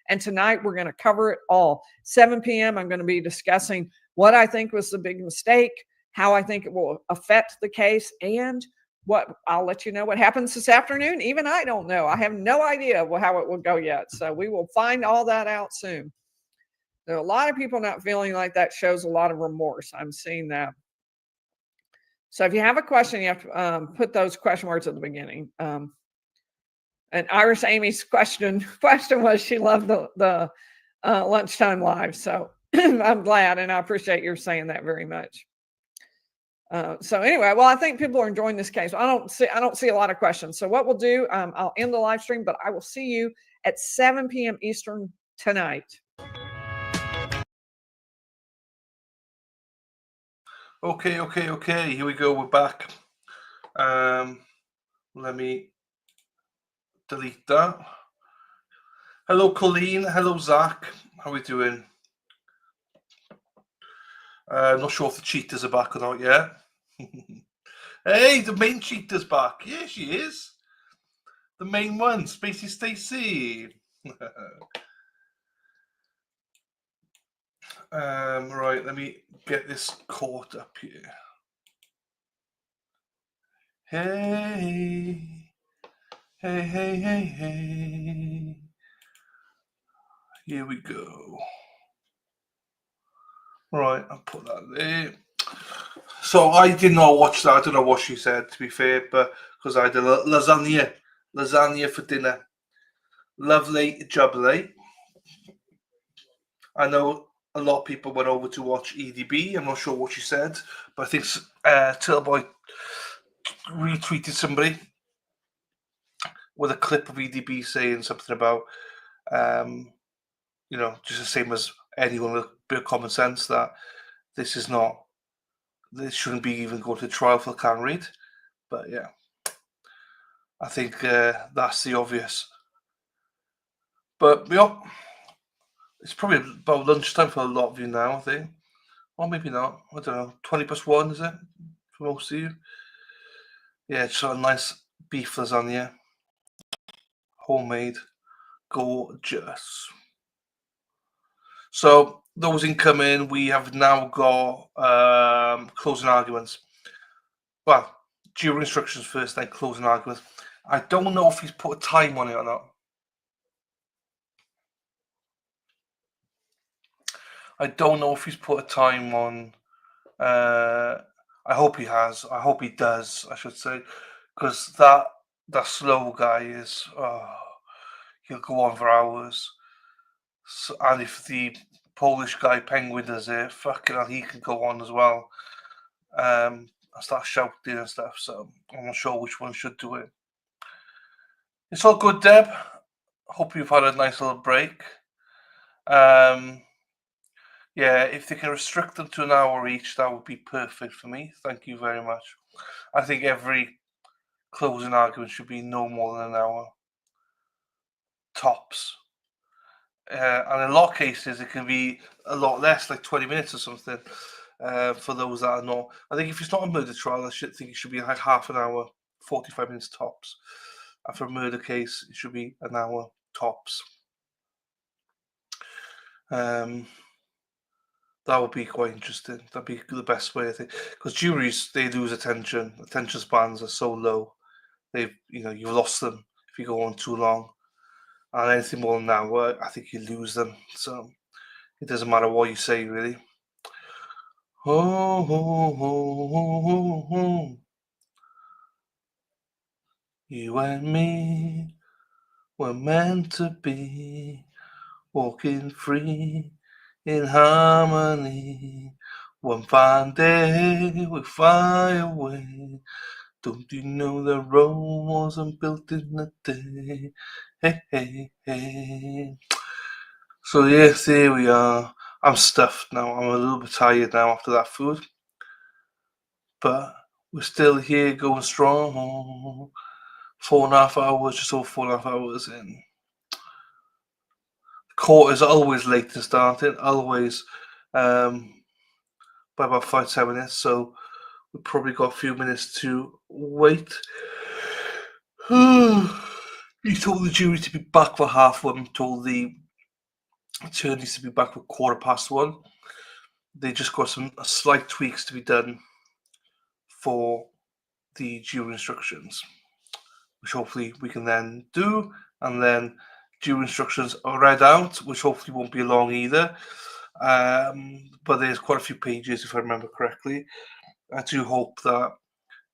And tonight we're going to cover it all. 7 p.m. I'm going to be discussing what I think was the big mistake, how I think it will affect the case, and I'll let you know what happens this afternoon. Even I don't know. I have no idea how it will go yet. So we will find all that out soon. There are a lot of people not feeling like that shows a lot of remorse. I'm seeing that. So if you have a question, you have to put those question marks at the beginning. And Irish Amy's question was she loved the Lunchtime Live. So I'm glad, and I appreciate your saying that very much. So anyway, well, I think people are enjoying this case. I don't see a lot of questions. So what we'll do, I'll end the live stream, but I will see you at 7 p.m. Eastern tonight. Okay. Here we go. We're back. Let me delete that. Hello, Colleen. Hello, Zach. How are we doing? Not sure if the cheaters are back or not yet. Hey, the main cheater's back. Yeah, she is. The main one, Spacey Stacy. Right, let me get this caught up here. Hey, hey, hey, hey, hey. Here we go. Right, I'll put that there. So I did not watch that. I don't know what she said, to be fair, but because I had a lasagna for dinner. Lovely jubbly. I know a lot of people went over to watch EDB. I'm not sure what she said, but I think Turtleboy retweeted somebody with a clip of EDB saying something about, just the same as anyone with a bit of common sense, that this shouldn't be even going to trial for can't read. But yeah, I think that's the obvious. But yeah, it's probably about lunchtime for a lot of you now, I think. Or maybe not. I don't know. 20+1, is it? For most of you? Yeah, it's a nice beef lasagna. Homemade. Gorgeous. So, those incoming, we have now got closing arguments. Well, jury instructions first, then closing arguments. I don't know if he's put a time on it or not. I don't know if he's put a time on. I hope he has. I hope he does, I should say. Because that slow guy is, he'll go on for hours. So, and if the Polish guy Penguin does it, fucking hell, he can go on as well. I start shouting and stuff, so I'm not sure which one should do it. It's all good, Deb. Hope you've had a nice little break. Yeah, if they can restrict them to an hour each, that would be perfect for me. Thank you very much. I think every closing argument should be no more than an hour. Tops. And in a lot of cases, it can be a lot less, like 20 minutes or something, for those that are not. I think if it's not a murder trial, I think it should be like half an hour, 45 minutes tops. And for a murder case, it should be an hour tops. That would be quite interesting. That'd be the best way, I think, because juries, they lose attention. Attention spans are so low. You've lost them if you go on too long. And anything more than an hour, I think you lose them. So it doesn't matter what you say, really. You and me were meant to be, walking free in harmony. One fine day we fly away. Don't you know the Rome wasn't built in a day? Hey, hey, hey. So yes, here we are. I'm stuffed now. I'm a little bit tired now after that food. But we're still here going strong. 4.5 hours, just over 4.5 hours in. Court is always late to starting, always by about 5-10 minutes. So we've probably got a few minutes to wait. He told the jury to be back for 1:30. Told the attorneys to be back for 1:15. They just got some slight tweaks to be done for the jury instructions, which hopefully we can then do, and then jury instructions are read out, which hopefully won't be long either. But there's quite a few pages, if I remember correctly. I do hope that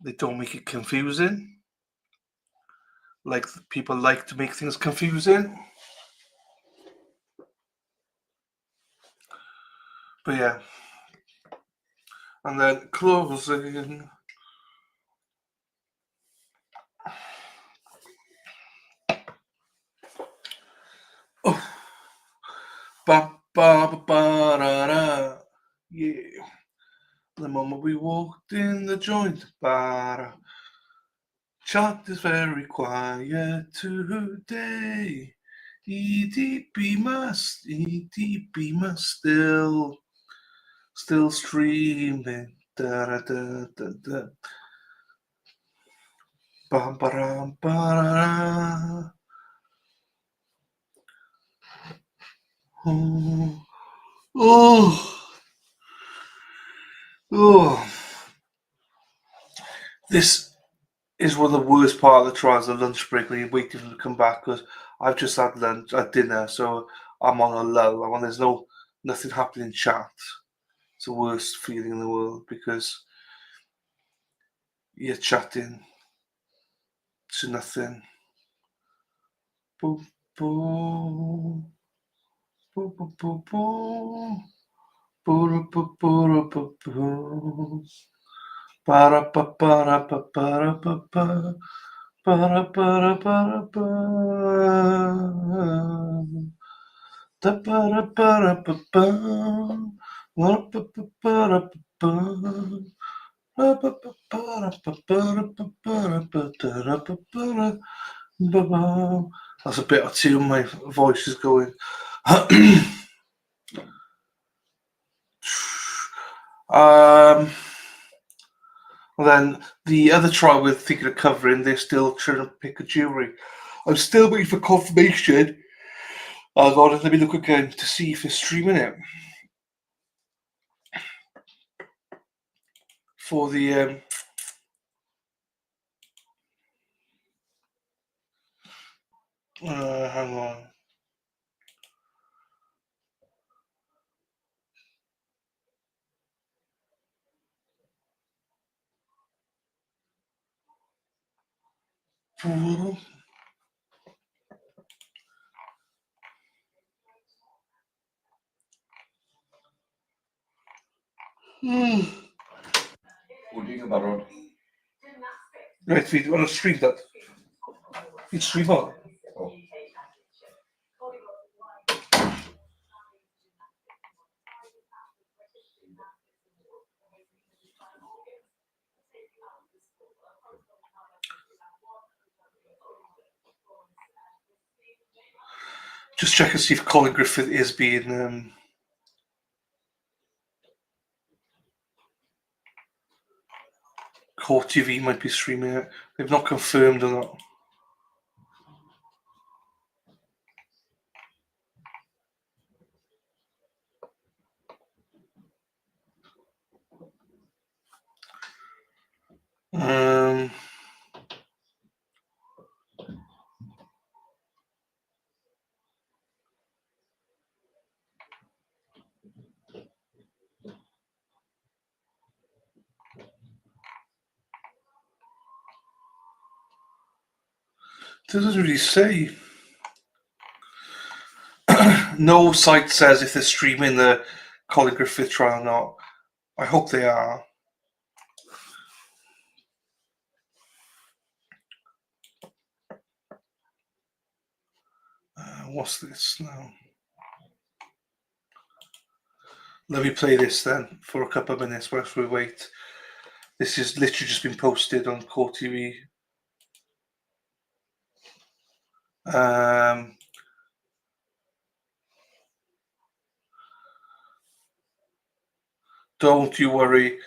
they don't make it confusing. Like, people like to make things confusing. But yeah. And then closing. Oh. Ba ba ba ba da da. Yeah. The moment we walked in the joint, ba. Chat is very quiet today. EDP must still streaming. Da da da da da. Bam ba ba. Oh. This is one of the worst part of the trials, the lunch break when you're waiting for them to come back, because I've just had lunch at dinner, so I'm on a lull. And when there's nothing happening in chat, it's the worst feeling in the world, because you're chatting to nothing. Boop, boop, boop, boop, boop, boop. Boop, boop, boop, boop, boop. Para pa para pa para pa pa. Para para para pa. Da para para pa pa. Para pa pa para pa pa. Para pa pa para pa para pa para pa para pa para. Ba ba. That's a bit of tune. My voice is going. Then the other trial we're thinking of covering, they're still trying to pick a jury. I'm still waiting for confirmation. Hang on, let me look again to see if they're streaming it. For the hang on. Right, we want to stream that. It's stream on. Just check and see if Colin Griffith is being Court TV might be streaming it. They've not confirmed or not. Doesn't really say. No site says if they're streaming the Colin Griffith trial or not. I hope they are. What's this now? Let me play this then for a couple of minutes whilst we wait. This is literally just been posted on Court TV. Don't you worry,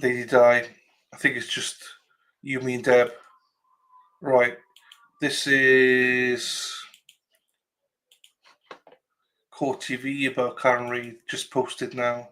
Lady Di. I think it's just you, me, and Deb. Right, this is Court TV about Karen Reid, just posted now.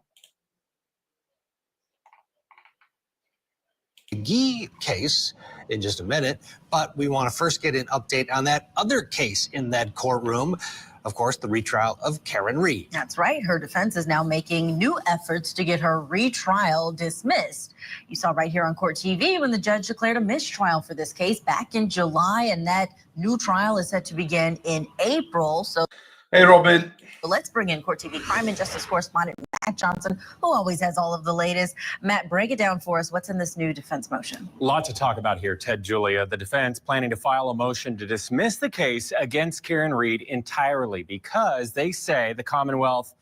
McGee case in just a minute, but we want to first get an update on that other case in that courtroom. Of course, the retrial of Karen Reid. That's right. Her defense is now making new efforts to get her retrial dismissed. You saw right here on Court TV when the judge declared a mistrial for this case back in July, and that new trial is set to begin in April. So, hey, Robin. Let's bring in Court TV crime and justice correspondent Matt Johnson, who always has all of the latest. Matt, break it down for us. What's in this new defense motion? A lot to talk about here, Ted, Julia. The defense planning to file a motion to dismiss the case against Karen Reid entirely because they say the Commonwealth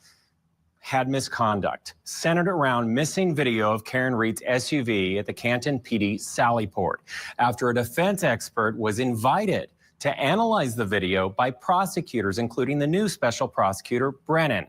had misconduct centered around missing video of Karen Reid's SUV at the Canton PD Sallyport after a defense expert was invited to analyze the video by prosecutors, including the new special prosecutor, Brennan.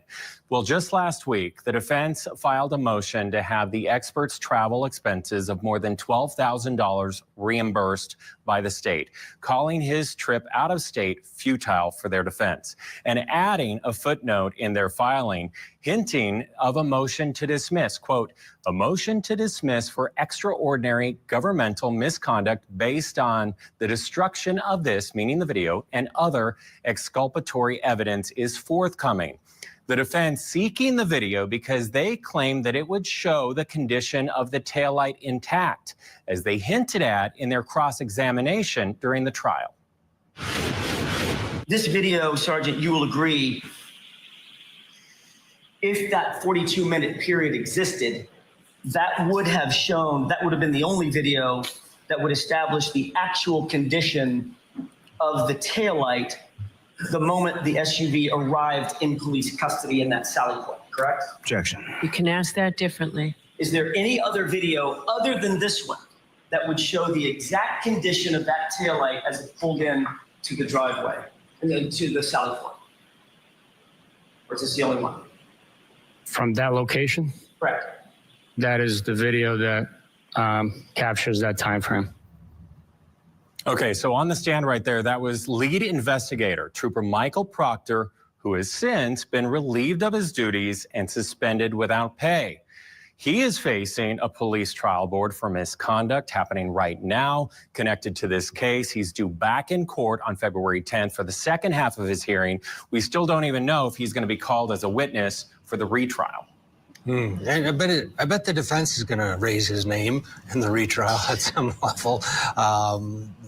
Well, just last week, the defense filed a motion to have the expert's travel expenses of more than $12,000 reimbursed by the state, calling his trip out of state futile for their defense. And adding a footnote in their filing, hinting of a motion to dismiss, quote, a motion to dismiss for extraordinary governmental misconduct based on the destruction of this, meaning the video, and other exculpatory evidence is forthcoming. The defense seeking the video because they claim that it would show the condition of the taillight intact, as they hinted at in their cross-examination during the trial. This video, Sergeant, you will agree, if that 42-minute period existed, that would have been the only video that would establish the actual condition of the taillight the moment the SUV arrived in police custody in that sally point, correct? Objection. You can ask that differently. Is there any other video other than this one that would show the exact condition of that taillight as it pulled in to the driveway and then to the sally point? Or is this the only one? From that location, Correct. that is the video that captures that time frame. Okay, so on the stand right there, that was lead investigator, Trooper Michael Proctor, who has since been relieved of his duties and suspended without pay. He is facing a police trial board for misconduct happening right now connected to this case. He's due back in court on February 10th for the second half of his hearing. We still don't even know if he's going to be called as a witness for the retrial. I bet the defense is going to raise his name in the retrial at some level.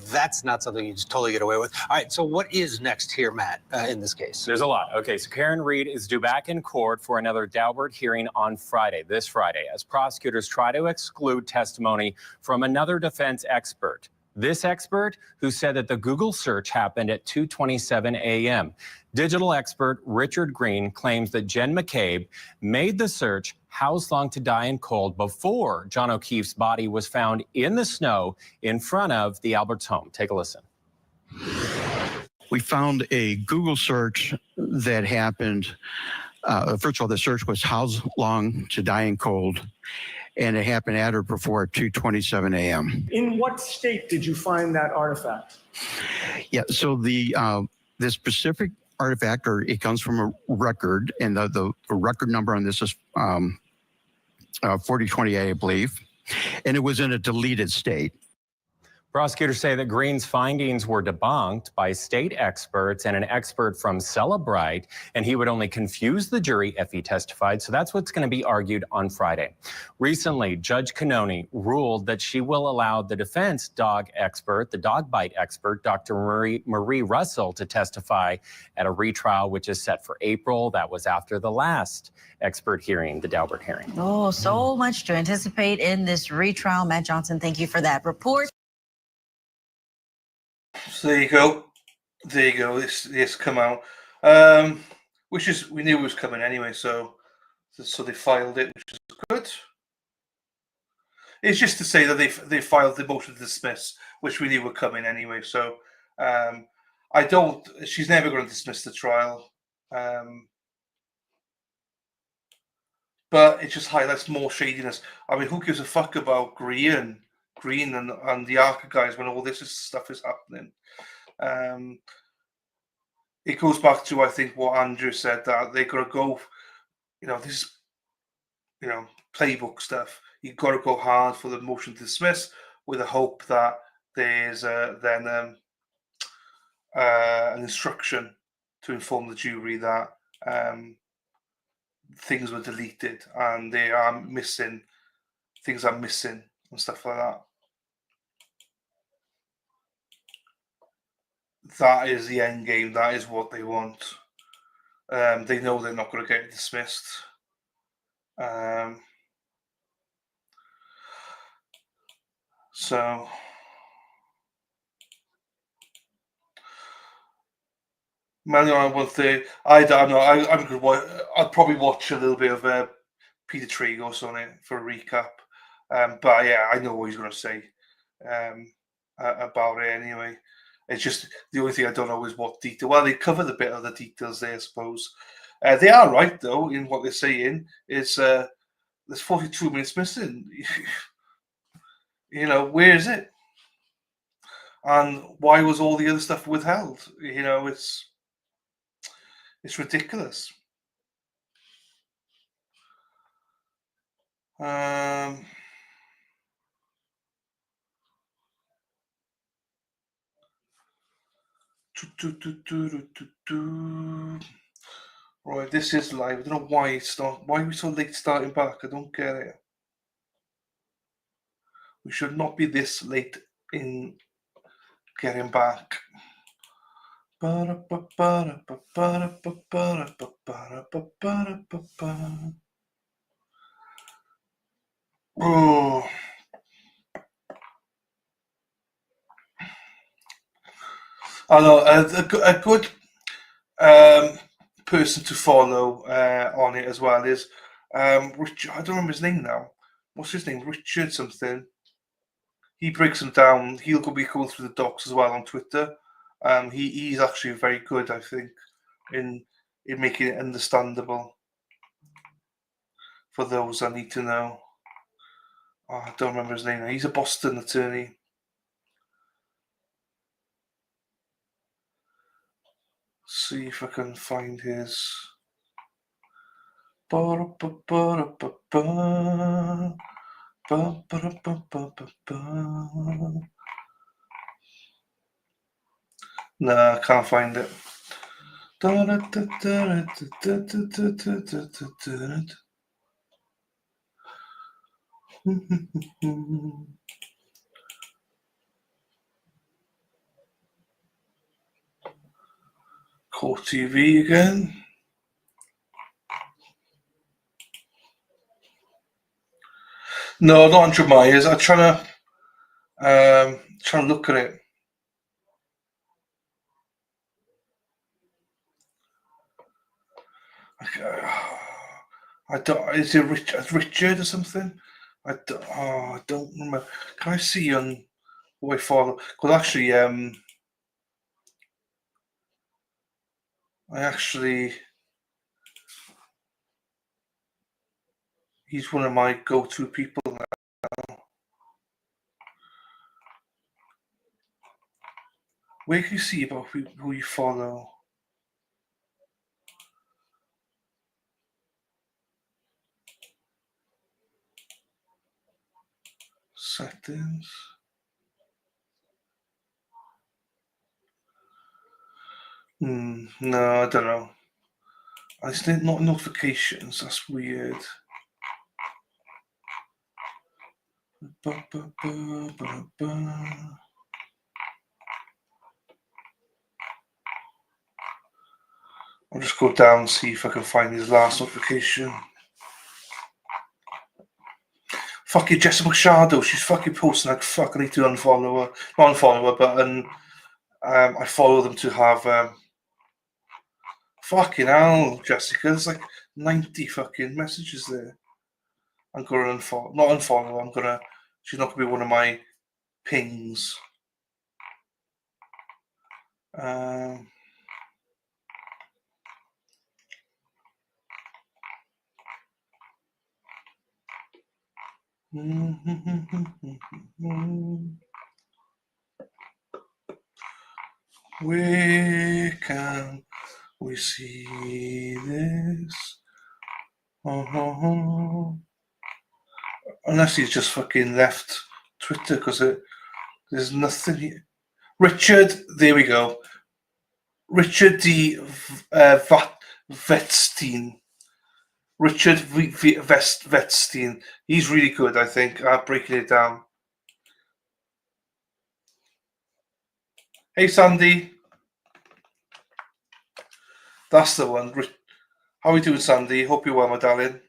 That's not something you just totally get away with. All right, so what is next here, Matt, in this case? There's a lot. Okay, so Karen Reed is due back in court for another Daubert hearing on Friday, this Friday, as prosecutors try to exclude testimony from another defense expert. This expert who said that the Google search happened at 2:27 a.m. Digital expert Richard Green claims that Jen McCabe made the search "How's Long to Die in Cold" before John O'Keefe's body was found in the snow in front of the Alberts home. Take a listen. We found a Google search that happened. First of all, the search was "How's Long to Die in Cold," and it happened at or before 2:27 a.m. In what state did you find that artifact? Yeah, so the specific artifact, or it comes from a record, and the record number on this is 4028, I believe, and it was in a deleted state. Prosecutors say that Green's findings were debunked by state experts and an expert from Celebrite, and he would only confuse the jury if he testified. So that's what's going to be argued on Friday. Recently, Judge Cannoni ruled that she will allow the defense dog expert, the dog bite expert, Dr. Marie Russell, to testify at a retrial, which is set for April. That was after the last expert hearing, the Daubert hearing. Oh, so much to anticipate in this retrial. Matt Johnson, thank you for that report. So there you go. There you go. This come out, which is, we knew it was coming anyway. So they filed it, which is good. It's just to say that they filed the motion to dismiss, which we knew were coming anyway. So she's never going to dismiss the trial. But it just highlights more shadiness. I mean, who gives a fuck about Green and the ARCA guys when all this stuff is happening? It goes back to, I think, what Andrew said, that they're going to go, this is, playbook stuff. You've got to go hard for the motion to dismiss with the hope that there's then an instruction to inform the jury that things were deleted and they are missing, things are missing and stuff like that. That is the end game. That is what they want. They know they're not going to get dismissed. So Manuel, I don't know. I'm good. I'll probably watch a little bit of Peter Trigos on it for a recap. But yeah, I know what he's going to say about it anyway. It's just the only thing I don't know is what detail. Well, they covered a bit of the details there, I suppose. They are right though in what they're saying. Is there's 42 minutes missing. Where is it? And why was all the other stuff withheld? It's ridiculous. Um, Right, this is live. I don't know why it's not. Why are we so late starting back? I don't get it. We should not be this late in getting back. Oh. I know a good person to follow on it as well is Richard. I don't remember his name now. What's his name? Richard something. He breaks them down. He'll be going through the docs as well on Twitter. He's actually very good, I think, in making it understandable for those that need to know. Oh, I don't remember his name now. He's a Boston attorney. See if I can find his. Nah, I can't find it. Court TV again. No, not Andrew Myers. I'm trying to look at it. I don't. Is it Richard or something? I don't remember. Can I see on who I follow? Because actually, he's one of my go-to people now. Where can you see about who you follow? Settings. No, I don't know. I think not notifications. That's weird. I'll just go down and see if I can find his last notification. Fucking Jessica Machado, she's fucking posting like fuck. I need to unfollow her. Not unfollow her, but I follow them to have fucking hell, Jessica. There's like 90 fucking messages there. I'm gonna unfollow, not unfollow. She's not gonna be one of my pings. Where can we see this? Unless he's just fucking left Twitter because there's nothing here. Richard, there we go. Richard D. Vetstein. Richard Vetstein. He's really good, I think, at breaking it down. Hey, Sandy. That's the one. How are we doing, Sandy? Hope you're well, my darling.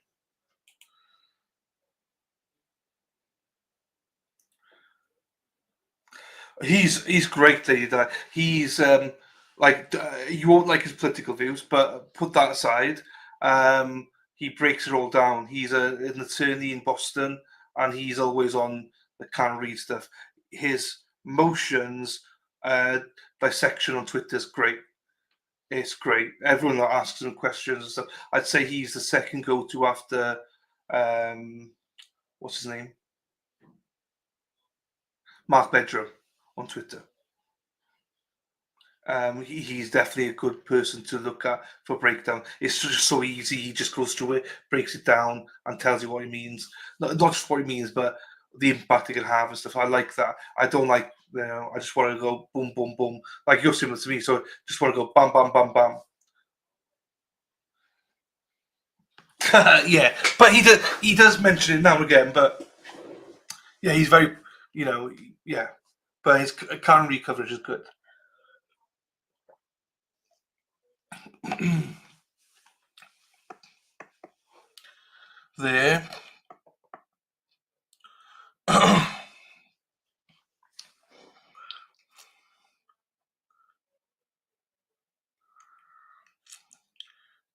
He's great, Lady Di. He's you won't like his political views, but put that aside. He breaks it all down. He's an attorney in Boston, and he's always on the can read stuff. His motions dissection on Twitter is great. It's great. Everyone that asks him questions and stuff. I'd say he's the second go-to after what's his name? Mark Bedrow on Twitter. He's definitely a good person to look at for breakdown. It's just so easy. He just goes through it, breaks it down, and tells you what it means. Not just what it means, but the impact it can have and stuff. I like that. I don't like, I just want to go boom, boom, boom. Like you're similar to me, so just want to go bam, bam, bam, bam. Yeah, but he does mention it now and again. But yeah, he's very, yeah. But his Karen Reid coverage is good. There.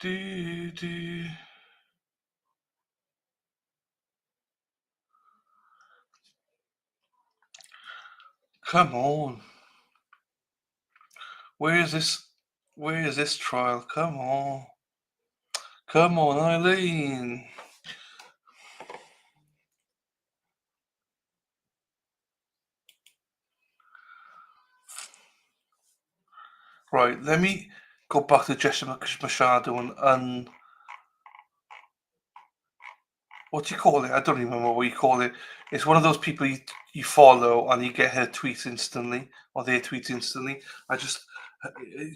Do. Come on. Where is this trial? Come on. Come on, Eileen. Right, let me go back to Jessica Machado and what do you call it? I don't even remember what you call it. It's one of those people you follow and you get her tweets instantly or their tweets instantly.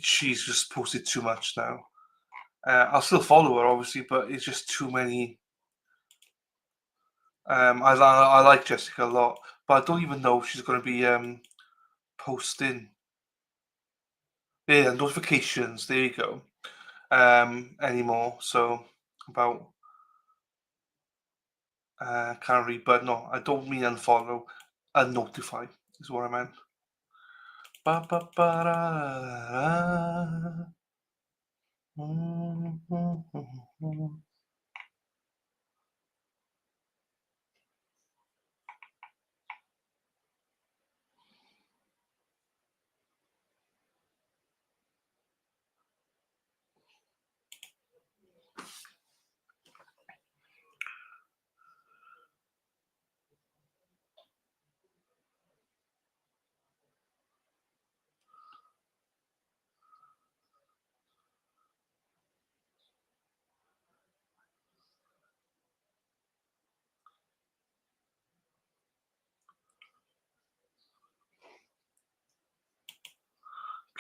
She's just posted too much now. I'll still follow her, obviously, but it's just too many. I like Jessica a lot, but I don't even know if she's going to be posting. Yeah, notifications. There you go. Anymore. So about can't read, but no, I don't mean unfollow. Unnotify is what I meant. Ba, ba, ba, da, da.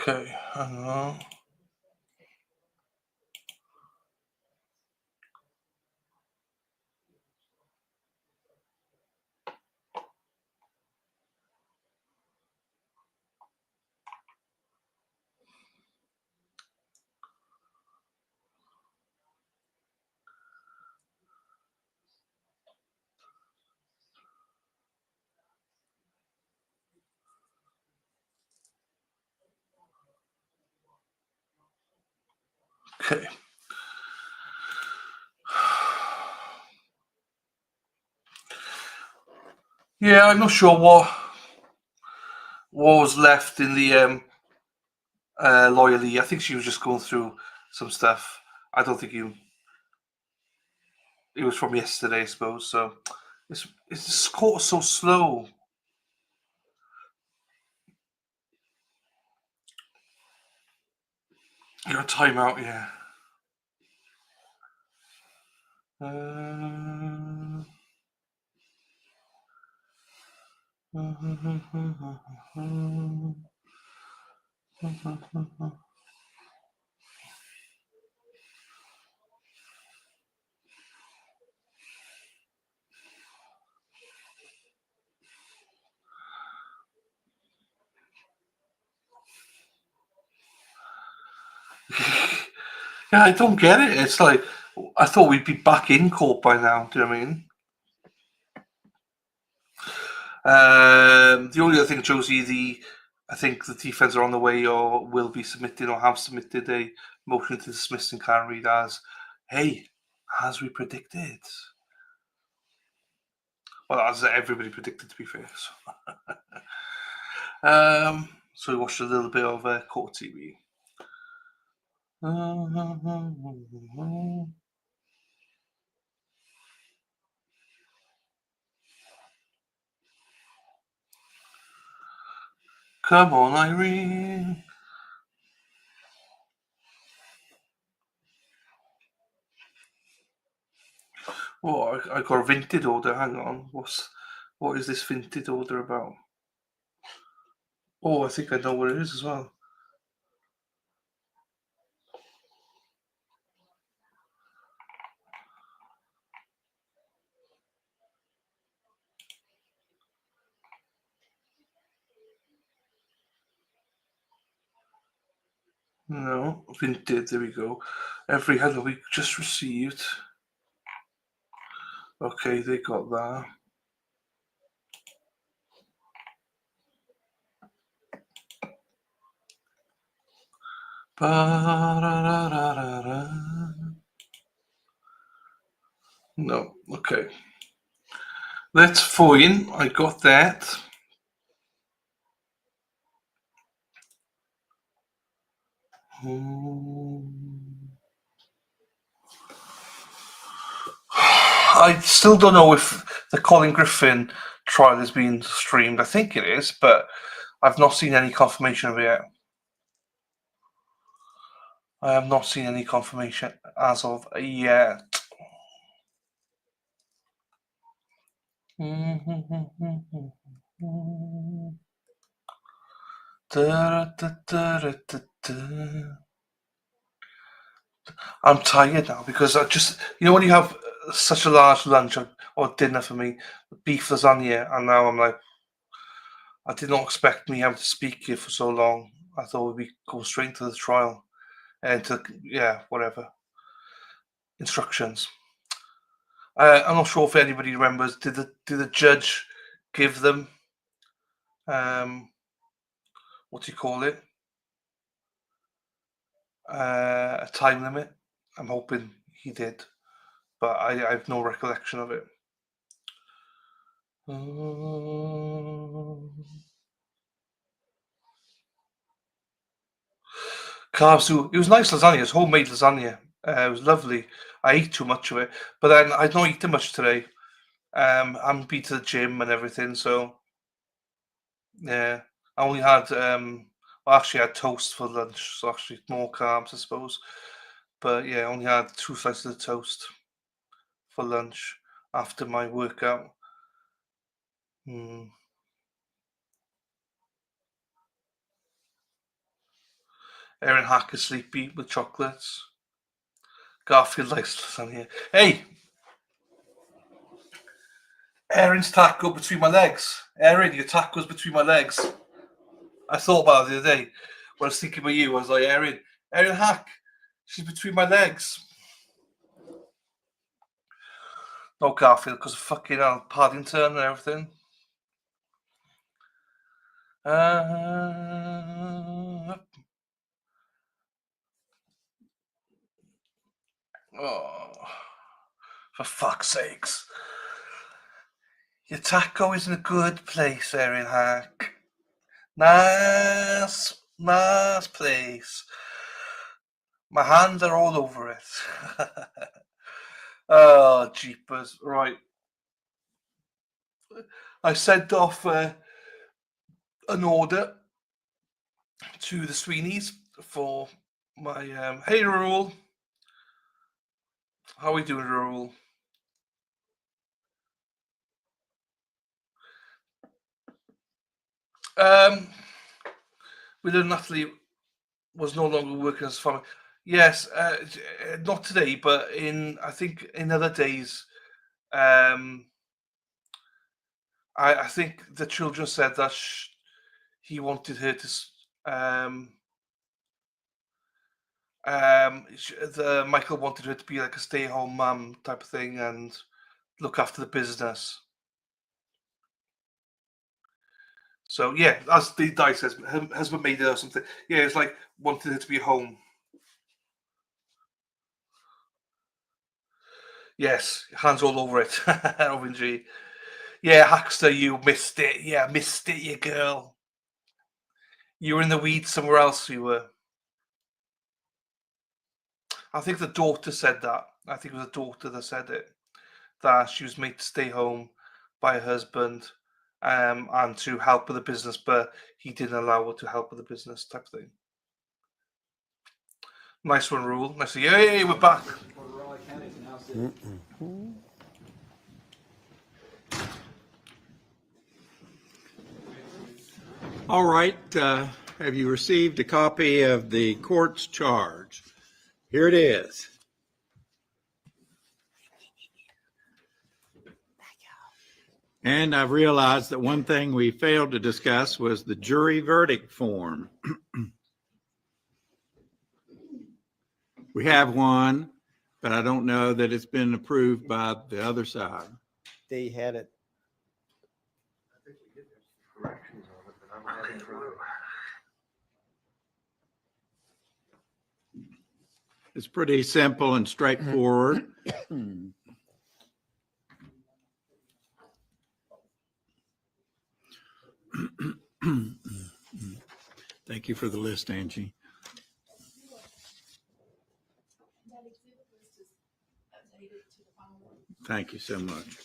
Okay, hang on. Okay. Yeah, I'm not sure what was left in the Lawyer Lee. I think she was just going through some stuff. I don't think it was from yesterday, I suppose. So it's caught so slow. You got time out, yeah. Yeah, I don't get it. It's like I thought we'd be back in court by now. Do you know what I mean? The only other thing, Josie, I think the defence are on the way or will be submitting or have submitted a motion to dismiss and can't read as we predicted. Well, as everybody predicted, to be fair. So we watched a little bit of court TV. Come on, Irene. Oh, I got a vinted order. Hang on. What is this vinted order about? Oh, I think I know what it is as well. No, vinted. There we go. Every other week just received. Okay, they got that. Ba-da-da-da-da-da. No, okay. That's fine. I got that. I still don't know if the Colin Griffin trial has been streamed. I think it is, but I've not seen any confirmation of it yet. I have not seen any confirmation as of yet. I'm tired now because I just, when you have such a large lunch or dinner for me, beef lasagna, and now I'm like, I did not expect me having to speak here for so long. I thought we'd go straight into the trial and whatever instructions. I'm not sure if anybody remembers. Did the judge give them what do you call it? A time limit? I'm hoping he did, but I have no recollection of it. Carbs too. It was nice lasagna. It was homemade lasagna. It was lovely. I ate too much of it, but then I'd not eaten much today. I'm been to the gym and everything, so yeah. I only had actually I had toast for lunch, so actually more carbs, I suppose. But yeah, I only had 2 slices of toast for lunch after my workout. Erin Hack is sleepy with chocolates. Garfield likes lasagna. Hey! Erin's taco between my legs. Erin, your taco's between my legs. I thought about it the other day when I was thinking about you. I was like, Erin Hack, she's between my legs. No Garfield because of fucking Paddington and everything. Oh, for fuck's sakes. Your taco is in a good place, Erin Hack. Nice place. My hands are all over it. Oh, jeepers. Right. I sent off an order to the Sweeneys for my hey Raoul. How are we doing, Raoul? Whether Natalie was no longer working as a farmer. Yes, not today, but I think in other days. I think the children said that he wanted her to. Michael wanted her to be like a stay-at-home mum type of thing and look after the business. So yeah, as the Di says, her husband made her or something. Yeah, it's like wanted her to be home. Yes, hands all over it. Robin G. Yeah, Hackster, you missed it. Yeah, missed it, you girl. You were in the weeds somewhere else. You were. I think the daughter said that. I think it was the daughter that said it. That she was made to stay home by her husband and to help with the business, but he didn't allow her to help with the business type of thing. Nice one, Rule. Nice. Yay, we're back. All right. Have you received a copy of the court's charge? Here it is. And I've realized that one thing we failed to discuss was the jury verdict form. We have one, but I don't know that it's been approved by the other side. They had it. Corrections on it, but I don't have it in front. It's pretty simple and straightforward. Thank you for the list, Angie. Thank you so much.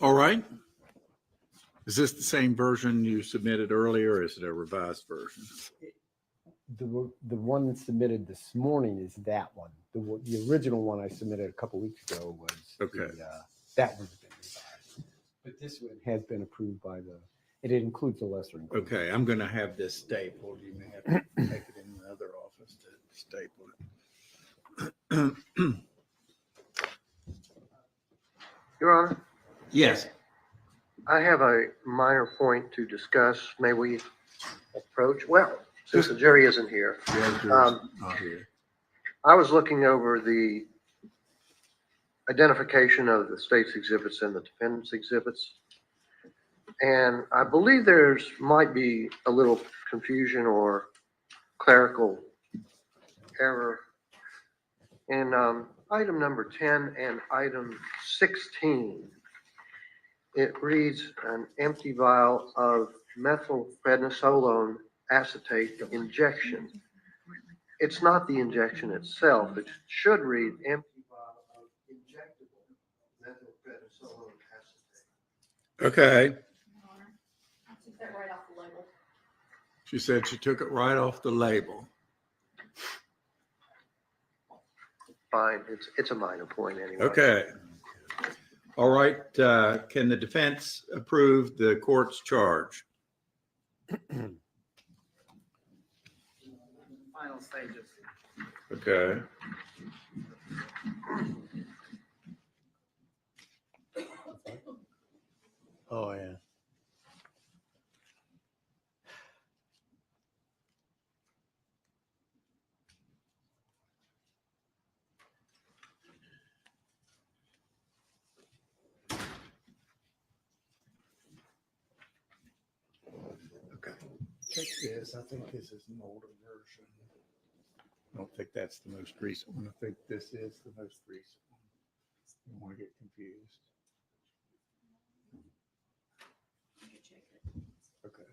All right. Is this the same version you submitted earlier, or is it a revised version? The one submitted this morning is that one. The original one I submitted a couple weeks ago was Okay. That one's been revised. But this one has been approved by it includes the lesser included. Okay, I'm going to have this stapled. You may have to take it in the other office to staple it. Your Honor, Yes. I have a minor point to discuss. May we approach? Well, since the jury isn't here. Not here. I was looking over the identification of the state's exhibits and the defendant's exhibits. And I believe might be a little confusion or clerical error in item number 10 and item 16. It reads an empty vial of methylprednisolone acetate injection. It's not the injection itself. It should read empty vial of injectable methylprednisolone acetate. Okay. I took that right off the label. She said she took it right off the label. Fine, it's a minor point anyway. Okay. All right. Can the defense approve the court's charge? Final stages. Okay. Oh, yeah. Take this. I think this is an older version. I don't think that's the most recent one. I think this is the most recent one. You don't want to get confused. Okay.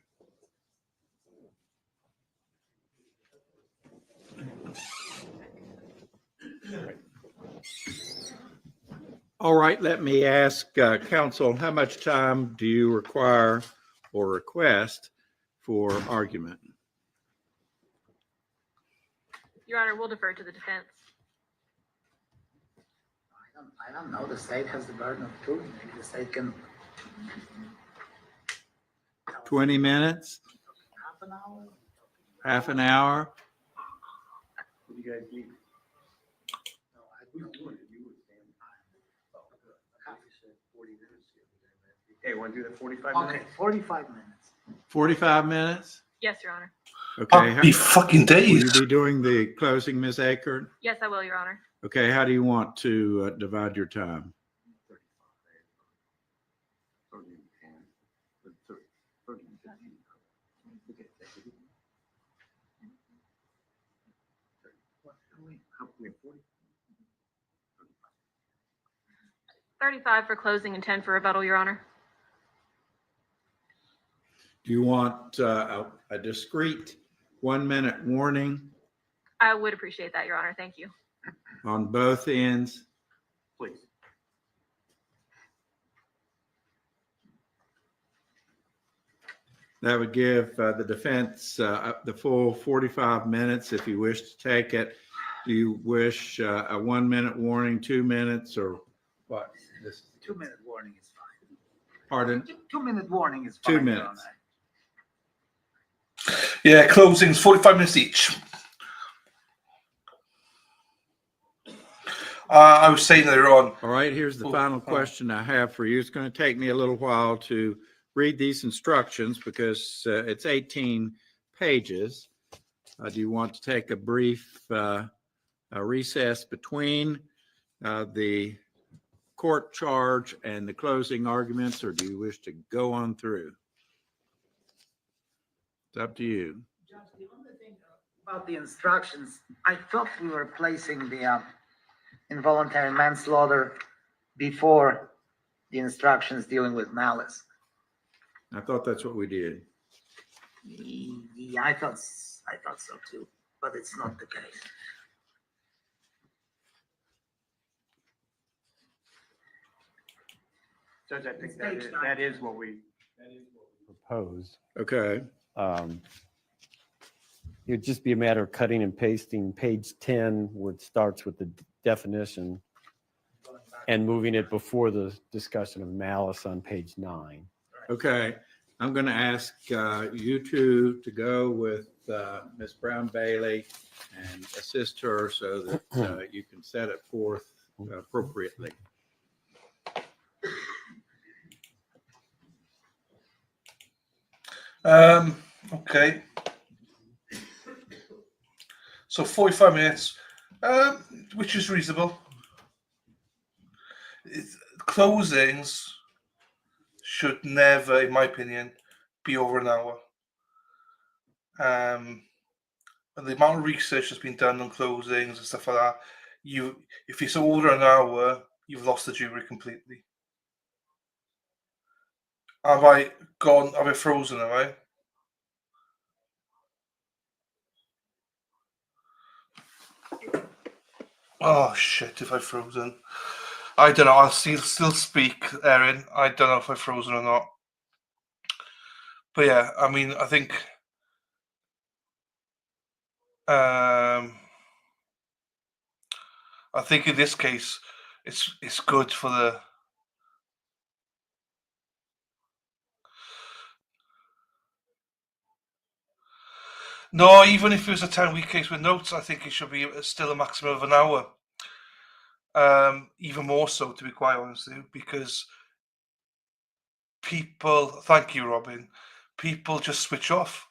All right, let me ask counsel, how much time do you require or request for argument? Your Honor, we'll defer to the defense. I don't know. The state has the burden of proof. Maybe the state can. 20 minutes? Half an hour? Half an hour? What do you guys need? No, I don't do it. You would stand. You said 40 minutes. Okay, want to do that 45 Okay, minutes? 45 minutes. 45 minutes? Yes, Your Honor. Okay. Happy fucking Will days. you be doing the closing, Ms. Ackert? Yes, I will, Your Honor. Okay, how do you want to divide your time? 35 for closing and 10 for rebuttal, Your Honor. Do you want a discrete 1-minute warning I would appreciate that, Your Honor. Thank you. on both ends? Please. That would give the defense the full 45 minutes if you wish to take it. Do you wish a 1-minute warning, 2 minutes, or what? 2-minute warning is fine. Pardon? 2-minute warning is 2 fine. Your minutes. Honor. Yeah, closings, 45 minutes each. I was saying earlier on. All right, here's the final question I have for you. It's going to take me a little while to read these instructions because it's 18 pages. Do you want to take a brief recess between the court charge and the closing arguments, or do you wish to go on through? It's up to you. Judge, the only thing about the instructions, I thought we were placing the involuntary manslaughter before the instructions dealing with malice. I thought that's what we did. Yeah, I thought so too, but it's not the case. Judge, I think that is what we Proposed. Okay. It'd just be a matter of cutting and pasting page 10, where it starts with the definition, and moving it before the discussion of malice on page 9. Okay. I'm going to ask you two to go with Ms. Brown Bailey and assist her so that you can set it forth appropriately. Okay. So 45 minutes, which is reasonable. Closings should never, in my opinion, be over an hour. And the amount of research that's been done on closings and stuff like that, if it's over an hour, you've lost the jury completely. Have I frozen, have I? Oh shit, if I've frozen. I don't know, I'll still speak, Erin. I don't know if I've frozen or not. But yeah, I mean, I think in this case it's good for the No, even if it was a 10-week case with notes, I think it should be still a maximum of an hour. Even more so, to be quite honest with you, because people, thank you, Robin, people just switch off.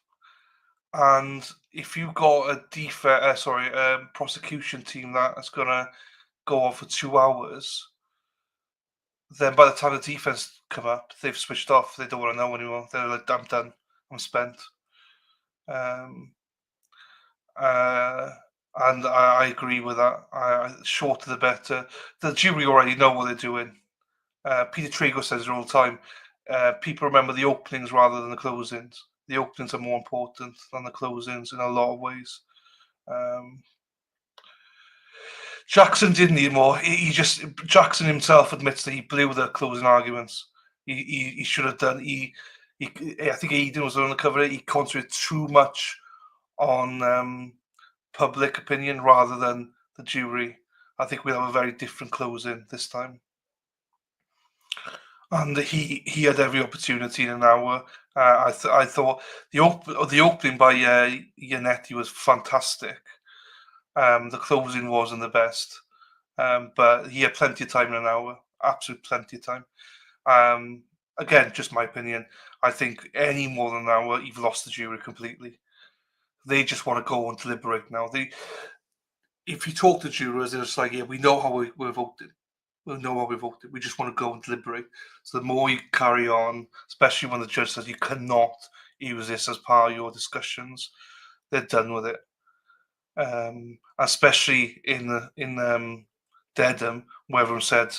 And if you've got a prosecution team that's going to go on for 2 hours, then by the time the defense come up, they've switched off. They don't want to know anymore. They're like, I'm done. I'm spent. And I agree with that. Shorter the better. The jury already know what they're doing. Peter Trigo says it all the time. People remember the openings rather than the closings. The openings are more important than the closings in a lot of ways. Jackson didn't need more. Jackson himself admits that he blew the closing arguments. He should have done. I think Eden was on the cover. He concentrated too much on public opinion rather than the jury. I think we'll have a very different closing this time. And he had every opportunity in an hour. I thought the opening by Yannetti was fantastic. The closing wasn't the best, but he had plenty of time in an hour. Absolute plenty of time. again, just my opinion, I think any more than an hour, you've lost the jury completely. They just want to go and deliberate now. If you talk to jurors, they're just like, yeah, we know how we're voting. We know how we voted. We just want to go and deliberate. So the more you carry on, especially when the judge says you cannot use this as part of your discussions, they're done with it. Especially in Dedham, where everyone said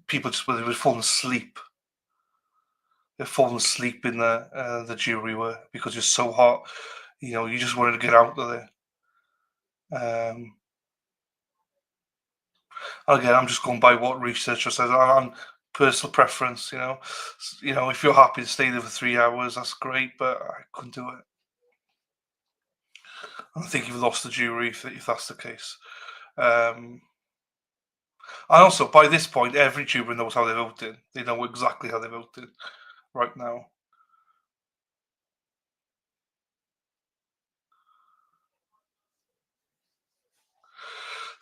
people just would fall asleep. They've fallen asleep in the jury were because it's so hot. You just wanted to get out of there. Again, I'm just going by what researcher says. I'm personal preference. If you're happy to stay there for 3 hours, that's great. But I couldn't do it. I think you've lost the jury if that's the case. And also, by this point, every juror knows how they voted. They know exactly how they voted right now.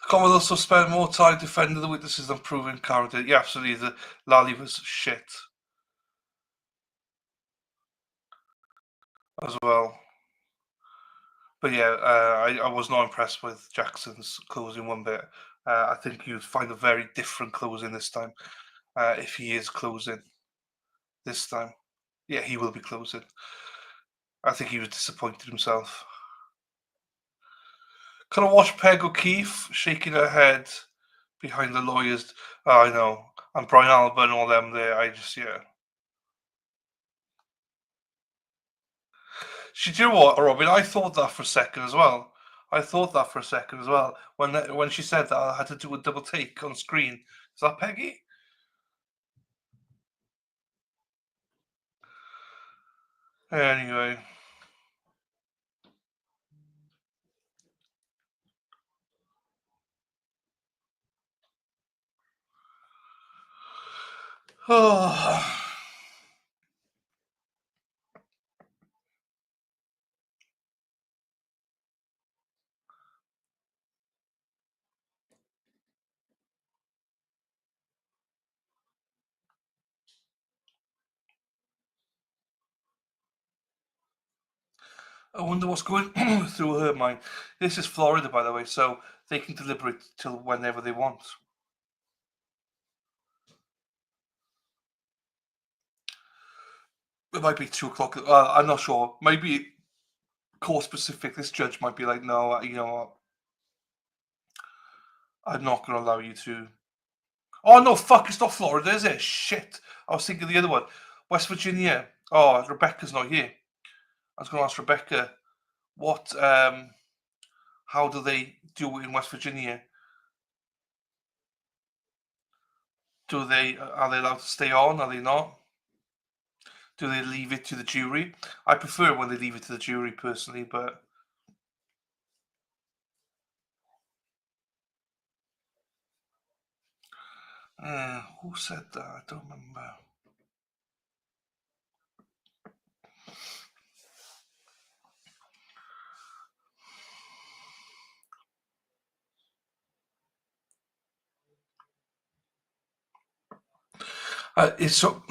The court will also spend more time defending the witnesses than proving character. Yeah, absolutely. The Lally was shit as well. But yeah, I was not impressed with Jackson's closing one bit. I think you'd find a very different closing this time. If he is closing this time. Yeah, he will be closing. I think he was disappointed himself. Can I watch Peg O'Keefe shaking her head behind the lawyers? Oh, I know. And Brian Alba and all them there. Yeah. Do you know what, Robin? I thought that for a second as well. When she said that I had to do a double take on screen. Is that Peggy? Anyway. Oh. I wonder what's going through her mind. This is Florida, by the way, so they can deliberate till whenever they want. It might be 2 o'clock. I'm not sure. Maybe court specific. This judge might be like, no, you know what? I'm not going to allow you to. Oh, no, fuck, it's not Florida, is it? Shit. I was thinking the other one. West Virginia. Oh, Rebecca's not here. I was going to ask Rebecca, how do they do it in West Virginia? Are they allowed to stay on? Are they not? Do they leave it to the jury? I prefer when they leave it to the jury personally, but who said that? I don't remember. It's so.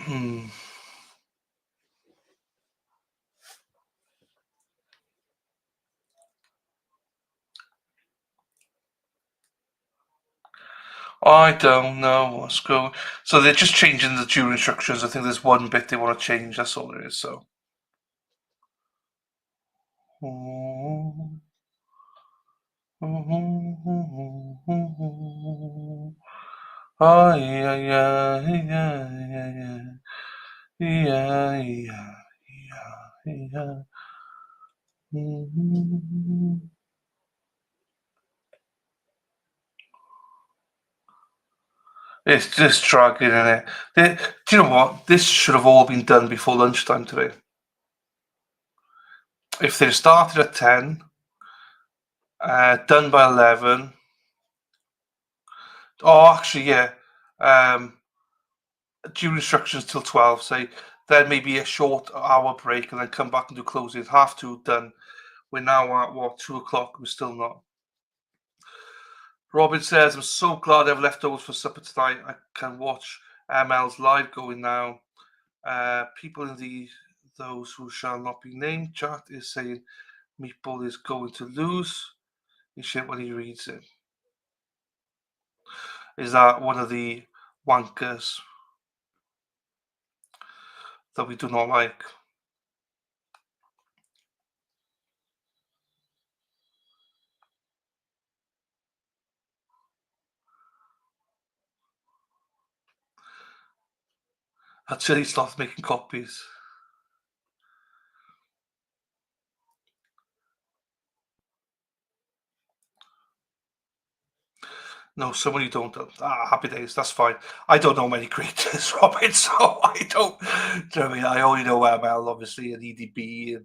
I don't know what's going. So they're just changing the jury instructions. I think there's one bit they want to change. That's all there is. So. Oh yeah, yeah, yeah, yeah, yeah, yeah, yeah, yeah. It's just dragging in it. Do you know what? This should have all been done before lunchtime today. If they started at 10, done by 11. Oh, actually, yeah. Due instructions till 12, say. Then maybe a short hour break and then come back and do closing. 2:30 done. We're now at 2 o'clock. We're still not. Robin says, I'm so glad I've leftovers for supper tonight. I can watch ML's live going now. People in those who shall not be named chat is saying Meatball is going to lose his shit when he reads it. Is that one of the wankers that we do not like? Until he starts making copies. No, someone you don't. Happy days. That's fine. I don't know many creators, Robin, so I don't. Do you know what I mean? I only know ML, obviously, and EDB,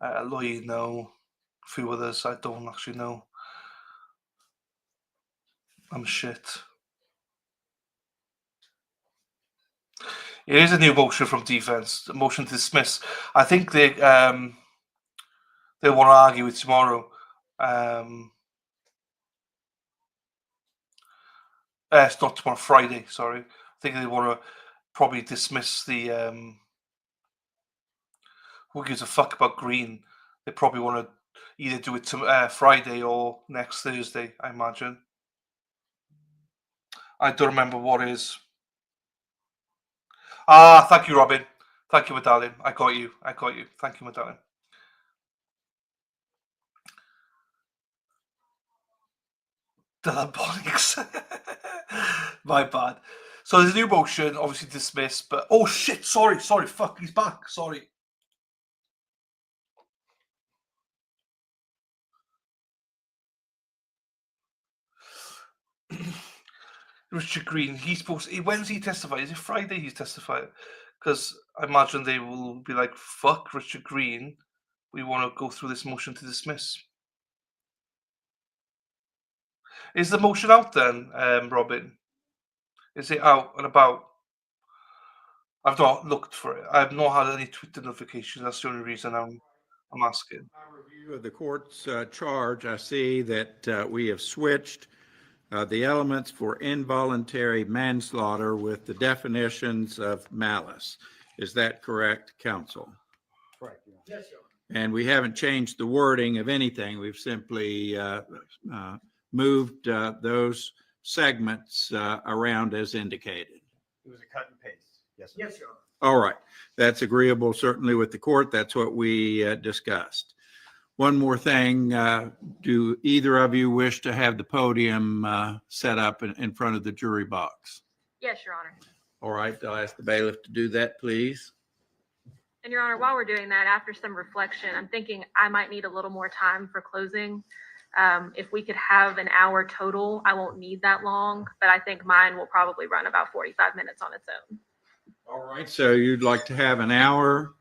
and Lloyd. Know a few others. I don't actually know. I'm shit. It is a new motion from defense. A motion to dismiss. I think they want to argue it tomorrow. It's not tomorrow, Friday. Sorry. I think they want to probably dismiss the. Who gives a fuck about Green? They probably want to either do it to Friday or next Thursday, I imagine. I don't remember what is. Thank you, Robin. Thank you, Medallion. I got you. Thank you, Medallion. Diabolics. My bad. So there's a new motion, obviously dismissed, but oh shit, sorry, fuck, he's back. Sorry. Richard Green, when's he testify? Is it Friday he's testifying? Because I imagine they will be like, fuck Richard Green, we want to go through this motion to dismiss. Is the motion out then, Robin? Is it out and about? I've not looked for it. I've not had any Twitter notifications. That's the only reason I'm asking. Review of the court's charge, I see that we have switched the elements for involuntary manslaughter with the definitions of malice. Is that correct, counsel? Correct. Yes, sir. And we haven't changed the wording of anything. We've simply moved those segments around as indicated. It was a cut and paste. Yes, sir. Yes, sir. All right. That's agreeable, certainly, with the court. That's what we discussed. One more thing. Do either of you wish to have the podium set up in front of the jury box? Yes, Your Honor. All right. I'll ask the bailiff to do that, please. And Your Honor, while we're doing that, after some reflection, I'm thinking I might need a little more time for closing. If we could have an hour total, I won't need that long, but I think mine will probably run about 45 minutes on its own. All right. So you'd like to have an hour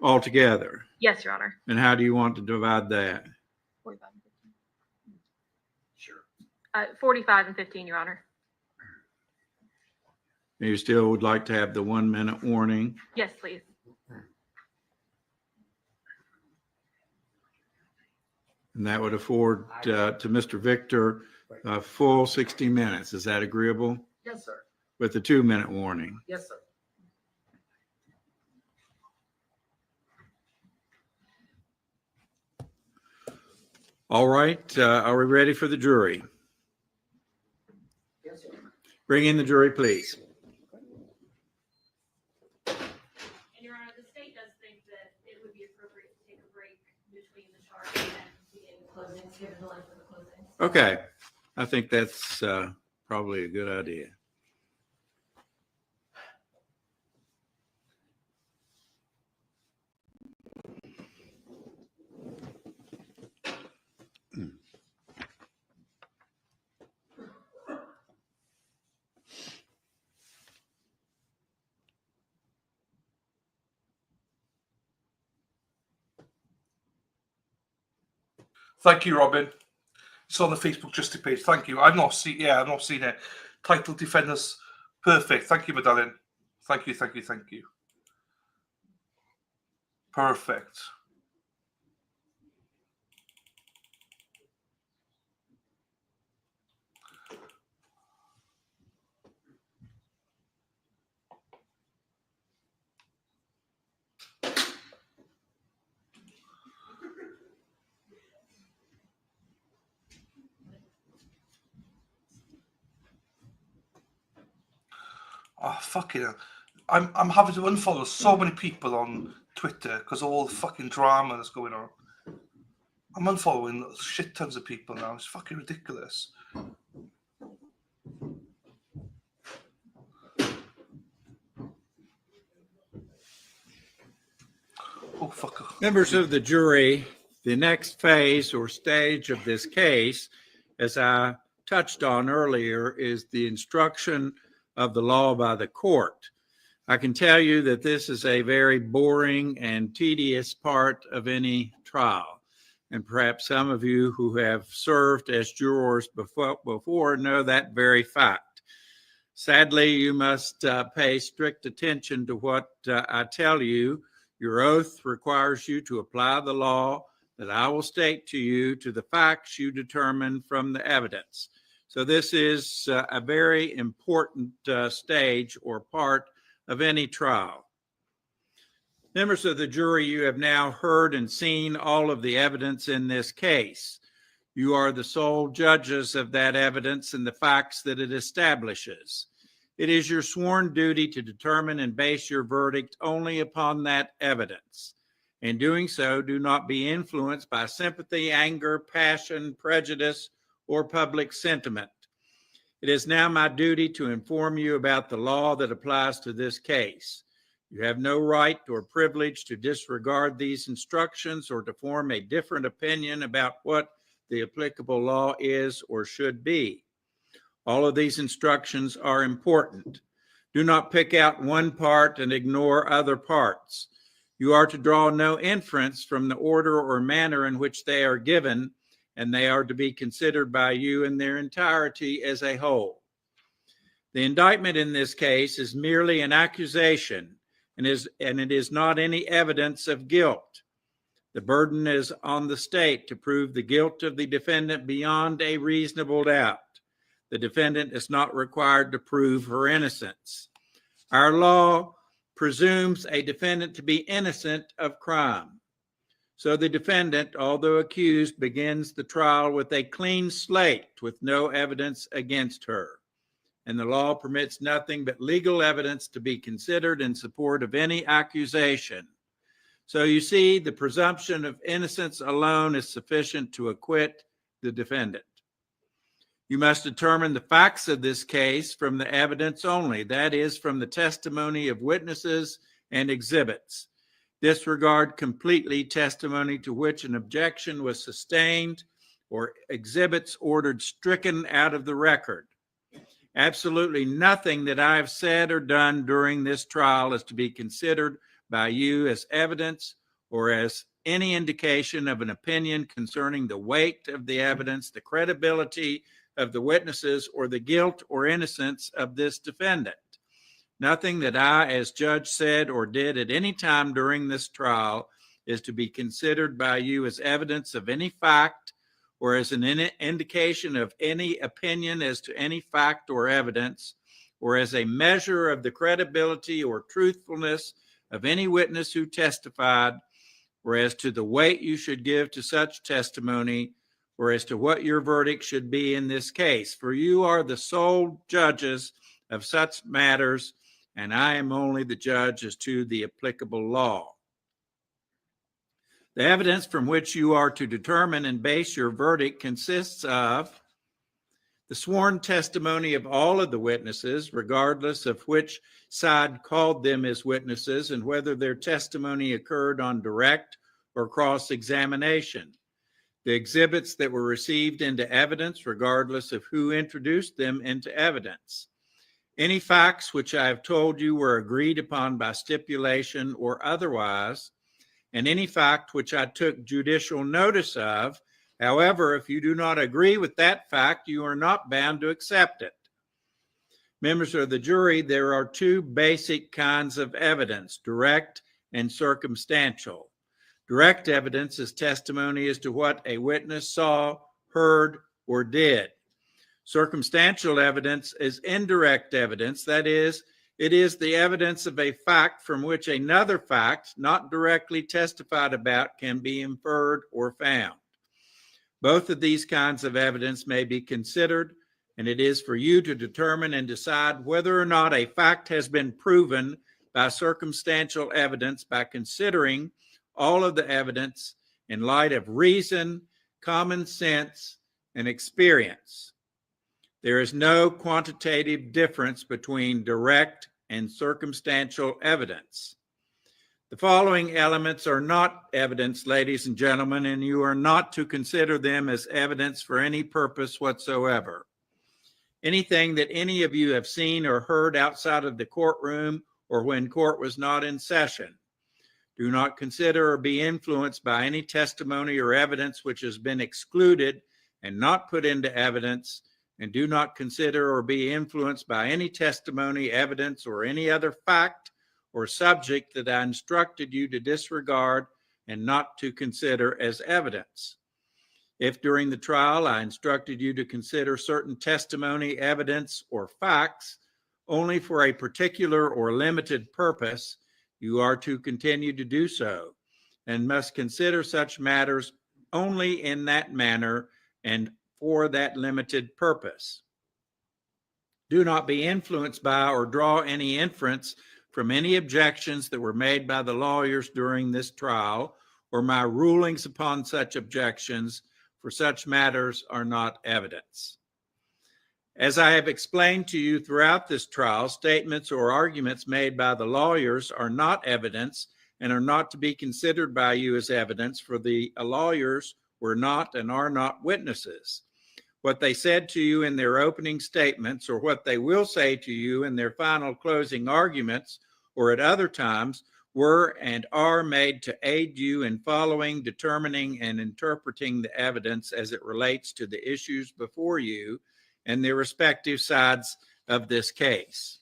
altogether? Yes, Your Honor. And how do you want to divide that? 45 and 15. Sure. 45 and 15, Your Honor. You still would like to have the 1 minute warning? Yes, please. And that would afford to Mr. Victor a full 60 minutes. Is that agreeable? Yes, sir. With the 2 minute warning? Yes, sir. All right. Are we ready for the jury? Yes, sir. Bring in the jury, please. And Your Honor, the state does think that it would be appropriate to take a break between the charge and begin closing, given the length of the closing. Okay. I think that's probably a good idea. Thank you, Robin. It's on the Facebook Justice page. Thank you. I've not seen it. Title defenders. Perfect. Thank you, Medallion. Thank you. Perfect. Oh, fucking hell. I'm having to unfollow so many people on Twitter because of all the fucking drama that's going on. I'm unfollowing shit tons of people now. It's fucking ridiculous. Oh, fuck. Members of the jury, the next phase or stage of this case, as I touched on earlier, is the instruction of the law by the court. I can tell you that this is a very boring and tedious part of any trial. And perhaps some of you who have served as jurors before know that very fact. Sadly, you must pay strict attention to what I tell you. Your oath requires you to apply the law that I will state to you to the facts you determine from the evidence. So this is a very important stage or part of any trial. Members of the jury, you have now heard and seen all of the evidence in this case. You are the sole judges of that evidence and the facts that it establishes. It is your sworn duty to determine and base your verdict only upon that evidence. In doing so, do not be influenced by sympathy, anger, passion, prejudice, or public sentiment. It is now my duty to inform you about the law that applies to this case. You have no right or privilege to disregard these instructions or to form a different opinion about what the applicable law is or should be. All of these instructions are important. Do not pick out one part and ignore other parts. You are to draw no inference from the order or manner in which they are given, and they are to be considered by you in their entirety as a whole. The indictment in this case is merely an accusation, and it is not any evidence of guilt. The burden is on the state to prove the guilt of the defendant beyond a reasonable doubt. The defendant is not required to prove her innocence. Our law presumes a defendant to be innocent of crime. So the defendant, although accused, begins the trial with a clean slate with no evidence against her. And the law permits nothing but legal evidence to be considered in support of any accusation. So you see, the presumption of innocence alone is sufficient to acquit the defendant. You must determine the facts of this case from the evidence only, that is, from the testimony of witnesses and exhibits. Disregard completely testimony to which an objection was sustained or exhibits ordered stricken out of the record. Absolutely nothing that I have said or done during this trial is to be considered by you as evidence or as any indication of an opinion concerning the weight of the evidence, the credibility of the witnesses, or the guilt or innocence of this defendant. Nothing that I, as judge, said or did at any time during this trial is to be considered by you as evidence of any fact or as an indication of any opinion as to any fact or evidence, or as a measure of the credibility or truthfulness of any witness who testified, or as to the weight you should give to such testimony, or as to what your verdict should be in this case. For you are the sole judges of such matters, and I am only the judge as to the applicable law. The evidence from which you are to determine and base your verdict consists of the sworn testimony of all of the witnesses, regardless of which side called them as witnesses and whether their testimony occurred on direct or cross-examination. The exhibits that were received into evidence, regardless of who introduced them into evidence. Any facts which I have told you were agreed upon by stipulation or otherwise, and any fact which I took judicial notice of. However, if you do not agree with that fact, you are not bound to accept it. Members of the jury, there are two basic kinds of evidence, direct and circumstantial. Direct evidence is testimony as to what a witness saw, heard, or did. Circumstantial evidence is indirect evidence, that is, it is the evidence of a fact from which another fact, not directly testified about, can be inferred or found. Both of these kinds of evidence may be considered and it is for you to determine and decide whether or not a fact has been proven by circumstantial evidence by considering all of the evidence in light of reason, common sense, and experience. There is no quantitative difference between direct and circumstantial evidence. The following elements are not evidence, ladies and gentlemen, and you are not to consider them as evidence for any purpose whatsoever. Anything that any of you have seen or heard outside of the courtroom or when court was not in session. Do not consider or be influenced by any testimony or evidence which has been excluded and not put into evidence, and do not consider or be influenced by any testimony, evidence, or any other fact or subject that I instructed you to disregard and not to consider as evidence. If during the trial I instructed you to consider certain testimony, evidence, or facts only for a particular or limited purpose, you are to continue to do so and must consider such matters only in that manner and for that limited purpose. Do not be influenced by or draw any inference from any objections that were made by the lawyers during this trial or my rulings upon such objections, for such matters are not evidence. As I have explained to you throughout this trial, statements or arguments made by the lawyers are not evidence and are not to be considered by you as evidence, for the lawyers were not and are not witnesses. What they said to you in their opening statements or what they will say to you in their final closing arguments or at other times were and are made to aid you in following, determining, and interpreting the evidence as it relates to the issues before you and their respective sides of this case.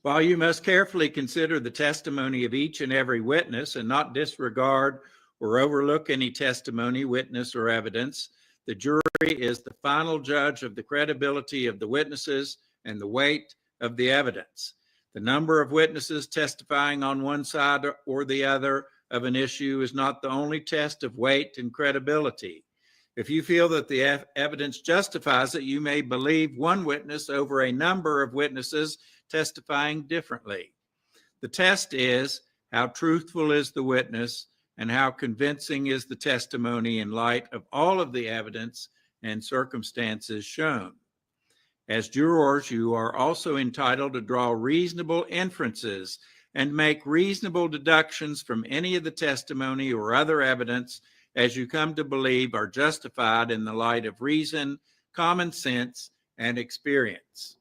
While you must carefully consider the testimony of each and every witness and not disregard or overlook any testimony, witness, or evidence, the jury is the final judge of the credibility of the witnesses and the weight of the evidence. The number of witnesses testifying on one side or the other of an issue is not the only test of weight and credibility. If you feel that the evidence justifies it, you may believe one witness over a number of witnesses testifying differently. The test is how truthful is the witness and how convincing is the testimony in light of all of the evidence and circumstances shown. As jurors, you are also entitled to draw reasonable inferences and make reasonable deductions from any of the testimony or other evidence as you come to believe are justified in the light of reason, common sense, and experience.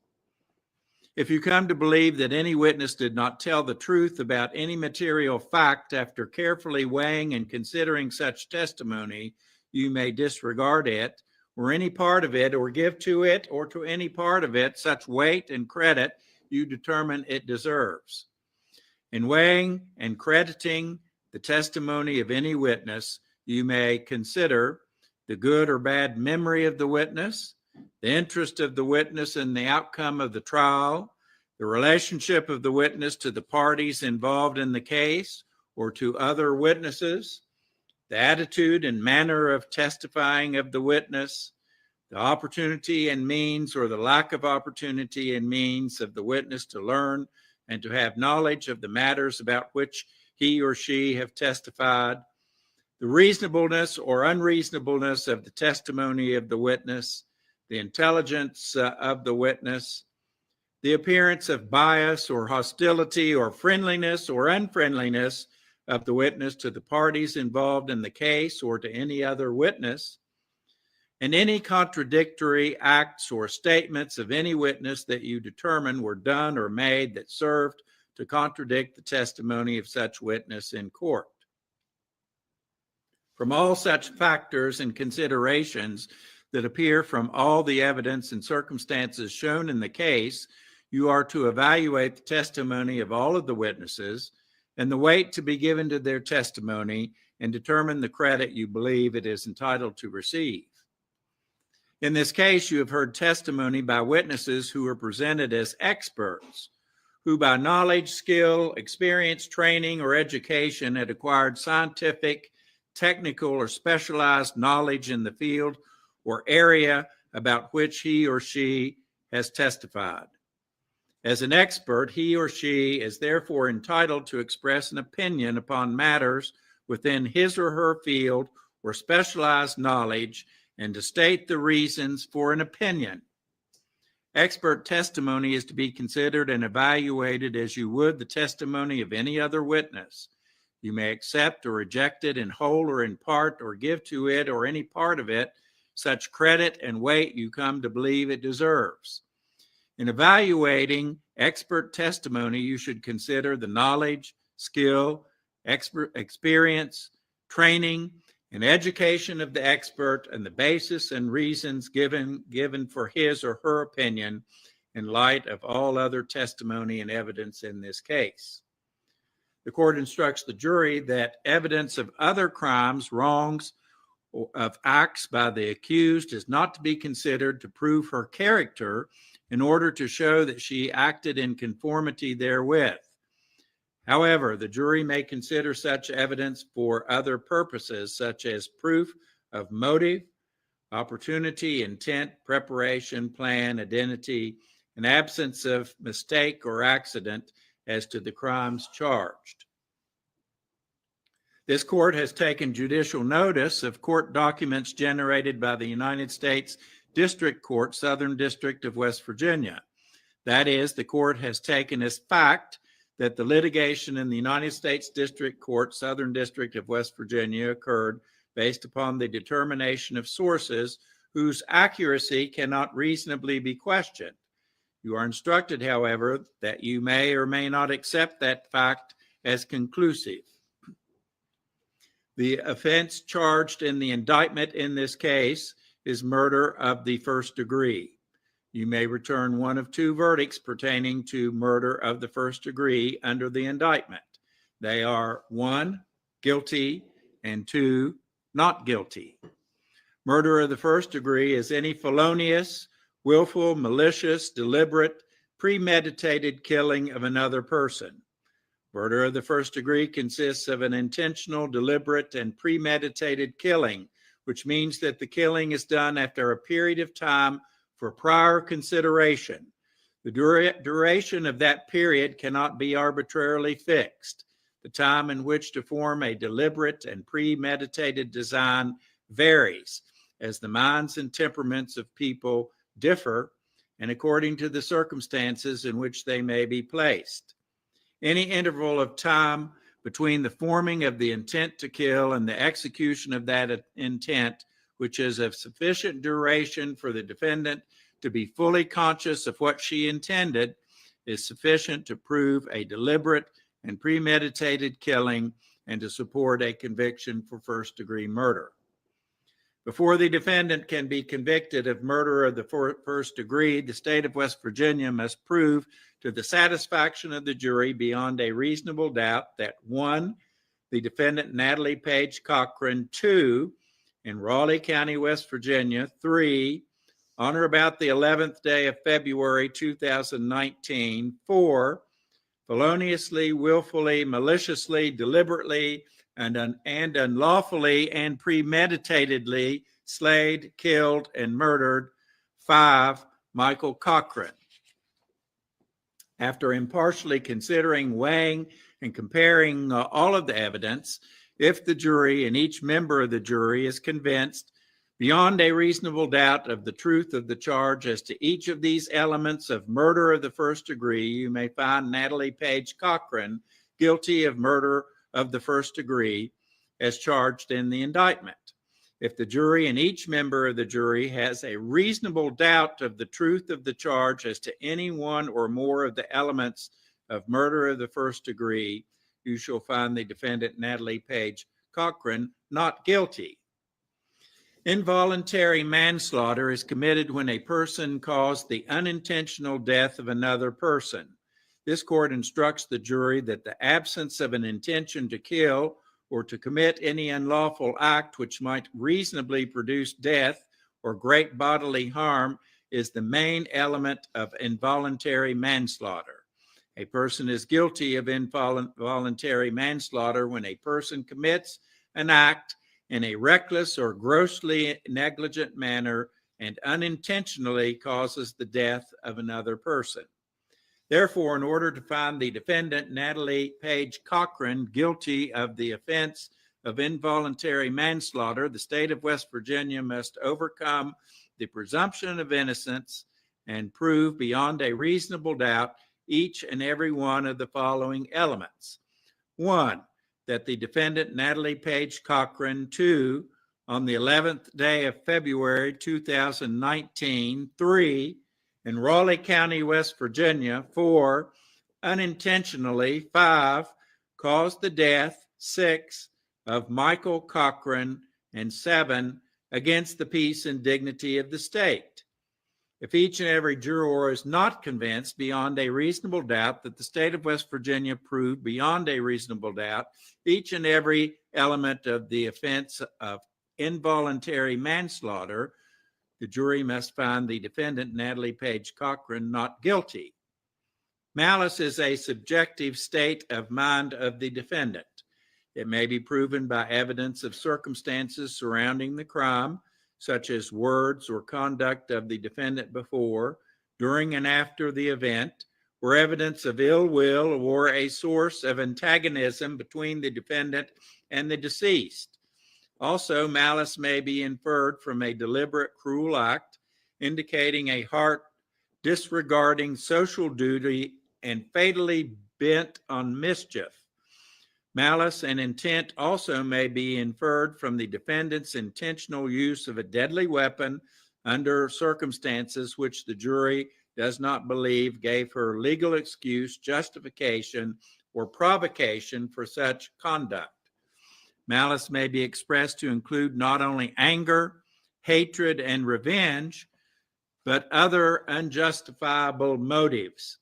If you come to believe that any witness did not tell the truth about any material fact after carefully weighing and considering such testimony, you may disregard it or any part of it, or give to it or to any part of it such weight and credit you determine it deserves. In weighing and crediting the testimony of any witness, you may consider the good or bad memory of the witness, the interest of the witness in the outcome of the trial, the relationship of the witness to the parties involved in the case or to other witnesses, the attitude and manner of testifying of the witness, the opportunity and means or the lack of opportunity and means of the witness to learn and to have knowledge of the matters about which he or she have testified, the reasonableness or unreasonableness of the testimony of the witness, the intelligence of the witness, the appearance of bias or hostility or friendliness or unfriendliness of the witness to the parties involved in the case or to any other witness, and any contradictory acts or statements of any witness that you determine were done or made that served to contradict the testimony of such witness in court. From all such factors and considerations that appear from all the evidence and circumstances shown in the case, you are to evaluate the testimony of all of the witnesses and the weight to be given to their testimony and determine the credit you believe it is entitled to receive. In this case, you have heard testimony by witnesses who are presented as experts, who by knowledge, skill, experience, training, or education had acquired scientific, technical, or specialized knowledge in the field or area about which he or she has testified. As an expert, he or she is therefore entitled to express an opinion upon matters within his or her field or specialized knowledge and to state the reasons for an opinion. Expert testimony is to be considered and evaluated as you would the testimony of any other witness. You may accept or reject it in whole or in part, or give to it or any part of it such credit and weight you come to believe it deserves. In evaluating expert testimony, you should consider the knowledge, skill, experience, training, and education of the expert and the basis and reasons given for his or her opinion in light of all other testimony and evidence in this case. The court instructs the jury that evidence of other crimes, wrongs, or of acts by the accused is not to be considered to prove her character in order to show that she acted in conformity therewith. However, the jury may consider such evidence for other purposes, such as proof of motive, opportunity, intent, preparation, plan, identity, and absence of mistake or accident as to the crimes charged. This court has taken judicial notice of court documents generated by the United States District Court, Southern District of West Virginia. That is, the court has taken as fact that the litigation in the United States District Court, Southern District of West Virginia, occurred based upon the determination of sources whose accuracy cannot reasonably be questioned. You are instructed, however, that you may or may not accept that fact as conclusive. The offense charged in the indictment in this case is murder of the first degree. You may return one of two verdicts pertaining to murder of the first degree under the indictment. They are 1, guilty, and 2, not guilty. Murder of the first degree is any felonious, willful, malicious, deliberate, premeditated killing of another person. Murder of the first degree consists of an intentional, deliberate, and premeditated killing, which means that the killing is done after a period of time for prior consideration. The duration of that period cannot be arbitrarily fixed. The time in which to form a deliberate and premeditated design varies as the minds and temperaments of people differ and according to the circumstances in which they may be placed. Any interval of time between the forming of the intent to kill and the execution of that intent, which is of sufficient duration for the defendant to be fully conscious of what she intended, is sufficient to prove a deliberate and premeditated killing and to support a conviction for first-degree murder. Before the defendant can be convicted of murder of the first degree, the state of West Virginia must prove to the satisfaction of the jury beyond a reasonable doubt that 1, the defendant Natalie Page Cochran, 2, in Raleigh County, West Virginia, 3, on or about the 11th day of February 2019, 4, feloniously, willfully, maliciously, deliberately, and unlawfully and premeditatedly slayed, killed, and murdered 5, Michael Cochran. After impartially considering, weighing, and comparing all of the evidence, if the jury and each member of the jury is convinced beyond a reasonable doubt of the truth of the charge as to each of these elements of murder of the first degree, you may find Natalie Page Cochran guilty of murder of the first degree as charged in the indictment. If the jury and each member of the jury has a reasonable doubt of the truth of the charge as to any one or more of the elements of murder of the first degree, you shall find the defendant Natalie Page Cochran not guilty. Involuntary manslaughter is committed when a person caused the unintentional death of another person. This court instructs the jury that the absence of an intention to kill or to commit any unlawful act which might reasonably produce death or great bodily harm is the main element of involuntary manslaughter. A person is guilty of involuntary manslaughter when a person commits an act in a reckless or grossly negligent manner and unintentionally causes the death of another person. Therefore, in order to find the defendant, Natalie Page Cochran, guilty of the offense of involuntary manslaughter, the state of West Virginia must overcome the presumption of innocence and prove beyond a reasonable doubt each and every one of the following elements. 1, that the defendant, Natalie Page Cochran, 2, on the 11th day of February 2019, 3, in Raleigh County, West Virginia, 4, unintentionally, 5, caused the death, 6, of Michael Cochran, and 7, against the peace and dignity of the state. If each and every juror is not convinced beyond a reasonable doubt that the state of West Virginia proved beyond a reasonable doubt each and every element of the offense of involuntary manslaughter, the jury must find the defendant, Natalie Page Cochran, not guilty. Malice is a subjective state of mind of the defendant. It may be proven by evidence of circumstances surrounding the crime, such as words or conduct of the defendant before, during, and after the event, or evidence of ill will or a source of antagonism between the defendant and the deceased. Also, malice may be inferred from a deliberate cruel act, indicating a heart disregarding social duty and fatally bent on mischief. Malice and intent also may be inferred from the defendant's intentional use of a deadly weapon under circumstances which the jury does not believe gave her legal excuse, justification, or provocation for such conduct. Malice may be expressed to include not only anger, hatred, and revenge, but other unjustifiable motives.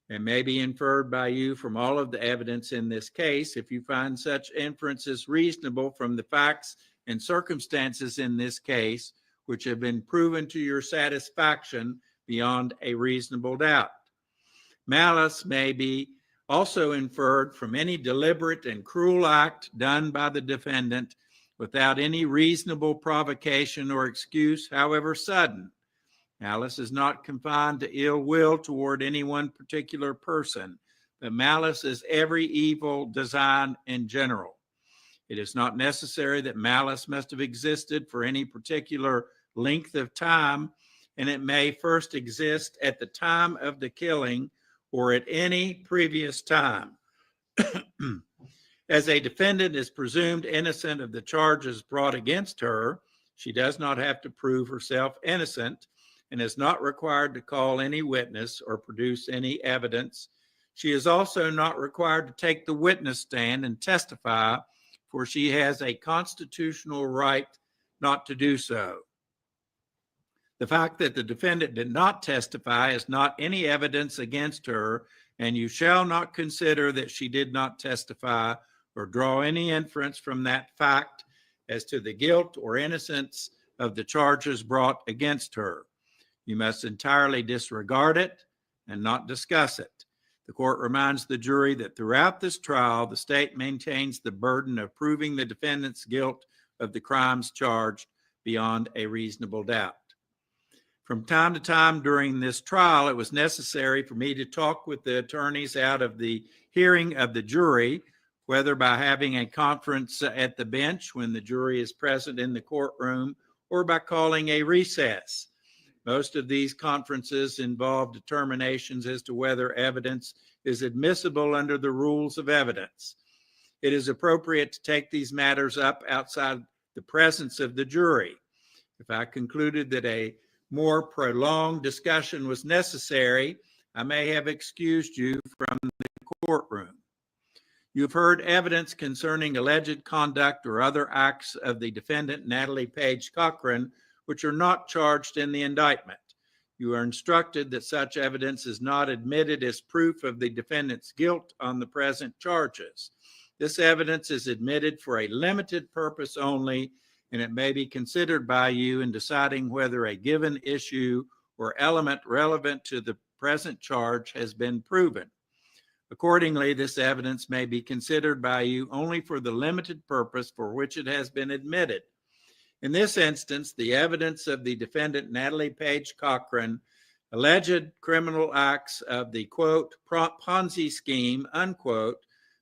It may be inferred by you from all of the evidence in this case if you find such inferences reasonable from the facts and circumstances in this case, which have been proven to your satisfaction beyond a reasonable doubt. Malice may be also inferred from any deliberate and cruel act done by the defendant without any reasonable provocation or excuse, however sudden. Malice is not confined to ill will toward any one particular person, but malice is every evil design in general. It is not necessary that malice must have existed for any particular length of time, and it may first exist at the time of the killing or at any previous time. As a defendant is presumed innocent of the charges brought against her, she does not have to prove herself innocent and is not required to call any witness or produce any evidence. She is also not required to take the witness stand and testify, for she has a constitutional right not to do so. The fact that the defendant did not testify is not any evidence against her, and you shall not consider that she did not testify or draw any inference from that fact as to the guilt or innocence of the charges brought against her. You must entirely disregard it and not discuss it. The court reminds the jury that throughout this trial, the state maintains the burden of proving the defendant's guilt of the crimes charged beyond a reasonable doubt. From time to time during this trial, it was necessary for me to talk with the attorneys out of the hearing of the jury, whether by having a conference at the bench when the jury is present in the courtroom or by calling a recess. Most of these conferences involve determinations as to whether evidence is admissible under the rules of evidence. It is appropriate to take these matters up outside the presence of the jury. If I concluded that a more prolonged discussion was necessary, I may have excused you from the courtroom. You've heard evidence concerning alleged conduct or other acts of the defendant, Natalie Page Cochran, which are not charged in the indictment. You are instructed that such evidence is not admitted as proof of the defendant's guilt on the present charges. This evidence is admitted for a limited purpose only, and it may be considered by you in deciding whether a given issue or element relevant to the present charge has been proven. Accordingly, this evidence may be considered by you only for the limited purpose for which it has been admitted. In this instance, the evidence of the defendant, Natalie Page Cochran, alleged criminal acts of the, quote, Ponzi scheme, unquote,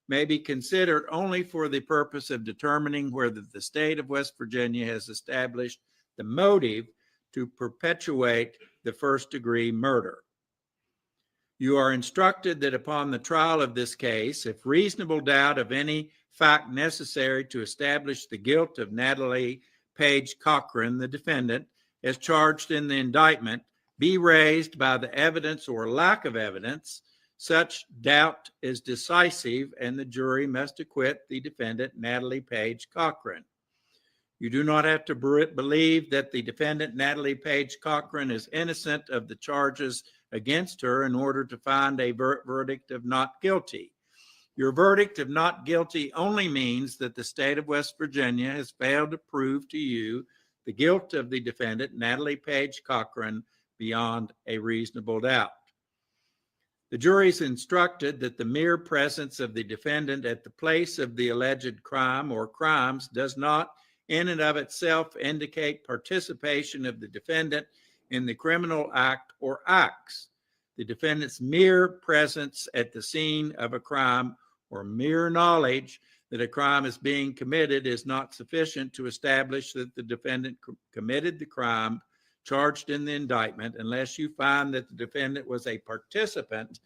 may be considered only for the purpose of determining whether the state of West Virginia has established the motive to perpetuate the first-degree murder. You are instructed that upon the trial of this case, if reasonable doubt of any fact necessary to establish the guilt of Natalie Page Cochran, the defendant, as charged in the indictment, be raised by the evidence or lack of evidence, such doubt is decisive and the jury must acquit the defendant, Natalie Page Cochran. You do not have to believe that the defendant, Natalie Page Cochran, is innocent of the charges against her in order to find a verdict of not guilty. Your verdict of not guilty only means that the state of West Virginia has failed to prove to you the guilt of the defendant, Natalie Page Cochran, beyond a reasonable doubt. The jury is instructed that the mere presence of the defendant at the place of the alleged crime or crimes does not in and of itself indicate participation of the defendant in the criminal act or acts. The defendant's mere presence at the scene of a crime or mere knowledge that a crime is being committed is not sufficient to establish that the defendant committed the crime charged in the indictment unless you find that the defendant was a participant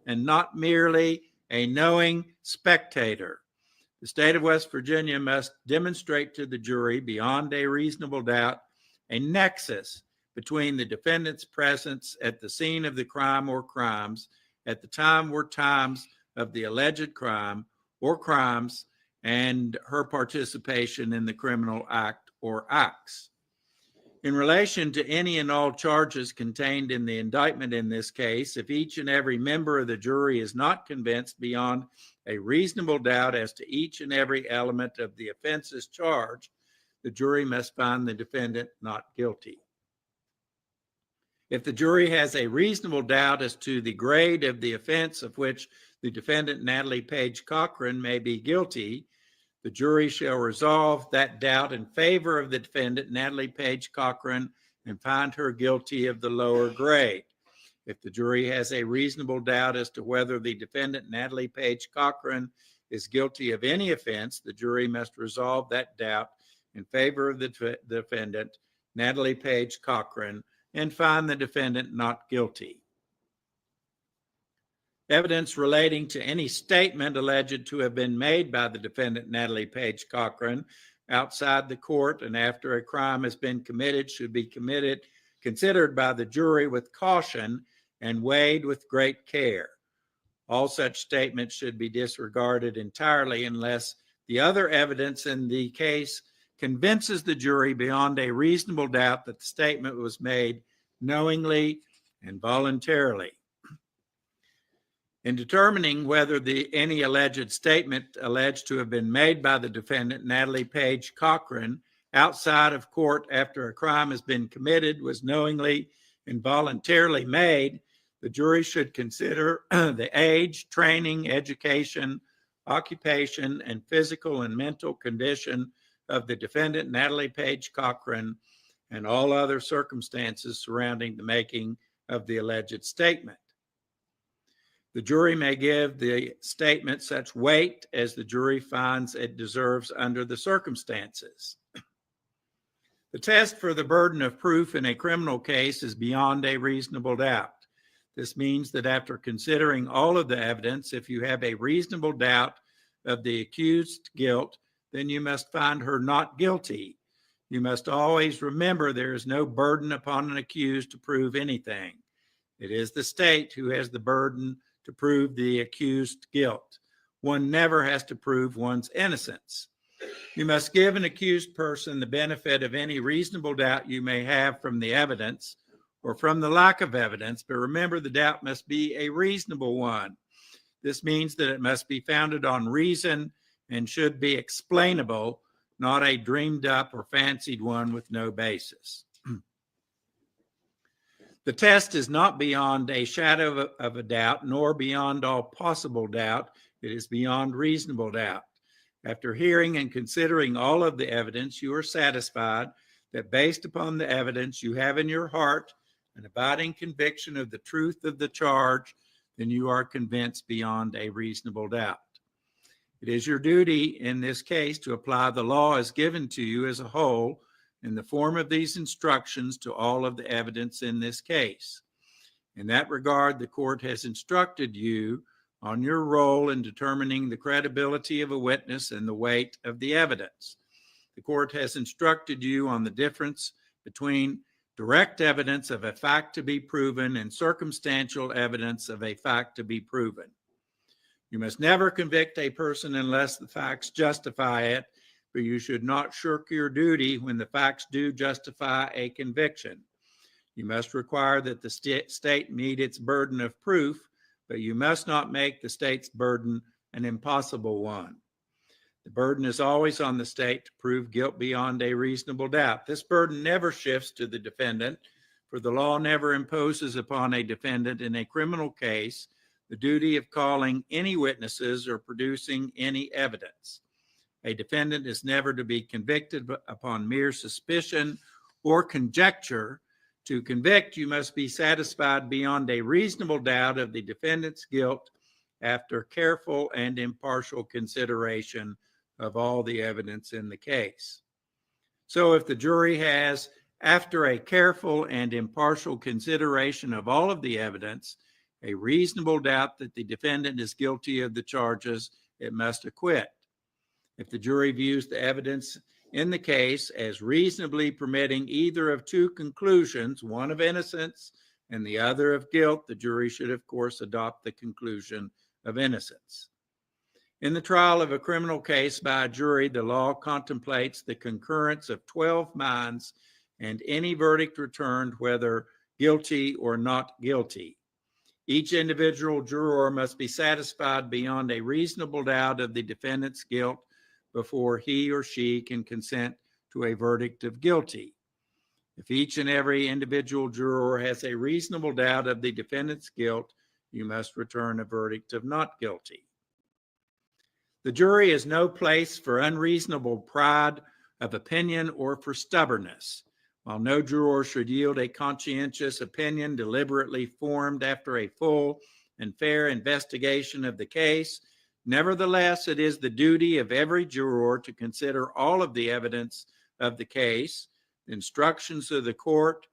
and not merely a knowing spectator. The state of West Virginia must demonstrate to the jury beyond a reasonable doubt a nexus between the defendant's presence at the scene of the crime or crimes at the time or times of the alleged crime or crimes and her participation in the criminal act or acts. In relation to any and all charges contained in the indictment in this case, if each and every member of the jury is not convinced beyond a reasonable doubt as to each and every element of the offenses charged, the jury must find the defendant not guilty. If the jury has a reasonable doubt as to the grade of the offense of which the defendant, Natalie Page Cochran, may be guilty, the jury shall resolve that doubt in favor of the defendant, Natalie Page Cochran, and find her guilty of the lower grade. If the jury has a reasonable doubt as to whether the defendant, Natalie Page Cochran, is guilty of any offense, the jury must resolve that doubt in favor of the defendant, Natalie Page Cochran, and find the defendant not guilty. Evidence relating to any statement alleged to have been made by the defendant, Natalie Page Cochran, outside the court and after a crime has been committed should be considered by the jury with caution and weighed with great care. All such statements should be disregarded entirely unless the other evidence in the case convinces the jury beyond a reasonable doubt that the statement was made knowingly and voluntarily. In determining whether any alleged statement alleged to have been made by the defendant, Natalie Page Cochran, outside of court after a crime has been committed was knowingly and voluntarily made, the jury should consider the age, training, education, occupation, and physical and mental condition of the defendant, Natalie Page Cochran, and all other circumstances surrounding the making of the alleged statement. The jury may give the statement such weight as the jury finds it deserves under the circumstances. The test for the burden of proof in a criminal case is beyond a reasonable doubt. This means that after considering all of the evidence, if you have a reasonable doubt of the accused's guilt, then you must find her not guilty. You must always remember there is no burden upon an accused to prove anything. It is the state who has the burden to prove the accused's guilt. One never has to prove one's innocence. You must give an accused person the benefit of any reasonable doubt you may have from the evidence or from the lack of evidence, but remember the doubt must be a reasonable one. This means that it must be founded on reason and should be explainable, not a dreamed up or fancied one with no basis. The test is not beyond a shadow of a doubt, nor beyond all possible doubt. It is beyond reasonable doubt. After hearing and considering all of the evidence, you are satisfied that based upon the evidence you have in your heart an abiding conviction of the truth of the charge, then you are convinced beyond a reasonable doubt. It is your duty in this case to apply the law as given to you as a whole in the form of these instructions to all of the evidence in this case. In that regard, the court has instructed you on your role in determining the credibility of a witness and the weight of the evidence. The court has instructed you on the difference between direct evidence of a fact to be proven and circumstantial evidence of a fact to be proven. You must never convict a person unless the facts justify it, but you should not shirk your duty when the facts do justify a conviction. You must require that the state meet its burden of proof, but you must not make the state's burden an impossible one. The burden is always on the state to prove guilt beyond a reasonable doubt. This burden never shifts to the defendant, for the law never imposes upon a defendant in a criminal case the duty of calling any witnesses or producing any evidence. A defendant is never to be convicted upon mere suspicion or conjecture. To convict, you must be satisfied beyond a reasonable doubt of the defendant's guilt after careful and impartial consideration of all the evidence in the case. So if the jury has, after a careful and impartial consideration of all of the evidence, a reasonable doubt that the defendant is guilty of the charges, it must acquit. If the jury views the evidence in the case as reasonably permitting either of two conclusions, one of innocence and the other of guilt, the jury should, of course, adopt the conclusion of innocence. In the trial of a criminal case by a jury, the law contemplates the concurrence of 12 minds and any verdict returned, whether guilty or not guilty. Each individual juror must be satisfied beyond a reasonable doubt of the defendant's guilt before he or she can consent to a verdict of guilty. If each and every individual juror has a reasonable doubt of the defendant's guilt, you must return a verdict of not guilty. The jury is no place for unreasonable pride of opinion or for stubbornness. While no juror should yield a conscientious opinion deliberately formed after a full and fair investigation of the case, nevertheless, it is the duty of every juror to consider all of the evidence of the case, the instructions of the court,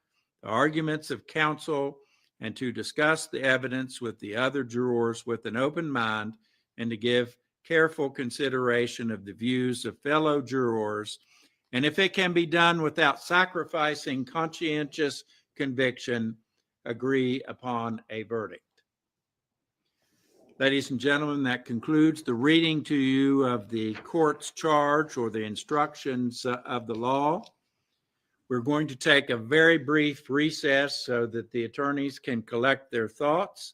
the arguments of counsel, and to discuss the evidence with the other jurors with an open mind and to give careful consideration of the views of fellow jurors, and if it can be done without sacrificing conscientious conviction, agree upon a verdict. Ladies and gentlemen, that concludes the reading to you of the court's charge or the instructions of the law. We're going to take a very brief recess so that the attorneys can collect their thoughts,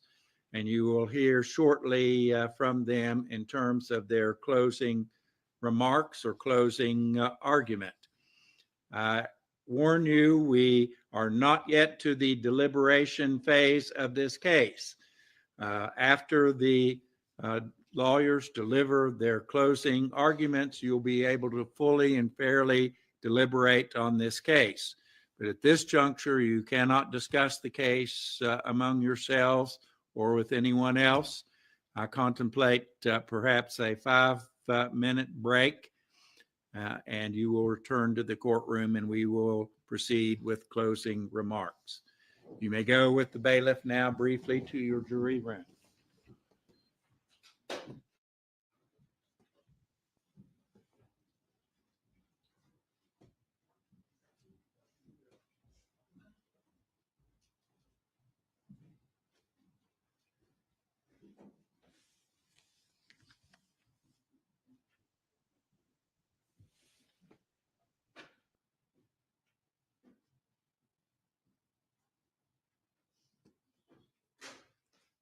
and you will hear shortly from them in terms of their closing remarks or closing argument. I warn you, we are not yet to the deliberation phase of this case. After the lawyers deliver their closing arguments, you'll be able to fully and fairly deliberate on this case. But at this juncture, you cannot discuss the case among yourselves or with anyone else. I contemplate perhaps a 5-minute break, and you will return to the courtroom and we will proceed with closing remarks. You may go with the bailiff now briefly to your jury room.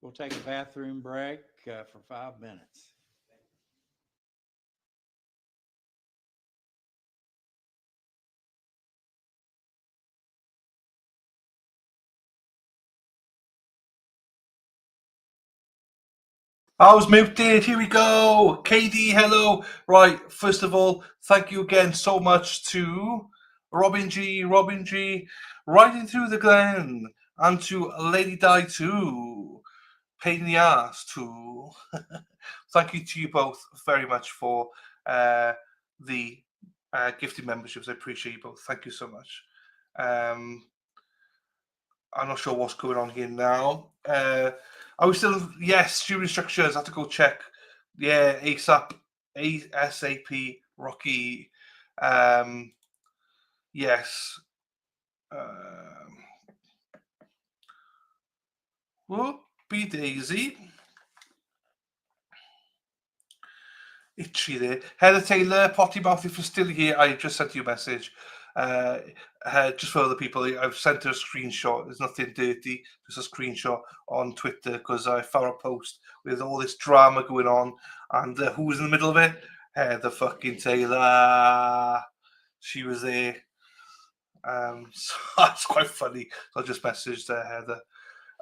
We'll take a bathroom break for 5 minutes. I was muted. Here we go. KD, hello. Right. First of all, thank you again so much to Robin G, riding through the glen, and to Lady Di too. Pain in the ass too. Thank you to you both very much for the gifted memberships. I appreciate you both. Thank you so much. I'm not sure what's going on here now. Are we still? Yes, jury instructions. I have to go check. Yeah, ASAP, Rocky. Yes. Whoopie daisy. Itchy there. Heather Taylor, Potty Mouth, if you're still here, I just sent you a message. Just for other people, I've sent her a screenshot. There's nothing dirty, just a screenshot on Twitter because I found a post with all this drama going on. And who was in the middle of it? Heather fucking Taylor. She was there. So that's quite funny. So I just messaged Heather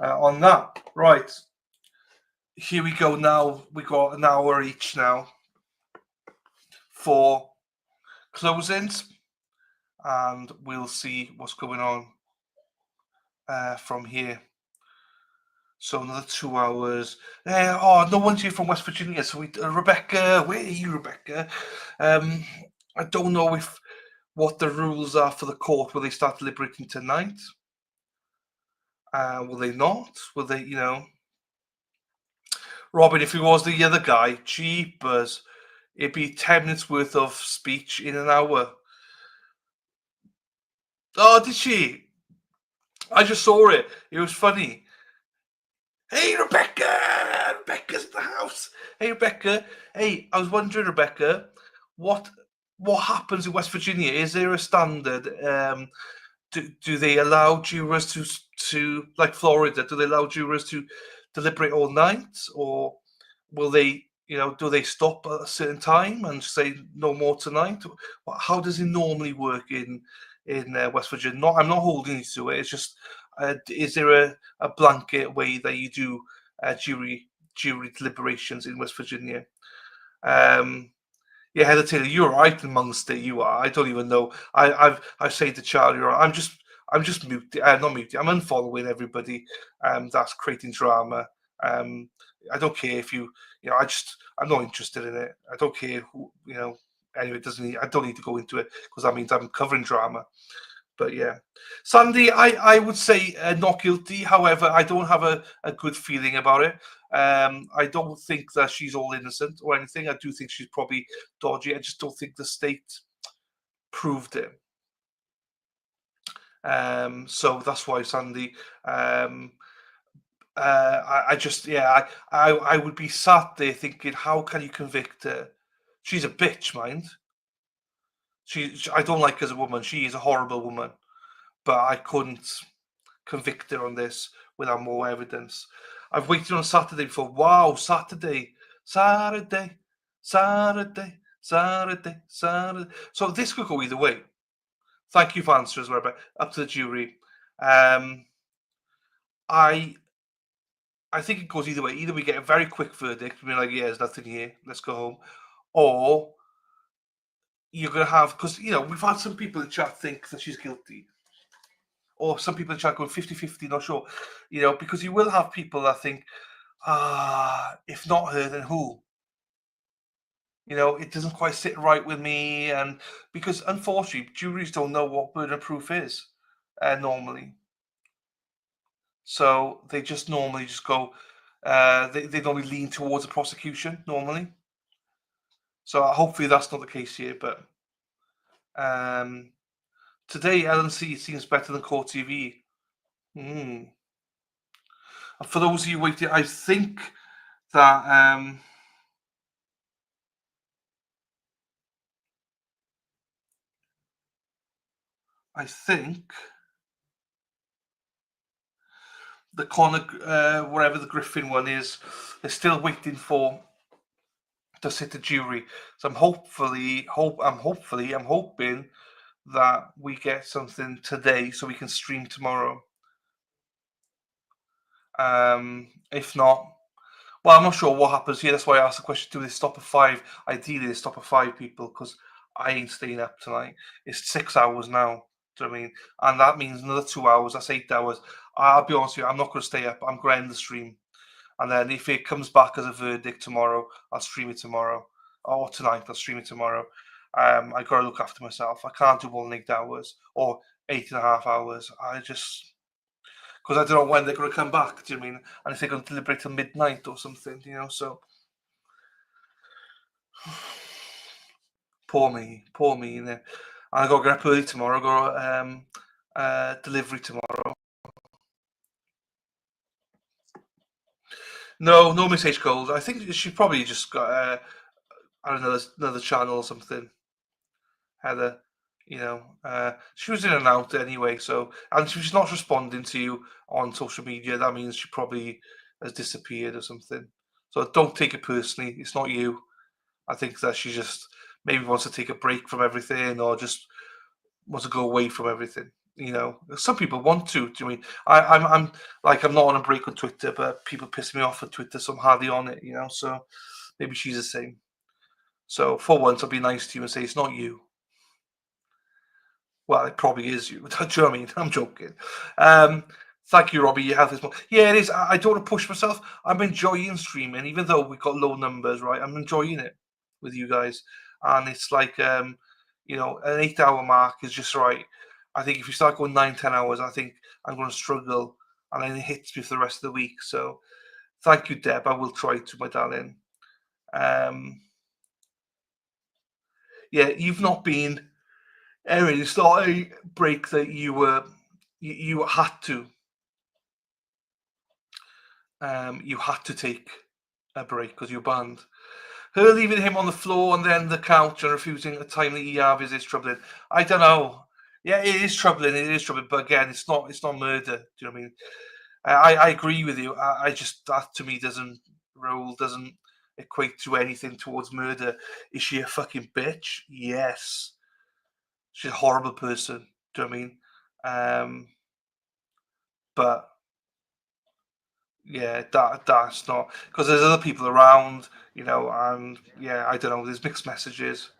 on that. Right. Here we go now. We got an hour each now for closings, and we'll see what's going on from here. So another 2 hours. No one's here from West Virginia. So Rebecca, where are you, Rebecca? I don't know what the rules are for the court. Will they start deliberating tonight? Will they not? Will they, Robin, if he was the other guy, jeepers, it'd be 10 minutes worth of speech in an hour. Oh, did she? I just saw it. It was funny. Hey, Rebecca! Rebecca's in the house. Hey, Rebecca. Hey, I was wondering, Rebecca, what happens in West Virginia? Is there a standard? Do they allow jurors to like Florida? Do they allow jurors to deliberate all night, or will they? Do they stop at a certain time and say no more tonight? How does it normally work in West Virginia? I'm not holding you to it. It's just, is there a blanket way that you do jury deliberations in West Virginia? Yeah, Heather Taylor, you're right amongst it. You are. I don't even know. I've said to Charlie, I'm just muted. Not muted. I'm unfollowing everybody. That's creating drama. I don't care if you. I'm not interested in it. I don't care who. Anyway, it doesn't. I don't need to go into it because that means I'm covering drama. But yeah, Sandy, I would say not guilty. However, I don't have a good feeling about it. I don't think that she's all innocent or anything. I do think she's probably dodgy. I just don't think the state proved it. So that's why, Sandy. I would be sat there thinking, how can you convict her? She's a bitch, mind. I don't like her as a woman. She is a horrible woman, but I couldn't convict her on this without more evidence. I've waited on Saturday for Saturday. So this could go either way. Thank you for answers, Rebecca. Up to the jury. I think it goes either way. Either we get a very quick verdict, we're like, yeah, there's nothing here, let's go home, or you're going to have, because, we've had some people in chat think that she's guilty, or some people in chat going 50-50, not sure, because you will have people that think, if not her, then who? It doesn't quite sit right with me, and because unfortunately, juries don't know what burden of proof is normally. So they just normally just go, they normally lean towards the prosecution normally. So hopefully that's not the case here, but today LNC seems better than Court TV. And for those of you waiting, I think that the Conor, whatever the Griffin one is, they're still waiting for to sit the jury. So I'm hoping that we get something today so we can stream tomorrow. If not, Well, I'm not sure what happens here. That's why I asked the question: do they stop at 5? Ideally, they stop at 5 people, because I ain't staying up tonight. It's 6 hours now. Do you know what I mean? And that means another 2 hours. That's 8 hours. I'll be honest with you. I'm not going to stay up. I'm going to end the stream, and then if it comes back as a verdict tomorrow, I'll stream it tomorrow, or tonight. I'll stream it tomorrow. I got to look after myself. I can't do more than 8 hours or 8.5 hours. Because I don't know when they're going to come back. Do you know what I mean? And if they're going to deliberate till midnight or something, so. Poor me, you know. And I got to get up early tomorrow. I got delivery tomorrow. No Miss H. Gold. I think she probably just got another channel or something. Heather, she was in and out anyway. So, and if she's not responding to you on social media, that means she probably has disappeared or something. So don't take it personally. It's not you. I think that she just maybe wants to take a break from everything, or just wants to go away from everything. Some people want to. Do you mean I'm not on a break on Twitter, but people piss me off on Twitter, so I'm hardly on it. So maybe she's the same. So for once, I'll be nice to you and say it's not you. Well, it probably is you. Do you know what I mean? I'm joking. Thank you, Robbie. You have this. Yeah, it is. I don't want to push myself. I'm enjoying streaming, even though we've got low numbers, right? I'm enjoying it with you guys. And it's like, an 8-hour mark is just right. I think if you start going 9-10 hours, I think I'm going to struggle. And then it hits me for the rest of the week. So thank you, Deb. I will try to, my darling. Yeah, you've not been... Anyway, it's not a break that you had to. You had to take a break because you're banned. Her leaving him on the floor and then the couch and refusing a timely ER visit is troubling. I don't know. Yeah, it is troubling. But again, it's not murder. Do you know what I mean? I agree with you. I just, that to me doesn't equate to anything towards murder. Is she a fucking bitch? Yes. She's a horrible person. Do you know what I mean? But yeah, that's not, because there's other people around, and yeah, I don't know. There's mixed messages.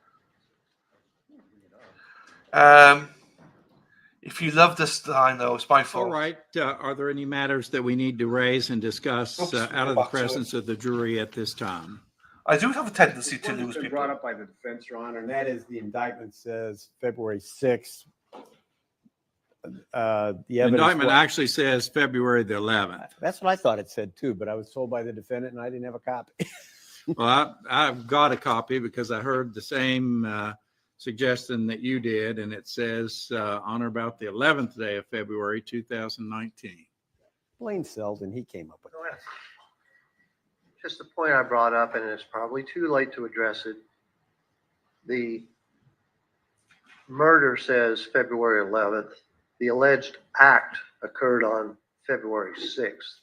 If you love this, I know it's my fault. All right. Are there any matters that we need to raise and discuss out of the presence of the jury at this time? I do have a tendency to lose been people. brought up by the defense, Your Honor, and that is the indictment says February 6th. The indictment actually says February the 11th. That's what I thought it said too, but I was told by the defendant and I didn't have a copy. Well, I've got a copy because I heard the same suggestion that you did, and it says on or about the 11th day of February 2019. Blaine Selden, he came up with it. Just the point I brought up, and it's probably too late to address it. The murder says February 11th. The alleged act occurred on February 6th.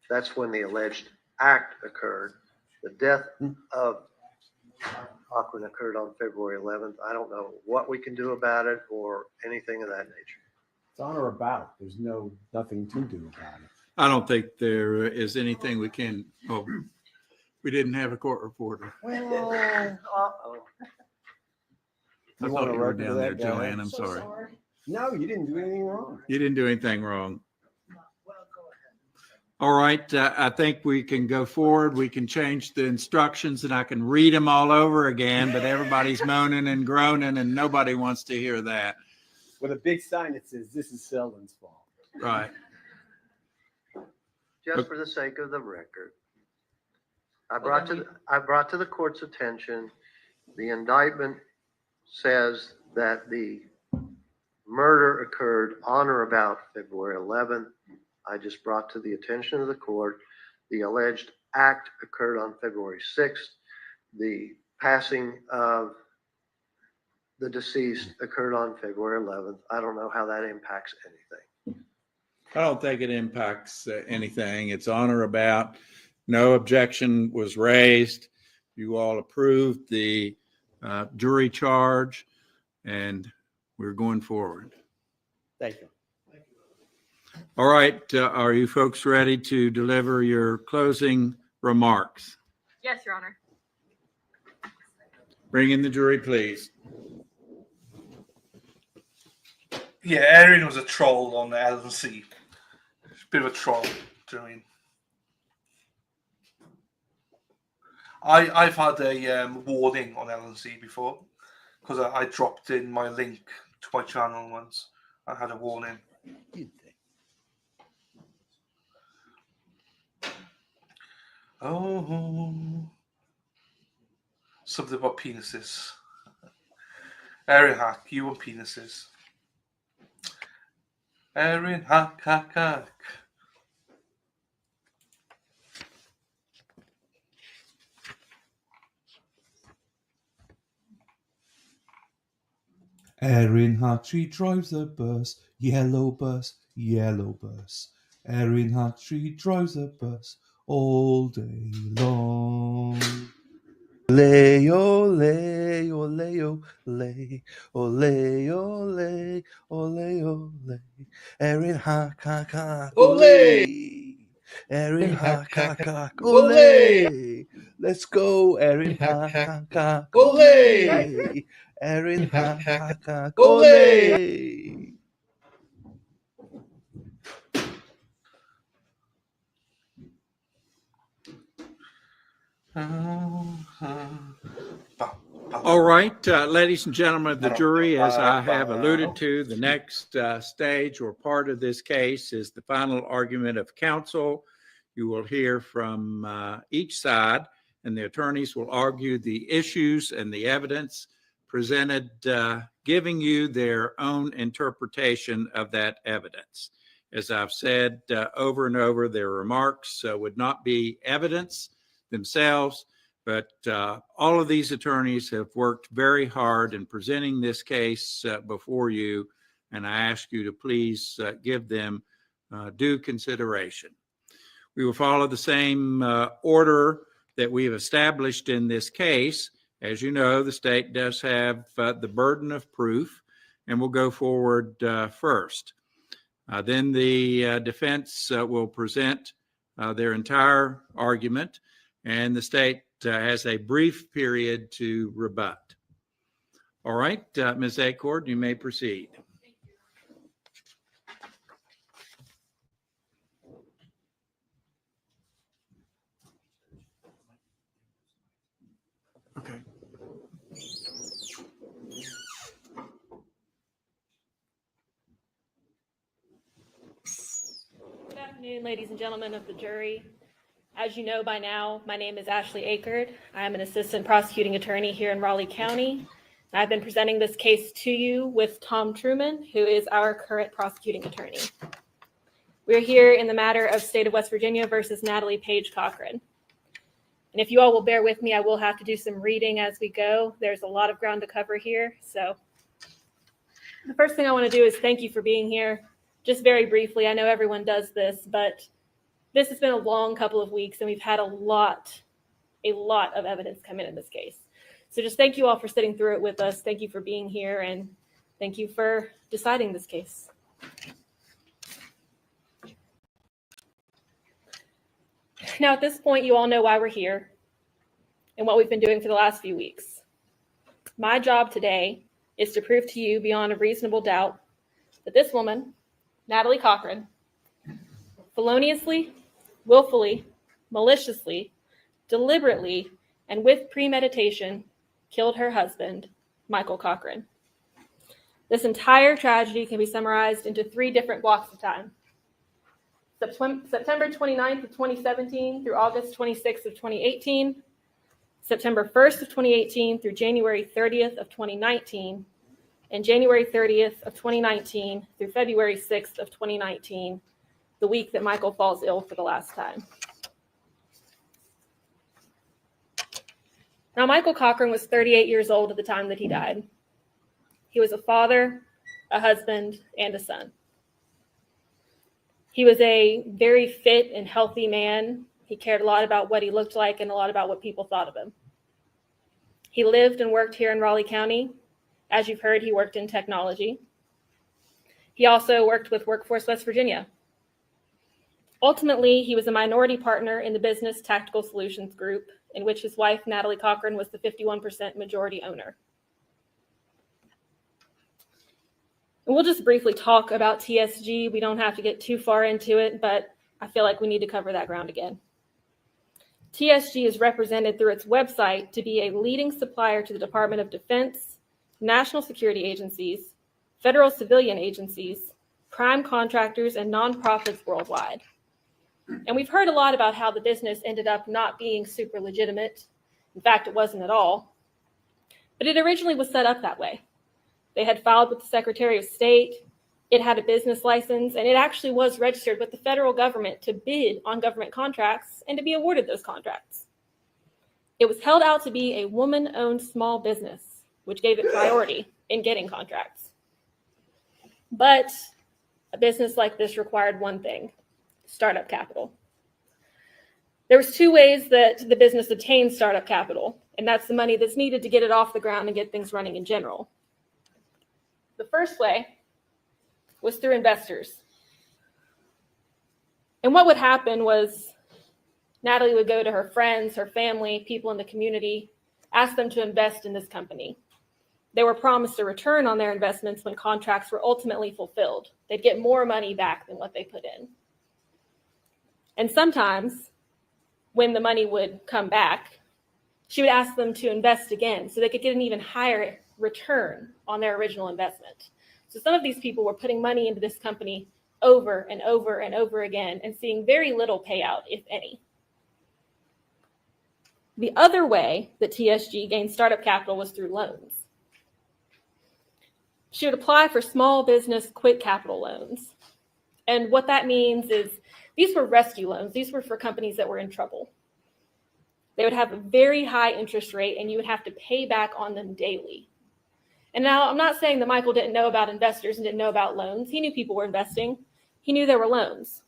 That's when the alleged act occurred. The death of Cochran occurred on February 11th. I don't know what we can do about it or anything of that nature. It's on or about. There's nothing to do about it. I don't think there is anything we can. Oh, we didn't have a court reporter. Well, I thought you were down there, Joanne. I'm sorry. No, you didn't do anything wrong. You didn't do anything wrong. All right. I think we can go forward. We can change the instructions and I can read them all over again, but everybody's moaning and groaning and nobody wants to hear that. With a big sign that says, "This is Selden's fault." Right. Just for the sake of the record, I brought to the court's attention, the indictment says that the murder occurred on or about February 11th. I just brought to the attention of the court, the alleged act occurred on February 6th. The passing of the deceased occurred on February 11th. I don't know how that impacts anything. I don't think it impacts anything. It's on or about. No objection was raised. You all approved the jury charge, and we're going forward. Thank you. All right. Are you folks ready to deliver your closing remarks? Yes, Your Honor. Bring in the jury, please. Yeah, Erin was a troll on the LNC. Bit of a troll. Do you know what I mean? I've had a warning on LNC before because I dropped in my link to my channel once. I had a warning. Oh, something about penises. Erin Hack, you and penises. Erin Hack, hack, hack. Erin Hack, she drives a bus, yellow bus, yellow bus. Erin Hack, she drives a bus all day long. Ole, ole, ole, ole, ole, ole, ole, ole. Erin Hack, hack, hack, ole. Erin Hack, hack, hack, ole. Let's go, Erin Hack, hack, hack, ole. Erin Hack, hack, hack, ole. All right, ladies and gentlemen of the jury, as I have alluded to, the next stage or part of this case is the final argument of counsel. You will hear from each side, and the attorneys will argue the issues and the evidence presented, giving you their own interpretation of that evidence. As I've said over and over, their remarks would not be evidence themselves, but all of these attorneys have worked very hard in presenting this case before you, and I ask you to please give them due consideration. We will follow the same order that we have established in this case. As you know, the state does have the burden of proof, and we'll go forward first. Then the defense will present their entire argument, and the state has a brief period to rebut. All right, Ms. Acord, you may proceed. Okay. Good afternoon, ladies and gentlemen of the jury. As you know by now, my name is Ashley Acord. I am an assistant prosecuting attorney here in Raleigh County. I've been presenting this case to you with Tom Truman, who is our current prosecuting attorney. We're here in the matter of State of West Virginia versus Natalie Cochran. And if you all will bear with me, I will have to do some reading as we go. There's a lot of ground to cover here. So the first thing I want to do is thank you for being here. Just very briefly, I know everyone does this, but this has been a long couple of weeks and we've had a lot of evidence come in this case. So just thank you all for sitting through it with us. Thank you for being here and thank you for deciding this case. Now, at this point, you all know why we're here and what we've been doing for the last few weeks. My job today is to prove to you beyond a reasonable doubt that this woman, Natalie Cochran, feloniously, willfully, maliciously, deliberately, and with premeditation killed her husband, Michael Cochran. This entire tragedy can be summarized into 3 different blocks of time. September 29th of 2017 through August 26th of 2018, September 1st of 2018 through January 30th of 2019, and January 30th of 2019 through February 6th of 2019, the week that Michael falls ill for the last time. Now, Michael Cochran was 38 years old at the time that he died. He was a father, a husband, and a son. He was a very fit and healthy man. He cared a lot about what he looked like and a lot about what people thought of him. He lived and worked here in Raleigh County. As you've heard, he worked in technology. He also worked with Workforce West Virginia. Ultimately, he was a minority partner in the Business Tactical Solutions Group, in which his wife, Natalie Cochran, was the 51% majority owner. And we'll just briefly talk about TSG. We don't have to get too far into it, but I feel like we need to cover that ground again. TSG is represented through its website to be a leading supplier to the Department of Defense, national security agencies, federal civilian agencies, prime contractors, and nonprofits worldwide. And we've heard a lot about how the business ended up not being super legitimate. In fact, it wasn't at all. But it originally was set up that way. They had filed with the Secretary of State, it had a business license, and it actually was registered with the federal government to bid on government contracts and to be awarded those contracts. It was held out to be a woman-owned small business, which gave it priority in getting contracts. But a business like this required one thing: startup capital. There was two ways that the business obtained startup capital, and that's the money that's needed to get it off the ground and get things running in general. The first way was through investors. And what would happen was Natalie would go to her friends, her family, people in the community, ask them to invest in this company. They were promised a return on their investments when contracts were ultimately fulfilled. They'd get more money back than what they put in. And sometimes when the money would come back, she would ask them to invest again so they could get an even higher return on their original investment. So some of these people were putting money into this company over and over and over again and seeing very little payout, if any. The other way that TSG gained startup capital was through loans. She would apply for small business quick capital loans. And what that means is these were rescue loans. These were for companies that were in trouble. They would have a very high interest rate and you would have to pay back on them daily. And now I'm not saying that Michael didn't know about investors and didn't know about loans. He knew people were investing. He knew there were loans.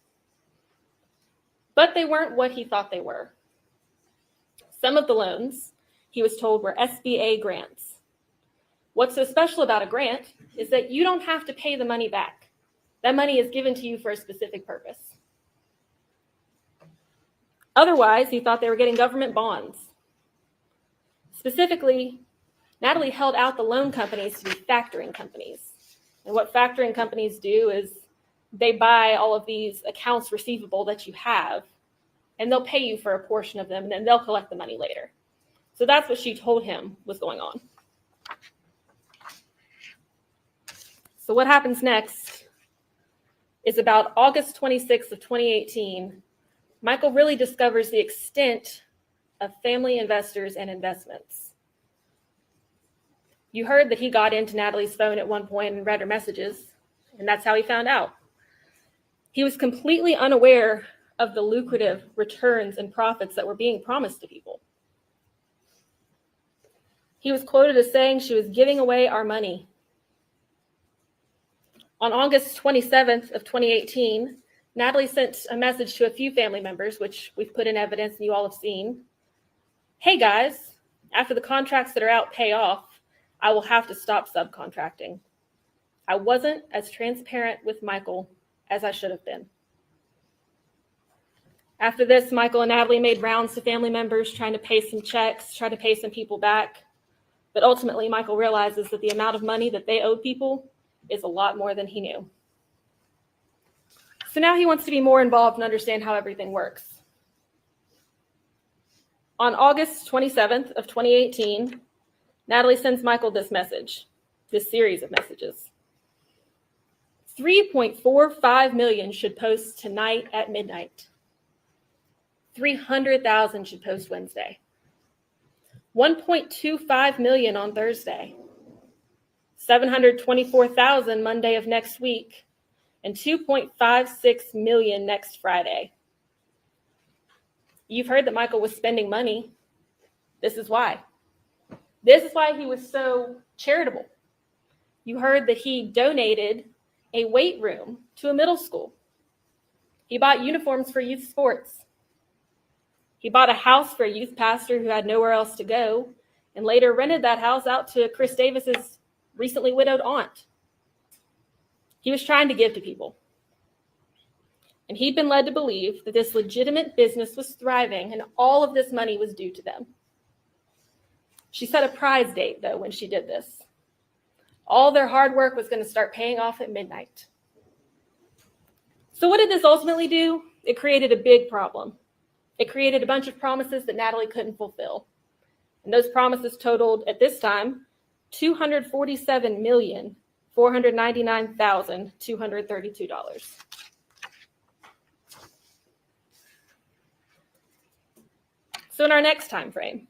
But they weren't what he thought they were. Some of the loans, he was told, were SBA grants. What's so special about a grant is that you don't have to pay the money back. That money is given to you for a specific purpose. Otherwise, he thought they were getting government bonds. Specifically, Natalie held out the loan companies to be factoring companies. And what factoring companies do is they buy all of these accounts receivable that you have, and they'll pay you for a portion of them, and then they'll collect the money later. So that's what she told him was going on. So what happens next is about August 26th of 2018, Michael really discovers the extent of family investors and investments. You heard that he got into Natalie's phone at one point and read her messages, and that's how he found out. He was completely unaware of the lucrative returns and profits that were being promised to people. He was quoted as saying she was giving away our money. On August 27th of 2018, Natalie sent a message to a few family members, which we've put in evidence and you all have seen. Hey guys, after the contracts that are out pay off, I will have to stop subcontracting. I wasn't as transparent with Michael as I should have been. After this, Michael and Natalie made rounds to family members, trying to pay some checks, trying to pay some people back. But ultimately, Michael realizes that the amount of money that they owed people is a lot more than he knew. So now he wants to be more involved and understand how everything works. On August 27th of 2018, Natalie sends Michael this message, this series of messages. 3.45 million should post tonight at midnight. 300,000 should post Wednesday. 1.25 million on Thursday. 724,000 Monday of next week, and 2.56 million next Friday. You've heard that Michael was spending money. This is why. This is why he was so charitable. You heard that he donated a weight room to a middle school. He bought uniforms for youth sports. He bought a house for a youth pastor who had nowhere else to go, and later rented that house out to Chris Davis's recently widowed aunt. He was trying to give to people. And he'd been led to believe that this legitimate business was thriving and all of this money was due to them. She set a prize date, though, when she did this. All their hard work was going to start paying off at midnight. So what did this ultimately do? It created a big problem. It created a bunch of promises that Natalie couldn't fulfill. And those promises totaled, at this time, $247,499,232. So in our next time frame,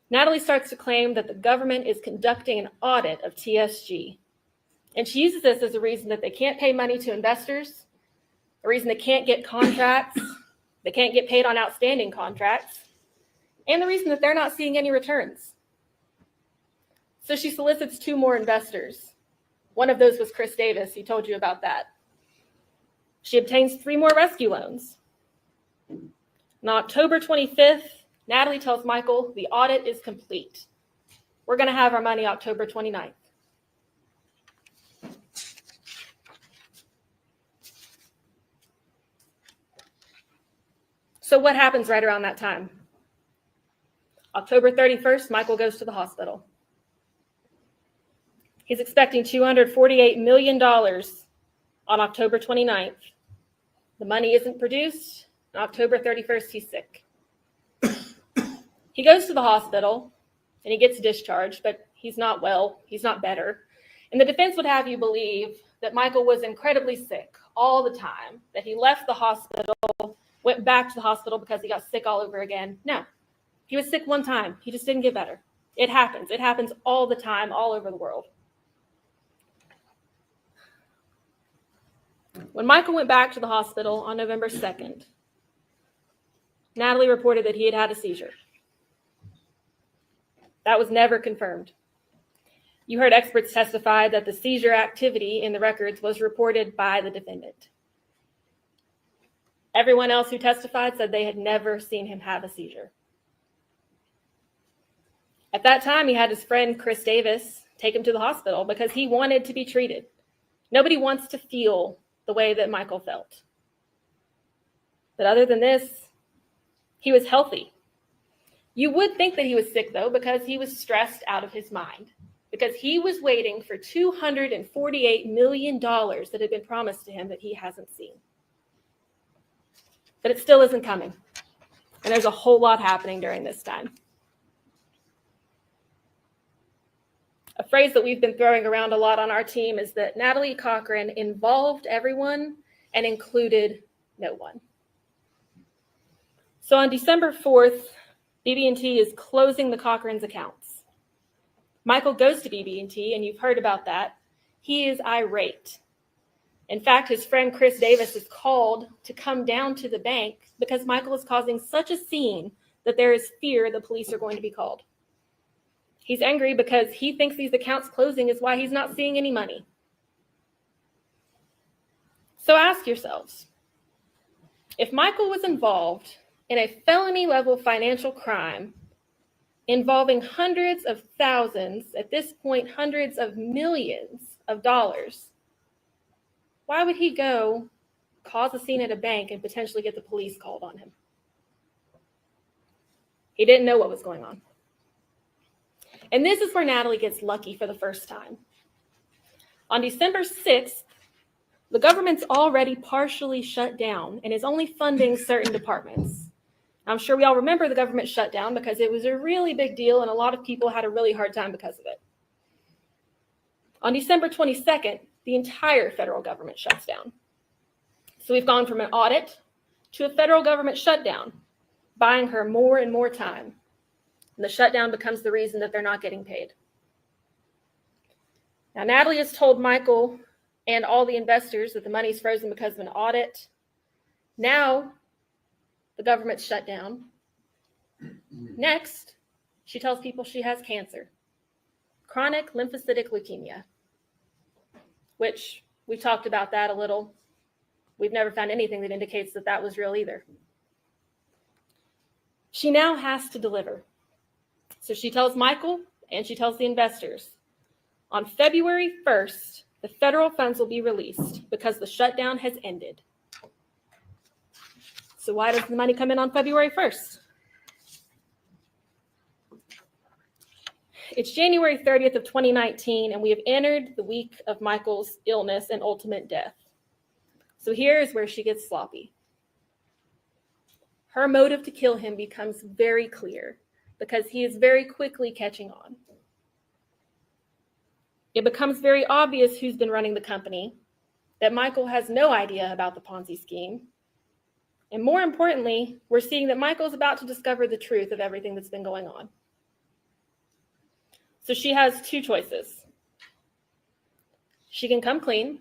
Natalie starts to claim that the government is conducting an audit of TSG. And she uses this as a reason that they can't pay money to investors, a reason they can't get contracts, they can't get paid on outstanding contracts, and the reason that they're not seeing any returns. So she solicits 2 more investors. One of those was Chris Davis. He told you about that. She obtains 3 more rescue loans. On October 25th, Natalie tells Michael the audit is complete. We're going to have our money October 29th. So what happens right around that time? October 31st, Michael goes to the hospital. He's expecting $248 million on October 29th. The money isn't produced. On October 31st, he's sick. He goes to the hospital and he gets discharged, but he's not well. He's not better. And the defense would have you believe that Michael was incredibly sick all the time, that he left the hospital, went back to the hospital because he got sick all over again. No, he was sick one time. He just didn't get better. It happens. It happens all the time, all over the world. When Michael went back to the hospital on November 2nd, Natalie reported that he had had a seizure. That was never confirmed. You heard experts testify that the seizure activity in the records was reported by the defendant. Everyone else who testified said they had never seen him have a seizure. At that time, he had his friend Chris Davis take him to the hospital because he wanted to be treated. Nobody wants to feel the way that Michael felt. But other than this, he was healthy. You would think that he was sick, though, because he was stressed out of his mind, because he was waiting for $248 million that had been promised to him that he hasn't seen. But it still isn't coming. And there's a whole lot happening during this time. A phrase that we've been throwing around a lot on our team is that Natalie Cochran involved everyone and included no one. So on December 4th, BB&T is closing the Cochrans' accounts. Michael goes to BB&T, and you've heard about that. He is irate. In fact, his friend Chris Davis is called to come down to the bank because Michael is causing such a scene that there is fear the police are going to be called. He's angry because he thinks these accounts closing is why he's not seeing any money. So ask yourselves, if Michael was involved in a felony level financial crime involving hundreds of thousands, at this point, hundreds of millions of dollars, why would he go cause a scene at a bank and potentially get the police called on him? He didn't know what was going on. And this is where Natalie gets lucky for the first time. On December 6th, the government's already partially shut down and is only funding certain departments. I'm sure we all remember the government shutdown because it was a really big deal and a lot of people had a really hard time because of it. On December 22nd, the entire federal government shuts down. So we've gone from an audit to a federal government shutdown, buying her more and more time. And the shutdown becomes the reason that they're not getting paid. Now, Natalie has told Michael and all the investors that the money's frozen because of an audit. Now, the government's shut down. Next, she tells people she has cancer, chronic lymphocytic leukemia, which we talked about that a little. We've never found anything that indicates that that was real either. She now has to deliver. So she tells Michael and she tells the investors, on February 1st, The federal funds will be released because the shutdown has ended. So why does the money come in on February 1st? It's January 30th of 2019, and we have entered the week of Michael's illness and ultimate death. So here is where she gets sloppy. Her motive to kill him becomes very clear because he is very quickly catching on. It becomes very obvious who's been running the company, that Michael has no idea about the Ponzi scheme. And more importantly, we're seeing that Michael's about to discover the truth of everything that's been going on. So she has two choices. She can come clean,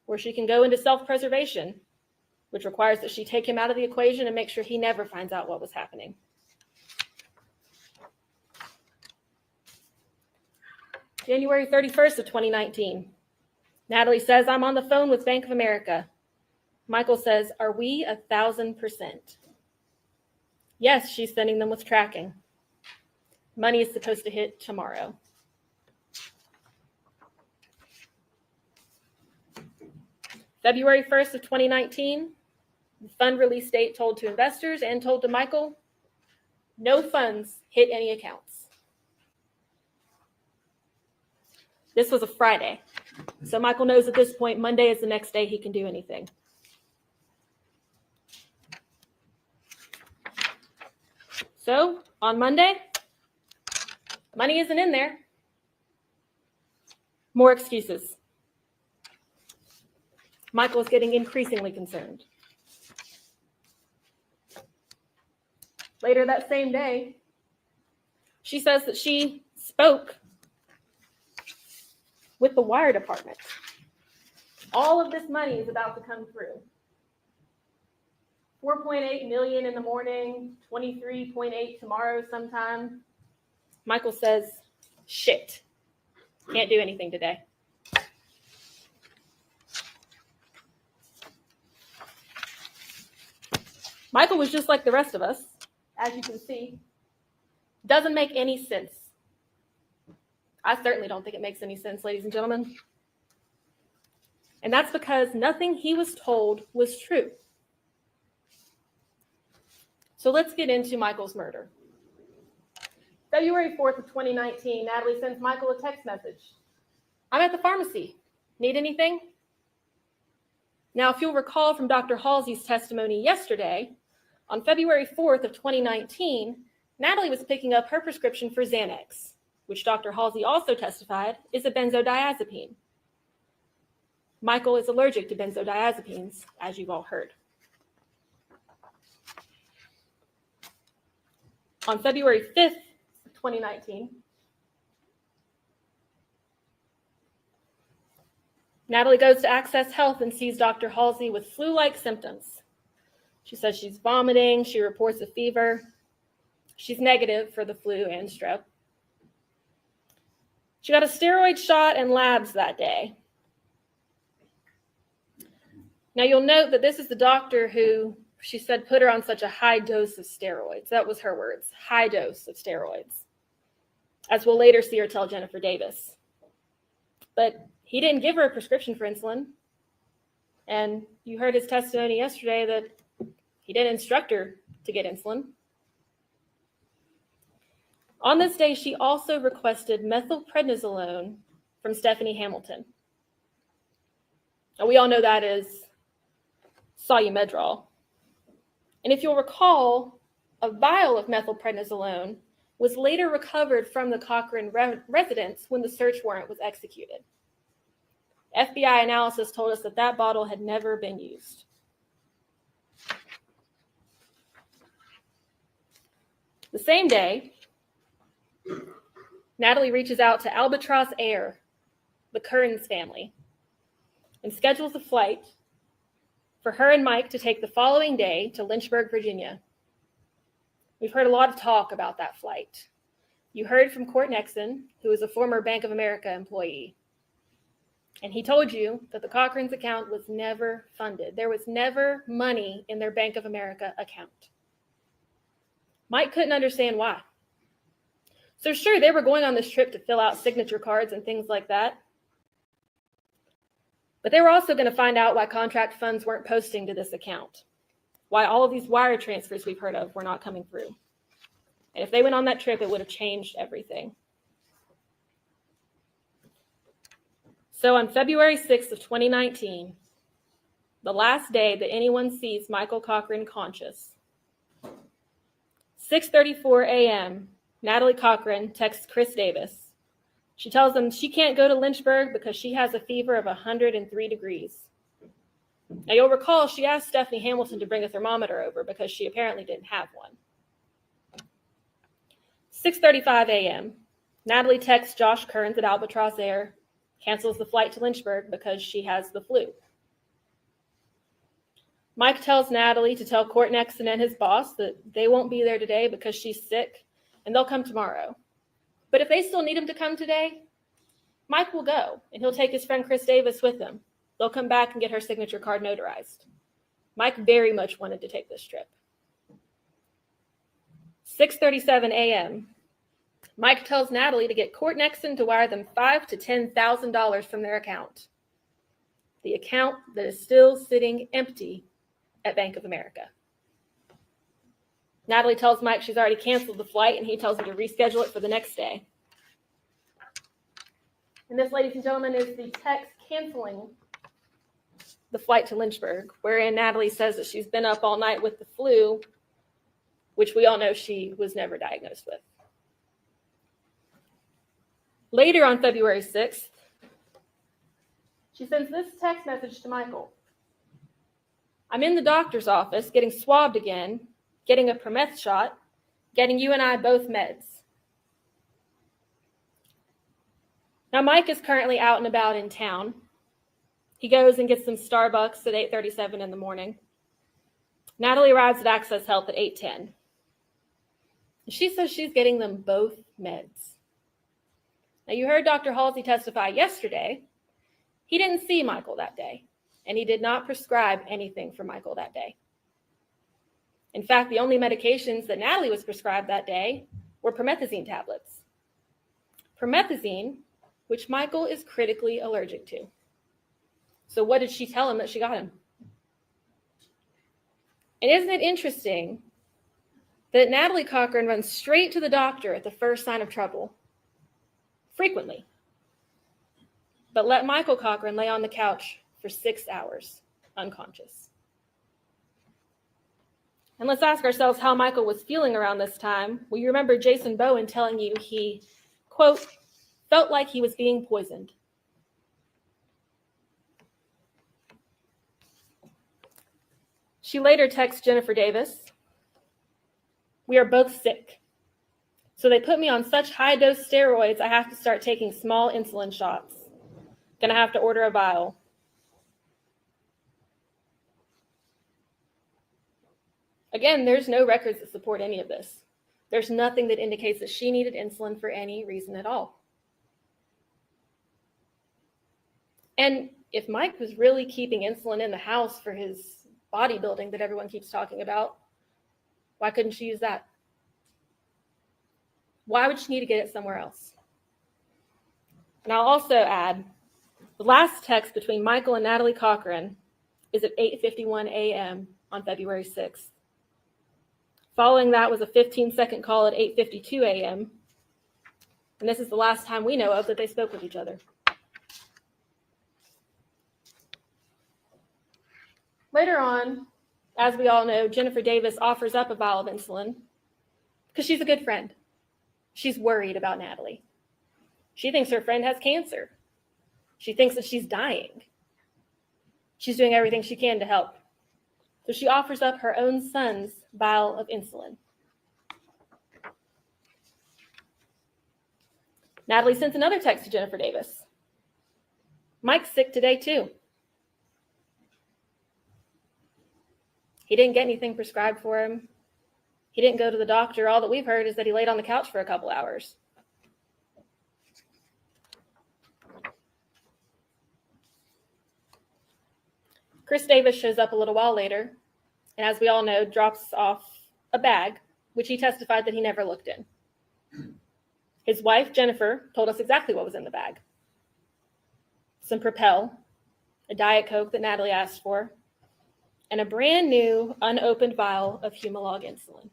or she can go into self-preservation, which requires that she take him out of the equation and make sure he never finds out what was happening. January 31st of 2019. Natalie says, I'm on the phone with Bank of America. Michael says, are we 1,000%? Yes, she's sending them with tracking. Money is supposed to hit tomorrow. February 1st of 2019, the fund release date told to investors and told to Michael, no funds hit any accounts. This was a Friday. So Michael knows at this point, Monday is the next day he can do anything. So on Monday, money isn't in there. More excuses. Michael is getting increasingly concerned. Later that same day, she says that she spoke with the wire department. All of this money is about to come through. 4.8 million in the morning, 23.8 tomorrow sometime. Michael says, shit, can't do anything today. Michael was just like the rest of us, as you can see. Doesn't make any sense. I certainly don't think it makes any sense, ladies and gentlemen. And that's because nothing he was told was true. So let's get into Michael's murder. February 4th of 2019, Natalie sends Michael a text message. I'm at the pharmacy. Need anything? Now, if you'll recall from Dr. Halsey's testimony yesterday, on February 4th of 2019, Natalie was picking up her prescription for Xanax, which Dr. Halsey also testified is a benzodiazepine. Michael is allergic to benzodiazepines, as you've all heard. On February 5th of 2019, Natalie goes to Access Health and sees Dr. Halsey with flu-like symptoms. She says she's vomiting. She reports a fever. She's negative for the flu and strep. She got a steroid shot and labs that day. Now you'll note that this is the doctor who, she said, put her on such a high dose of steroids. That was her words, high dose of steroids. As we'll later see her tell Jennifer Davis. But he didn't give her a prescription for insulin. And you heard his testimony yesterday that he didn't instruct her to get insulin. On this day, she also requested methylprednisolone from Stephanie Hamilton. Now, we all know that is Solumedrol. And if you'll recall, a vial of methylprednisolone was later recovered from the Cochran residence when the search warrant was executed. FBI analysis told us that that bottle had never been used. The same day, Natalie reaches out to Albatross Air, the Kearns family, and schedules a flight for her and Mike to take the following day to Lynchburg, Virginia. We've heard a lot of talk about that flight. You heard from Court Nixon, who is a former Bank of America employee. And he told you that the Cochran's account was never funded. There was never money in their Bank of America account. Mike couldn't understand why. So sure, they were going on this trip to fill out signature cards and things like that. But they were also going to find out why contract funds weren't posting to this account, why all of these wire transfers we've heard of were not coming through. And if they went on that trip, it would have changed everything. So on February 6th of 2019, the last day that anyone sees Michael Cochran conscious, 6:34 a.m., Natalie Cochran texts Chris Davis. She tells him she can't go to Lynchburg because she has a fever of 103 degrees. Now you'll recall she asked Stephanie Hamilton to bring a thermometer over because she apparently didn't have one. 6:35 a.m., Natalie texts Josh Kearns at Albatross Air, cancels the flight to Lynchburg because she has the flu. Mike tells Natalie to tell Court Nixon and his boss that they won't be there today because she's sick and they'll come tomorrow. But if they still need him to come today, Mike will go and he'll take his friend Chris Davis with him. They'll come back and get her signature card notarized. Mike very much wanted to take this trip. 6:37 a.m., Mike tells Natalie to get Court Nixon to wire them $5,000 to $10,000 from their account. The account that is still sitting empty at Bank of America. Natalie tells Mike she's already canceled the flight and he tells her to reschedule it for the next day. And this, ladies and gentlemen, is the text canceling the flight to Lynchburg, wherein Natalie says that she's been up all night with the flu, which we all know she was never diagnosed with. Later on February 6th, she sends this text message to Michael. I'm in the doctor's office getting swabbed again, getting a Prometh shot, getting you and I both meds. Now, Mike is currently out and about in town. He goes and gets some Starbucks at 8:37 in the morning. Natalie arrives at Access Health at 8:10. She says she's getting them both meds. Now, you heard Dr. Halsey testify yesterday. He didn't see Michael that day, and he did not prescribe anything for Michael that day. In fact, the only medications that Natalie was prescribed that day were promethazine tablets. Promethazine, which Michael is critically allergic to. So what did she tell him that she got him? And isn't it interesting that Natalie Cochran runs straight to the doctor at the first sign of trouble? Frequently. But let Michael Cochran lay on the couch for 6 hours, unconscious. And let's ask ourselves how Michael was feeling around this time. Well, you remember Jason Bowen telling you he, quote, felt like he was being poisoned. She later texts Jennifer Davis, we are both sick. So they put me on such high dose steroids, I have to start taking small insulin shots. Gonna have to order a vial. Again, there's no records that support any of this. There's nothing that indicates that she needed insulin for any reason at all. And if Mike was really keeping insulin in the house for his bodybuilding that everyone keeps talking about, why couldn't she use that? Why would she need to get it somewhere else? And I'll also add, the last text between Michael and Natalie Cochran is at 8:51 a.m. on February 6th. Following that was a 15-second call at 8:52 a.m. And this is the last time we know of that they spoke with each other. Later on, as we all know, Jennifer Davis offers up a vial of insulin because she's a good friend. She's worried about Natalie. She thinks her friend has cancer. She thinks that she's dying. She's doing everything she can to help. So she offers up her own son's vial of insulin. Natalie sends another text to Jennifer Davis. Mike's sick today too. He didn't get anything prescribed for him. He didn't go to the doctor. All that we've heard is that he laid on the couch for a couple hours. Chris Davis shows up a little while later, and as we all know, drops off a bag, which he testified that he never looked in. His wife, Jennifer, told us exactly what was in the bag. Some Propel a Diet Coke that Natalie asked for, and a brand new unopened vial of Humalog insulin.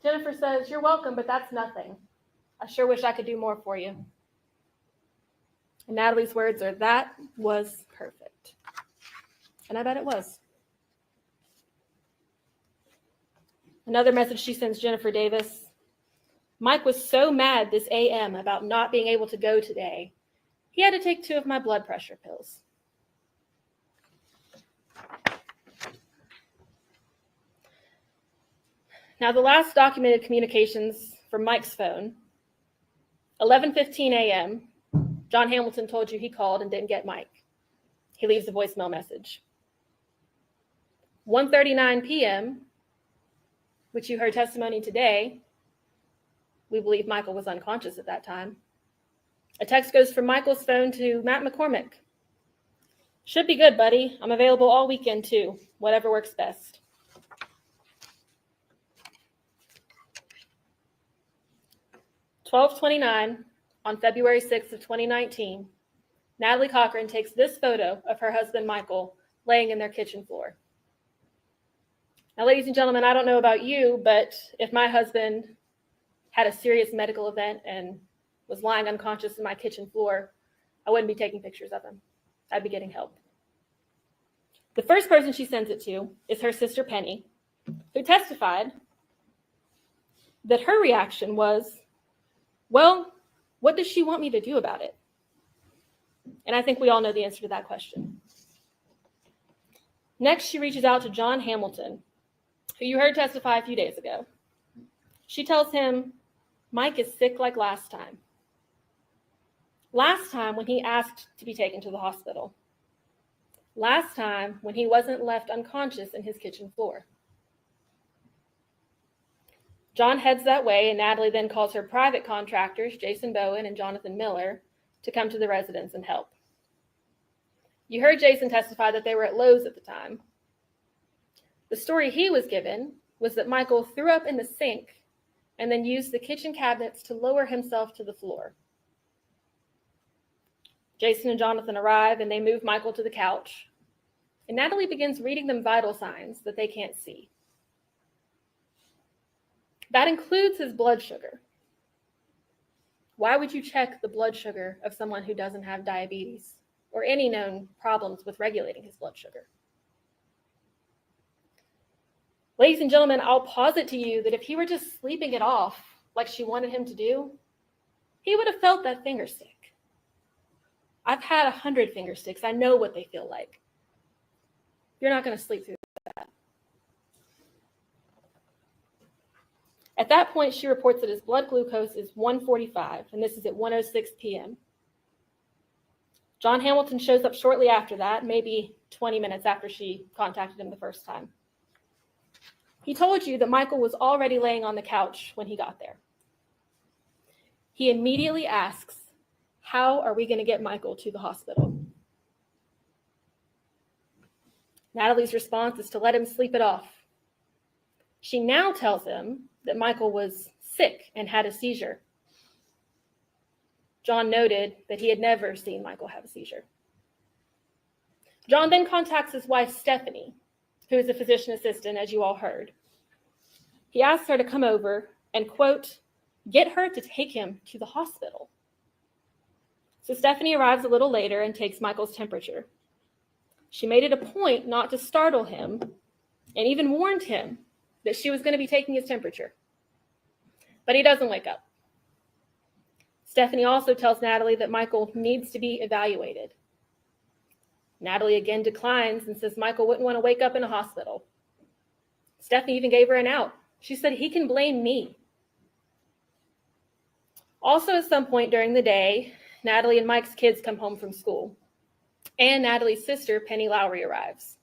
Jennifer says, "You're welcome, but that's nothing. I sure wish I could do more for you." And Natalie's words are, "That was perfect." And I bet it was. Another message she sends Jennifer Davis. "Mike was so mad this AM about not being able to go today. He had to take 2 of my blood pressure pills." Now, the last documented communications from Mike's phone, 11:15 a.m., John Hamilton told you he called and didn't get Mike. He leaves a voicemail message. 1:39 p.m., which you heard testimony today, we believe Michael was unconscious at that time. A text goes from Michael's phone to Matt McCormick. "Should be good, buddy. I'm available all weekend too. Whatever works best." "12:29 on February 6th of 2019, Natalie Cochran takes this photo of her husband Michael laying in their kitchen floor. Now, ladies and gentlemen, I don't know about you, but if my husband had a serious medical event and was lying unconscious in my kitchen floor, I wouldn't be taking pictures of him. I'd be getting help." The first person she sends it to is her sister Penny, who testified that her reaction was, "Well, what does she want me to do about it?" And I think we all know the answer to that question. Next, she reaches out to John Hamilton, who you heard testify a few days ago. She tells him, "Mike is sick like last time. Last time when he asked to be taken to the hospital. Last time when he wasn't left unconscious in his kitchen floor." John heads that way, and Natalie then calls her private contractors, Jason Bowen and Jonathan Miller, to come to the residence and help. You heard Jason testify that they were at Lowe's at the time. The story he was given was that Michael threw up in the sink and then used the kitchen cabinets to lower himself to the floor. Jason and Jonathan arrive, and they move Michael to the couch, and Natalie begins reading them vital signs that they can't see. That includes his blood sugar. Why would you check the blood sugar of someone who doesn't have diabetes or any known problems with regulating his blood sugar? Ladies and gentlemen, I'll posit to you that if he were just sleeping it off like she wanted him to do, he would have felt that finger stick. I've had 100 finger sticks. I know what they feel like. You're not going to sleep through that. At that point, she reports that his blood glucose is 145, and this is at 1:06 p.m. John Hamilton shows up shortly after that, maybe 20 minutes after she contacted him the first time. He told you that Michael was already laying on the couch when he got there. He immediately asks, "How are we going to get Michael to the hospital?" Natalie's response is to let him sleep it off. She now tells him that Michael was sick and had a seizure. John noted that he had never seen Michael have a seizure. John then contacts his wife, Stephanie, who is a physician assistant, as you all heard. He asks her to come over and, quote, "get her to take him to the hospital." So Stephanie arrives a little later and takes Michael's temperature. She made it a point not to startle him and even warned him that she was going to be taking his temperature. But he doesn't wake up. Stephanie also tells Natalie that Michael needs to be evaluated. Natalie again declines and says Michael wouldn't want to wake up in a hospital. Stephanie even gave her an out. She said, "He can blame me." Also, at some point during the day, Natalie and Mike's kids come home from school, and Natalie's sister, Penny Lowry, arrives.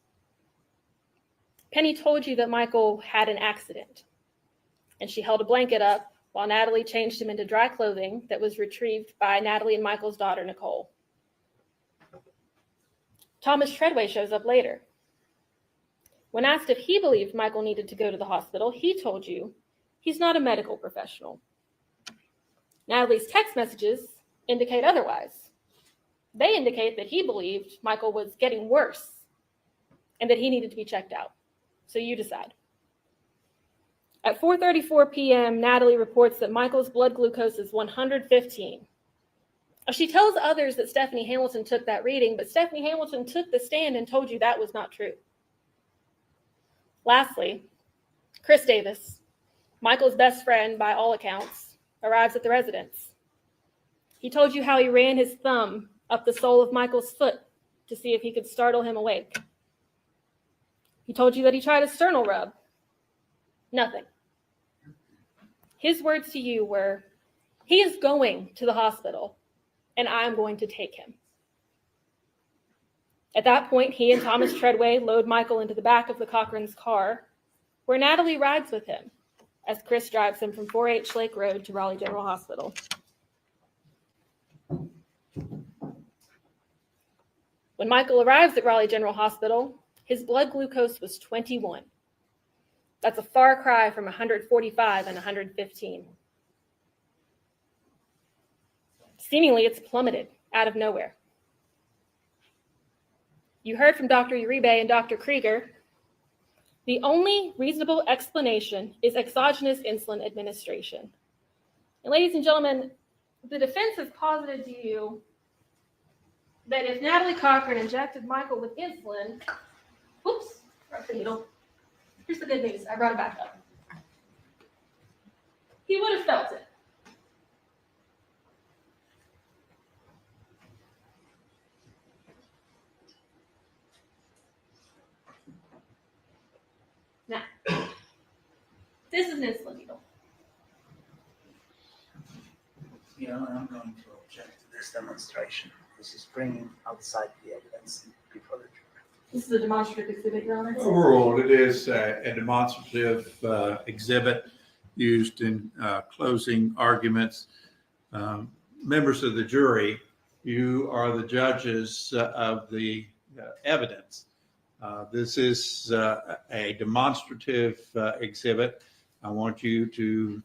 Penny told you that Michael had an accident, and she held a blanket up while Natalie changed him into dry clothing that was retrieved by Natalie and Michael's daughter, Nicole. Thomas Treadway shows up later. When asked if he believed Michael needed to go to the hospital, he told you he's not a medical professional. Natalie's text messages indicate otherwise. They indicate that he believed Michael was getting worse and that he needed to be checked out. So you decide. At 4:34 p.m., Natalie reports that Michael's blood glucose is 115. She tells others that Stephanie Hamilton took that reading, but Stephanie Hamilton took the stand and told you that was not true. Lastly, Chris Davis, Michael's best friend by all accounts, arrives at the residence. He told you how he ran his thumb up the sole of Michael's foot to see if he could startle him awake. He told you that he tried a sternal rub. Nothing. His words to you were, "He is going to the hospital, and I'm going to take him." At that point, he and Thomas Treadway load Michael into the back of the Cochran's car, where Natalie rides with him as Chris drives him from 4H Lake Road to Raleigh General Hospital. When Michael arrives at Raleigh General Hospital, his blood glucose was 21. That's a far cry from 145 and 115. Seemingly, it's plummeted out of nowhere. You heard from Dr. Uribe and Dr. Krieger. The only reasonable explanation is exogenous insulin administration. And ladies and gentlemen, the defense has posited to you that if Natalie Cochran injected Michael with insulin, whoops, dropped the needle. Here's the good news, I brought it back up. He would have felt it. Now, this is an insulin needle. Your Honor, I'm going to object to this demonstration. This is bringing outside the evidence before the jury. This is a demonstrative exhibit, Your Honor. Overall, it is a demonstrative exhibit used in closing arguments. Members of the jury, you are the judges of the evidence. This is a demonstrative exhibit. I want you to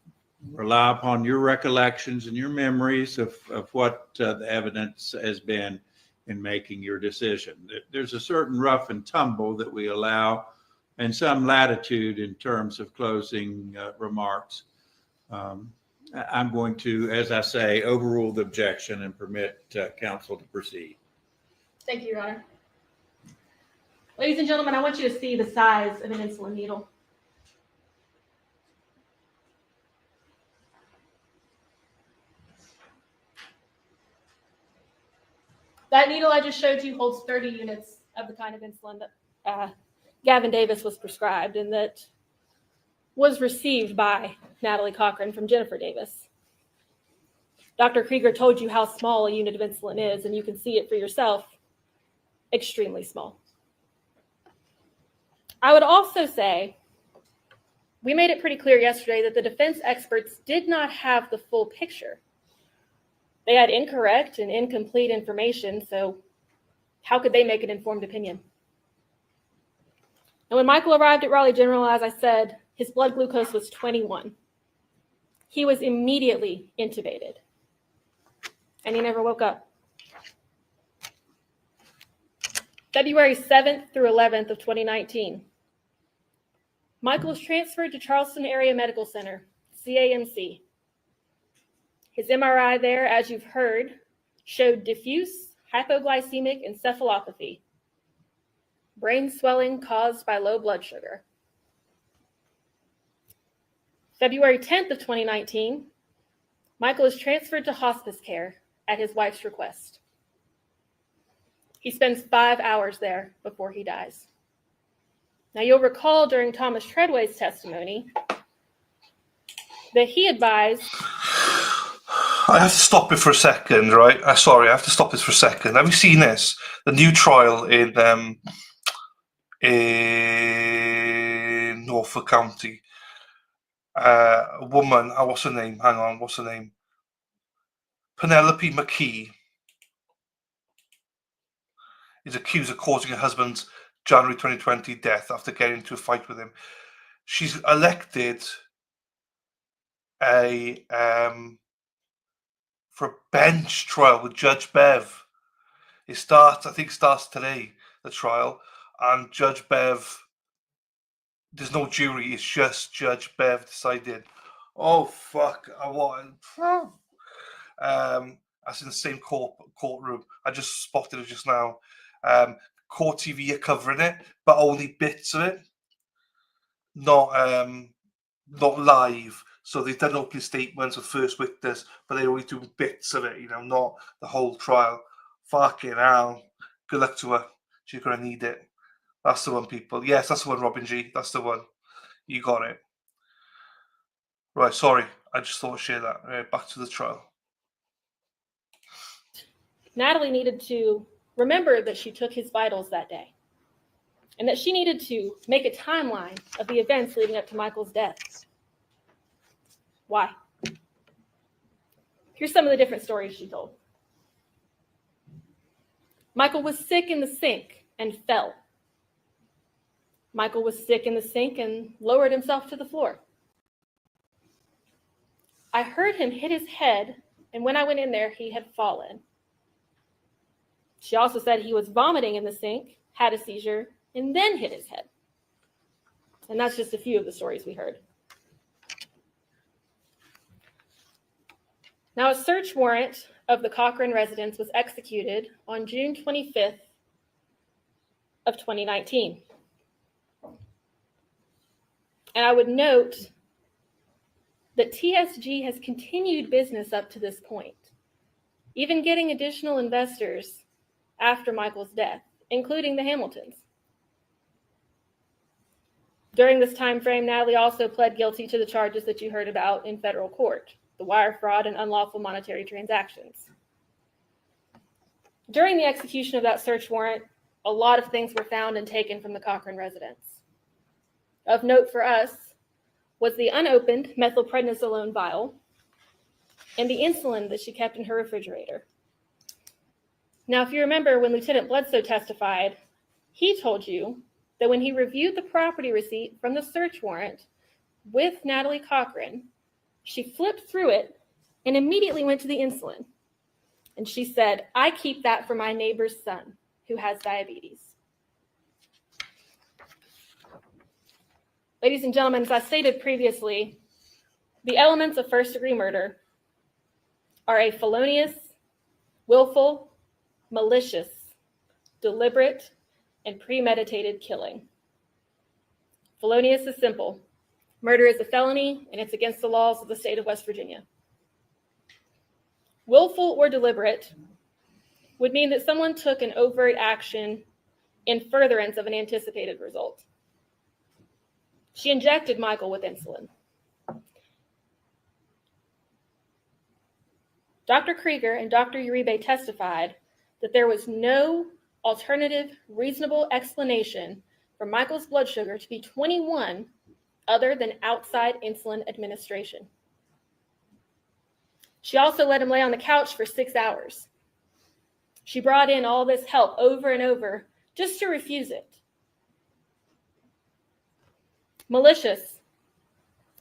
rely upon your recollections and your memories of what the evidence has been in making your decision. There's a certain rough and tumble that we allow and some latitude in terms of closing remarks. I'm going to, as I say, overrule the objection and permit counsel to proceed. Thank you, Your Honor. Ladies and gentlemen, I want you to see the size of an insulin needle. That needle I just showed you holds 30 units of the kind of insulin that Gavin Davis was prescribed and that was received by Natalie Cochran from Jennifer Davis. Dr. Krieger told you how small a unit of insulin is, and you can see it for yourself. Extremely small. I would also say, we made it pretty clear yesterday that the defense experts did not have the full picture. They had incorrect and incomplete information, so how could they make an informed opinion? And when Michael arrived at Raleigh General, as I said, his blood glucose was 21. He was immediately intubated, and he never woke up. February 7th through 11th of 2019, Michael was transferred to Charleston Area Medical Center, CAMC. His MRI there, as you've heard, showed diffuse hypoglycemic encephalopathy, brain swelling caused by low blood sugar. February 10th of 2019, Michael is transferred to hospice care at his wife's request. He spends 5 hours there before he dies. Now, you'll recall during Thomas Treadway's testimony that he advised... I have to stop it for a second, right? Sorry, I have to stop this for a second. Have you seen this? The new trial in Norfolk County. A woman, what's her name? Hang on, what's her name? Penelope McKee is accused of causing her husband's January 2020 death after getting into a fight with him. She's elected a for a bench trial with Judge Bev. It starts, I think, starts today, the trial, and Judge Bev. There's no jury. It's just Judge Bev decided. Oh fuck! I want. That's in the same courtroom. I just spotted it just now. Court TV are covering it, but only bits of it, not live. So they've done opening statements with first witness, but they only do bits of it. You know, not the whole trial. Fucking hell! Good luck to her. She's gonna need it. That's the one, people. Yes, that's the one, Robin G. That's the one. You got it. Right, sorry. I just thought I'd share that. Back to the trial. Natalie needed to remember that she took his vitals that day, and that she needed to make a timeline of the events leading up to Michael's death. Why? Here's some of the different stories she told. Michael was sick in the sink and fell. Michael was sick in the sink and lowered himself to the floor. I heard him hit his head, and when I went in there, he had fallen. She also said he was vomiting in the sink, had a seizure, and then hit his head. And that's just a few of the stories we heard. Now, a search warrant of the Cochran residence was executed on June 25th of 2019. And I would note that TSG has continued business up to this point, even getting additional investors after Michael's death, including the Hamiltons. During this time frame, Natalie also pled guilty to the charges that you heard about in federal court, the wire fraud and unlawful monetary transactions. During the execution of that search warrant, a lot of things were found and taken from the Cochran residence. Of note for us was the unopened methylprednisolone vial and the insulin that she kept in her refrigerator. Now, if you remember when Lieutenant Bledsoe testified, he told you that when he reviewed the property receipt from the search warrant with Natalie Cochran, she flipped through it and immediately went to the insulin. And she said, "I keep that for my neighbor's son who has diabetes." Ladies and gentlemen, as I stated previously, the elements of first-degree murder are a felonious, willful, malicious, deliberate, and premeditated killing. Felonious is simple. Murder is a felony, and it's against the laws of the state of West Virginia. Willful or deliberate would mean that someone took an overt action in furtherance of an anticipated result. She injected Michael with insulin. Dr. Krieger and Dr. Uribe testified that there was no alternative reasonable explanation for Michael's blood sugar to be 21 other than outside insulin administration. She also let him lay on the couch for 6 hours. She brought in all this help over and over just to refuse it. Malicious,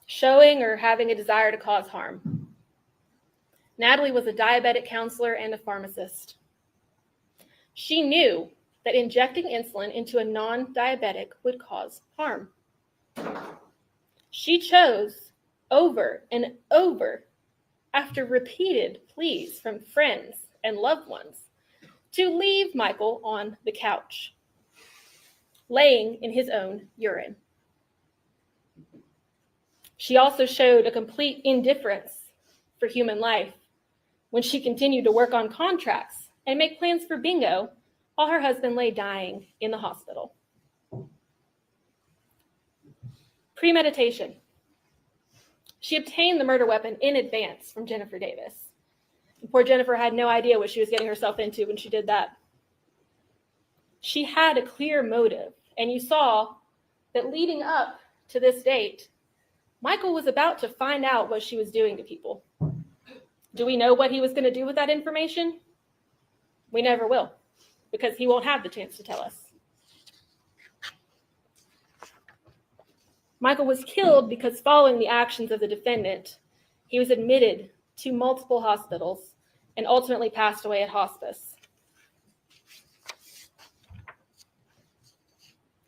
showing or having a desire to cause harm. Natalie was a diabetic counselor and a pharmacist. She knew that injecting insulin into a non-diabetic would cause harm. She chose over and over, after repeated pleas from friends and loved ones, to leave Michael on the couch, laying in his own urine. She also showed a complete indifference for human life when she continued to work on contracts and make plans for bingo while her husband lay dying in the hospital. Premeditation. She obtained the murder weapon in advance from Jennifer Davis. And poor Jennifer had no idea what she was getting herself into when she did that. She had a clear motive, and you saw that leading up to this date, Michael was about to find out what she was doing to people. Do we know what he was going to do with that information? We never will, because he won't have the chance to tell us. Michael was killed because following the actions of the defendant, he was admitted to multiple hospitals and ultimately passed away at hospice.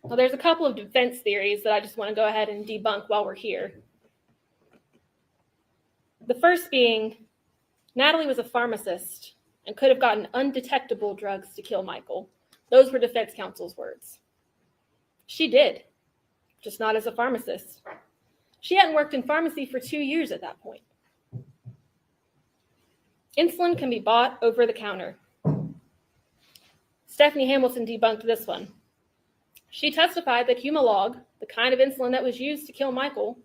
Well, there's a couple of defense theories that I just want to go ahead and debunk while we're here. The first being, Natalie was a pharmacist and could have gotten undetectable drugs to kill Michael. Those were defense counsel's words. She did, just not as a pharmacist. She hadn't worked in pharmacy for 2 years at that point. Insulin can be bought over the counter. Stephanie Hamilton debunked this one. She testified that Humalog, the kind of insulin that was used to kill Michael,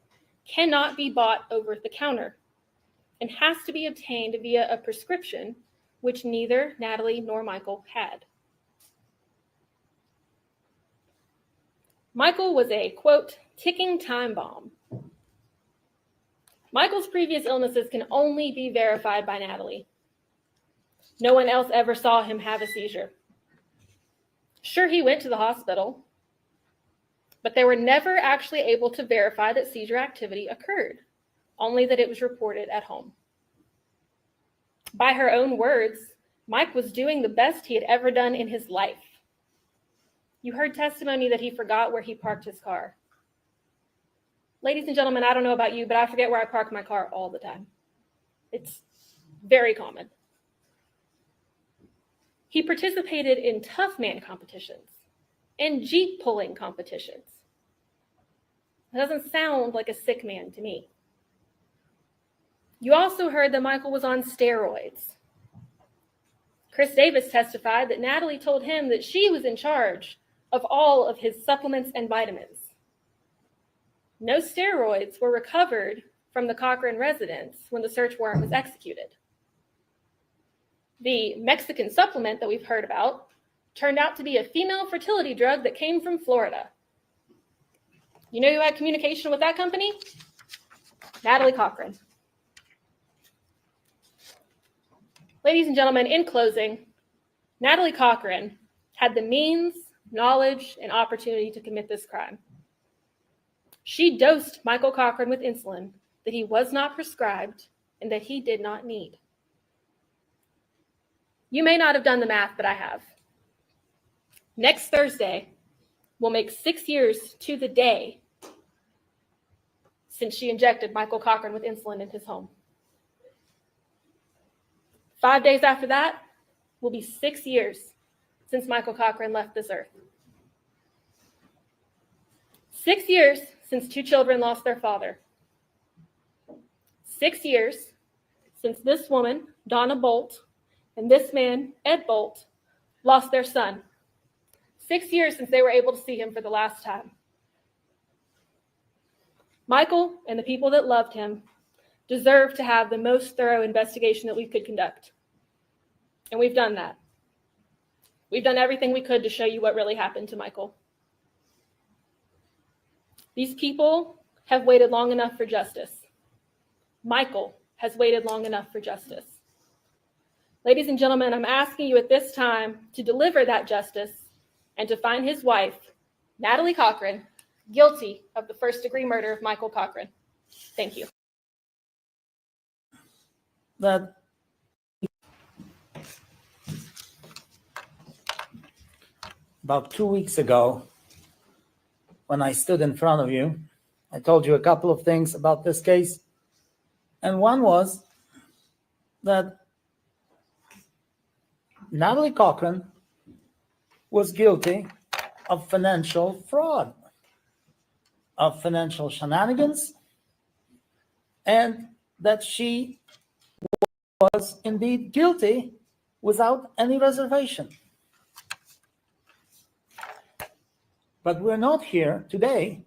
cannot be bought over the counter and has to be obtained via a prescription, which neither Natalie nor Michael had. Michael was a, quote, ticking time bomb. Michael's previous illnesses can only be verified by Natalie. No one else ever saw him have a seizure. Sure, he went to the hospital, but they were never actually able to verify that seizure activity occurred, only that it was reported at home. By her own words, Mike was doing the best he had ever done in his life. You heard testimony that he forgot where he parked his car. Ladies and gentlemen, I don't know about you, but I forget where I park my car all the time. It's very common. He participated in tough man competitions and Jeep pulling competitions. It doesn't sound like a sick man to me. You also heard that Michael was on steroids. Chris Davis testified that Natalie told him that she was in charge of all of his supplements and vitamins. No steroids were recovered from the Cochran residence when the search warrant was executed. The Mexican supplement that we've heard about turned out to be a female fertility drug that came from Florida. You know who had communication with that company? Natalie Cochran. Ladies and gentlemen, in closing, Natalie Cochran had the means, knowledge, and opportunity to commit this crime. She dosed Michael Cochran with insulin that he was not prescribed and that he did not need. You may not have done the math, but I have. Next Thursday will make 6 years to the day since she injected Michael Cochran with insulin in his home. 5 days after that will be 6 years since Michael Cochran left this earth. 6 years since 2 children lost their father. 6 years since this woman, Donna Bolt, and this man, Ed Bolt, lost their son. 6 years since they were able to see him for the last time. Michael and the people that loved him deserve to have the most thorough investigation that we could conduct. And we've done that. We've done everything we could to show you what really happened to Michael. These people have waited long enough for justice. Michael has waited long enough for justice. Ladies and gentlemen, I'm asking you at this time to deliver that justice and to find his wife, Natalie Cochran, guilty of the first-degree murder of Michael Cochran. Thank you. About 2 weeks ago, when I stood in front of you, I told you a couple of things about this case. And one was that Natalie Cochran was guilty of financial fraud, of financial shenanigans, and that she was indeed guilty without any reservation. But we're not here today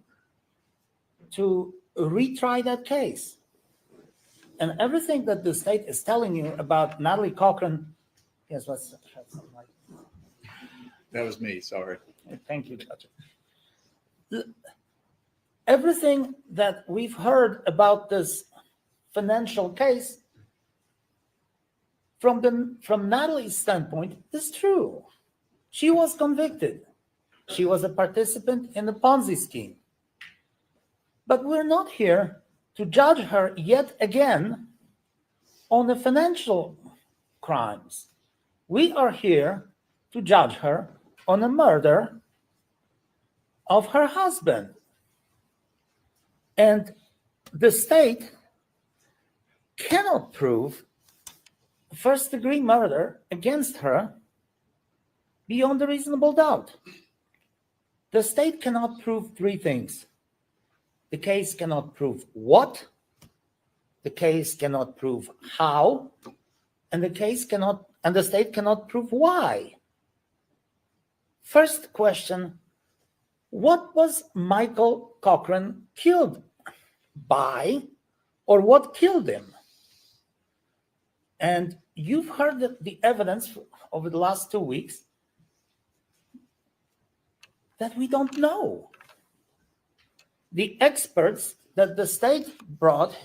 to retry that case. And everything that the state is telling you about Natalie Cochran, yes, let's shed some light. That was me, sorry. Thank you, Judge. Everything that we've heard about this financial case from Natalie's standpoint is true. She was convicted. She was a participant in the Ponzi scheme. But we're not here to judge her yet again on the financial crimes. We are here to judge her on a murder of her husband. And the state cannot prove first-degree murder against her beyond a reasonable doubt. The state cannot prove three things. The case cannot prove what, the case cannot prove how, and the state cannot prove why. First question, what was Michael Cochran killed by, or what killed him? And you've heard the evidence over the last 2 weeks that we don't know. The experts that the state brought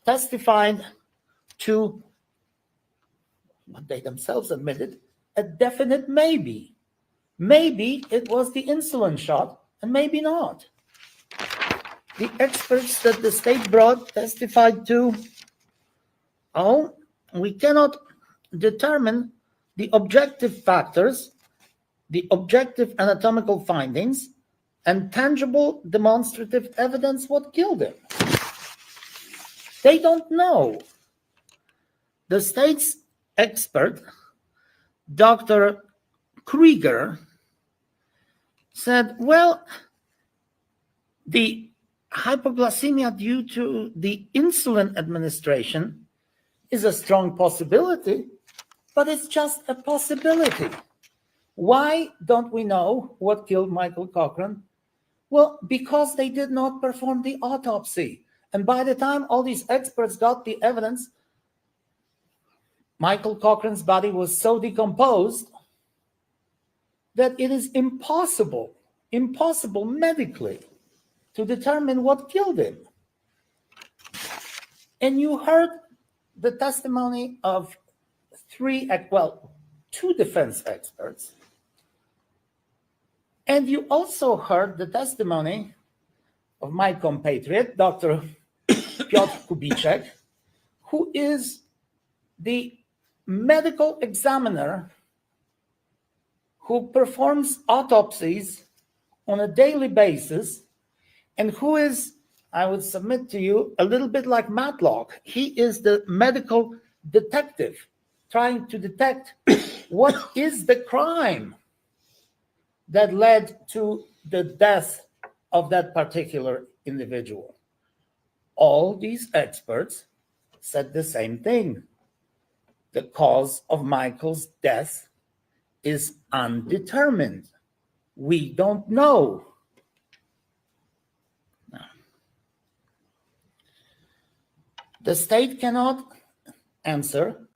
testified to what they themselves admitted, a definite maybe. Maybe it was the insulin shot, and maybe not. The experts that the state brought testified to, we cannot determine the objective factors, the objective anatomical findings, and tangible demonstrative evidence what killed him. They don't know. The state's expert, Dr. Krieger, said, well, the hypoglycemia due to the insulin administration is a strong possibility, but it's just a possibility. Why don't we know what killed Michael Cochran? Well, because they did not perform the autopsy. And by the time all these experts got the evidence, Michael Cochran's body was so decomposed that it is impossible medically to determine what killed him. And you heard the testimony of two defense experts. And you also heard the testimony of my compatriot, Dr. Piotr Kubitschek, who is the medical examiner who performs autopsies on a daily basis and who is, I would submit to you, a little bit like Matlock. He is the medical detective trying to detect what is the crime that led to the death of that particular individual. All these experts said the same thing. The cause of Michael's death is undetermined. We don't know. No. The state cannot answer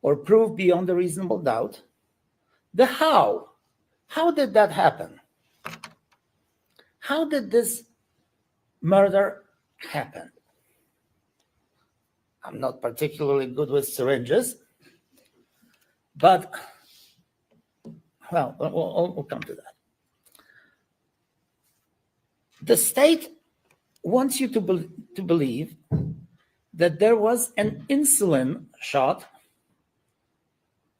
or prove beyond a reasonable doubt the how. How did that happen? How did this murder happen? I'm not particularly good with syringes, but, well, we'll come to that. The state wants you to believe that there was an insulin shot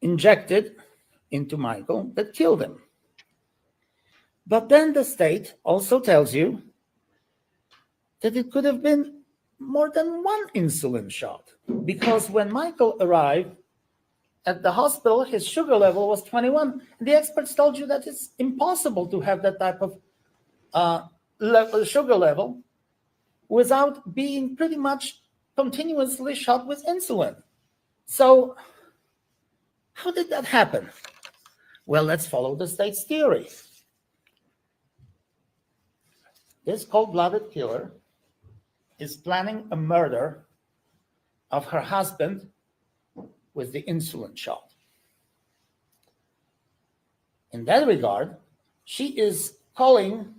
injected into Michael that killed him. But then the state also tells you that it could have been more than one insulin shot, because when Michael arrived at the hospital, his sugar level was 21. And the experts told you that it's impossible to have that type of sugar level without being pretty much continuously shot with insulin. So how did that happen? Well, let's follow the state's theory. This cold-blooded killer is planning a murder of her husband with the insulin shot. In that regard, she is calling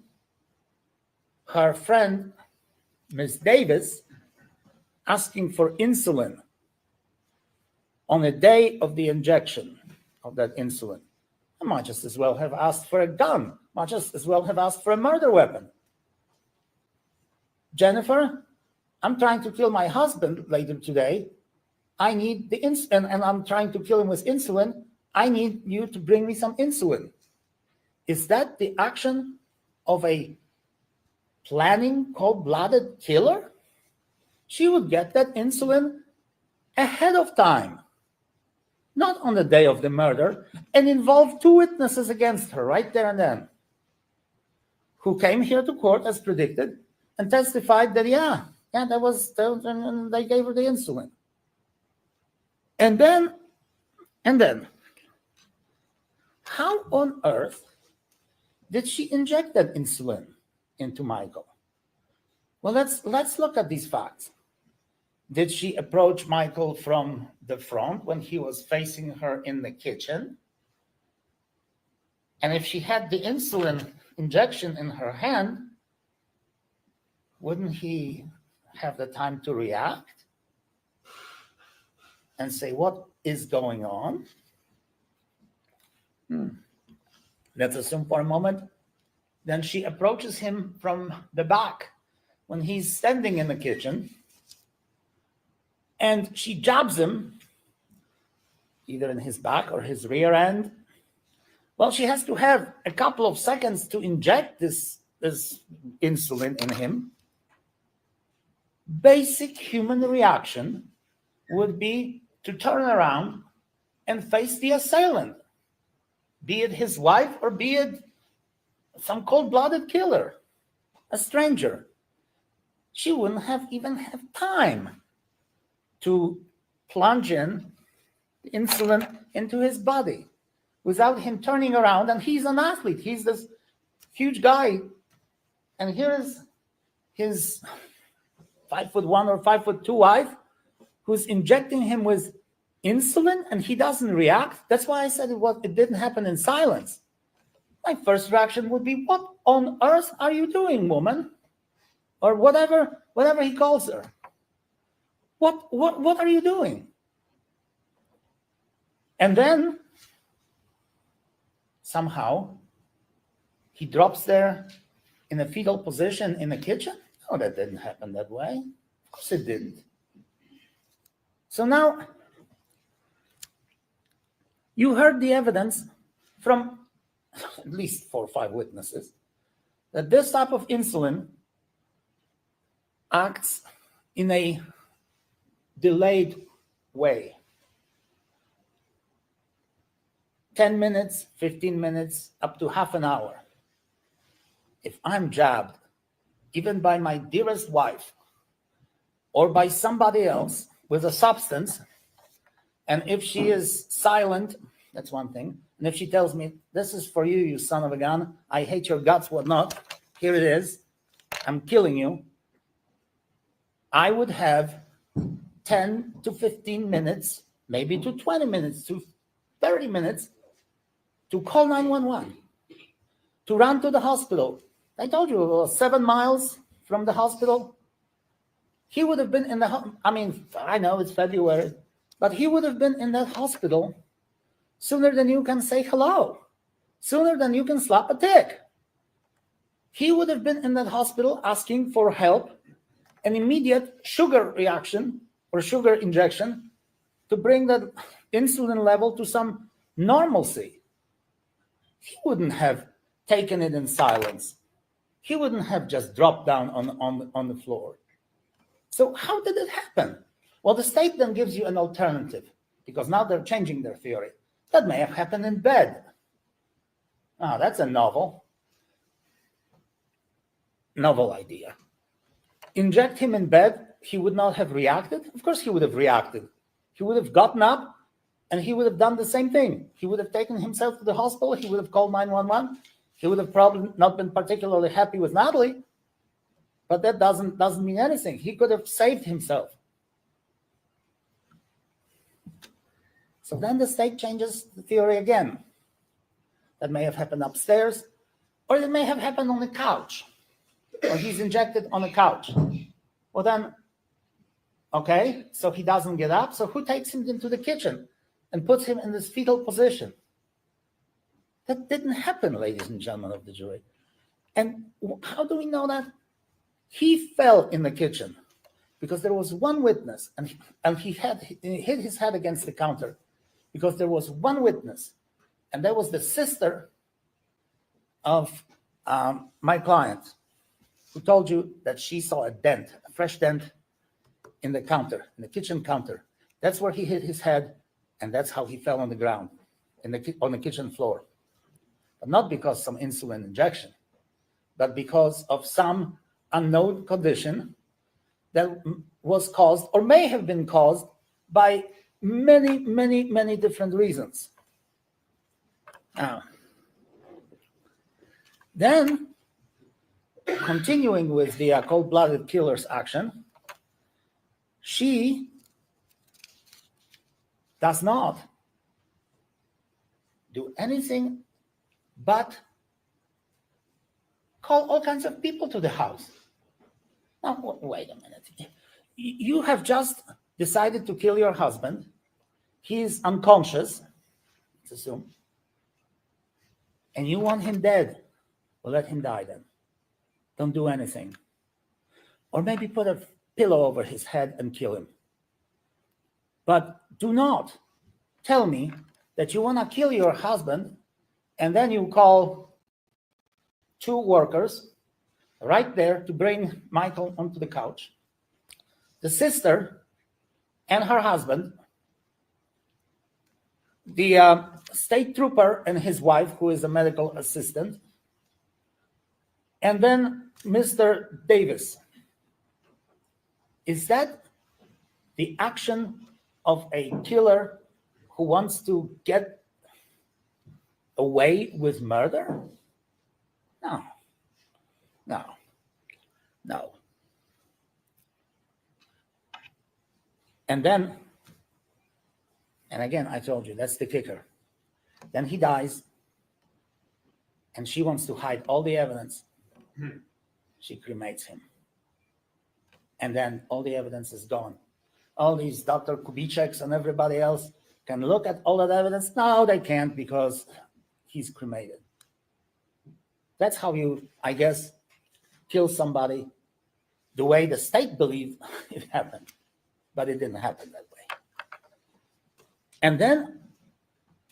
her friend, Ms. Davis, asking for insulin on the day of the injection of that insulin. I might just as well have asked for a gun, might just as well have asked for a murder weapon. Jennifer, I'm trying to kill my husband later today. I need the insulin, and I'm trying to kill him with insulin. I need you to bring me some insulin. Is that the action of a planning cold-blooded killer? She would get that insulin ahead of time, not on the day of the murder, and involve 2 witnesses against her right there and then, who came here to court as predicted and testified that, they gave her the insulin. And then, how on earth did she inject that insulin into Michael? Well, let's look at these facts. Did she approach Michael from the front when he was facing her in the kitchen? And if she had the insulin injection in her hand, wouldn't he have the time to react and say, what is going on? Let's assume for a moment. Then she approaches him from the back when he's standing in the kitchen, and she jabs him either in his back or his rear end. Well, she has to have a couple of seconds to inject this insulin in him. Basic human reaction would be to turn around and face the assailant, be it his wife or be it some cold-blooded killer, a stranger. She wouldn't even have time to plunge in the insulin into his body without him turning around. And he's an athlete. He's this huge guy. And here is his 5'1" or 5'2" wife who's injecting him with insulin, and he doesn't react. That's why I said it didn't happen in silence. My first reaction would be, what on earth are you doing, woman? Or whatever he calls her. What are you doing? And then somehow he drops there in a fetal position in the kitchen. Oh, that didn't happen that way. Of course it didn't. So now you heard the evidence from at least 4 or 5 witnesses that this type of insulin acts in a delayed way. 10 minutes, 15 minutes, up to half an hour. If I'm jabbed, even by my dearest wife or by somebody else with a substance, and if she is silent, that's one thing. And if she tells me, this is for you, you son of a gun, I hate your guts, whatnot, here it is, I'm killing you, I would have 10 to 15 minutes, maybe to 20 minutes, to 30 minutes to call 911, to run to the hospital. I told you it was 7 miles from the hospital. He would have been in the, I know it's February, but he would have been in that hospital sooner than you can say hello, sooner than you can slap a tick. He would have been in that hospital asking for help, an immediate sugar reaction or sugar injection to bring that insulin level to some normalcy. He wouldn't have taken it in silence. He wouldn't have just dropped down on the floor. So how did it happen? Well, the state then gives you an alternative, because now they're changing their theory. That may have happened in bed. Oh, that's a novel idea. Inject him in bed, he would not have reacted? Of course he would have reacted. He would have gotten up and he would have done the same thing. He would have taken himself to the hospital. He would have called 911. He would have probably not been particularly happy with Natalie, but that doesn't mean anything. He could have saved himself. So then the state changes the theory again. That may have happened upstairs, or it may have happened on the couch, or he's injected on the couch. Well then, okay, so he doesn't get up. So who takes him into the kitchen and puts him in this fetal position? That didn't happen, ladies and gentlemen of the jury. And how do we know that? He fell in the kitchen because there was one witness, and he hit his head against the counter because there was one witness, and that was the sister of my client, who told you that she saw a dent, a fresh dent in the counter, in the kitchen counter. That's where he hit his head, and that's how he fell on the ground, on the kitchen floor. But not because some insulin injection, but because of some unknown condition that was caused or may have been caused by many, many, many different reasons. Now, then, continuing with the cold-blooded killer's action, she does not do anything but call all kinds of people to the house. Now, wait a minute. You have just decided to kill your husband. He is unconscious, let's assume, and you want him dead. Well, let him die then. Don't do anything. Or maybe put a pillow over his head and kill him. But do not tell me that you want to kill your husband and then you call 2 workers right there to bring Michael onto the couch. The sister and her husband, the state trooper and his wife, who is a medical assistant, and then Mr. Davis. Is that the action of a killer who wants to get away with murder? No. And then, and again, I told you, that's the kicker. Then he dies, and she wants to hide all the evidence. She cremates him. And then all the evidence is gone. All these Dr. Kubitscheks and everybody else can look at all that evidence. No, they can't, because he's cremated. That's how you, I guess, kill somebody the way the state believed it happened. But it didn't happen that way. And then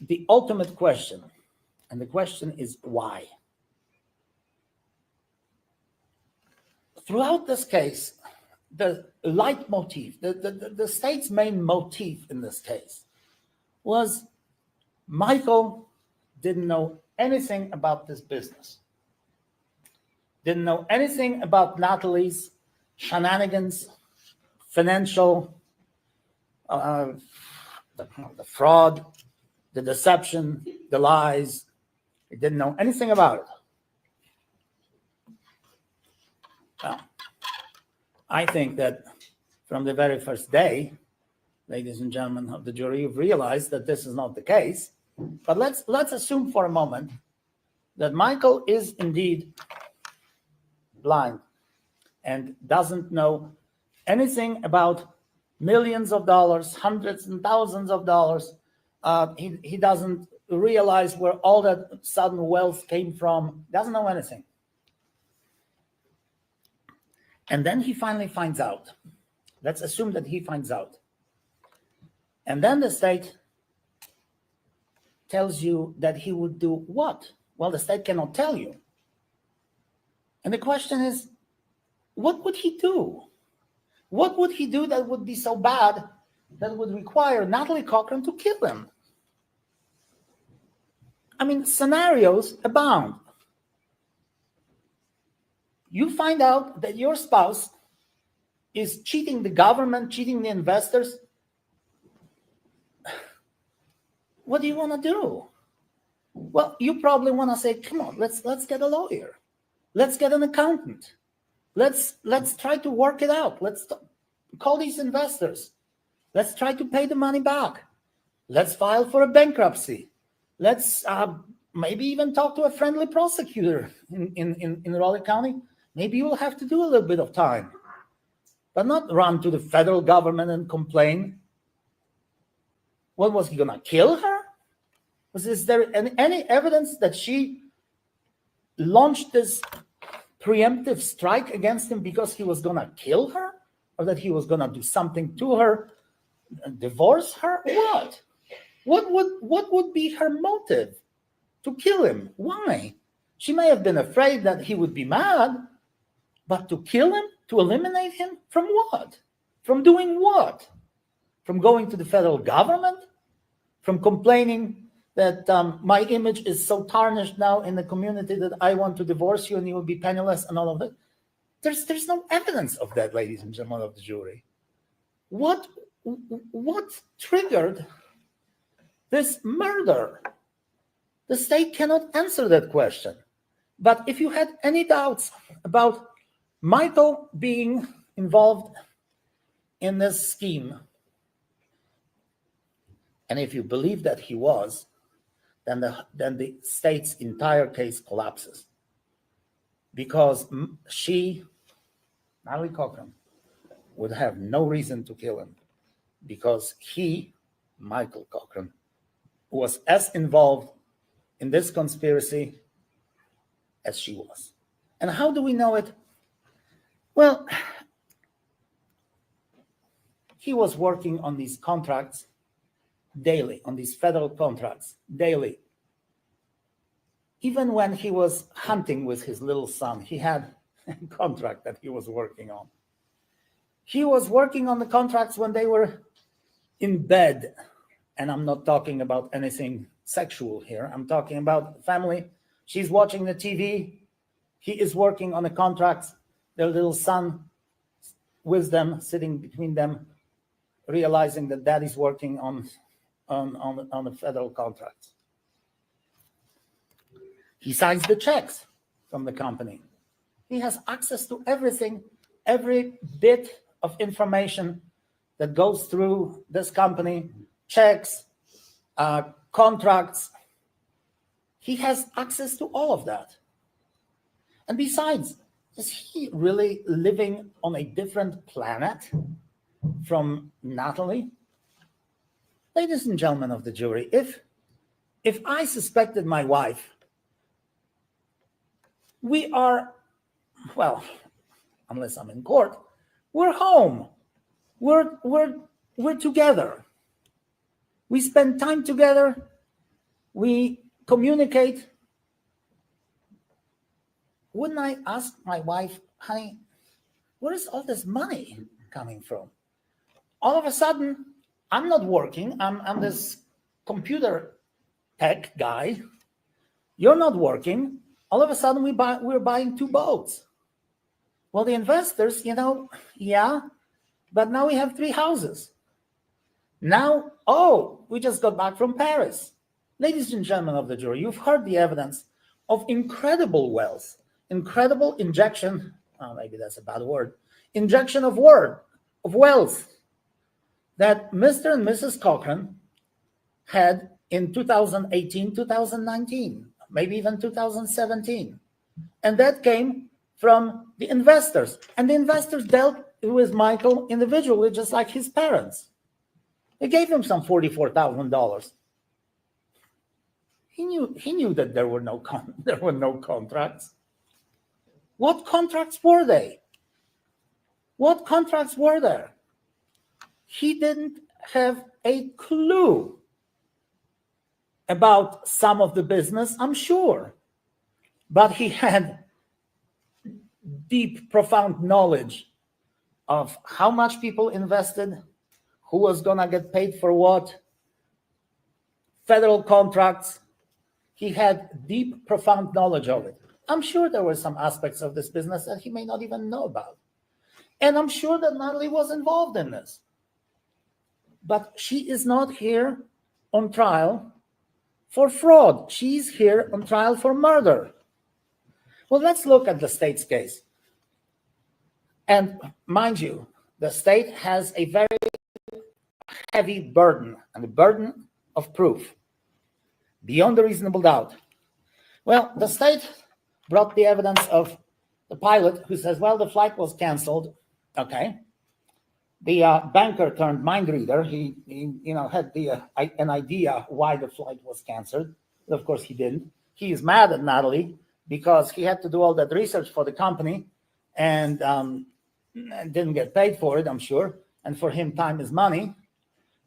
the ultimate question, and the question is why? Throughout this case, the leitmotif, the state's main motif in this case was Michael didn't know anything about this business. Didn't know anything about Natalie's shenanigans, financial, the fraud, the deception, the lies. He didn't know anything about it. Well, I think that from the very first day, ladies and gentlemen of the jury, you've realized that this is not the case. But let's assume for a moment that Michael is indeed blind and doesn't know anything about millions of dollars, hundreds and thousands of dollars. He doesn't realize where all that sudden wealth came from. Doesn't know anything. And then he finally finds out. Let's assume that he finds out. And then the state tells you that he would do what? Well, the state cannot tell you. And the question is, what would he do? What would he do that would be so bad that would require Natalie Cochran to kill him? I mean, scenarios abound. You find out that your spouse is cheating the government, cheating the investors. What do you want to do? Well, you probably want to say, come on, let's get a lawyer. Let's get an accountant. Let's try to work it out. Let's call these investors. Let's try to pay the money back. Let's file for a bankruptcy. Let's maybe even talk to a friendly prosecutor in Raleigh County. Maybe you'll have to do a little bit of time, but not run to the federal government and complain. What, was he going to kill her? Is there any evidence that she launched this preemptive strike against him because he was going to kill her? or that he was going to do something to her, divorce her. What would be her motive to kill him? Why? She may have been afraid that he would be mad, but to kill him, to eliminate him from what? From doing what? From going to the federal government? From complaining that my image is so tarnished now in the community that I want to divorce you and you will be penniless and all of that? There's no evidence of that, ladies and gentlemen of the jury. What triggered this murder? The state cannot answer that question. But if you had any doubts about Michael being involved in this scheme, and if you believe that he was, then the state's entire case collapses. Because she, Natalie Cochran, would have no reason to kill him. Because he, Michael Cochran, was as involved in this conspiracy as she was. And how do we know it? Well, he was working on these contracts daily, on these federal contracts daily. Even when he was hunting with his little son, he had a contract that he was working on. He was working on the contracts when they were in bed. And I'm not talking about anything sexual here. I'm talking about family. She's watching the TV. He is working on the contracts. Their little son with them, sitting between them, realizing that daddy's working on the federal contracts. He signs the checks from the company. He has access to everything, every bit of information that goes through this company, checks, contracts. He has access to all of that. And besides, is he really living on a different planet from Natalie? Ladies and gentlemen of the jury, if I suspected my wife, we are, well, unless I'm in court, we're home. We're together. We spend time together. We communicate. Wouldn't I ask my wife, honey, where is all this money coming from? All of a sudden, I'm not working. I'm this computer tech guy. You're not working. All of a sudden, we're buying 2 boats. Well, the investors, yeah, but now we have 3 houses. Now, we just got back from Paris. Ladies and gentlemen of the jury, you've heard the evidence of incredible wealth, incredible injection, maybe that's a bad word, injection of wealth that Mr. and Mrs. Cochran had in 2018, 2019, maybe even 2017. And that came from the investors. And the investors dealt with Michael individually, just like his parents. They gave him some $44,000. He knew that there were no contracts. What contracts were they? What contracts were there? He didn't have a clue about some of the business, I'm sure. But he had deep, profound knowledge of how much people invested, who was going to get paid for what, federal contracts. He had deep, profound knowledge of it. I'm sure there were some aspects of this business that he may not even know about. And I'm sure that Natalie was involved in this. But she is not here on trial for fraud. She's here on trial for murder. Well, let's look at the state's case. And mind you, the state has a very heavy burden, and the burden of proof, beyond a reasonable doubt. Well, the state brought the evidence of the pilot who says, well, the flight was canceled. Okay. The banker turned mind reader. He had an idea why the flight was canceled. But of course, he didn't. He is mad at Natalie because he had to do all that research for the company, and didn't get paid for it, I'm sure. And for him, time is money.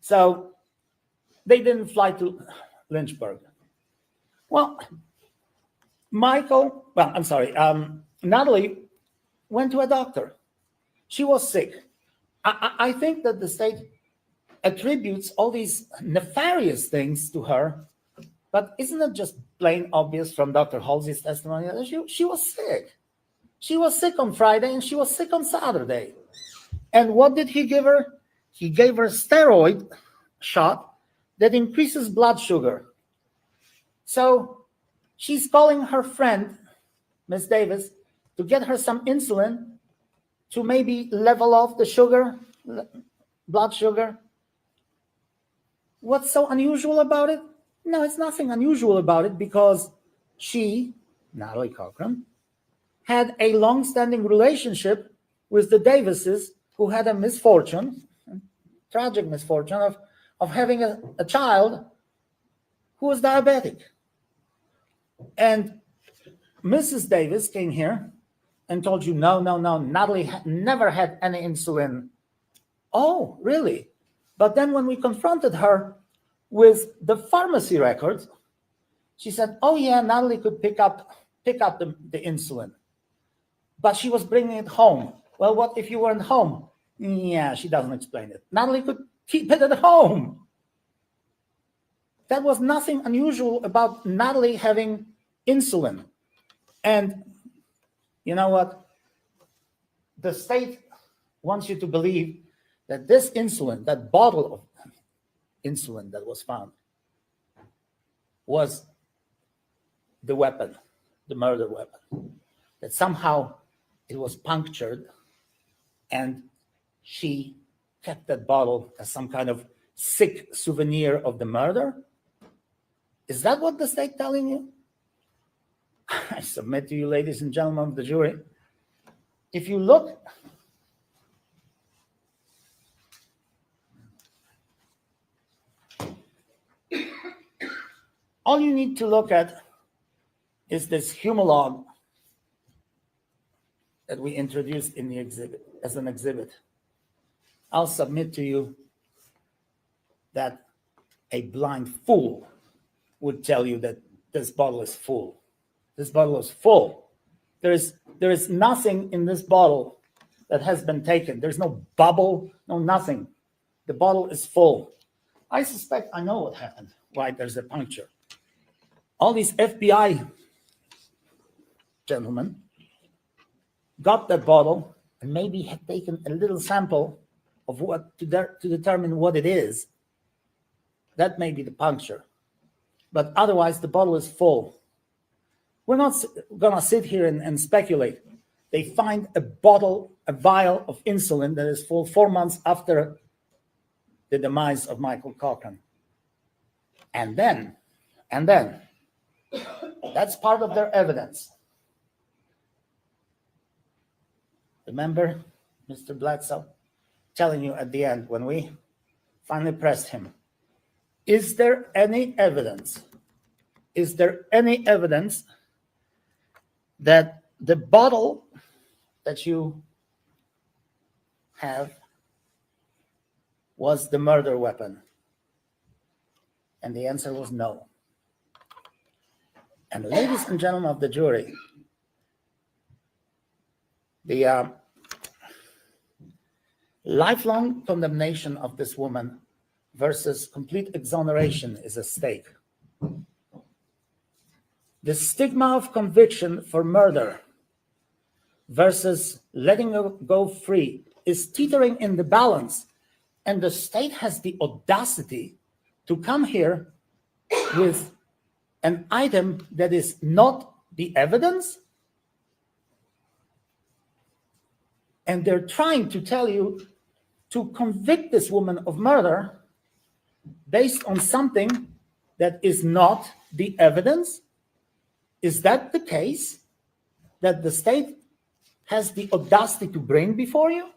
So they didn't fly to Lynchburg. Well, Natalie went to a doctor. She was sick. I think that the state attributes all these nefarious things to her, but isn't it just plain obvious from Dr. Halsey's testimony that she was sick? She was sick on Friday and she was sick on Saturday. And what did he give her? He gave her a steroid shot that increases blood sugar. So she's calling her friend, Miss Davis, to get her some insulin to maybe level off the sugar, blood sugar. What's so unusual about it? No, it's nothing unusual about it because she, Natalie Cochran, had a long-standing relationship with the Davises, who had a misfortune, tragic misfortune of having a child who was diabetic. And Mrs. Davis came here and told you, no, Natalie never had any insulin. Oh, really? But then when we confronted her with the pharmacy records, she said, oh yeah, Natalie could pick up the insulin, but she was bringing it home. Well, what if you weren't home? Yeah, she doesn't explain it. Natalie could keep it at home. That was nothing unusual about Natalie having insulin. And you know what? The state wants you to believe that this insulin, that bottle of insulin that was found, was the weapon, the murder weapon. That somehow it was punctured and she kept that bottle as some kind of sick souvenir of the murder. Is that what the state telling you? I submit to you, ladies and gentlemen of the jury, if you look all you need to look at is this humolog that we introduced in the exhibit as an exhibit. I'll submit to you that a blind fool would tell you that this bottle is full. This bottle is full. There is nothing in this bottle that has been taken. There's no bubble, no nothing. The bottle is full. I suspect I know what happened, why there's a puncture. All these FBI gentlemen got that bottle and maybe had taken a little sample of what to determine what it is. That may be the puncture. But otherwise, the bottle is full. We're not going to sit here and speculate. They find a vial of insulin that is full 4 months after the demise of Michael Cochran. And then, that's part of their evidence. Remember Mr. Bledsoe telling you at the end when we finally pressed him, is there any evidence? Is there any evidence that the bottle that you have was the murder weapon? And the answer was no. And ladies and gentlemen of the jury, the lifelong condemnation of this woman versus complete exoneration is at stake. The stigma of conviction for murder versus letting her go free is teetering in the balance, and the state has the audacity to come here with an item that is not the evidence, and they're trying to tell you to convict this woman of murder based on something that is not the evidence. Is that the case that the state has the audacity to bring before you?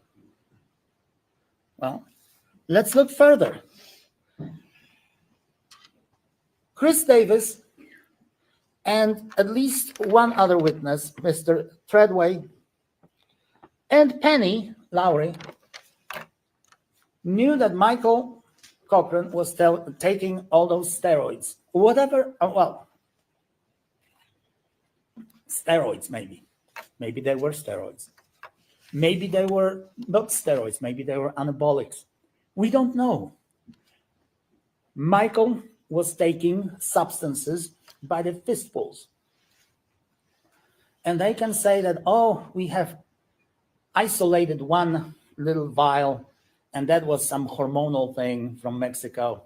Well, let's look further. Chris Davis and at least one other witness, Mr. Treadway, and Penny Lowry knew that Michael Cochran was taking all those steroids, whatever, steroids maybe. Maybe they were steroids. Maybe they were not steroids. Maybe they were anabolics. We don't know. Michael was taking substances by the fistfuls. And they can say that, oh, we have isolated one little vial, and that was some hormonal thing from Mexico.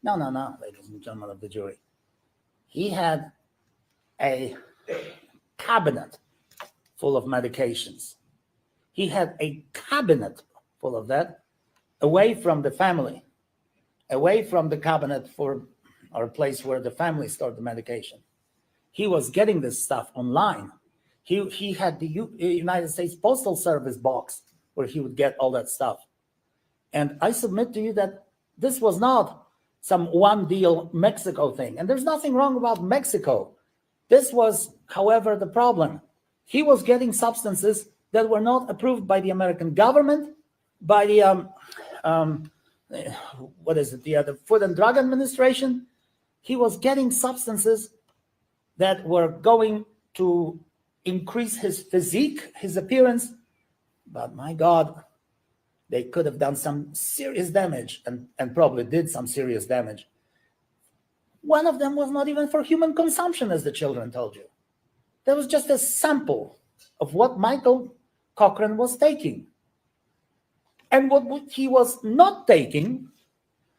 No, ladies and gentlemen of the jury. He had a cabinet full of medications. He had a cabinet full of that away from the family, away from the cabinet or a place where the family stored the medication. He was getting this stuff online. He had the United States Postal Service box where he would get all that stuff. And I submit to you that this was not some one deal Mexico thing. And there's nothing wrong about Mexico. This was, however, the problem. He was getting substances that were not approved by the American government, by the, the Food and Drug Administration. He was getting substances that were going to increase his physique, his appearance. But my God, they could have done some serious damage and probably did some serious damage. One of them was not even for human consumption, as the children told you. There was just a sample of what Michael Cochran was taking. And what he was not taking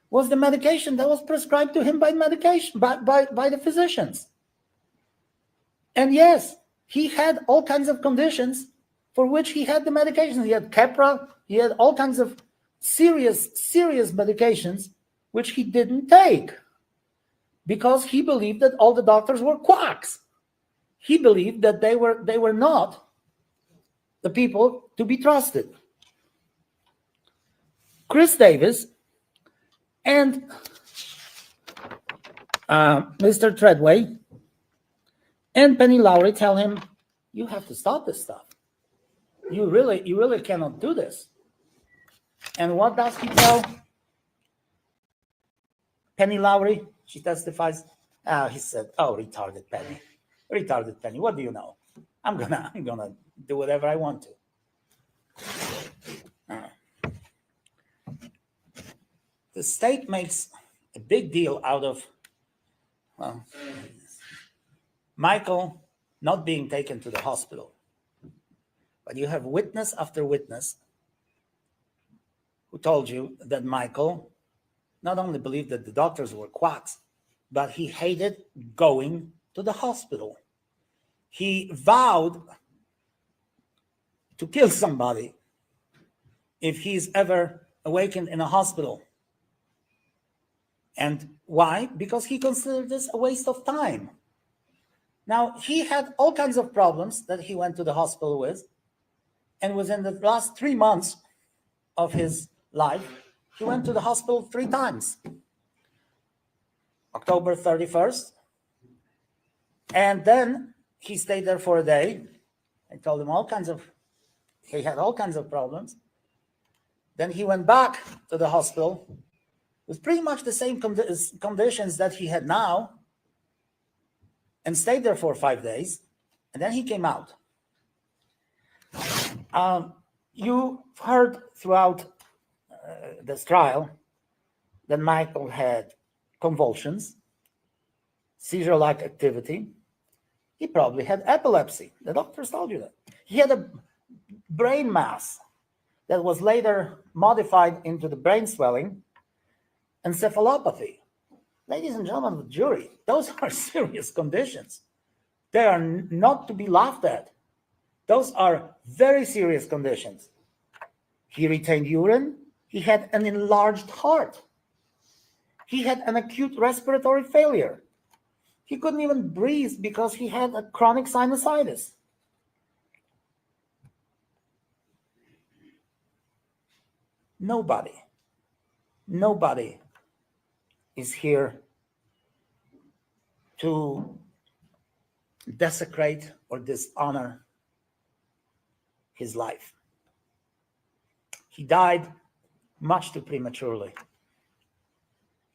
was the medication that was prescribed to him by the physicians. And yes, he had all kinds of conditions for which he had the medications. He had Keppra, he had all kinds of serious medications which he didn't take because he believed that all the doctors were quacks. He believed that they were not the people to be trusted. Chris Davis and Mr. Treadway and Penny Lowry tell him, you have to stop this stuff. You really cannot do this. And what does he tell Penny Lowry? She testifies. He said, "Oh, retarded Penny. What do you know? I'm gonna do whatever I want to." The state makes a big deal out of Michael not being taken to the hospital. But you have witness after witness who told you that Michael not only believed that the doctors were quacks, but he hated going to the hospital. He vowed to kill somebody if he's ever awakened in a hospital. And why? Because he considered this a waste of time. Now, he had all kinds of problems that he went to the hospital with. And within the last 3 months of his life, he went to the hospital 3 times. October 31st. And then he stayed there for a day. I told him he had all kinds of problems. Then he went back to the hospital with pretty much the same conditions that he had now and stayed there for 5 days. And then he came out. You heard throughout this trial that Michael had convulsions, seizure-like activity. He probably had epilepsy. The doctors told you that. He had a brain mass that was later modified into the brain swelling, encephalopathy. Ladies and gentlemen of the jury, those are serious conditions. They are not to be laughed at. Those are very serious conditions. He retained urine. He had an enlarged heart. He had an acute respiratory failure. He couldn't even breathe because he had a chronic sinusitis. Nobody is here to desecrate or dishonor his life. He died much too prematurely.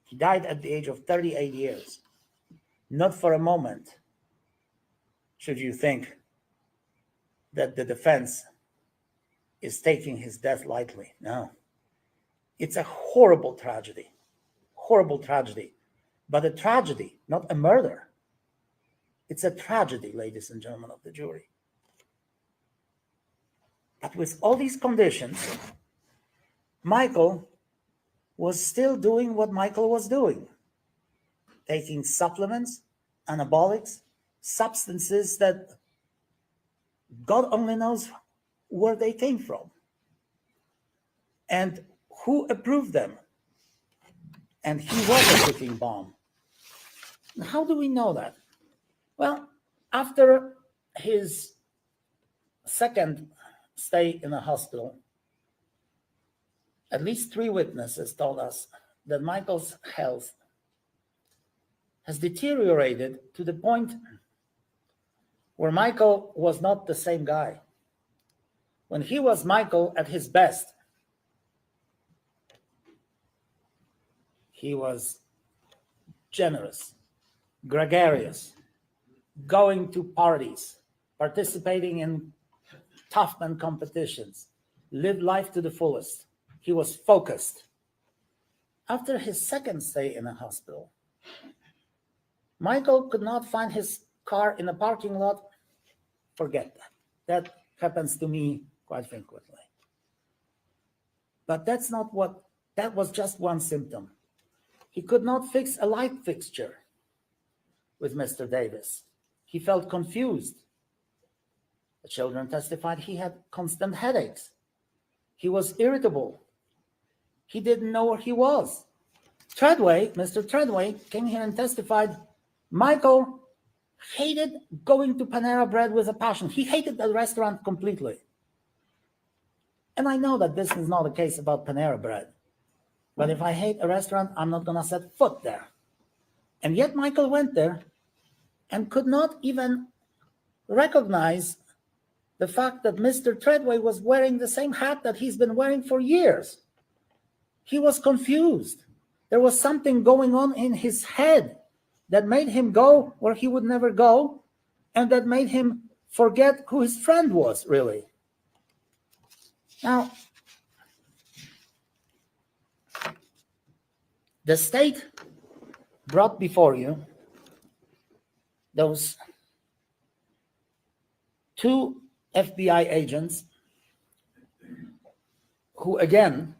He died at the age of 38 years. Not for a moment should you think that the defense is taking his death lightly. No. It's a horrible tragedy. Horrible tragedy. But a tragedy, not a murder. It's a tragedy, ladies and gentlemen of the jury. But with all these conditions, Michael was still doing what Michael was doing. Taking supplements, anabolics, substances that God only knows where they came from and who approved them. And he was a ticking bomb. How do we know that? Well, after his second stay in a hospital, at least 3 witnesses told us that Michael's health has deteriorated to the point where Michael was not the same guy. When he was Michael at his best, he was generous, gregarious, going to parties, participating in tough man competitions, lived life to the fullest. He was focused. After his second stay in a hospital, Michael could not find his car in a parking lot. Forget that. That happens to me quite frequently. But that was just one symptom. He could not fix a light fixture with Mr. Davis. He felt confused. The children testified he had constant headaches. He was irritable. He didn't know where he was. Mr. Treadway came here and testified, Michael hated going to Panera Bread with a passion. He hated the restaurant completely. And I know that this is not a case about Panera Bread. But if I hate a restaurant, I'm not going to set foot there. And yet Michael went there and could not even recognize the fact that Mr. Treadway was wearing the same hat that he's been wearing for years. He was confused. There was something going on in his head that made him go where he would never go, and that made him forget who his friend was, really. Now, the state brought before you those 2 FBI agents who, again,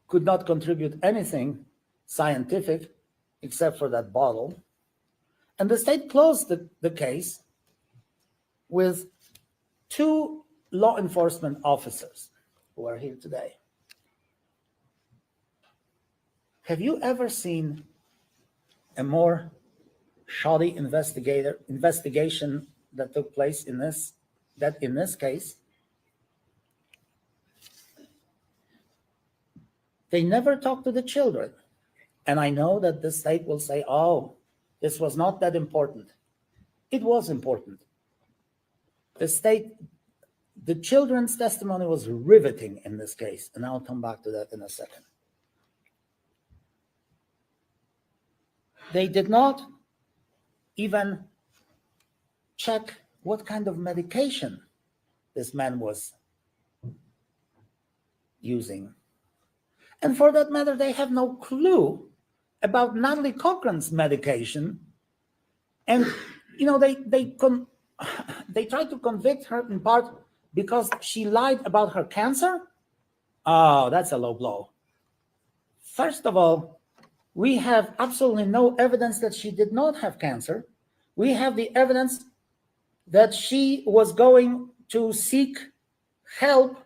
could not contribute anything scientific except for that bottle. And the state closed the case with 2 law enforcement officers who are here today. Have you ever seen a more shoddy investigation that took place in this case? They never talked to the children. And I know that the state will say, oh, this was not that important. It was important. The children's testimony was riveting in this case, and I'll come back to that in a second. They did not even check what kind of medication this man was using. And for that matter, they have no clue about Natalie Cochran's medication. And, they tried to convict her in part because she lied about her cancer. Oh, that's a low blow. First of all, we have absolutely no evidence that she did not have cancer. We have the evidence that she was going to seek help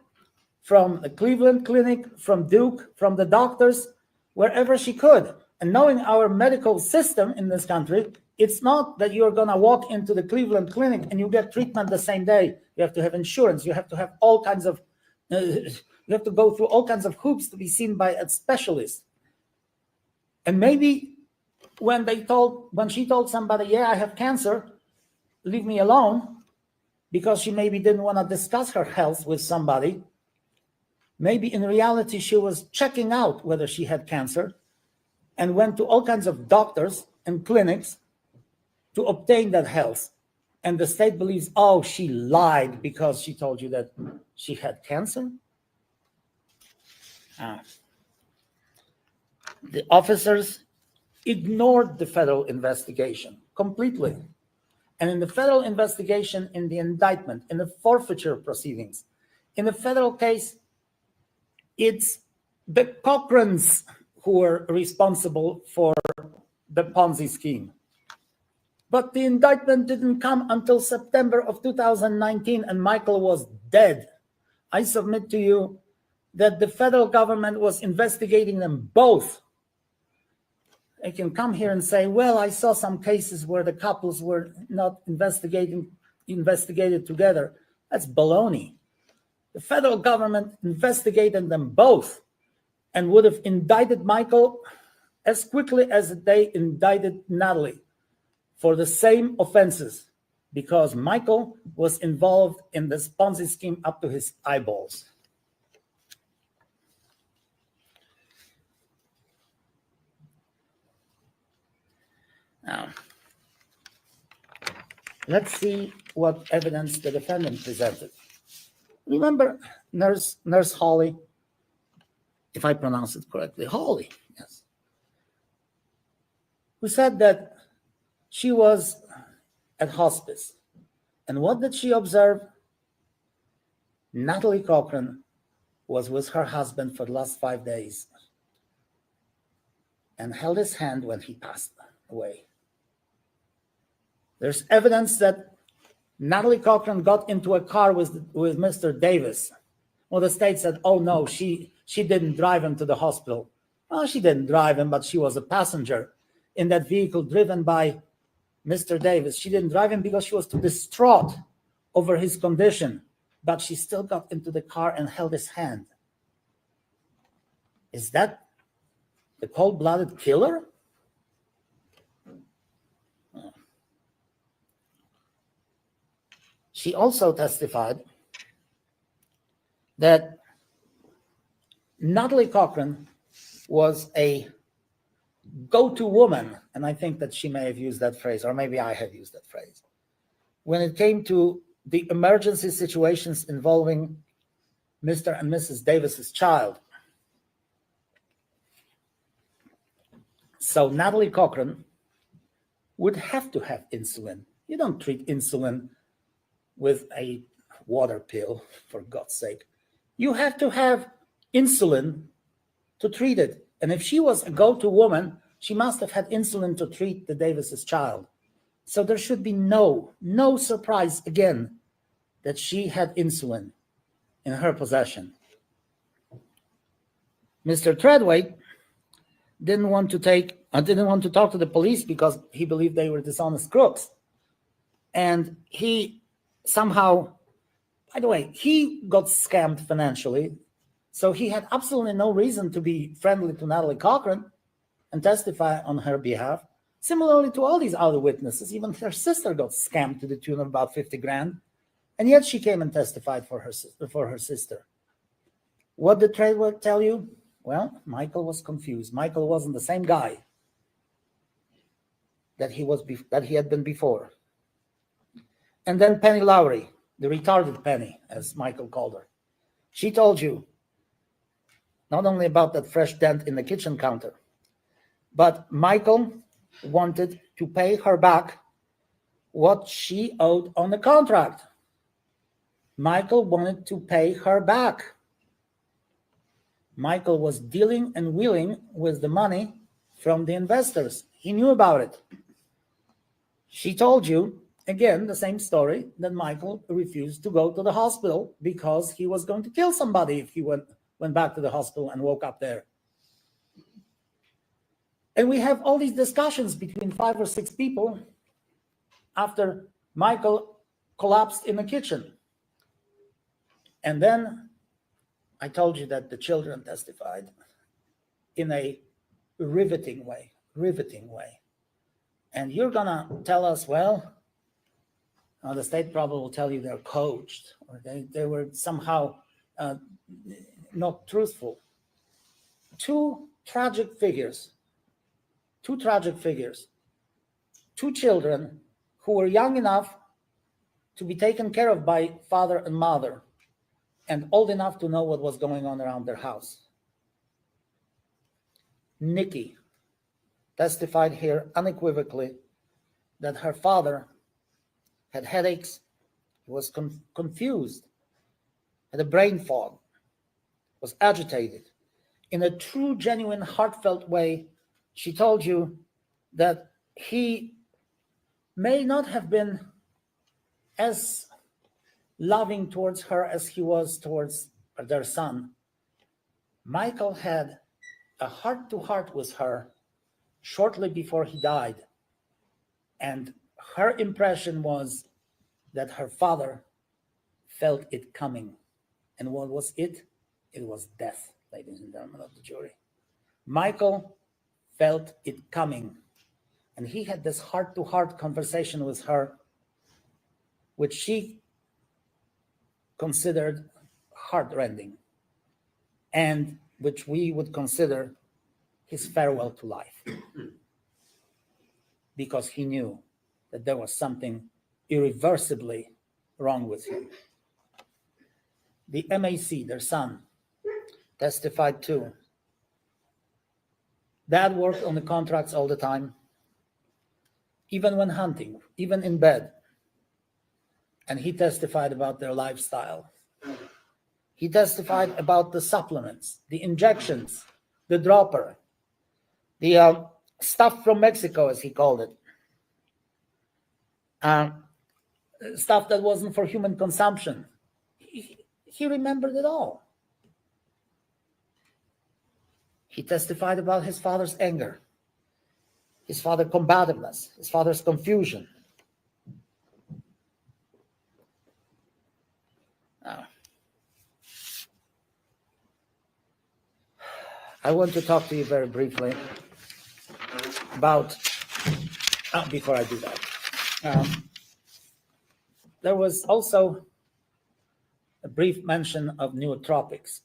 from the Cleveland Clinic, from Duke, from the doctors, wherever she could. And knowing our medical system in this country, it's not that you're going to walk into the Cleveland Clinic and you get treatment the same day. You have to have insurance. You have to have all kinds of, you have to go through all kinds of hoops to be seen by a specialist. And maybe when she told somebody, yeah, I have cancer, leave me alone, because she maybe didn't want to discuss her health with somebody, Maybe in reality, she was checking out whether she had cancer and went to all kinds of doctors and clinics to obtain that health. And the state believes, oh, she lied because she told you that she had cancer. The officers ignored the federal investigation completely. And in the federal investigation, in the indictment, in the forfeiture proceedings, in the federal case, it's the Cochrans who were responsible for the Ponzi scheme. But the indictment didn't come until September of 2019, and Michael was dead. I submit to you that the federal government was investigating them both. They can come here and say, well, I saw some cases where the couples were not investigated together. That's baloney. The federal government investigated them both and would have indicted Michael as quickly as they indicted Natalie for the same offenses, because Michael was involved in this Ponzi scheme up to his eyeballs. Now, let's see what evidence the defendant presented. Remember Nurse Hawley, if I pronounce it correctly, Hawley, yes, who said that she was at hospice. And what did she observe? Natalie Cochran was with her husband for the last 5 days and held his hand when he passed away. There's evidence that Natalie Cochran got into a car with Mr. Davis. Well, the state said, oh no, she didn't drive him to the hospital. Well, she didn't drive him, but she was a passenger in that vehicle driven by Mr. Davis. She didn't drive him because she was too distraught over his condition, but she still got into the car and held his hand. Is that the cold-blooded killer? She also testified that Natalie Cochran was a go-to woman, and I think that she may have used that phrase, or maybe I have used that phrase, when it came to the emergency situations involving Mr. and Mrs. Davis's child. So Natalie Cochran would have to have insulin. You don't treat insulin with a water pill, for God's sake. You have to have insulin to treat it. And if she was a go-to woman, she must have had insulin to treat the Davis's child. So there should be no surprise again that she had insulin in her possession. Mr. Treadway didn't want to talk to the police because he believed they were dishonest crooks. And he somehow, by the way, he got scammed financially. So he had absolutely no reason to be friendly to Natalie Cochran and testify on her behalf. Similarly to all these other witnesses, even her sister got scammed to the tune of about 50 grand. And yet she came and testified for her sister. What did Treadway tell you? Well, Michael was confused. Michael wasn't the same guy that he had been before. And then Penny Lowry, the retarded Penny, as Michael called her. She told you not only about that fresh dent in the kitchen counter, but Michael wanted to pay her back what she owed on the contract. Michael wanted to pay her back. Michael was dealing and wheeling with the money from the investors. He knew about it. She told you, again, the same story, that Michael refused to go to the hospital because he was going to kill somebody if he went back to the hospital and woke up there. And we have all these discussions between 5 or 6 people after Michael collapsed in the kitchen. And then I told you that the children testified in a riveting way. And you're gonna tell us, well, the state probably will tell you they're coached, or they were somehow not truthful. Two tragic figures, two children who were young enough to be taken care of by father and mother and old enough to know what was going on around their house. Nikki testified here unequivocally that her father had headaches, he was confused, had a brain fog, was agitated. In a true, genuine, heartfelt way, she told you that he may not have been as loving towards her as he was towards their son. Michael had a heart-to-heart with her shortly before he died, and her impression was that her father felt it coming. And what was it? It was death, ladies and gentlemen of the jury. Michael felt it coming, and he had this heart-to-heart conversation with her, which she considered heartrending, and which we would consider his farewell to life, because he knew that there was something irreversibly wrong with him. The MAC, their son, testified too. Dad worked on the contracts all the time, even when hunting, even in bed. And he testified about their lifestyle. He testified about the supplements, the injections, the dropper, the stuff from Mexico, as he called it. Stuff that wasn't for human consumption. He remembered it all. He testified about his father's anger, his father's combativeness, his father's confusion. Now, I want to talk to you very briefly about, before I do that, there was also a brief mention of nootropics,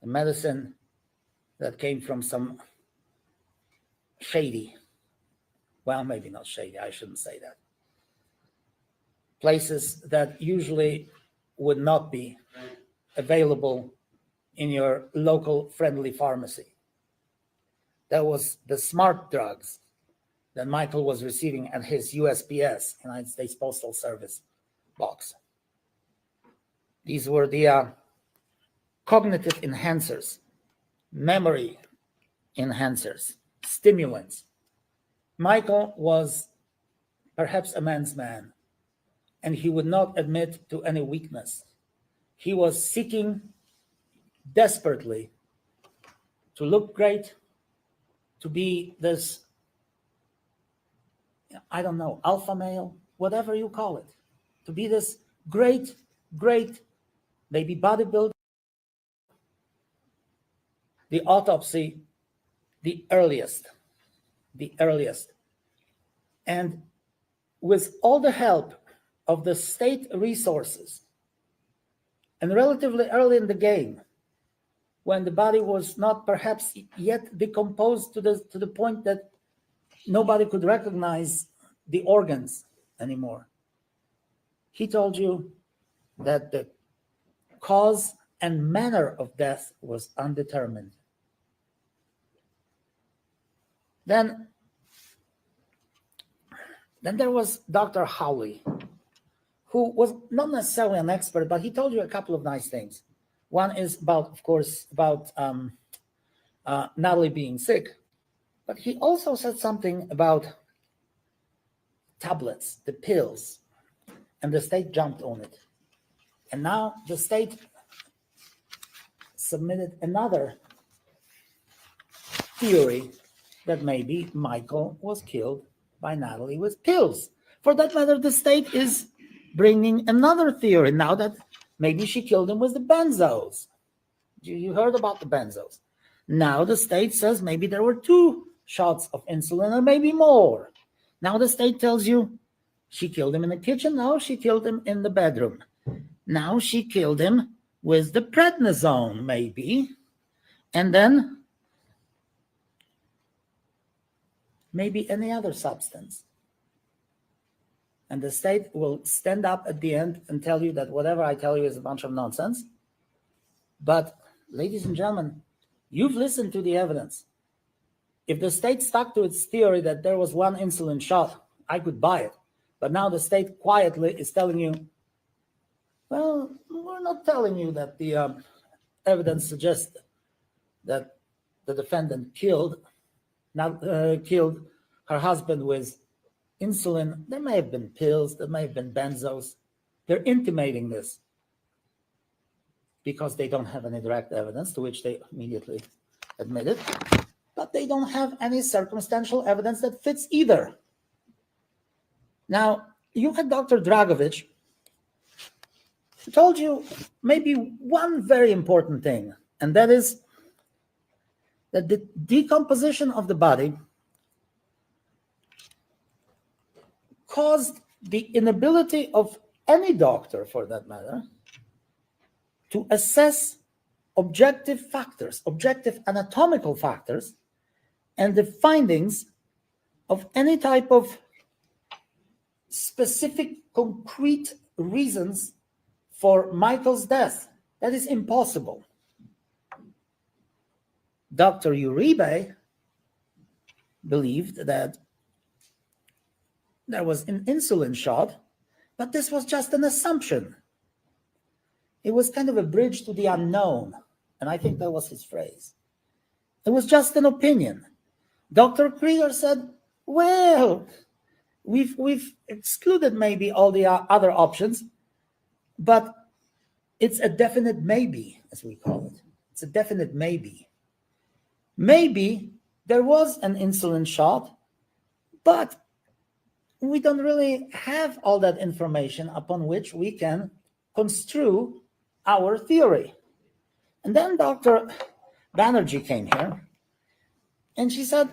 a medicine that came from some shady, well, maybe not shady, I shouldn't say that, places that usually would not be available in your local friendly pharmacy. That was the smart drugs that Michael was receiving at his USPS, United States Postal Service box. These were the cognitive enhancers, memory enhancers, stimulants. Michael was perhaps a man's man, and he would not admit to any weakness. He was seeking desperately to look great, to be this, I don't know, alpha male, whatever you call it, to be this great, maybe bodybuilder. The autopsy, the earliest. And with all the help of the state resources, and relatively early in the game, when the body was not perhaps yet decomposed to the point that nobody could recognize the organs anymore, he told you that the cause and manner of death was undetermined. Then there was Dr. Howley, who was not necessarily an expert, but he told you a couple of nice things. One is about, of course, about Natalie being sick, but he also said something about tablets, the pills, and the state jumped on it. And now the state submitted another theory that maybe Michael was killed by Natalie with pills. For that matter, the state is bringing another theory now that maybe she killed him with the benzos. You heard about the benzos. Now the state says maybe there were 2 shots of insulin or maybe more. Now the state tells you she killed him in the kitchen. Now she killed him in the bedroom. Now she killed him with the prednisone, maybe, and then maybe any other substance. And the state will stand up at the end and tell you that whatever I tell you is a bunch of nonsense. But, ladies and gentlemen, you've listened to the evidence. If the state stuck to its theory that there was one insulin shot, I could buy it. But now the state quietly is telling you, well, we're not telling you that the evidence suggests that the defendant killed her husband with insulin. There may have been pills, there may have been benzos. They're intimating this because they don't have any direct evidence, to which they immediately admitted, but they don't have any circumstantial evidence that fits either. Now, you had Dr. Dragovich who told you maybe one very important thing, and that is that the decomposition of the body caused the inability of any doctor, for that matter, to assess objective factors, objective anatomical factors, and the findings of any type of specific, concrete reasons for Michael's death. That is impossible. Dr. Uribe believed that there was an insulin shot, but this was just an assumption. It was kind of a bridge to the unknown, and I think that was his phrase. It was just an opinion. Dr. Krieger said, well, we've excluded maybe all the other options, but it's a definite maybe, as we call it. It's a definite maybe. Maybe there was an insulin shot, but we don't really have all that information upon which we can construe our theory. And then Dr. Banerjee came here, and she said,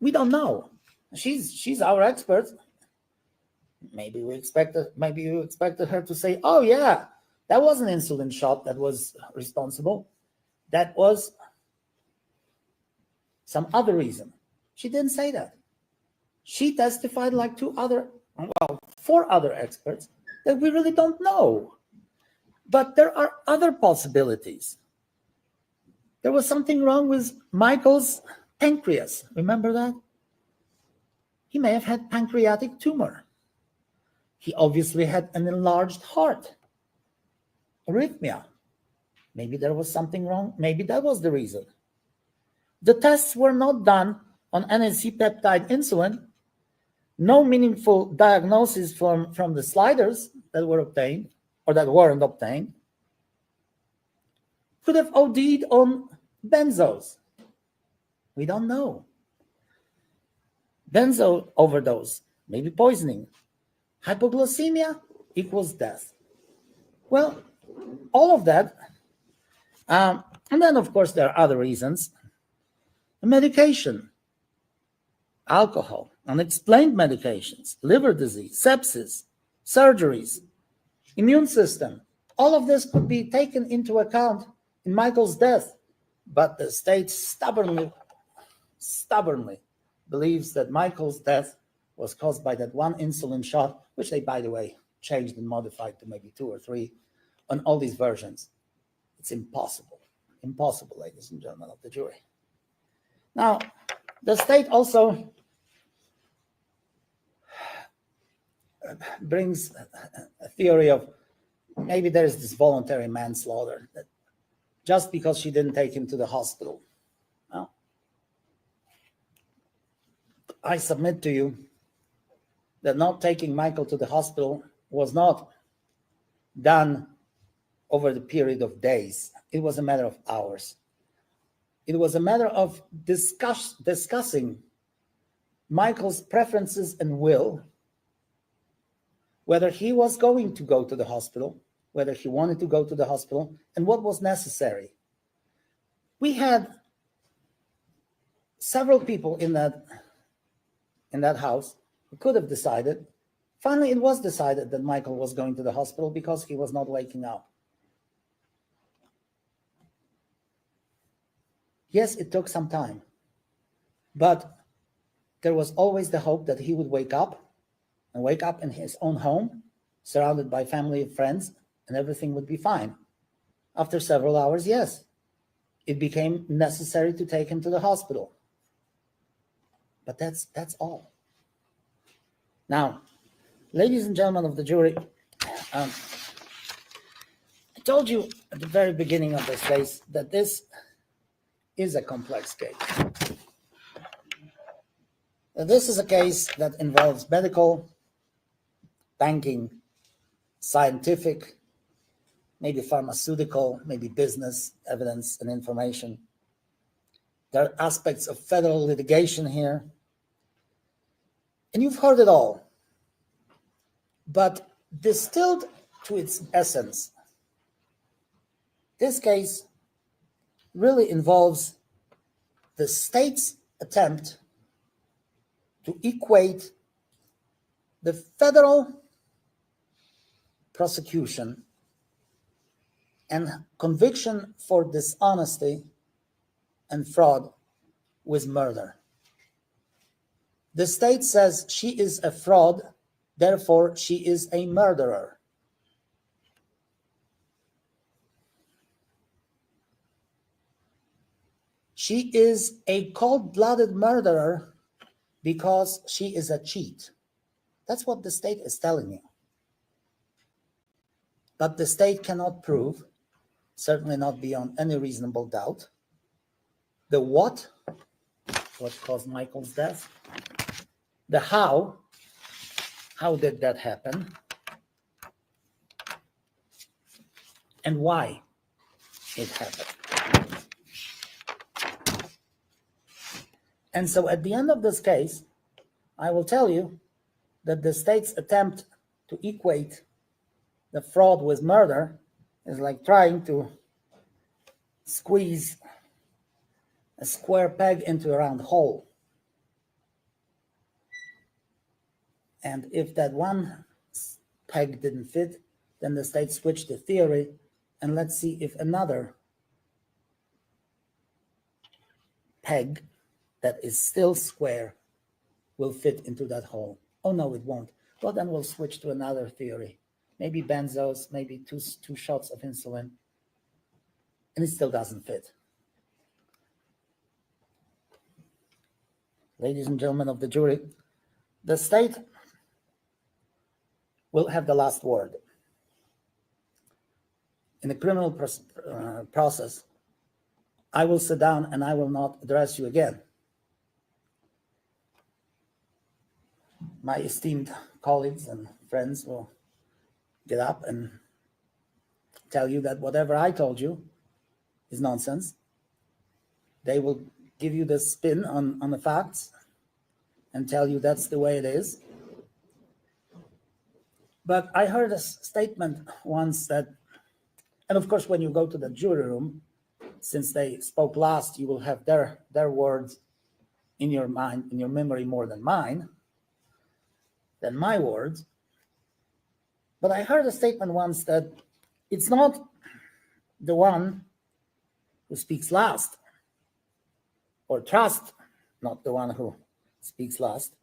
we don't know. She's our expert. Maybe you expected her to say, oh yeah, that was an insulin shot that was responsible. That was some other reason. She didn't say that. She testified like four other experts that we really don't know. But there are other possibilities. There was something wrong with Michael's pancreas. Remember that? He may have had pancreatic tumor. He obviously had an enlarged heart. Arrhythmia. Maybe there was something wrong. Maybe that was the reason. The tests were not done on any C-peptide insulin. No meaningful diagnosis from the sliders that were obtained or that weren't obtained. Could have OD'd on benzos. We don't know. Benzo overdose, maybe poisoning. Hypoglycemia equals death. Well, all of that. And then, of course, there are other reasons. Medication, alcohol, unexplained medications, liver disease, sepsis, surgeries, immune system. All of this could be taken into account in Michael's death, but the state stubbornly believes that Michael's death was caused by that one insulin shot, which they, by the way, changed and modified to maybe 2 or 3 on all these versions. It's impossible. Impossible, ladies and gentlemen of the jury. Now, the state also brings a theory of maybe there's this voluntary manslaughter, that just because she didn't take him to the hospital. Well, I submit to you that not taking Michael to the hospital was not done over the period of days. It was a matter of hours. It was a matter of discussing Michael's preferences and will, whether he was going to go to the hospital, whether he wanted to go to the hospital, and what was necessary. We had several people in that house who could have decided. Finally, it was decided that Michael was going to the hospital because he was not waking up. Yes, it took some time, but there was always the hope that he would wake up in his own home, surrounded by family and friends, and everything would be fine. After several hours, yes, it became necessary to take him to the hospital. But that's all. Now, ladies and gentlemen of the jury, I told you at the very beginning of this case that this is a complex case. This is a case that involves medical, banking, scientific, maybe pharmaceutical, maybe business evidence and information. There are aspects of federal litigation here. And you've heard it all. But distilled to its essence, this case really involves the state's attempt to equate the federal prosecution and conviction for dishonesty and fraud with murder. The state says she is a fraud, therefore she is a murderer. She is a cold-blooded murderer because she is a cheat. That's what the state is telling you. But the state cannot prove, certainly not beyond any reasonable doubt, the what caused Michael's death, the how did that happen, and why it happened. And so at the end of this case, I will tell you that the state's attempt to equate the fraud with murder is like trying to squeeze a square peg into a round hole. And if that one peg didn't fit, then the state switched the theory, and let's see if another peg that is still square will fit into that hole. Oh no, it won't. Well, then we'll switch to another theory. Maybe benzos, maybe two shots of insulin, and it still doesn't fit. Ladies and gentlemen of the jury, the state will have the last word. In the criminal process, I will sit down and I will not address you again. My esteemed colleagues and friends will get up and tell you that whatever I told you is nonsense. They will give you the spin on the facts and tell you that's the way it is. But I heard a statement once that, and of course, when you go to the jury room, since they spoke last, you will have their words in your mind, in your memory more than mine, than my words. But I heard a statement once that it's not the one who speaks last, or trust, not the one who speaks last,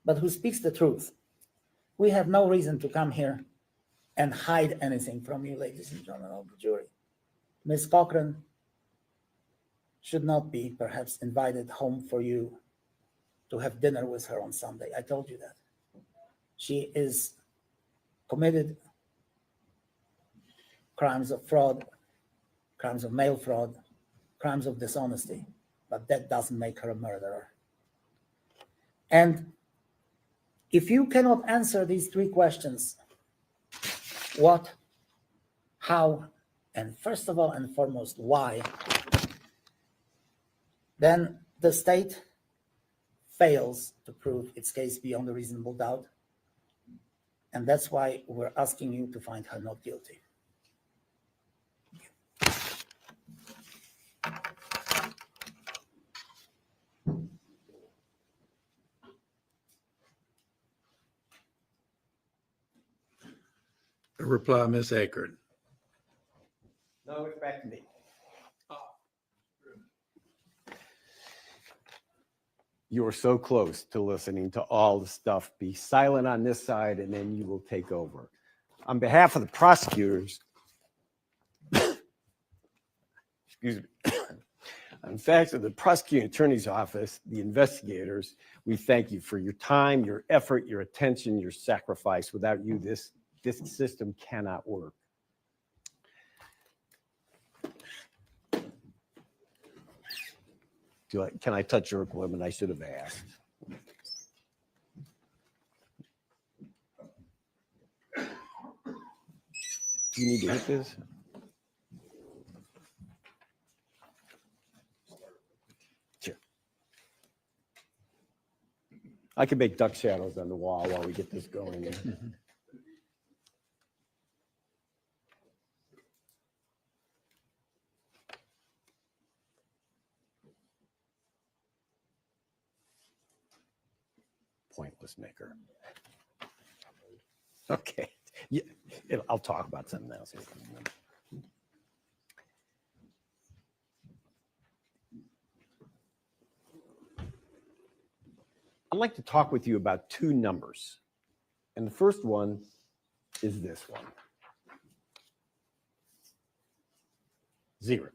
but who speaks the truth. We have no reason to come here and hide anything from you, ladies and gentlemen of the jury. Ms. Cochran should not be perhaps invited home for you to have dinner with her on Sunday. I told you that. She is committed crimes of fraud, crimes of mail fraud, crimes of dishonesty, but that doesn't make her a murderer. And if you cannot answer these three questions, what, how, and first of all and foremost, why, then the state fails to prove its case beyond a reasonable doubt. And that's why we're asking you to find her not guilty. A reply, Ms. Akron. No, it's back to me. You are so close to listening to all the stuff. Be silent on this side, and then you will take over. On behalf of the prosecutors, excuse me, in fact, of the prosecuting attorney's office, the investigators, we thank you for your time, your effort, your attention, your sacrifice. Without you, this system cannot work. Can I touch your equipment? I should have asked. Do you need to hit this? Sure. I can make duck shadows on the wall while we get this going. Pointless maker. Okay. Yeah, I'll talk about something else. I'd like to talk with you about two numbers. And the first one is this one. 0.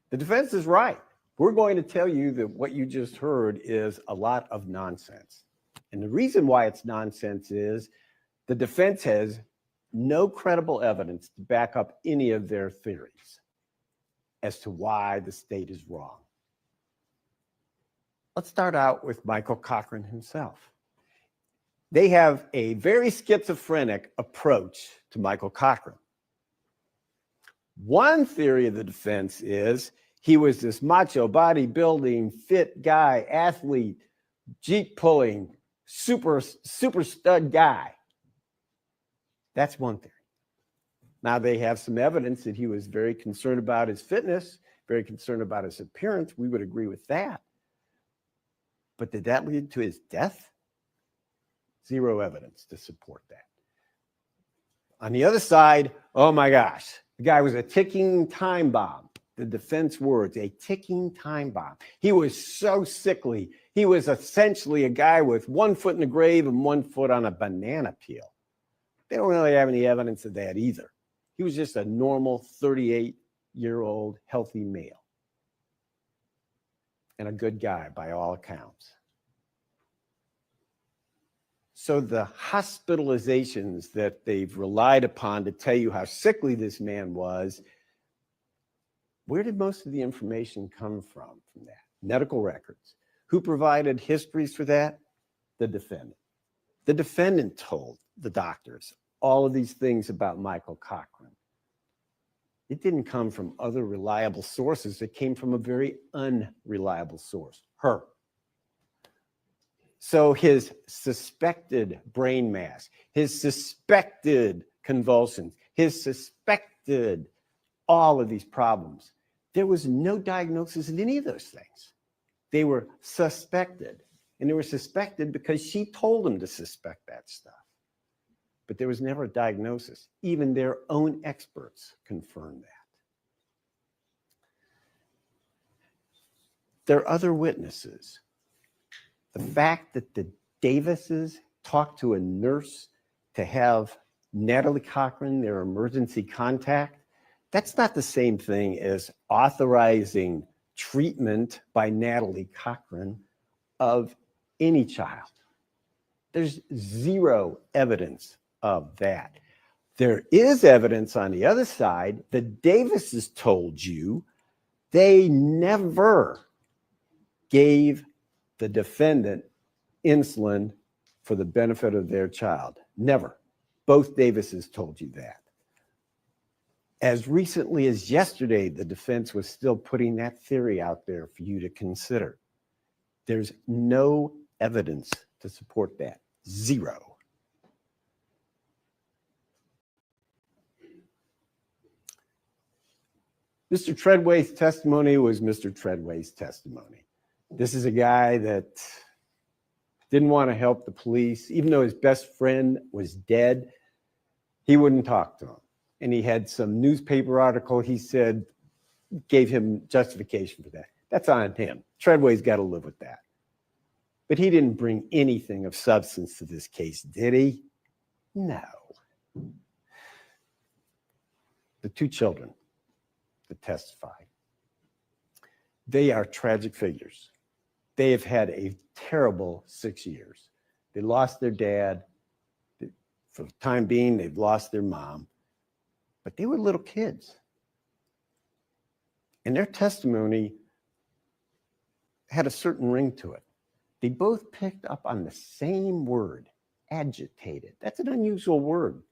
The defense is right. We're going to tell you that what you just heard is a lot of nonsense. And the reason why it's nonsense is the defense has no credible evidence to back up any of their theories as to why the state is wrong. Let's start out with Michael Cochran himself. They have a very schizophrenic approach to Michael Cochran. One theory of the defense is he was this macho, bodybuilding, fit guy, athlete, Jeep pulling, super stud guy. That's one theory. Now they have some evidence that he was very concerned about his fitness, very concerned about his appearance. We would agree with that. But did that lead to his death? Zero evidence to support that. On the other side, oh my gosh, the guy was a ticking time bomb. The defense words, a ticking time bomb. He was so sickly. He was essentially a guy with 1 foot in the grave and 1 foot on a banana peel. They don't really have any evidence of that either. He was just a normal 38-year-old healthy male. And a good guy by all accounts. So the hospitalizations that they've relied upon to tell you how sickly this man was, where did most of the information come from that? Medical records. Who provided histories for that? The defendant. The defendant told the doctors all of these things about Michael Cochran. It didn't come from other reliable sources. It came from a very unreliable source, her. So his suspected brain mass, his suspected convulsions, his suspected all of these problems, there was no diagnosis of any of those things. They were suspected. And they were suspected because she told them to suspect that stuff. But there was never a diagnosis. Even their own experts confirmed that. There are other witnesses. The fact that the Davises talked to a nurse to have Natalie Cochran, their emergency contact, that's not the same thing as authorizing treatment by Natalie Cochran of any child. There's zero evidence of that. There is evidence on the other side. The Davises told you they never gave the defendant insulin for the benefit of their child. Never. Both Davises told you that. As recently as yesterday, the defense was still putting that theory out there for you to consider. There's no evidence to support that. Zero. Mr. Treadway's testimony was Mr. Treadway's testimony. This is a guy that didn't want to help the police. Even though his best friend was dead, he wouldn't talk to him. And he had some newspaper article he said gave him justification for that. That's on him. Treadway's got to live with that. But he didn't bring anything of substance to this case, did he? No. The two children that testified, they are tragic figures. They have had a terrible 6 years. They lost their dad. For the time being, they've lost their mom. But they were little kids. And their testimony had a certain ring to it. They both picked up on the same word, agitated. That's an unusual word.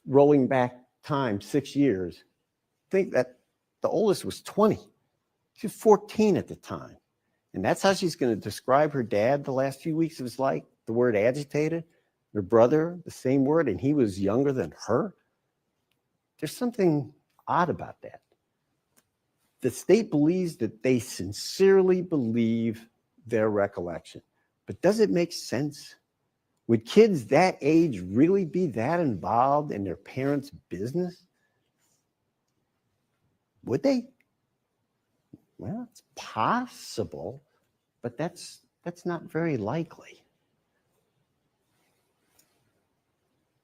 Rolling back time 6 years, think that the oldest was 20. She was 14 at the time. And that's how she's going to describe her dad the last few weeks of his life, the word agitated. Her brother, the same word, and he was younger than her. There's something odd about that. The state believes that they sincerely believe their recollection. But does it make sense? Would kids that age really be that involved in their parents' business? Would they? Well, it's possible, but that's not very likely.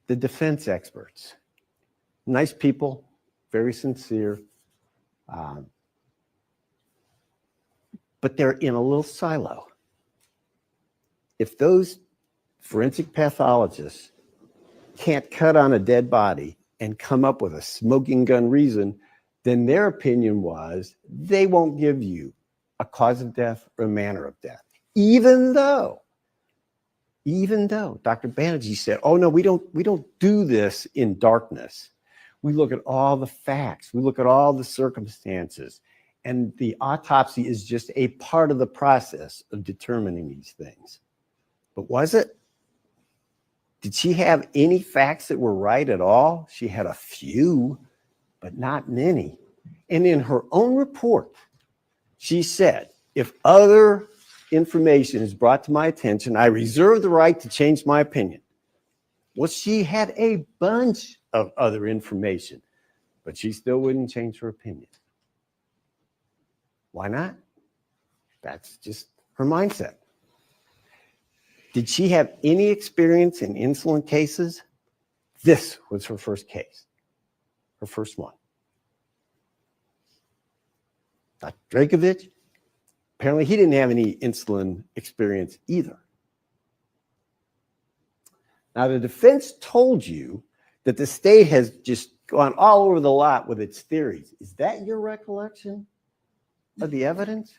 The defense experts, nice people, very sincere, but they're in a little silo. If those forensic pathologists can't cut on a dead body and come up with a smoking gun reason, then their opinion was they won't give you a cause of death or a manner of death, even though Dr. Banerjee said, oh no, we don't do this in darkness. We look at all the facts, we look at all the circumstances, and the autopsy is just a part of the process of determining these things. But was it? Did she have any facts that were right at all? She had a few, but not many. And in her own report, she said, if other information is brought to my attention, I reserve the right to change my opinion. Well, she had a bunch of other information, but she still wouldn't change her opinion. Why not? That's just her mindset. Did she have any experience in insulin cases? This was her first case, her first one. Dr. Dragovich, apparently he didn't have any insulin experience either. Now, the defense told you that the state has just gone all over the lot with its theories. Is that your recollection of the evidence?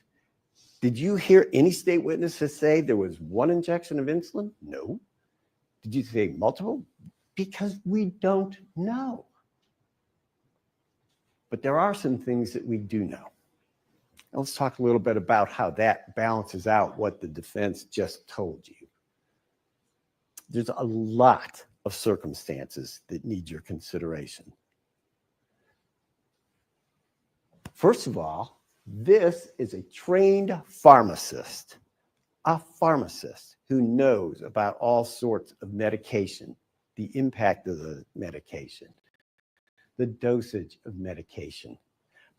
Did you hear any state witnesses say there was one injection of insulin? No. Did you say multiple? Because we don't know. But there are some things that we do know. Now let's talk a little bit about how that balances out what the defense just told you. There's a lot of circumstances that need your consideration. First of all, this is a trained pharmacist, a pharmacist who knows about all sorts of medication, the impact of the medication, the dosage of medication.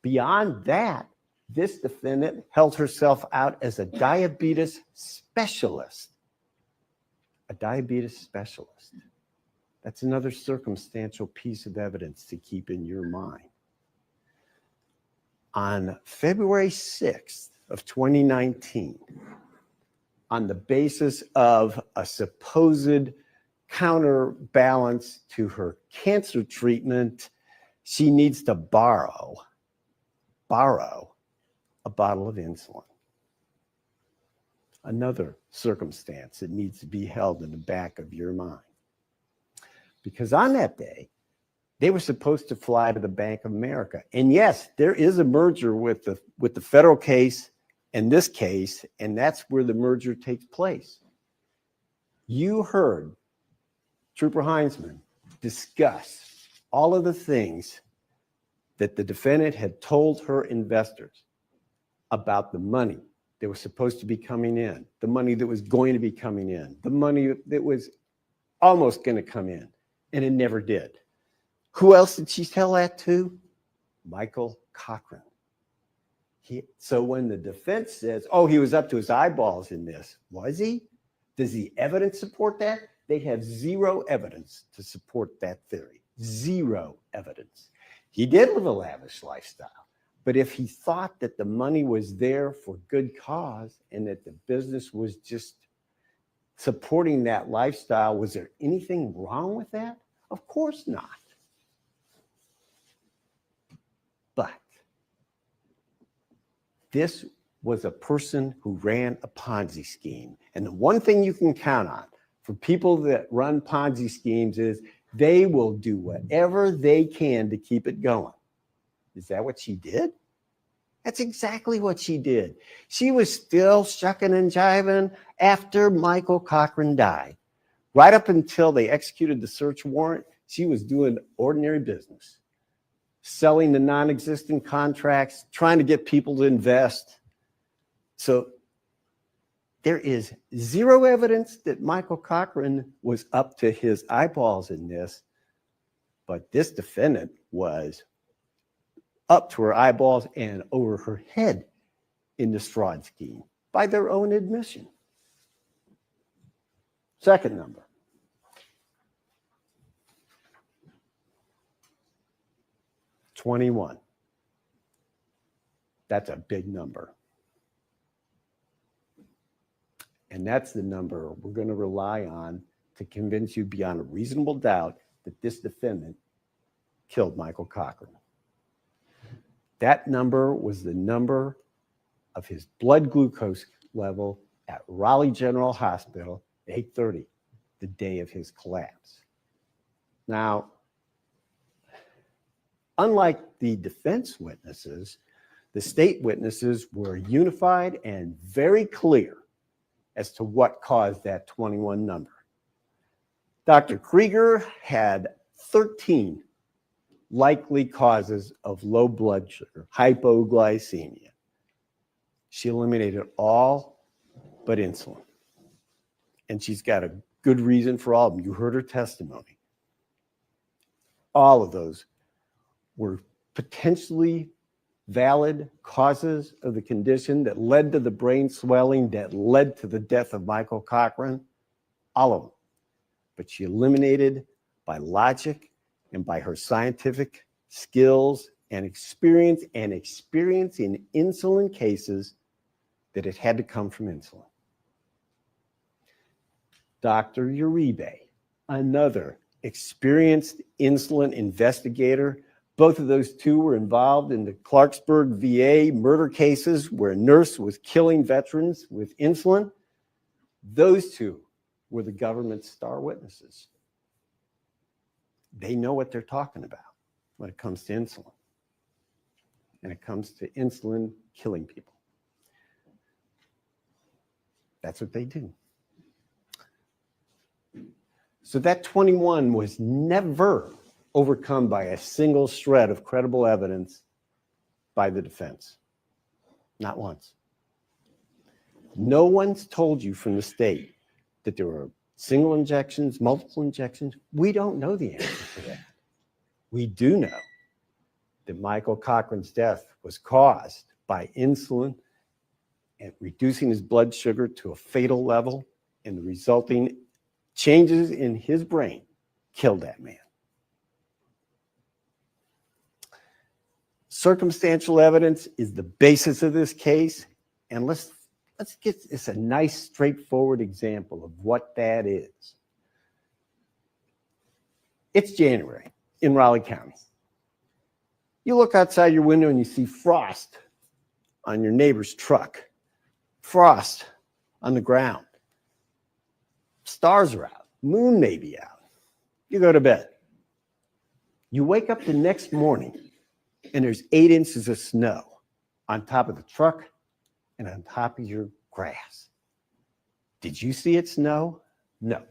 Beyond that, this defendant held herself out as a diabetes specialist. A diabetes specialist. That's another circumstantial piece of evidence to keep in your mind. On February 6th of 2019, on the basis of a supposed counterbalance to her cancer treatment, she needs to borrow a bottle of insulin. Another circumstance that needs to be held in the back of your mind. Because on that day, they were supposed to fly to the Bank of America. And yes, there is a merger with the federal case and this case, and that's where the merger takes place. You heard Trooper Heinzman discuss all of the things that the defendant had told her investors about the money that was supposed to be coming in, the money that was going to be coming in, the money that was almost going to come in, and it never did. Who else did she tell that to? Michael Cochran. So when the defense says, oh, he was up to his eyeballs in this, was he? Does the evidence support that? They have zero evidence to support that theory. Zero evidence. He did live a lavish lifestyle, but if he thought that the money was there for good cause and that the business was just supporting that lifestyle, was there anything wrong with that? Of course not. But this was a person who ran a Ponzi scheme. And the one thing you can count on for people that run Ponzi schemes is they will do whatever they can to keep it going. Is that what she did? That's exactly what she did. She was still shucking and jiving after Michael Cochran died. Right up until they executed the search warrant, she was doing ordinary business, selling the non-existent contracts, trying to get people to invest. So there is zero evidence that Michael Cochran was up to his eyeballs in this, but this defendant was up to her eyeballs and over her head in this fraud scheme by their own admission. Second number. $21. That's a big number. And that's the number we're going to rely on to convince you beyond a reasonable doubt that this defendant killed Michael Cochran. That number was the number of his blood glucose level at Raleigh General Hospital at 8:30, the day of his collapse. Now, unlike the defense witnesses, the state witnesses were unified and very clear as to what caused that 21 number. Dr. Krieger had 13 likely causes of low blood sugar, hypoglycemia. She eliminated all but insulin. And she's got a good reason for all of them. You heard her testimony. All of those were potentially valid causes of the condition that led to the brain swelling, that led to the death of Michael Cochran, all of them. But she eliminated by logic and by her scientific skills and experience in insulin cases that it had to come from insulin. Dr. Uribe, another experienced insulin investigator. Both of those two were involved in the Clarksburg VA murder cases where a nurse was killing veterans with insulin. Those two were the government's star witnesses. They know what they're talking about when it comes to insulin. And it comes to insulin killing people. That's what they do. So that 21 was never overcome by a single shred of credible evidence by the defense. Not once. No one's told you from the state that there were single injections, multiple injections. We don't know the answer to that. We do know that Michael Cochran's death was caused by insulin and reducing his blood sugar to a fatal level, and the resulting changes in his brain killed that man. Circumstantial evidence is the basis of this case, and let's get this a nice, straightforward example of what that is. It's January in Raleigh County. You look outside your window and you see frost on your neighbor's truck, frost on the ground. Stars are out, moon may be out. You go to bed. You wake up the next morning and there's 8 inches of snow on top of the truck and on top of your grass. Did you see it snow? No.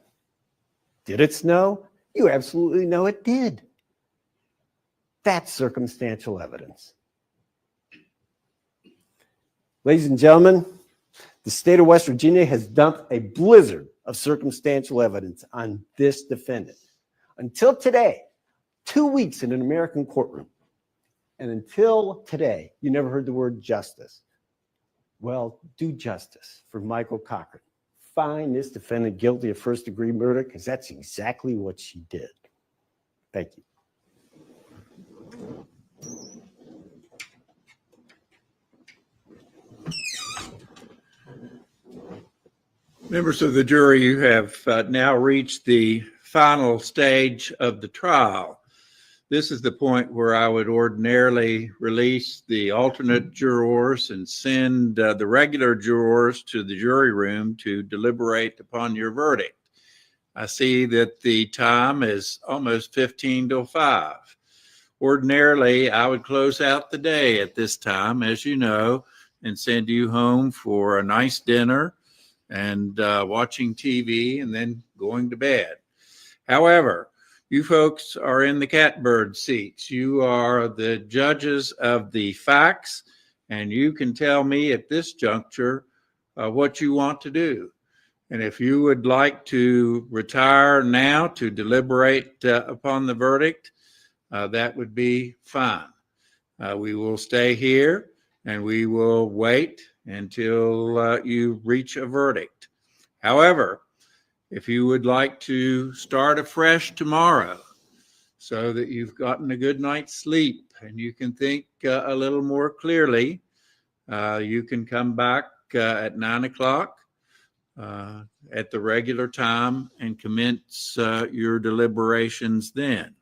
Did it snow? You absolutely know it did. That's circumstantial evidence. Ladies and gentlemen, the state of West Virginia has dumped a blizzard of circumstantial evidence on this defendant. Until today, 2 weeks in an American courtroom, And until today, you never heard the word justice. Well, do justice for Michael Cochran. Find this defendant guilty of first-degree murder, because that's exactly what she did. Thank you. Members of the jury, you have now reached the final stage of the trial. This is the point where I would ordinarily release the alternate jurors and send the regular jurors to the jury room to deliberate upon your verdict. I see that the time is almost 15 till 5. Ordinarily, I would close out the day at this time, as you know, and send you home for a nice dinner and watching TV and then going to bed. However, you folks are in the catbird seats. You are the judges of the facts, and you can tell me at this juncture what you want to do. And if you would like to retire now to deliberate upon the verdict, that would be fine. We will stay here and we will wait until you reach a verdict. However, if you would like to start afresh tomorrow so that you've gotten a good night's sleep and you can think a little more clearly, you can come back at 9 o'clock at the regular time and commence your deliberations then.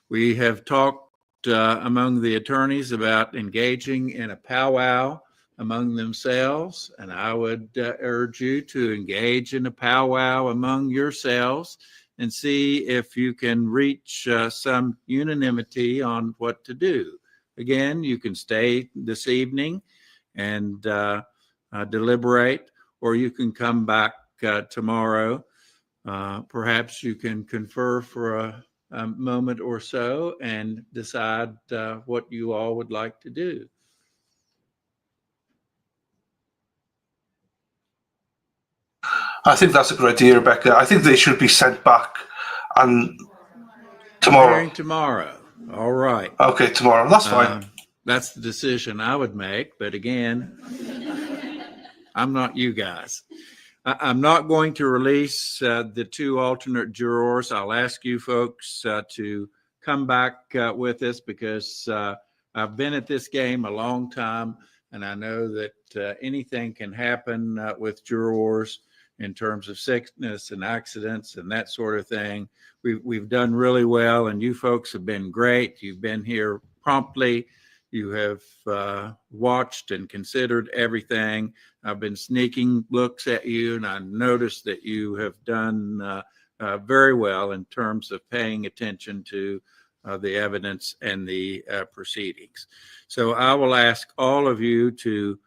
We have talked among the attorneys about engaging in a powwow among themselves, and I would urge you to engage in a powwow among yourselves and see if you can reach some unanimity on what to do. Again, you can stay this evening and deliberate, or you can come back tomorrow. Perhaps you can confer for a moment or so and decide what you all would like to do. I think that's a good idea, Rebecca. I think they should be sent back and tomorrow. Hearing tomorrow. All right. Okay, tomorrow. That's fine. That's the decision I would make. But again, I'm not you guys. I'm not going to release the 2 alternate jurors. I'll ask you folks to come back with us because I've been at this game a long time, and I know that anything can happen with jurors in terms of sickness and accidents and that sort of thing. We've done really well, and you folks have been great. You've been here promptly. You have watched and considered everything. I've been sneaking looks at you, and I noticed that you have done very well in terms of paying attention to the evidence and the proceedings. So I will ask all of you to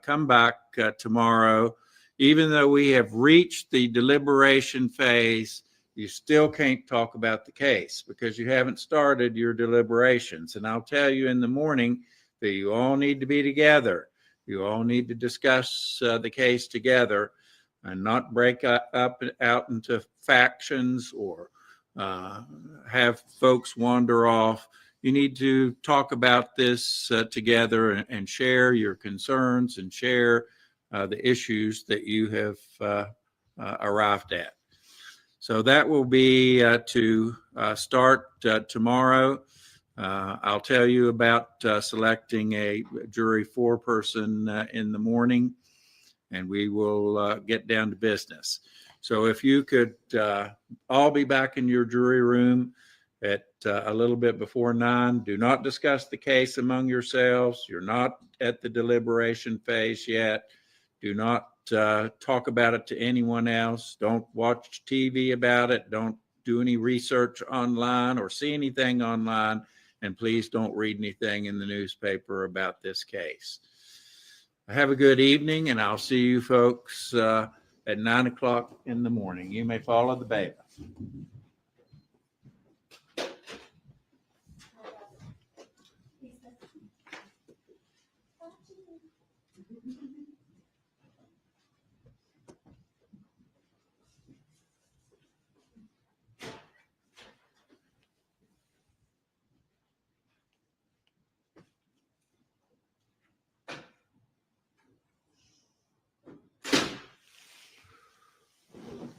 come back tomorrow. Even though we have reached the deliberation phase, you still can't talk about the case because you haven't started your deliberations. And I'll tell you in the morning that you all need to be together. You all need to discuss the case together and not break up out into factions or have folks wander off. You need to talk about this together and share your concerns and share the issues that you have arrived at. So that will be to start tomorrow. I'll tell you about selecting a jury 4-person in the morning, and we will get down to business. So if you could all be back in your jury room at a little bit before 9. Do not discuss the case among yourselves. You're not at the deliberation phase yet. Do not talk about it to anyone else. Don't watch TV about it. Don't do any research online or see anything online. And please don't read anything in the newspaper about this case. Have a good evening, and I'll see you folks at 9 o'clock in the morning. You may follow the bailiff.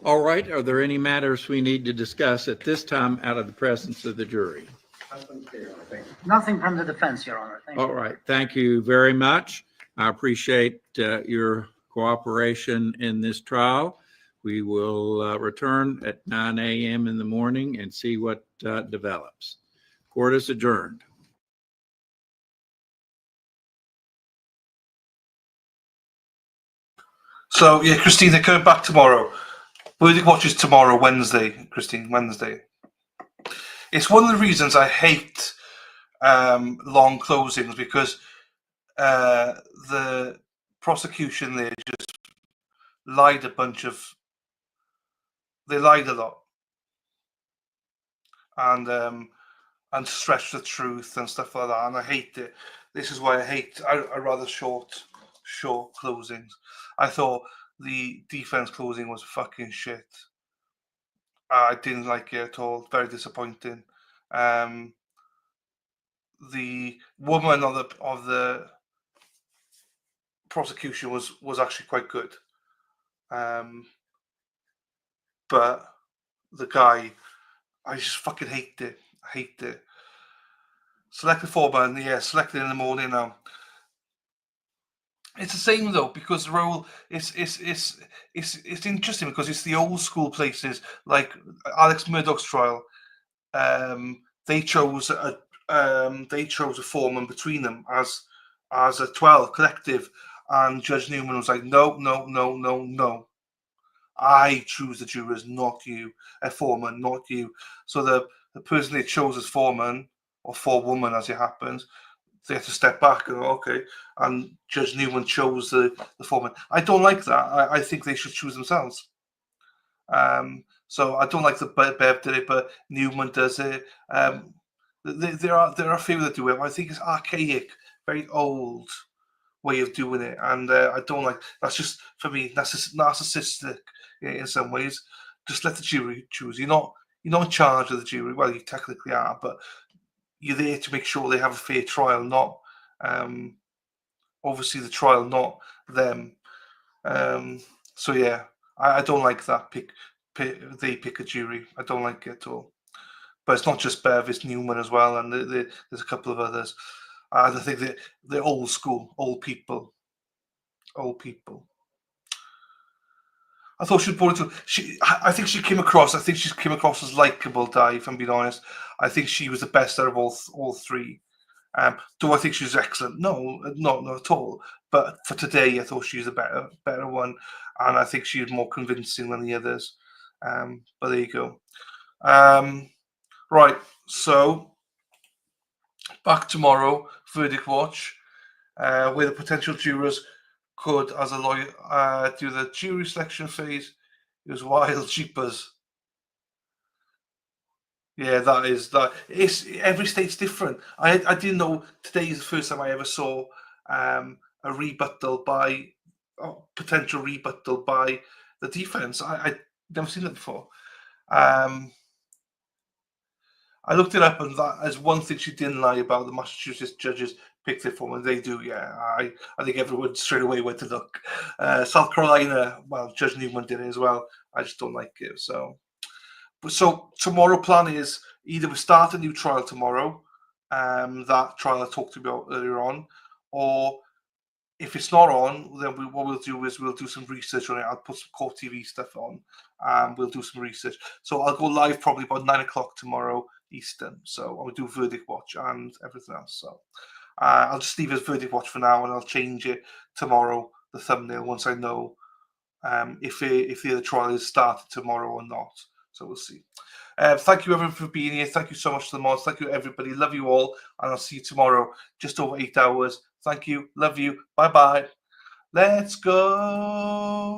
All right, are there any matters we need to discuss at this time out of the presence of the jury? Nothing from the defense, Your Honor. Thank you. All right, thank you very much. I appreciate your cooperation in this trial. We will return at 9 a.m. in the morning and see what develops. Court is adjourned. So, yeah, Christine, they're coming back tomorrow. Verdict Watch is tomorrow, Wednesday, Christine, Wednesday. It's one of the reasons I hate long closings, because the prosecution there just lied they lied a lot and stretched the truth and stuff like that, and I hate it. This is why I rather short closings. I thought the defense closing was fucking shit. I didn't like it at all. Very disappointing. The woman of the prosecution was actually quite good. But the guy, I just fucking hate it. I hate it. Selected foreman, yeah, selected in the morning now. It's the same though, because the role it's interesting because it's the old school places like Alex Murdoch's trial. They chose a foreman between them as a 12 collective, and Judge Newman was like, no. I choose the jurors, not you. A foreman, not you. So the person they chose as foreman, or forewoman as it happens, they have to step back and go, okay. And Judge Newman chose the foreman. I don't like that. I think they should choose themselves. So I don't like that Bev did it, but Newman does it. There are a few that do it. I think it's archaic, very old way of doing it, and I don't like. That's just for me. That's narcissistic in some ways. Just let the jury choose. You're not in charge of the jury. Well, you technically are, but you're there to make sure they have a fair trial, not obviously the trial, not them. So yeah, I don't like that. They pick a jury. I don't like it at all. But it's not just Bev, it's Newman as well, and there's a couple of others. And I think they're old school, old people. I thought she brought it to. I think she came across. I think she came across as likable, Di. If I'm being honest, I think she was the best out of all three. Do I think she's excellent? No, not at all. But for today, I thought she was a better one, and I think she was more convincing than the others. But there you go. Right, so back tomorrow, Verdict Watch, where the potential jurors could, as a lawyer, do the jury selection phase. It was wild jeepers. Yeah, that is that. It's every state's different. I didn't know today is the first time I ever saw a potential rebuttal by the defense. I'd never seen that before. I looked it up, and that is one thing she didn't lie about. The Massachusetts judges picked it for, and they do. Yeah, I think everyone straight away went to look. South Carolina, well, Judge Newman did it as well. I just don't like it. So tomorrow plan is either we start a new trial tomorrow, that trial I talked about earlier on, or if it's not on, then what we'll do is we'll do some research on it. I'll put some Court TV stuff on, and we'll do some research. So I'll go live probably about 9 o'clock tomorrow Eastern. So I'll do Verdict Watch and everything else. So I'll just leave it as Verdict Watch for now, and I'll change it tomorrow, the thumbnail, once I know if the other trial is started tomorrow or not. So we'll see. Thank you everyone for being here. Thank you so much to the mods. Thank you everybody. Love you all, and I'll see you tomorrow, just over 8 hours. Thank you. Love you. Bye bye. Let's go.